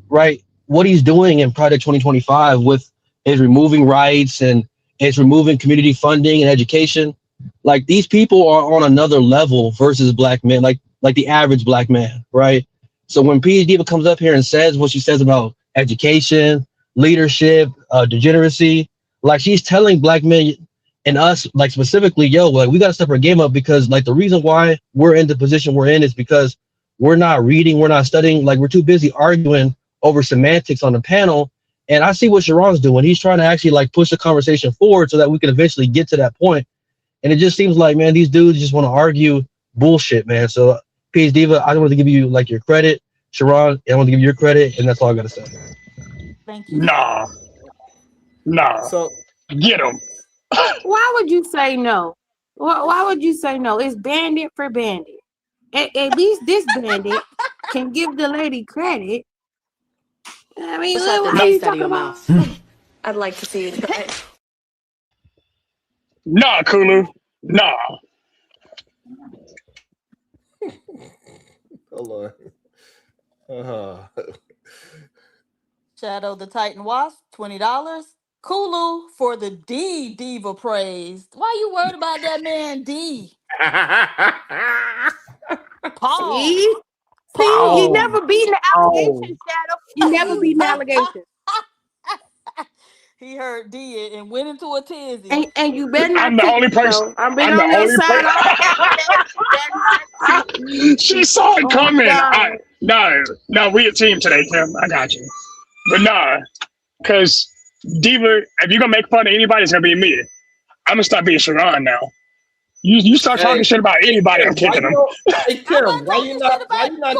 right, what he's doing in Project 2025 with is removing rights and is removing community funding and education. Like these people are on another level versus Black men, like the average Black man, right? So when PhD comes up here and says what she says about education, leadership, degeneracy, like she's telling Black men and us, like specifically, yo, like we gotta step our game up because like the reason why we're in the position we're in is because we're not reading, we're not studying, like we're too busy arguing over semantics on the panel. And I see what Sharon's doing. He's trying to actually like push the conversation forward so that we can eventually get to that point. And it just seems like, man, these dudes just want to argue bullshit, man. So Peace Diva, I want to give you like your credit. Sharon, I want to give you your credit, and that's all I gotta say. Thank you. Nah. So Get him. Why would you say no? Why would you say no? It's bandit for bandit. At least this bandit can give the lady credit. I mean, Slap the what are you taste out of talking your about? mouth. I'd like to see you try it. Nah, Kulu. Nah. hold on. Shadow the Titan Wasp, $20. Kulu for the D Diva praised. Why you worried about that man D? Paul. See, you never beaten the allegation, Shadow. You never beaten the allegation. He heard D and went into a tizzy. And you better not I'm the kick only me, person. though. I've been I'm the on your only side all day. She saw it Oh, coming. God. No, we a team today, Kim. I got you. But nah, because Diva, if you're gonna make fun of anybody, it's gonna be me. I'm gonna stop being Sharon now. You start talking shit about anybody, I'm kicking them. Hey Kim, why you not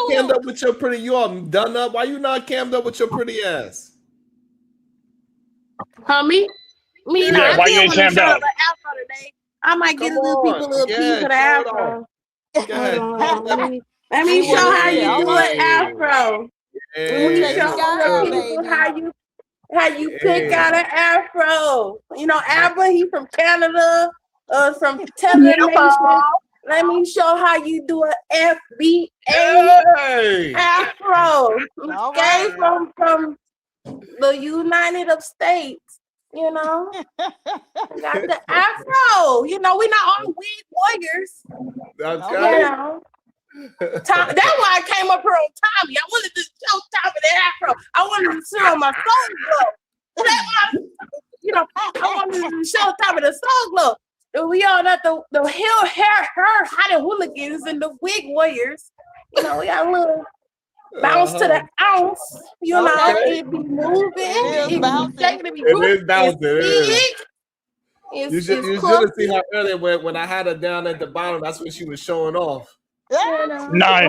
cammed up with your pretty? You all done up? Why you not cammed up with your pretty ass? Me, Yeah, I why you did ain't want to cammed show out? the afro today. I might Come get a little people a on. little piece Yeah, of the show it off. afro. Go ahead. Hold on. Let See me show what it how is. you do an Hey. afro. Let me Hey, Take show the look sky, good. people baby. how you pick Hey. out an afro. You know, Abba, he from Canada, from Tether Beautiful. Nation. Let me show how you do an FBA Hey. afro. All Okay, right. from the United States. You know, I got the afro. You know, we not all wig warriors. That's You right. know. That's why I came up here on Tommy. I wanted to show Tommy the afro. I wanted to show my soul glow. I wanted to show Tommy the soul glow. We all got the hair, hot and hooligans and the wig warriors. You know, we got a little bounce to the ounce. You know, Okay. it be moving. It is It be bouncing. shaking, it be It moving. is bouncing. It is. It's You big. should have seen her earlier when I had her down at the bottom. That's when she was showing off. Now I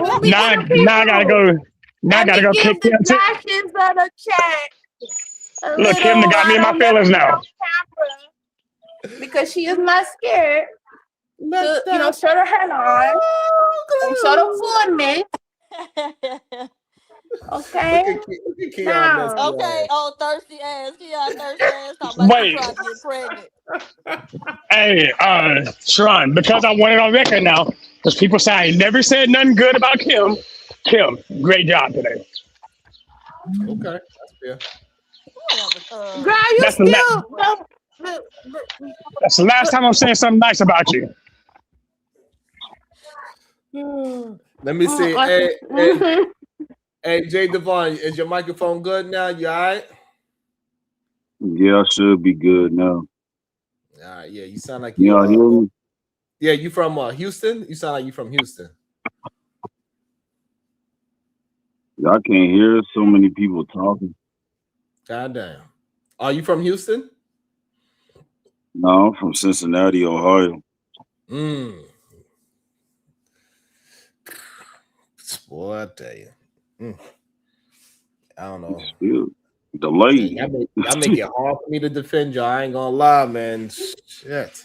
gotta go. Now I gotta go kick the Kim too. dashes of the chat. Look, Kim done got me in my feelings now. Because she is not scared to, show her hairline and show the fullness. Okay. Look at Now. Okay, oh thirsty ass. Keon thirsty ass talking about you trying to get pregnant. Hey, Sharon, because I want it on record now, because people say I never said nothing good about Kim. Kim, great job today. Okay, that's fair. Girl, you That's that's the last time I'm saying something nice about you. Let me see. Hey, Jay Devon, is your microphone good now? You all right? Yeah, I should be good now. All right, yeah, you sound like Y'all hear me? Yeah, you from Houston? You sound like you from Houston. I can't hear so many people talking. God damn. Are you from Houston? No, I'm from Cincinnati, Ohio. Boy, I tell you. I don't know. Delayed. Y'all make it hard for me to defend y'all. I ain't gonna lie, man. Shit.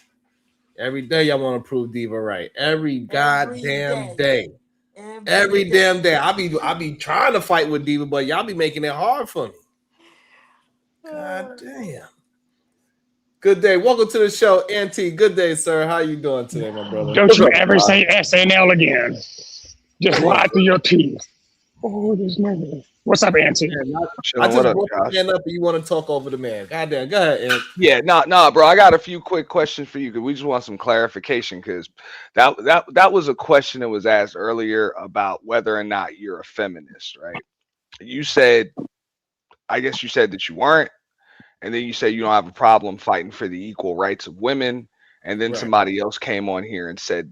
Every day y'all want to prove Diva right. Every goddamn day. Every damn day. I be trying to fight with Diva, but y'all be making it hard for me. God damn. Good day. Welcome to the show, NT. Good day, sir. How you doing today, my brother? Don't you ever say SNL again. Just lie through your teeth. Oh, this nigga. What's up, Auntie? I just brought the man up and you want to talk over the man. God damn. Go ahead, Ant. Yeah, no, bro. I got a few quick questions for you because we just want some clarification because that was a question that was asked earlier about whether or not you're a feminist, right? You said, I guess you said that you weren't, and then you said you don't have a problem fighting for the equal rights of women, and then somebody else came on here and said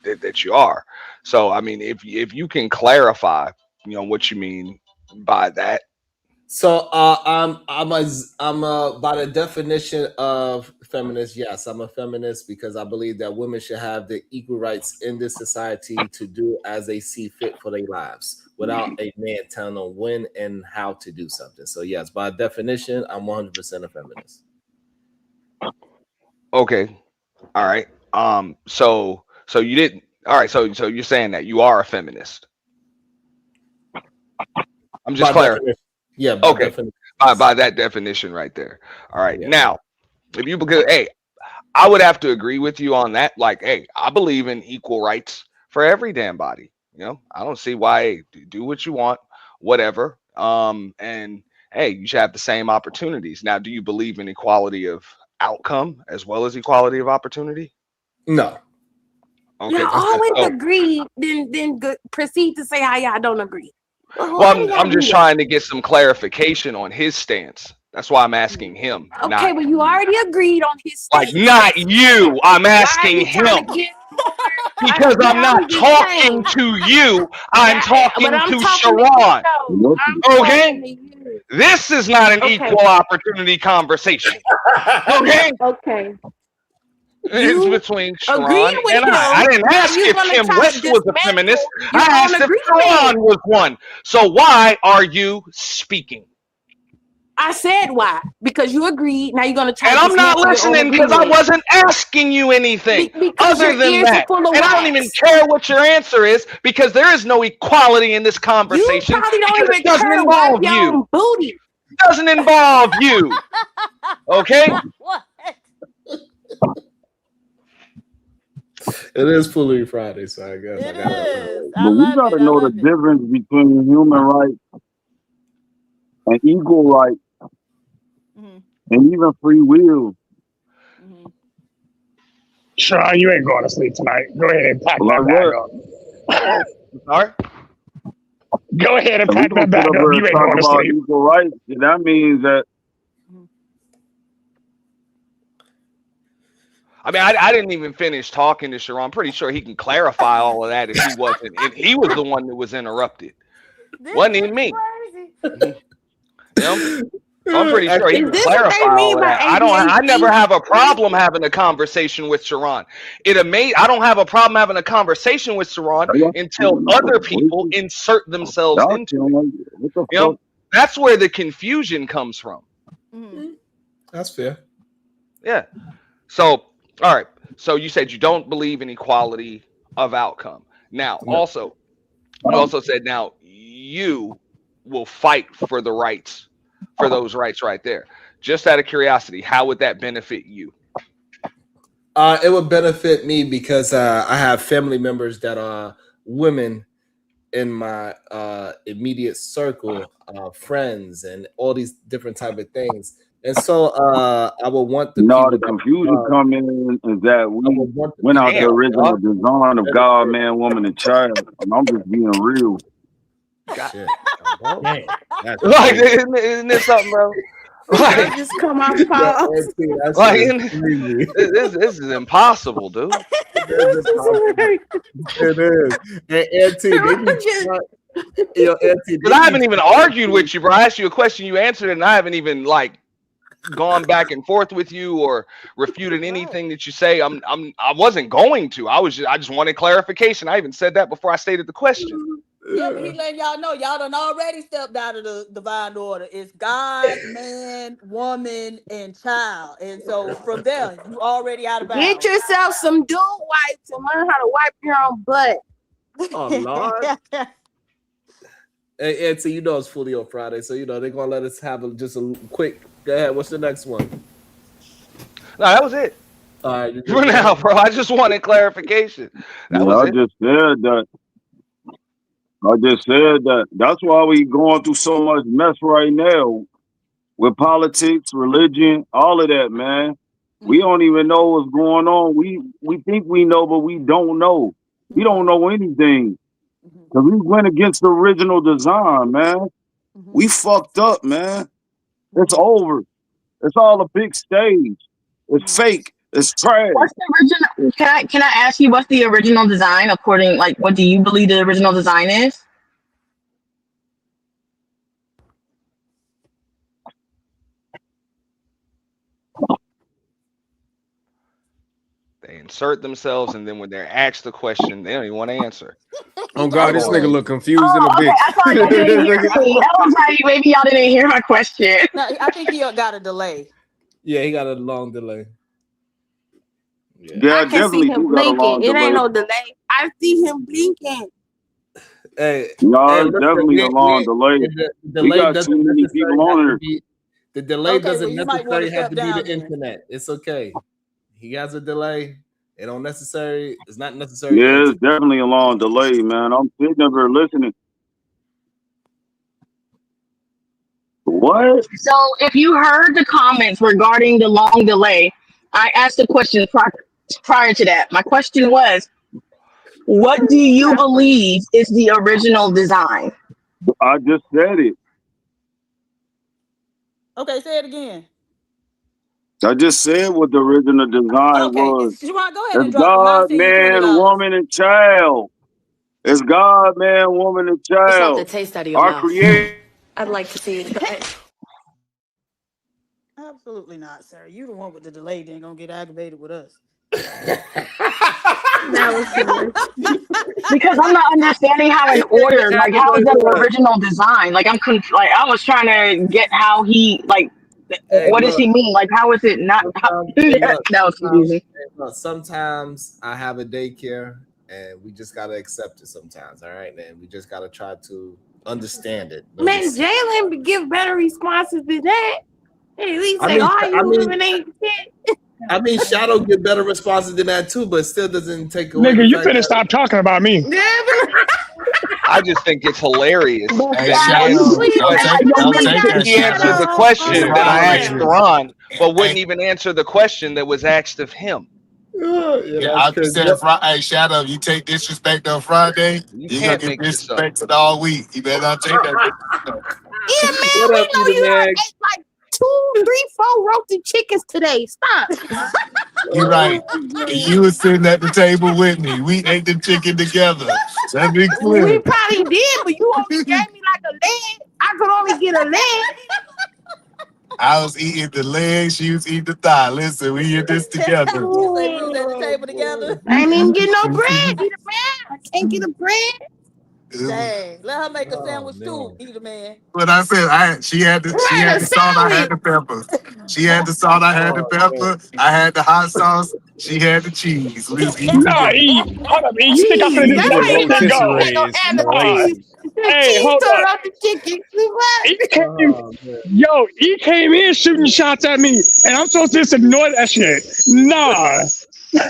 that you are. So, I mean, if you can clarify, what you mean by that. So I'm by the definition of feminist, yes, I'm a feminist because I believe that women should have the equal rights in this society to do as they see fit for their lives without a man telling them when and how to do something. So yes, by definition, I'm 100% a feminist. Okay. All right. So you didn't. All right. So you're saying that you are a feminist. I'm just clarifying. Yeah. Okay. By that definition right there. All right. Yeah. Now, because I would have to agree with you on that. Like, hey, I believe in equal rights for every damn body. I don't see why do what you want, whatever. And hey, you should have the same opportunities. Now, do you believe in equality of outcome as well as equality of opportunity? No. Okay. Y'all always agree, then proceed to say how y'all don't agree. Well, I'm just trying to get some clarification on his stance. That's why I'm asking him. Okay, well, you already agreed on his stance. Like, not you. I'm asking him. Because I'm not talking to you. I'm talking to Sharon. Okay? This is not an equal opportunity conversation. Okay? Okay. It's between Sharon and I. I didn't ask if Kim West was a feminist. I asked if Sharon was one. So why are you speaking? I said why. Because you agreed. Now you're going to try And to I'm not dismantle your own listening because I agreement. wasn't asking you anything Because other your than ears are that. full of And I don't even wax. care what your answer is because there is no equality in this You conversation probably don't because it even doesn't care to wipe involve your you. own booty. It doesn't involve you. Okay? What? It is Foolery Friday, so I guess It I got is. I But we love got to it. I know the love it. difference between human rights and equal rights Mhm. and even free will. Mhm. Sean, you ain't going to sleep tonight. Go ahead and pack Like that bag what? up. Sorry? Go ahead and If we pack gonna that sit bag up up. here You and ain't talk going to about sleep. equal rights, that means that I mean, I didn't even finish talking to Sharon. I'm pretty sure he can clarify all of that if he wasn't. If he was the one that was interrupted. This Wasn't is even me. crazy. You know? I'm pretty sure he Is can this what they clarify all mean of by that. I never ADHD? have a problem having a conversation with Sharon. I don't have a problem having a conversation with Sharon y'all until feeling other like people voices. insert themselves Y'all into feeling it. like what the You fuck? know? That's where the confusion comes from. Mhm. That's fair. Yeah. So, all right. So you said you don't believe in equality of outcome. Now, No. you also said now you will fight for the rights, for those rights right there. Just out of curiosity, how would that benefit you? It would benefit me because I have family members that are women in my immediate circle, friends, and all these different type of things. And so I would want the No, people the that confusion coming is that I we would want the went out people the Damn, original dog. design of God, man, woman, and child. And I'm just being real. God. Shit, dog. Damn. That's Like, crazy. isn't this something, bro? Y'all Like, just come off Yeah, pause. Auntie, that shit like is crazy. this is impossible, dude. It is impossible. It is. And Auntie, they be yo, Auntie, Because they I be haven't even argued with you, bro. I asked you a question, you answered it, and I haven't even like gone back and forth with you or refuted anything that you say. I wasn't going to. I just wanted clarification. I even said that before I stated the question. Yeah, but he letting y'all know y'all done already stepped out of the divine order. It's God, man, woman, and child. And so from there, you already out of Get bounds. yourself some dual wipes and learn how to wipe your own butt. Oh Lord. Hey, Auntie, you know it's fully on Friday, so you know they're gonna let us have just a quick. Go ahead. What's the next one? No, that was it. All right, you For good now, there? bro. I just wanted clarification. That Yeah, was I it. just said that. I just said that. That's why we going through so much mess right now with politics, religion, all of that, man. We don't even know what's going on. We think we know, but we don't know. We don't know anything because we went against the original design, man. We fucked up, man. It's over. It's all a big stage. It's fake. It's trash. What's the original? Can I ask you what's the original design according like what do you believe the original design is? They insert themselves, and then when they're asked the question, they don't even want to answer. Oh Y'all God, this going nigga look confused in a Oh, okay. bitch. I thought y'all didn't hear me. I was like, maybe y'all didn't hear my question. No, I think he got a delay. Yeah, he got a long delay. Yeah, I can see definitely him do got a blinking. long It ain't delay. no delay. I see him blinking. Hey, No, it's listen, definitely a long delay. the We delay got doesn't too many people necessarily have on to here. be. The delay Okay, well, doesn't you might want to necessarily have step to be down the then. internet. It's okay. He has a delay. It don't necessary. It's not necessary. The Yeah, internet. it's definitely a long delay, man. I'm sitting up here listening. What? So if you heard the comments regarding the long delay, I asked a question prior to that. My question was, what do you believe is the original design? I just said it. Okay, say it again. I just said what the original design Okay, was. Sharon, go ahead and It's drop him. I'll God, send you man, $20. woman, and child. It's God, man, woman, and It's off the child. taste out of your Our mouth. creator. I'd like to see it. Absolutely not, sir. You the one with the delay. Then gonna get aggravated with us. That was too much. Because I'm not understanding how in order, like how is that an original design? Like like I was trying to get how he like Hey, what does look. he mean? Like how is it not? Hey, look. That was confusing. Sometimes I have a daycare, and we just gotta accept it. Sometimes, all right, and we just gotta try to understand it. Man, Jalen give better responses than that. Hey, at least I say, mean, "Oh, you women ain't shit." I mean, Shadow get better responses than that too, but still doesn't take away. Nigga, the you fact finna that stop talking about me. I just think it's hilarious Hey, that he Shadow, answered the don't question. take that, He answered the Shadow. question that I asked Shadow. Ron, but wouldn't even answer the question that was asked of him. Yeah, I just said, hey, Shadow, you take disrespect on Friday, You you're going can't to get make this up. disrespected all week. You better not take that disrespect. Yeah, man, What we up, know Peter you Man? ate like 2, 3, 4 roasted chickens today. Stop. You're right. And you was sitting at the table with me. We ate the chicken together. Let's be We clear. probably did, but you only gave me like a leg. I could only get a leg. I was eating the leg, she was eating the thigh. Listen, we eat this together. You say we was at the table together. I ain't even get no bread, Peter Man. I can't get a bread. Dang. Let her make a sandwich too, no. Peter Man. But I said she had the Right, a salt, I had the sandwich. pepper. She had the salt, I had the pepper. I had the hot sauce, she had the cheese. We was eating Nah, together. E, hold up, E. You think I'm finna Cheese. just That's let how you this know shit she go? ain't no Crazy. Nah. enemies. The Hey, cheese hold turned up. out the chicken. What? E came, Oh, man. yo, E came in shooting shots at me, and I'm supposed to just ignore that shit. Nah.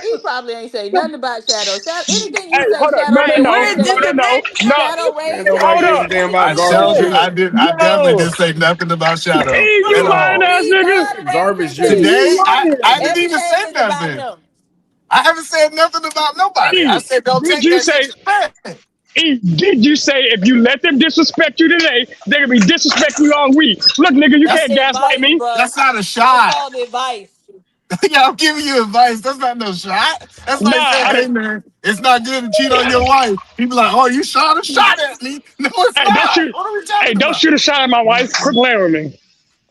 He probably ain't say nothing about Shadow. Anything you Hey, say, hold up. Shadow No, no, Right, raised no. where's his the No, no, hand. no. debate? No. Shadow Man, raised his nobody Hold gives up. a hand. damn What about he garbage. Hey, I definitely yo. didn't say nothing about Shadow E, at you lying all. ass He nigga. God raised Garbage his E, juice. hand. Today, you I lying. didn't even say Everything is about nothing. him. I haven't said nothing about nobody. I E, said don't did take you that say, disrespect. E, did you say if you let them disrespect you today, they're gonna be disrespecting you all week? Look, nigga, you That's can't gaslight advice, me. bruh. That's not a That's shot. called advice. Yeah, I'm giving you advice. That's not no shot. That's like saying, Nah. hey man, it's not good to cheat on your wife. People like, oh, you shot a shot at me. No, it's Hey, don't not. shoot. What are we Hey, talking don't about? shoot a shot at my wife. Quit playing with me.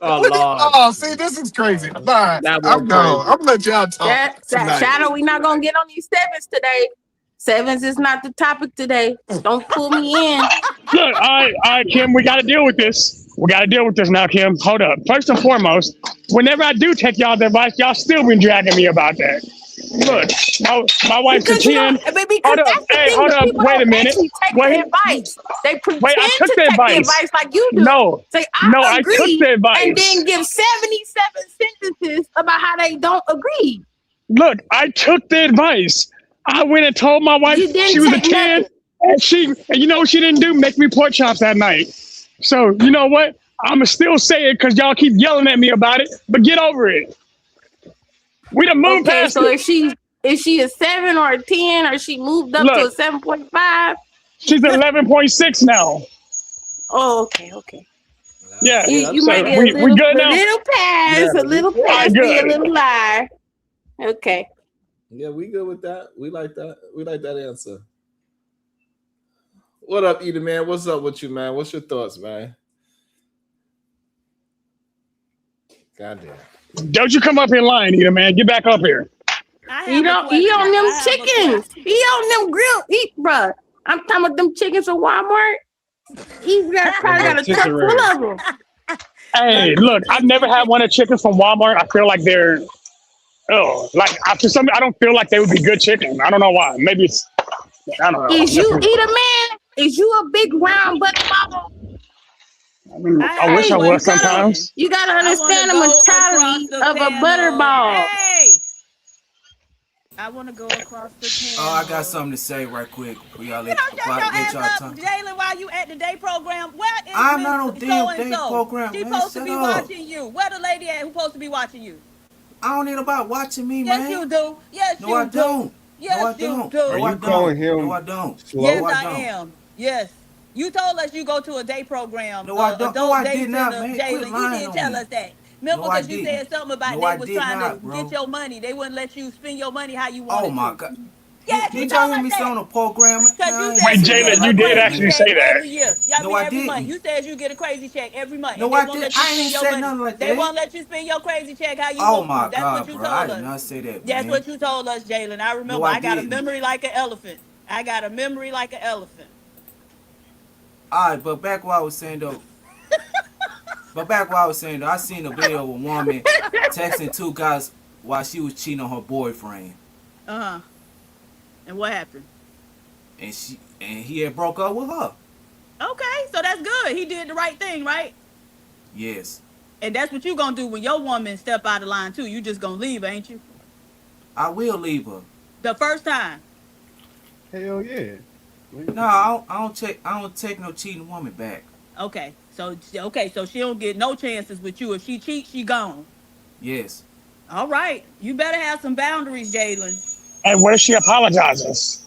Oh, Lord. Oh, see, this is crazy. Bye. That I'm was gone. crazy. I'm gonna let y'all talk tonight. Shadow, we not gonna get on these sevens today. Sevens is not the topic today. Don't pull me in. Look, all right, Kim, we got to deal with this. We got to deal with this now, Kim. Hold up. First and foremost, whenever I do take y'all's advice, y'all still been dragging me about that. Look, my wife's a Because you 10. don't, because Hold up. that's the Hey, thing. hold The up. people Wait a don't minute. actually take the Wait, advice. They pretend I took to the take the advice. advice like you do. No, Say, no, I I took agree, the and advice. then give 77 sentences about how they don't agree. Look, I took the advice. I went and told my wife You she didn't was a take 10, nothing. and you know what she didn't do? Make me pork chops that night. So, you know what? I'ma still say it because y'all keep yelling at me about it, but get over it. We done moved Okay, past so it. is she a 7 or a 10 or she moved up to Look, a 7.5? she's 11.6 now. Oh, okay. Yeah, You so might get we good a now? little pass, Yeah, a little All right, pass, be a good. little lie. Okay. yeah, we good with that. We like that. We like that answer. What up, Eda, man? What's up with you, man? What's your thoughts, man? Goddamn. Don't you come up here lying either, man. Get back up here. I He have a don't. He question. on them I have a chickens. question. He on them grill. Bruh. I'm talking about them chickens from Walmart. He probably got a truck full of them. Hey, look, I've never had one of chickens from Walmart. I feel like they're like after some I don't feel like they would be good chicken. I don't know why. Maybe it's I don't know. Is you eat a man? Is you a big round butter bottle? I mean, I I have a wish I was question. sometimes. You gotta I want to understand the go across mentality the of a butter panel. ball. Hey, I want to go across the panel. Oh, I got something to say right quick. Before y'all You don't shut your let ass y'all up, talk. Jalen, while you at the day program. Where is I'm Miss not on So damn and day So? program, She man. supposed to Shut be up. watching you. Where the lady at who supposed to be watching you? I don't need nobody watching me, Yes, man. you do. Yes, No, I you do. don't. No, Yes, I you don't. Are No, do. I you don't. calling No, him I don't. slow? No, Yes, I I don't. am. Yes. You told us you go to a day program, No, I don't. No, adult I day did not, center, man. Quit Jalen. You lying did on tell me. us that. No, Remember, I because you didn't. said something about No, they I was did trying to not, get bro. your money. They wouldn't let you spend your money how you Oh wanted my to. god. Yes, you Did told y'all hear us me say that. on the program? Because Nah, you I ain't said Wait, say you get nothing Jalen, a you like did that, crazy actually man. check say that. every year. I No, mean, I every month. didn't. You said you get a crazy check every month, and No, they I won't did. let you I spend ain't your said money. nothing like They that. won't let you spend your crazy check how you Oh want to. my That's what God, you bro. I told did us. not say that, That's man. what you told us, Jalen. I No, remember. I I got a didn't. memory like an elephant. I got a memory like an elephant. All right, but back what I was saying though. I seen a video of a woman texting two guys while she was cheating on her boyfriend, Uh-huh. And what happened? and he had broke up with her. Okay, so that's good. He did the right thing, right? Yes, And that's what you gonna do when your woman step out of line too. You just gonna leave, ain't you? I will leave her. The first time. Hell yeah. No, I don't take no cheating woman back. Okay. So she don't get no chances with you. If she cheats, she gone. Yes. All right. You better have some boundaries, Jalen. And where she apologizes.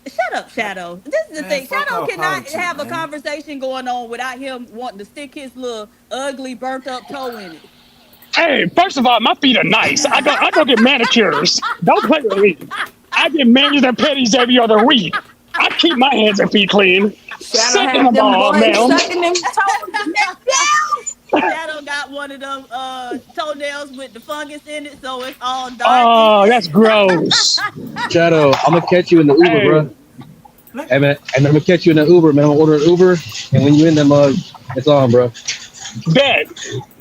Shut up, Shadow. This is the Man, thing. fuck her Shadow cannot apology, have a man. conversation going on without him wanting to stick his little ugly burnt up toe in it. Hey, first of all, my feet are nice. I go get manicures. Don't play with me. I get manicures and pedis every other week. I keep my hands and feet clean. Shadow Second had of them all, boys ma'am. sucking them toes in that Shadow got one of them toenails with the fungus in it, so it's all darky. Oh, that's gross. Shadow, I'm gonna catch you in the Uber, Hey, bro. Hey man, and I'm gonna catch you in the Uber, man. I'm gonna order an Uber, and when you in them, it's on, bro. bet.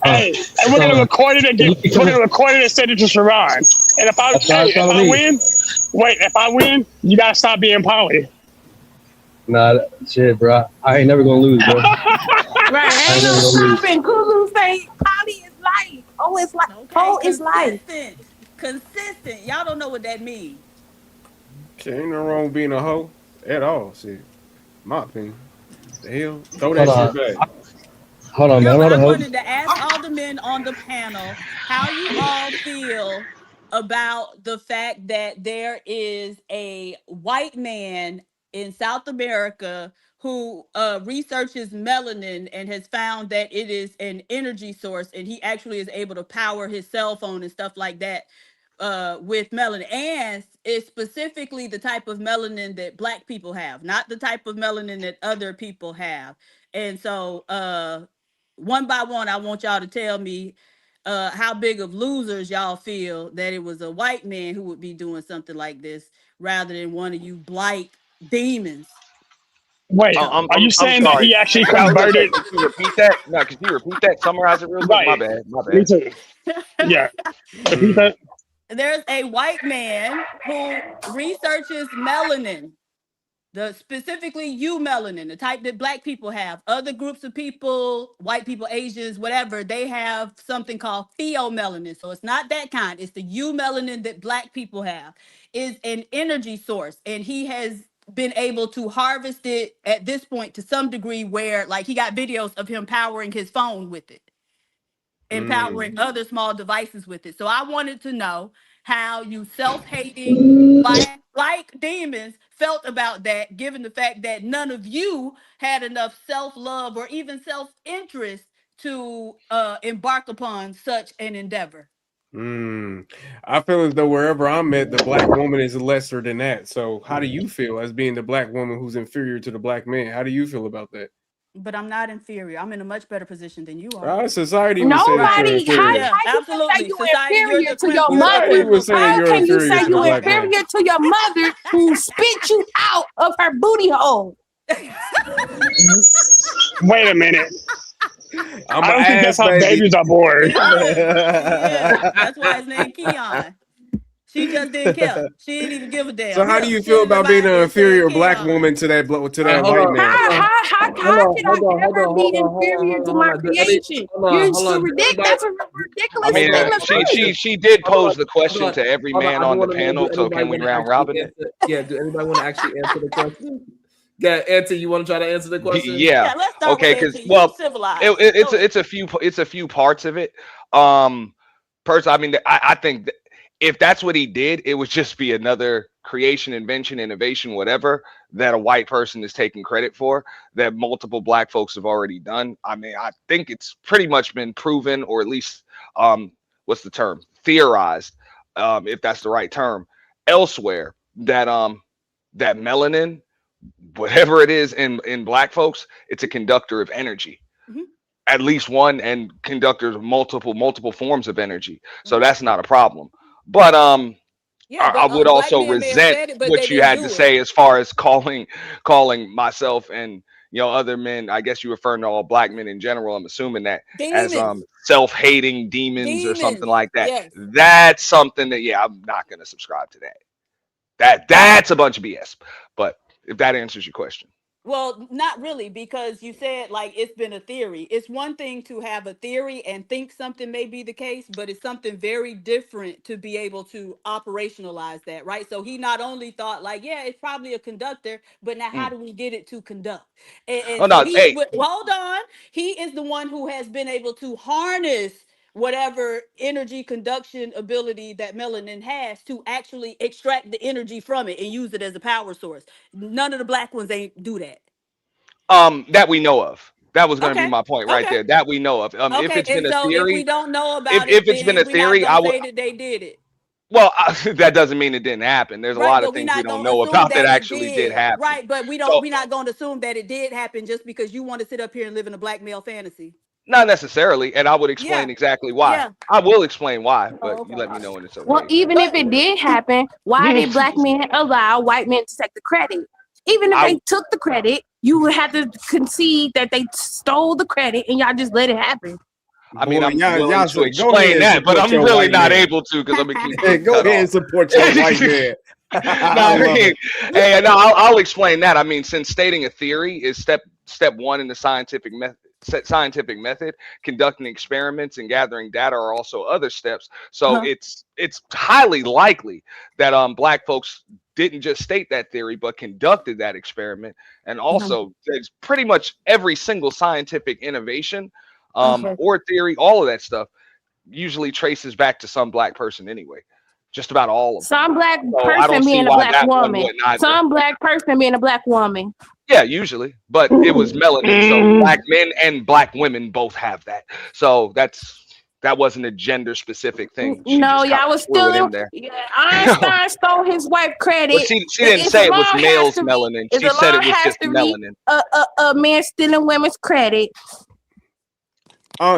Hey, and It's we're gonna on. record it and And you can we're come. gonna record it and send it to Sharon. And That's if fine with I me. win, wait, if I win, you gotta stop being Polly. Nah, shit, bro. I ain't never gonna lose, bro. Right. I Ain't ain't no never gonna lose. stopping. Kulu say Polly is life. Oh, it's like Okay, Pole is life. consistent. Consistent. Y'all don't know what that means. Shit, ain't no wrong with being a hoe at all. Shit, my opinion. The hell, throw Hold that shit on. back. Hold on, man. No, I'm but not I a hoe. wanted to ask all the men on the panel how you all feel about the fact that there is a white man in South America who researches melanin and has found that it is an energy source, and he actually is able to power his cell phone and stuff like that with melanin, and it's specifically the type of melanin that black people have, not the type of melanin that other people have. And so one by one, I want y'all to tell me how big of losers y'all feel that it was a white man who would be doing something like this rather than one of you blight demons. Wait, I'm are I'm you I'm saying that sorry. he actually Yeah, I was gonna say, converted? could you repeat that? No, could you repeat that? Summarize it real quick. My Right. bad. My Me bad. too. Yeah. Repeat Mm. that. There's a white man who researches melanin, the specifically you melanin, the type that black people have. Other groups of people, white people, Asians, whatever, they have something called pheomelanin. So it's not that kind. It's the you melanin that black people have. Is an energy source, and he has been able to harvest it at this point to some degree where like he got videos of him powering his phone with it, Mm. empowering other small devices with it. So I wanted to know how you self-hating like demons felt about that, given the fact that none of you had enough self-love or even self-interest to embark upon such an endeavor. Mm. I feel as though wherever I'm at, the black woman is lesser than that. So, how do you feel as being the black woman who's inferior to the black man? How do you feel about that? But I'm not inferior. I'm in a much better position than you are. Society would say that you're Nobody. inferior. Yeah, How you gonna say absolutely. you Society, inferior to your you're the Society mother? creme would of say How you're can you inferior say to the you black man. inferior to your mother who spit you out of her booty hole? Wait a minute. I'm I an don't think that's ass how baby. babies are born. She is. She is. That's why his name Keon. She just didn't care. She didn't even give a So, damn. how do Here, you put feel it in about being an binder and say inferior black Keon. woman to to Hey, that hold white on, man? hold on, hold How on, can hold I on, hold ever on, be hold on, inferior to hold my on. creation? You're Hold on. Everybody, that's a ridiculous I mean, hold statement on, of she faith. she she did hold on, pose the hold question on, to every hold on. man I just on the want to know, do panel. So anybody can we want to round actually robin it? answer? Yeah, do anybody want to actually answer the question? Yeah, Auntie, you want to try to answer the question? Yeah. Yeah, let's start with Okay. Because Auntie. You well, civilized. Go ahead. it's a few parts of it. Um, Personally, I mean, I think that if that's what he did, it would just be another creation, invention, innovation, whatever that a white person is taking credit for that multiple black folks have already done. I mean, I think it's pretty much been proven, or at least what's the term? Theorized, if that's the right term, elsewhere that that melanin, whatever it is in black folks, it's a conductor of energy. Mhm. At least one, and conductors of multiple forms of energy. So that's not a problem. But Yeah, I but would black also men may have resent said it, but they what you didn't had to do it. say as far as calling myself and other men. I guess you referring to all black men in general. I'm assuming that as Demons. self-hating demons or something Demons. like that. Yes. That's something that I'm not gonna subscribe to that. That's a bunch of BS. But if that answers your question. Well, not really, because you said like it's been a theory. It's one thing to have a theory and think something may be the case, but it's something very different to be able to operationalize that, right? So he not only thought like, yeah, it's probably a conductor, but now how do we get it to conduct? And Oh so no, hey, hold on, he is the one who has been able to harness whatever energy conduction ability that melanin has to actually extract the energy from it and use it as a power source. None of the black ones ain't do that. that we know of. That was going to be Okay. my point right Okay. there. That we know of. If Okay. it's And been a so if we theory, don't know if about if it, it's been a then we're not theory, gonna I would. say that they did it. Well, that doesn't mean it didn't happen. There's a Right, lot of but we're things we not don't gonna know assume about that that it actually did did. happen. Right, but So we're not gonna assume that it did happen just because you want to sit up here and live in a black male fantasy. not necessarily, and I would Yeah. explain exactly why. Yeah. I will explain why, but Oh, you okay. let me know when it's Well, okay. even if But it did happen, why did black men allow white men to take the credit? Even if I they took the credit, you would have to concede that they stole the credit and y'all just let it happen. mean, Boy, I'm willing y'all to said, go ahead explain and that, but support I'm your really white not man. able to because I'm gonna keep Hey, getting go cut ahead and off. support your white man. No, I love it. hey, no, I'll explain that. I mean, since stating a theory is step one in the scientific method, conducting experiments and gathering data are also other steps. So Uh-huh. it's highly likely that black folks didn't just state that theory, but conducted that experiment. And also, there's pretty much every single scientific innovation Okay. or theory, all of that stuff usually traces back to some black person anyway. Just about all of them. Some black So I person don't see being a why black that one woman. wouldn't either. Some black person being a black woman. Yeah, usually, but it was melanin. So black men and black women both have that. So that wasn't a gender specific thing. She No, just kind y'all of was threw it still in there. yeah, Einstein stole his wife Well, credit. she didn't say it was males melanin. It's She a said long it was has just to be melanin. a man stealing women's credit.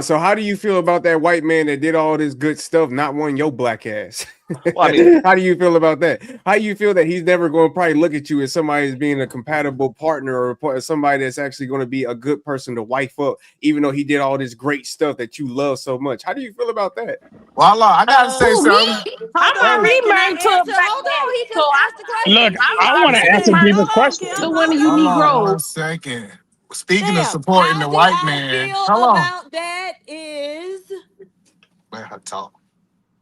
So how do you feel about that white man that did all this good stuff, not wanting your black ass? Well, I mean, how do you feel about that? How do you feel that he's never going to probably look at you as somebody as being a compatible partner or somebody that's actually going to be a good person to wife up, even though he did all this great stuff that you love so much? How do you feel about that? Well, I gotta say Who, me? something. I'm Hold on. already Can I married to a answer? black Hold man, on. He so just asked the Look, question. I want to answer Listen, Diva's hold on, question. Kim. to one of Hold you Hold on. on one Negroes. second. Speaking of Now, supporting the how do white I man, feel hold on. about that is Let her talk.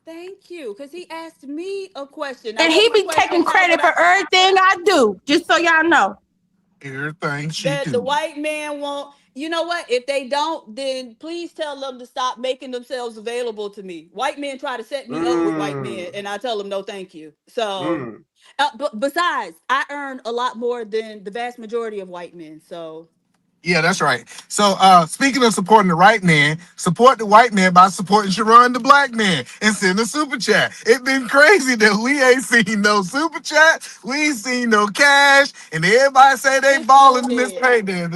thank you. Because he asked me a question. Now, And what he was the be question? taking How would credit for I everything I do, just so y'all know. Everything she that the do. white man won't, you know what? If they don't, then please tell them to stop making themselves available to me. White men try to set me up with white men, and I tell them no, thank you. So, but besides, I earn a lot more than the vast majority of white men. So, Yeah, that's right. So speaking of supporting the right man, support the white man by supporting Sharon the black man and send a super chat. It's been crazy that we ain't seen no super chat, we ain't seen no cash, and everybody say they just go balling in this ahead. payday.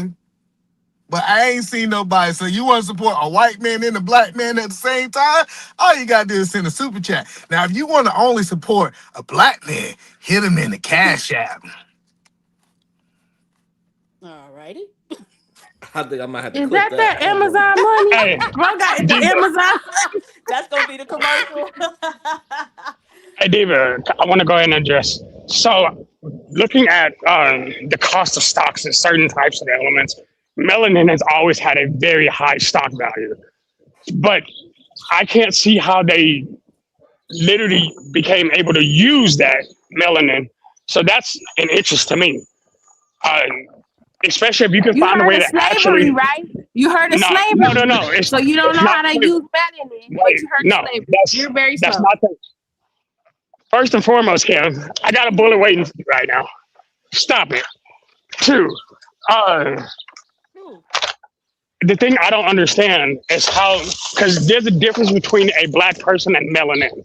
But I ain't seen nobody. So you want to support a white man and a black man at the same time? All you gotta do is send a super chat. Now, if you want to only support a black man, hit him in the cash app. All righty. I think I might have to Is clip that that. their Amazon money? Hey, Bro got the Diva. Amazon. That's gonna be the commercial. Hey, Diva, I want to go ahead and address. So, looking at the cost of stocks and certain types of elements, melanin has always had a very high stock value. But I can't see how they literally became able to use that melanin. So that's an interest to me. Uh, Especially if you can You find a heard way of to slavery, actually right? You heard of no slavery. So you don't it's know not how to slavery. use melanin, but Wait, you heard of no, slavery. that's You're very that's slow. not the first and foremost, Kim. I got a bullet waiting for you right now. Stop it. Two, the thing I don't understand is how, because there's a difference between a black person and melanin.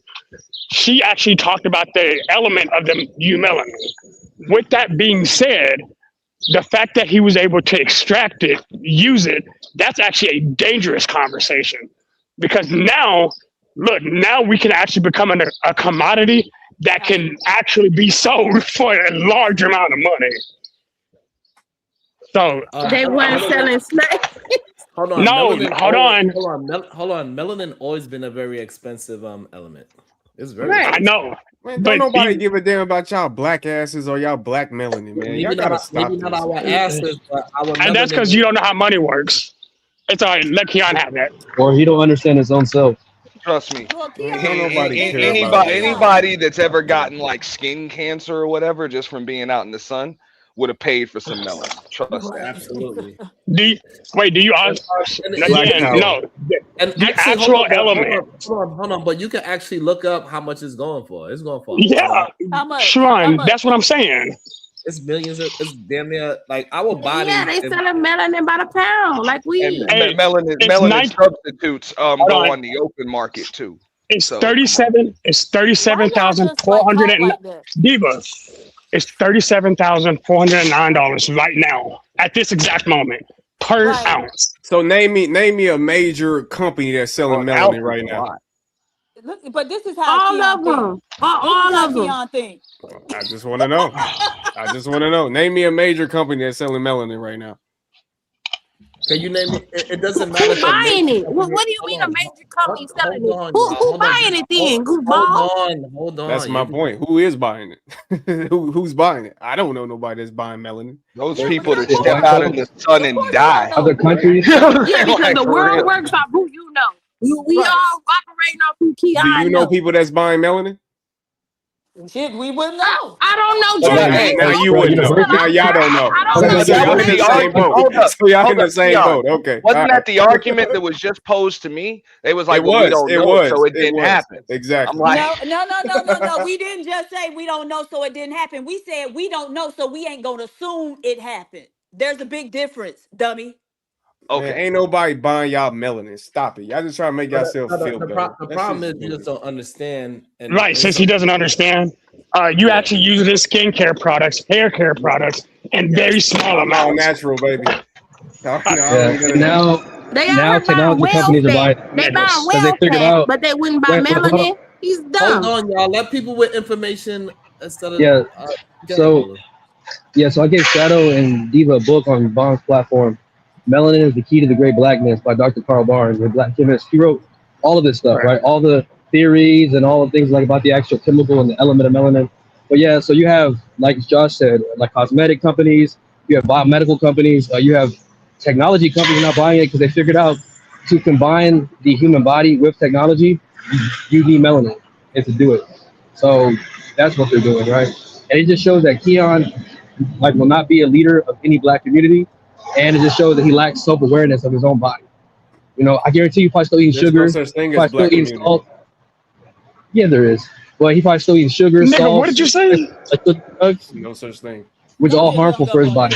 she actually talked about the element of the melanin. With that being said, the fact that he was able to extract it, use it, that's actually a dangerous conversation. Because now, look, now we can actually become a commodity that can actually be sold for a large amount of money. So They weren't selling snakes. Hold on. No, Melanin hold on. Hold on. Melanin always been a very expensive element. It's very Right. I expensive. know. Man, But don't nobody give a damn about y'all black asses or y'all black melanin, man. Y'all Maybe gotta not, stop maybe not this. our asses, but our and that's melanin. because you don't know how money works. It's all right. Let Keon have that. Or he don't understand his own self. Trust me. Well, Man, Keon, don't nobody care about Anybody, that. anybody that's ever gotten like skin cancer or whatever just from being out in the sun would have paid for some melanin. Trust that. Absolutely. Do you, wait, do you Black again, power. no. And The actually, actual element. hold on. But you can actually look up how much it's going for. It's going for a Yeah. lot. how much? Sharon, that's what I'm saying. It's millions. It's damn near like I would buy Yeah, these. they selling melanin by the pound, like And weed. Hey, melanin it's substitutes hold go on. on the open market too. It's So 37. It's Why y'all just like 37,400 talk and like that? Diva. It's $37,409 right now at this exact moment per Right. ounce. So name me a major company that's selling well, melanin right now. Look, but this is how All Keon of think. them. This is All how of them. Keon think. I just want to know. I just want to know. Name me a major company that's selling melanin right now. Can you name it? It doesn't matter. Who buying it? What do you mean a major company selling it? Who buying it then? Goofball? Hold on. That's my point. Who is buying it? Who's buying it? I don't know nobody that's buying melanin. those people that step out in the sun and die. Other countries. Yeah, because Like, the for world real. works off who you know. We Right. all operating off who Keon Do you know knows. people that's buying melanin? Shit, we wouldn't know. I don't know But Jay. hey, Now you wouldn't know. Now y'all don't know. I don't know So that y'all was in Jay. the the same argument. boat. Hold up, So y'all in hold the up, same Keon. boat. Okay. Wasn't All that right. the argument that was just posed to me? They was like, It "Well, we was. don't It know, was. so it It didn't was. happen." I'm Exactly. like, No. We didn't just say we don't know, so it didn't happen. We said we don't know, so we ain't gonna assume it happened. There's a big difference, dummy. Man, okay, ain't nobody buying y'all melanin. Stop it. Y'all just trying to make yourself feel better. The That problem shit's is you just stupid. don't understand. And Right, since he doesn't understand, you actually use his skincare products, hair care products, in very small I'm all amounts. natural, baby. No, I Yeah. don't need none And of that. now, They out now here buying technology companies are well buying fat. They buying because they well figured fat, out. but they wouldn't buy Wait, hold melanin. on. He's hold dumb. on, y'all. Let people with information instead of Yeah. get So Lola. yeah. So I gave Shadow and Diva a book on Bond's platform. Melanin is the key to the great blackness by Dr. Carl Barnes, a black chemist. He wrote all of this stuff, right? All the theories and all the things like about the actual chemical and the element of melanin. But yeah, so you have, like Josh said, like cosmetic companies, you have biomedical companies, you have technology companies not buying it because they figured out to combine the human body with technology, you need melanin and to do it. So that's what they're doing, right? And it just shows that Keon like will not be a leader of any black community, and it just shows that he lacks self-awareness of his own body. You know, I guarantee you probably still eating There's sugar, no such thing as probably still black eating community. salt. Yeah, there is. Well, he probably still eating sugar, Nigga, salt, what did you say? drugs, No such thing. which are all harmful for his body.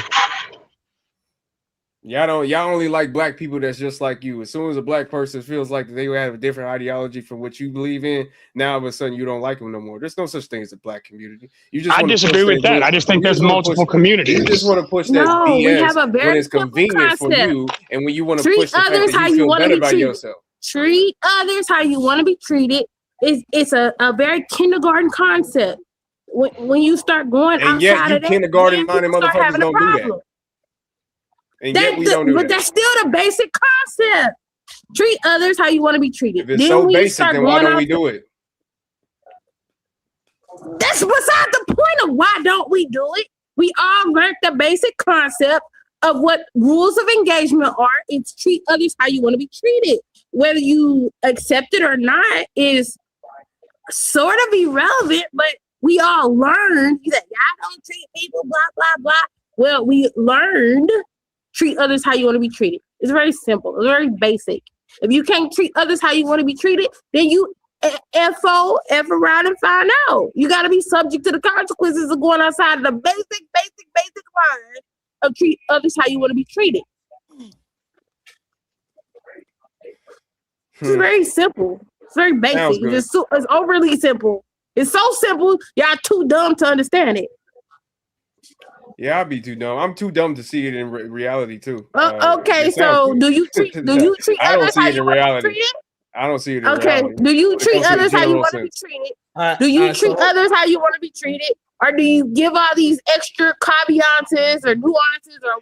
Y'all only like black people that's just like you. As soon as a black person feels like they have a different ideology from what you believe in, now all of a sudden you don't like them no more. There's no such thing as a black community. You just I want to disagree with that. I just think there's multiple communities. You just want to push that No, we have BS a when very it's simple convenient for concept. you, and when you want to Treat push the fact others that how you you feel want to better be about treated. yourself. Treat others how you want to be treated. It's a very kindergarten concept. When you start going And yet outside you of that, kindergarten then minded people start motherfuckers having a don't do that. problem. And yet we don't do But that. that's still the basic concept. Treat others how you want to be treated. If it's Then so when you basic, start then why going don't we out, do it? that's beside the point of why don't we do it. We all learned the basic concept of what rules of engagement are. It's treat others how you want to be treated. Whether you accept it or not is sort of irrelevant, but we all learned that y'all don't treat people, blah, blah, blah. Well, we learned treat others how you want to be treated. It's very simple. It's very basic. If you can't treat others how you want to be treated, then you F around and find out. You got to be subject to the consequences of going outside of the basic line of treat others how you want to be treated. It's very simple. It's very basic. It's overly simple. It's so simple, y'all too dumb to understand it. Yeah, I'd be too dumb. I'm too dumb to see it in reality too. Okay, so do you treat I don't others see how it you in want to be reality. treated? I don't see it in Okay, reality. do you I treat don't see the others how you general want to be sense. treated? Do you treat others how you want to be treated? Or do you give all these extra caveats or nuances or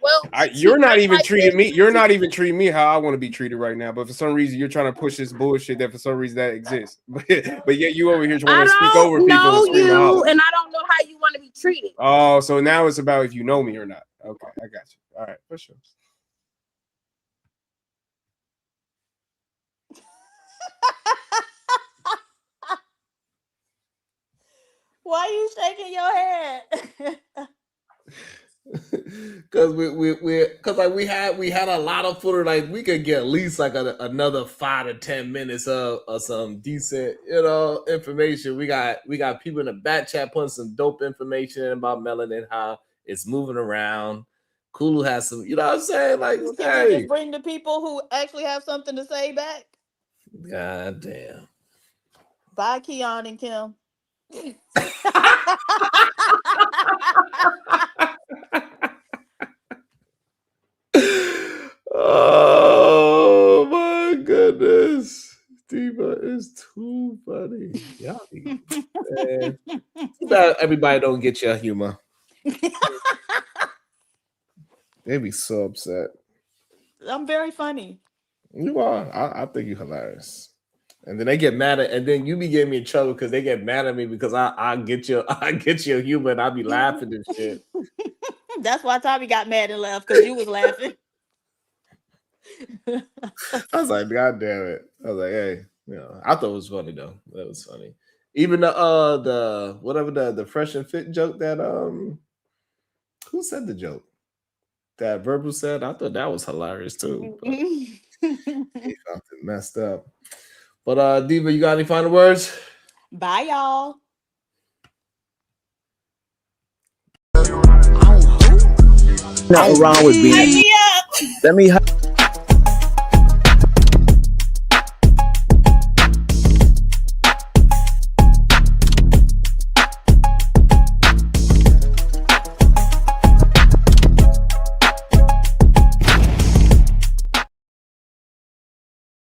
You're not even treating me. You're not even treating me how I want to be treated right now. But for some reason, you're trying to push this bullshit that for some reason that exists. But yet you over here want to speak over people. I don't and scream and know you, holler. and I don't know how you want to be treated. Oh, so now it's about if you know me or not. Okay, I got you. All right, for sure. Why are you shaking your head? Because we had a lot of footage. Like we could get at least like another 5 to 10 minutes of some decent information. We got people in the back chat putting some dope information about melanin, how it's moving around. Kulu has some, you know what I'm saying? Like, Can hey, we just bring the people who actually have something to say back? God damn. Bye, Keon and Kim. Oh my goodness. Diva is too funny. Yeah. Too bad everybody don't get your humor. They'd be so upset. I'm very funny. You are. I think you're hilarious. And then they get mad at, and then you be getting me in trouble because they get mad at me because I get your humor and I be laughing and shit. That's why Tommy got mad and left, because you was laughing. I was like, God damn it. I was like, hey, I thought it was funny though. That was funny. Even the whatever the fresh and fit joke that who said the joke? That Verbal said, I thought that was hilarious too. He found it messed up. But Diva, you got any final words? Bye, y'all. Nothing wrong with being. Let me